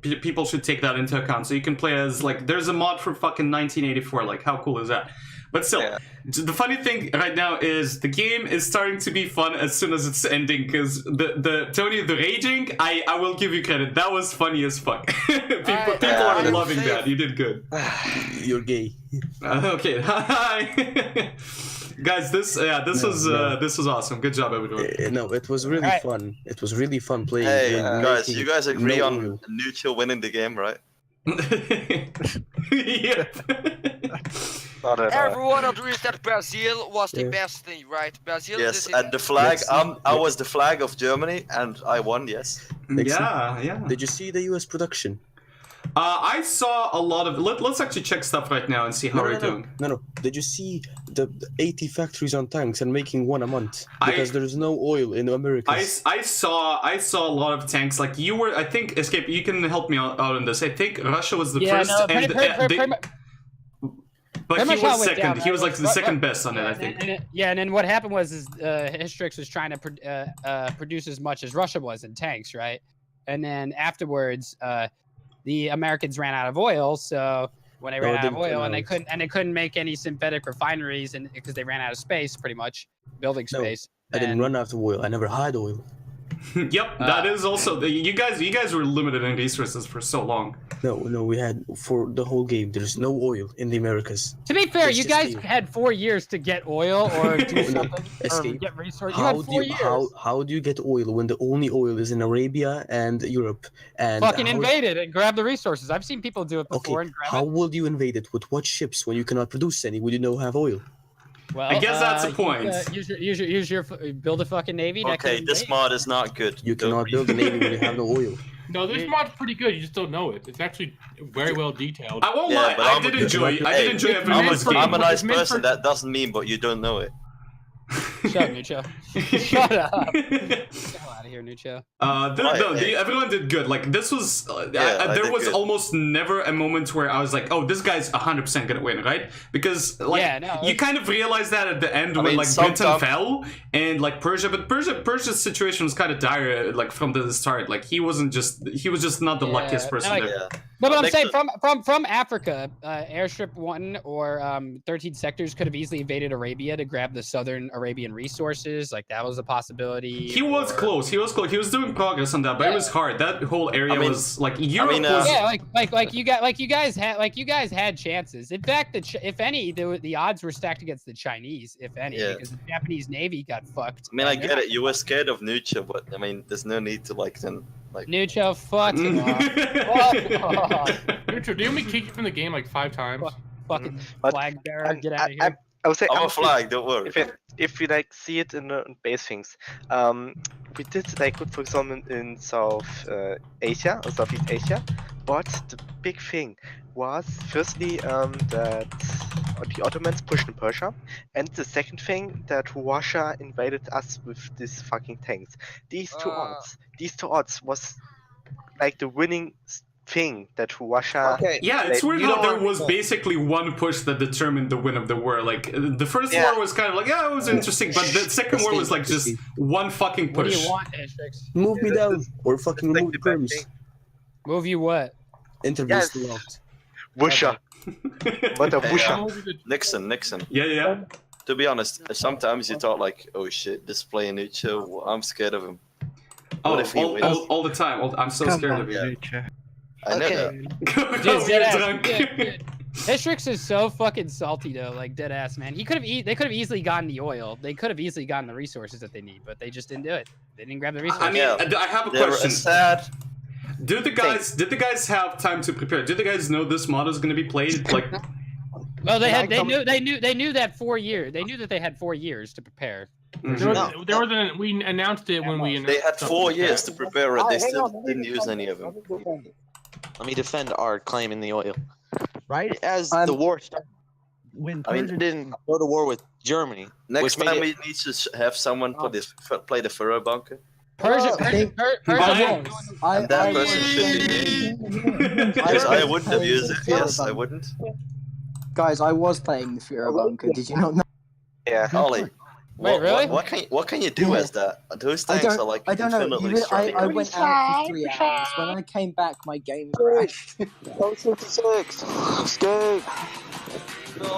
People should take that into account. So you can play as like there's a mod for fucking 1984. Like how cool is that? But still, the funny thing right now is the game is starting to be fun as soon as it's ending because the Tony the raging. I will give you credit. That was funny as fuck. people are loving that. You did good. You're gay. Okay, hi. Guys, this was awesome. Good job, everyone. No, it was really fun. It was really fun playing. Hey, guys, you guys agree on Neutral winning the game, right? Yeah. Everyone agrees that Brazil was the best thing, right? Brazil. Yes, and the flag. I was the flag of Germany, and I won. Yes. Yeah. Did you see the U.S. production? I saw a lot of. Let's actually check stuff right now and see how we're doing. No. Did you see the 80 factories on tanks and making one a month because there's no oil in America? I saw a lot of tanks. Like you were, I think. Escape. You can help me out on this. I think Russia was the first, but he was second. Down, he was like the second best on it, I think. And then what happened was Hystrix was trying to produce as much as Russia was in tanks, right? And then afterwards, the Americans ran out of oil. So when they ran out of oil, and they couldn't make any synthetic refineries, and because they ran out of space, pretty much building space. I didn't run out of oil. I never had oil. Yep, that is also you guys were limited in resources for so long. No, we had for the whole game. There's no oil in the Americas. To be fair, you guys had 4 years to get oil or do something or get resources. You had 4 years. How do you get oil when the only oil is in Arabia and Europe? And fucking invade it and grab the resources. I've seen people do it before and grab how it. will you invade it? With what ships when you cannot produce any? When you don't have oil? Well, I guess that's the point. Use your build a fucking navy. Okay, this mod is not good. You cannot build a navy when you have no oil. No, this mod's pretty good. You just don't know it. It's actually very well detailed. I won't lie. I did enjoy every game. I'm a nice person. That doesn't mean, but you don't know it. Shut up, Nucho. Shut up. Get out of here, Nucho. Everyone did good. Like this was, there was almost never a moment where I was like, "Oh, this guy's 100% gonna win," right? Because like you kind of realize that at the end when like Britain fell and like Persia, but Persia's situation was kind of dire like from the start. Like he was just not the luckiest person there. But I'm saying from Africa, Airstrip 1 or 13 sectors could have easily invaded Arabia to grab the southern Arabian resources. Like that was a possibility. He was close. He was doing progress on that, but it was hard. That whole area was like Europe was. Like you guys had chances. In fact, if any, the odds were stacked against the Chinese, if any, because the Japanese Navy got fucked. I mean, I get it. You were scared of Nucha, but I mean, there's no need to like. Nucho, fuck him off. Nucho, didn't we kick you from the game like 5 times? Fucking flag bearer, get out of here. I would say I'm a flag. Don't worry. If you like see it in the base things, we did like good, for example, in South Asia or Southeast Asia. But the big thing was firstly that the Ottomans pushed in Persia, and the second thing that Russia invaded us with these fucking tanks. These two odds was like the winning thing that Russia. Yeah, it's weird how there was basically one push that determined the win of the war. Like the first war was kind of like it was interesting, but the second war was like just one fucking push. What do you want, Astrix? Move me down or fucking remove the perms. Move you what? Interviews still out. Busha. What a Busha. Nixon. Yeah. To be honest, sometimes you thought like, oh shit, this playing Nucha, I'm scared of him. All the time. I'm so scared of you. I know that. Hystrix is so fucking salty though, like dead ass, man. They could have easily gotten the oil. They could have easily gotten the resources that they need, but they just didn't do it. They didn't grab the resources. I mean, I have a question. Did the guys have time to prepare? Did the guys know this mod is going to be played? Like, Well, they knew that 4 years. They knew that they had 4 years to prepare. We announced it when we announced They had 4 years to prepare it. They still didn't use any of them. Let me defend our claim in the oil. Right as the war started, when Persia didn't go to war with Germany. Next time we need to have someone play the Furrow bunker. Persia and that person should be me. Because I wouldn't abuse it. Yes, I wouldn't. Guys, I was playing the Furrow bunker. Did you not know? Yeah, Ollie. Wait, really? What can you do as that? Those tanks are like infinitely stronger. I went out for 3 hours. When I came back, my game crashed. Escape.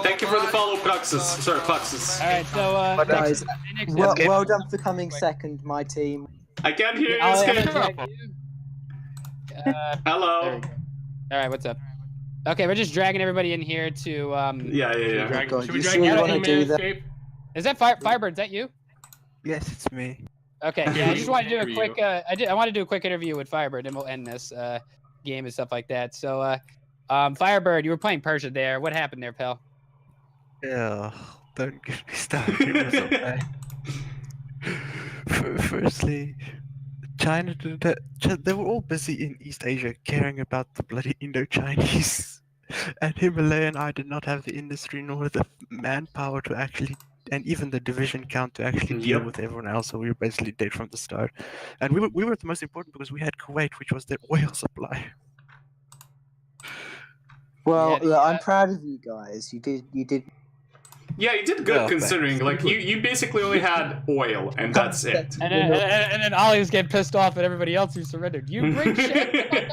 Thank you for the follow, Praxis. Sorry, Praxis. Alright, so, guys, well done for coming second, my team. I can't hear you, Escape. Hello. Alright, what's up? Okay, we're just dragging everybody in here to, Yeah. Should we drag you out Escape? Is that Firebird? Is that you? Yes, it's me. Okay, yeah, I just want to do a quick, I want to do a quick interview with Firebird, and we'll end this, game and stuff like that. So, Firebird, you were playing Persia there. What happened there, pal? Yeah, don't get me started. It was okay. Firstly, China they were all busy in East Asia caring about the bloody Indo-Chinese. And Himalayan, I did not have the industry nor the manpower to actually, and even the division count to actually deal with everyone else. So we were basically dead from the start. And we were the most important because we had Kuwait, which was their oil supply. Well, look, I'm proud of you guys. You did. Yeah, you did good considering. Like you basically only had oil, and that's it. And then Ollie was getting pissed off at everybody else who surrendered. You bring shit.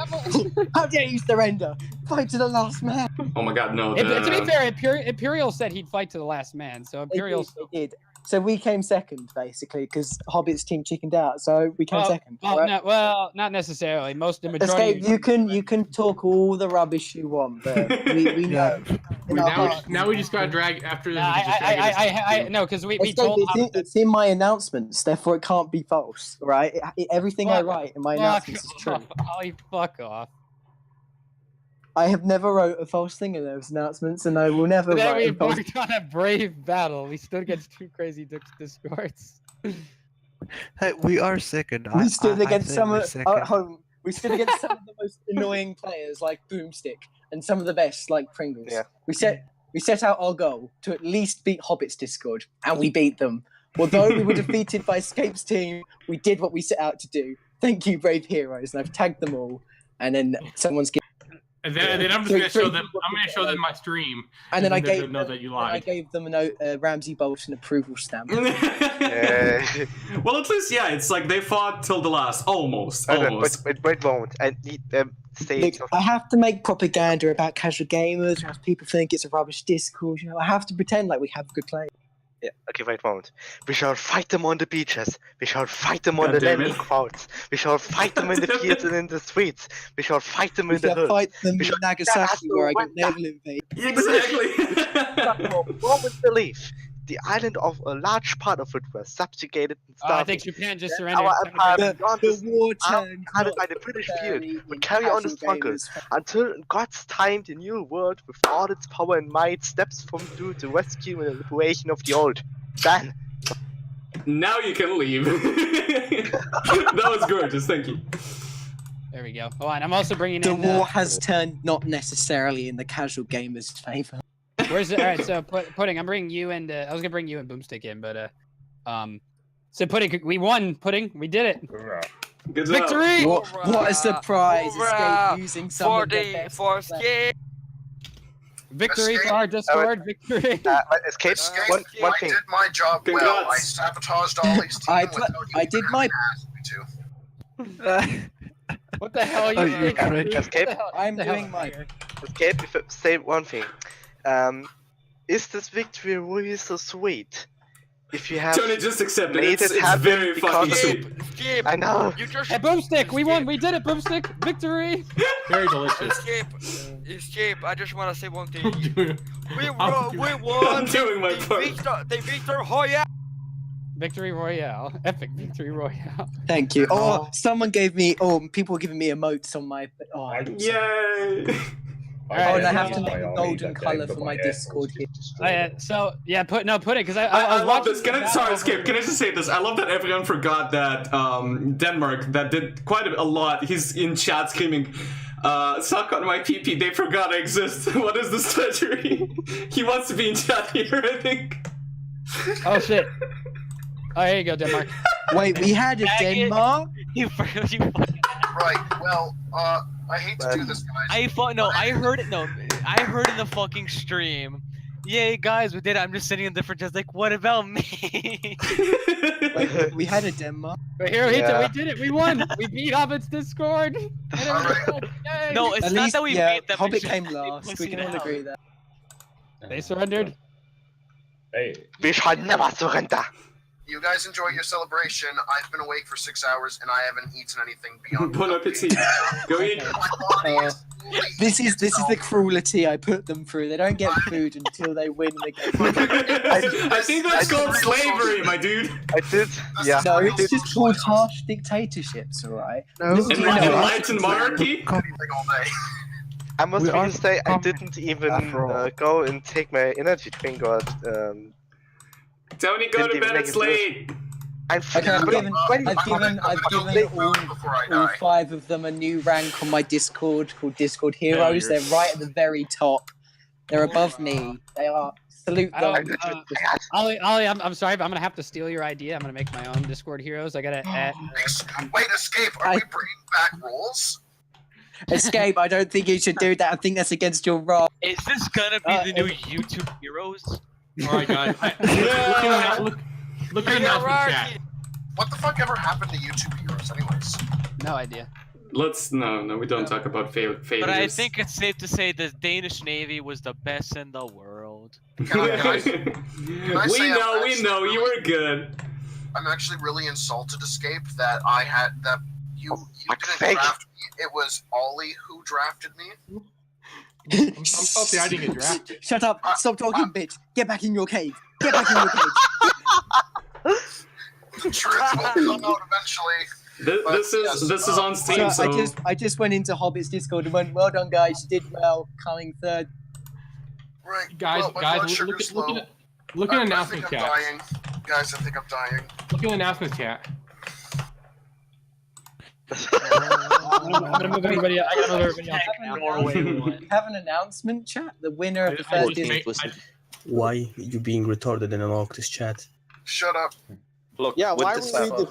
How dare you surrender? Fight to the last man. Oh my God, no. To be fair, Imperial said he'd fight to the last man, so Imperial they did. So we came second, basically, because Hobbit's team chickened out. So we came second. Well, not necessarily. The majority. Escape, you can talk all the rubbish you want, but we know. Now we just gotta drag after this. No, because we Escape, told. It's in my announcements, therefore it can't be false, right? Everything I write in my announcements is true. Ollie, fuck off. I have never wrote a false thing in those announcements, and I will never Then write we a false. embarked on a brave battle. We stood against two crazy discords. Hey, we are second. We stood against some of we stood against some of the most annoying players like Boomstick and some of the best like Pringles. Yeah. We set out our goal to at least beat Hobbit's Discord, and we beat them. Although we were defeated by Escape's team, we did what we set out to do. Thank you, brave heroes, and I've tagged them all. And then someone's And then I'm just gonna show them. I'm gonna show them my stream. And then I gave them know that you lied. I gave them a Ramsey Bolton approval stamp. Well, at least it's like they fought till the last, almost. Wait a moment. I need them. Look, I have to make propaganda about casual gamers, or else people think it's a rubbish Discord. You know, I have to pretend like we have good play. Yeah, okay, wait a moment. We shall fight them on the beaches. We shall fight them on the landing crowds. We shall fight them in the fields and in the streets. We shall fight them in the hoods. Fight them in Nagasaki where I got naval invade. Exactly. Moment belief. The island of a large part of it was subjugated and starved. I think Japan just surrendered. Our empire the war turned by the British field would carry on the struggle until in God's time the new world with all its power and might steps from through the rescue and the liberation of the old. Done. Now you can leave. That was gorgeous, thank you. There we go. Oh, and I'm also bringing the in... war has turned not necessarily in the casual gamer's favor. Where's it? All right, so Pudding, I'm bringing you and I was gonna bring you and Boomstick in, but so Pudding, we won. Pudding, we did it. Good job. Victory! What a surprise! Escape using some of the best Escape. Victory for our Discord. Victory. Escape. One thing. I did my job well. I sabotaged Ollie's team I did my. What the hell are you doing? Escape. I'm doing my. Escape. Say one thing. Is this victory really so sweet? If you have Tony, just accept it. made It's happen very because fucking of sweet. Escape. I know. Hey, Boomstick, we won. We did it, Boomstick. Victory. Very delicious. Escape. I just want to say one thing. We won. I'm doing my part. The Victor Hoya. Victory Royale. Epic Victory Royale. Thank you. Oh, someone gave me. Oh, people were giving me emotes on my. Oh, Yay! and I have to make a golden color for my Discord here. So yeah, put it because I love this. Sorry, Skip. Can I just say this? I love that everyone forgot that Denmark that did quite a lot. He's in chat screaming, "Suck on my PP." They forgot I exist. What is this treachery? He wants to be in chat here, I think. Oh shit! Oh, here you go, Denmark. Wait, we had a Denmark. Right. Well, I hate to do this, guys. I heard it. No, I heard in the fucking stream. Yay, guys, we did it. I'm just sitting in different chats. Like, what about me? Wait, we had a Denmark. But here, we did it. We won. We beat Hobbit's Discord. No, it's not that we beat them. Hobbit came last. We can all agree that. They surrendered. Hey. We shall never surrender. You guys enjoy your celebration. I've been awake for 6 hours and I haven't eaten anything beyond. Bon appetit. Go eat. This is the cruelty I put them through. They don't get food until they win the game. I think that's called slavery, my dude. I did. Yeah. No, it's just called harsh dictatorships, alright? No. Enlightened monarchy. I must really say I didn't even go and take my energy drink or Tony, go to bed, it's late! I've given all 5 of them a new rank on my Discord called Discord Heroes. They're right at the very top. They're above me. They are. Salute them. Ollie, I'm sorry, but I'm gonna have to steal your idea. I'm gonna make my own Discord Heroes. I gotta add... Wait, Escape, are we bringing back roles? Escape, I don't think you should do that. I think that's against your role. Is this gonna be the new YouTube Heroes? Alright, guys. Look at the announcement chat. What the fuck ever happened to YouTube Heroes, anyways? No idea. No, we don't talk about failures. But I think it's safe to say the Danish Navy was the best in the world. We know, you were good. I'm actually really insulted, Escape, that you didn't draft me. It was Ollie who drafted me. I'm salty I didn't get drafted. Shut up! Stop talking, bitch! Get back in your cave! Get back in your cage! The truth will come out eventually. This is on Steam. So I just went into Hobbit's Discord and went, "Well done, guys! You did well, coming third." Right, guys, look at announcement chat. Guys, I think I'm dying. Look at announcement chat. I'm gonna move everybody up. I gotta move everybody up. Have an announcement chat. The winner of the first Discord. Why you being retarded in an Octus chat? Shut up. Look, yeah, why with were we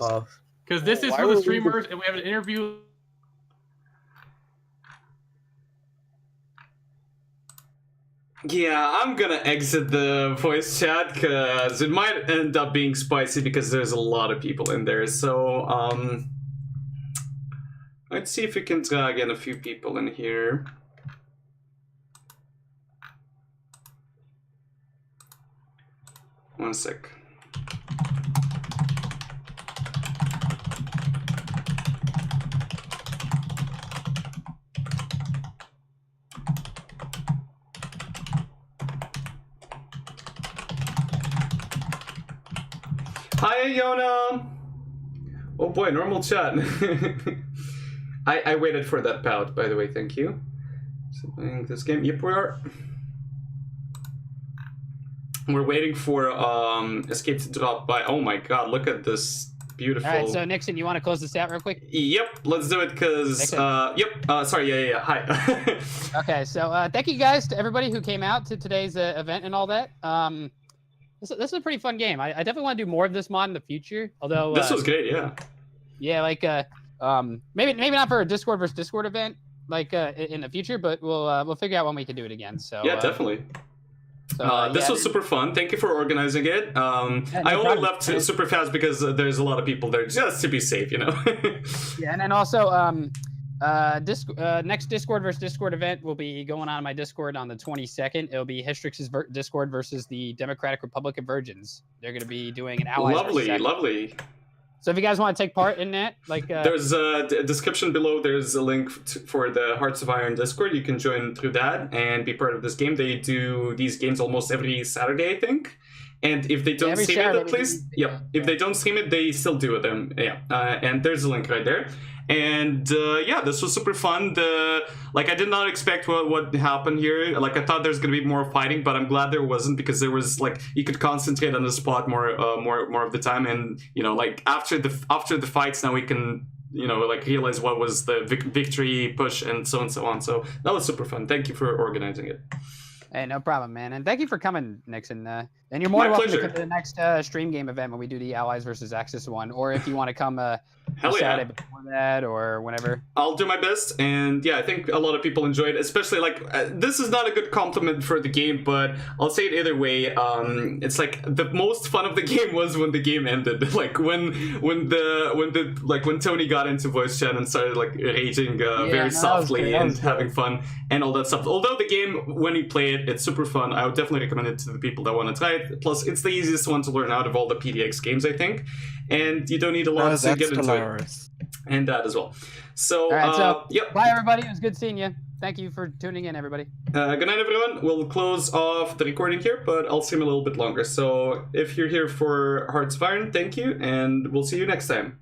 because this is for the streamers, and we have an interview. Yeah, I'm gonna exit the voice chat because it might end up being spicy because there's a lot of people in there. So, let's see if we can drag in a few people in here. One sec. Hi, Yona! Oh boy, normal chat. I waited for that pout, by the way, thank you. So playing this game, yep, we're waiting for Escape to drop by. Oh my god, look at this beautiful. Alright, so Nixon, you want to close this out real quick? Yep, let's do it, because, sorry, yeah, hi. Okay, so thank you guys to everybody who came out to today's event and all that. This is a pretty fun game. I definitely want to do more of this mod in the future. Although this was great, yeah. Yeah, like maybe not for a Discord versus Discord event, like in the future, but we'll figure out when we can do it again. So yeah, definitely. This was super fun. Thank you for organizing it. I only left super fast because there's a lot of people there just to be safe, you know. Yeah, and then also next Discord versus Discord event will be going on in my Discord on the 22nd. It'll be Histrix's Discord versus the Democratic Republic of Virgins. They're going to be doing an allies. Lovely. So if you guys want to take part in that, like there's a description below. There's a link for the Hearts of Iron Discord. You can join through that and be part of this game. They do these games almost every Saturday, I think. And if they don't stream it, please, if they don't stream it, they still do them. Yeah, and there's a link right there. And yeah, this was super fun. Like, I did not expect what happened here. Like, I thought there's gonna be more fighting, but I'm glad there wasn't, because there was, like, you could concentrate on the spot more of the time. And, you know, like, after the fights, now we can, you know, like, realize what was the victory push and so on. So that was super fun. Thank you for organizing it. Hey, no problem, man. And thank you for coming, Nixon. And you're more than welcome to come to the next stream game event when we do the Allies versus Axis one, or if you want to come Saturday before that or whenever. I'll do my best, and yeah, I think a lot of people enjoyed it, especially, like, this is not a good compliment for the game, but I'll say it either way. It's like the most fun of the game was when the game ended. Like, when Tony got into voice chat and started, like, raging very softly and having fun and all that stuff. Although the game, when you play it, it's super fun. I would definitely recommend it to the people that want to try it. Plus, it's the easiest one to learn out of all the PDX games, I think, and you don't need a lot to get into it. And that as well. So, all right, so yep. Bye, everybody. It was good seeing you. Thank you for tuning in, everybody. Good night, everyone. We'll close off the recording here, but I'll stream a little bit longer. So if you're here for Hearts of Iron, thank you, and we'll see you next time.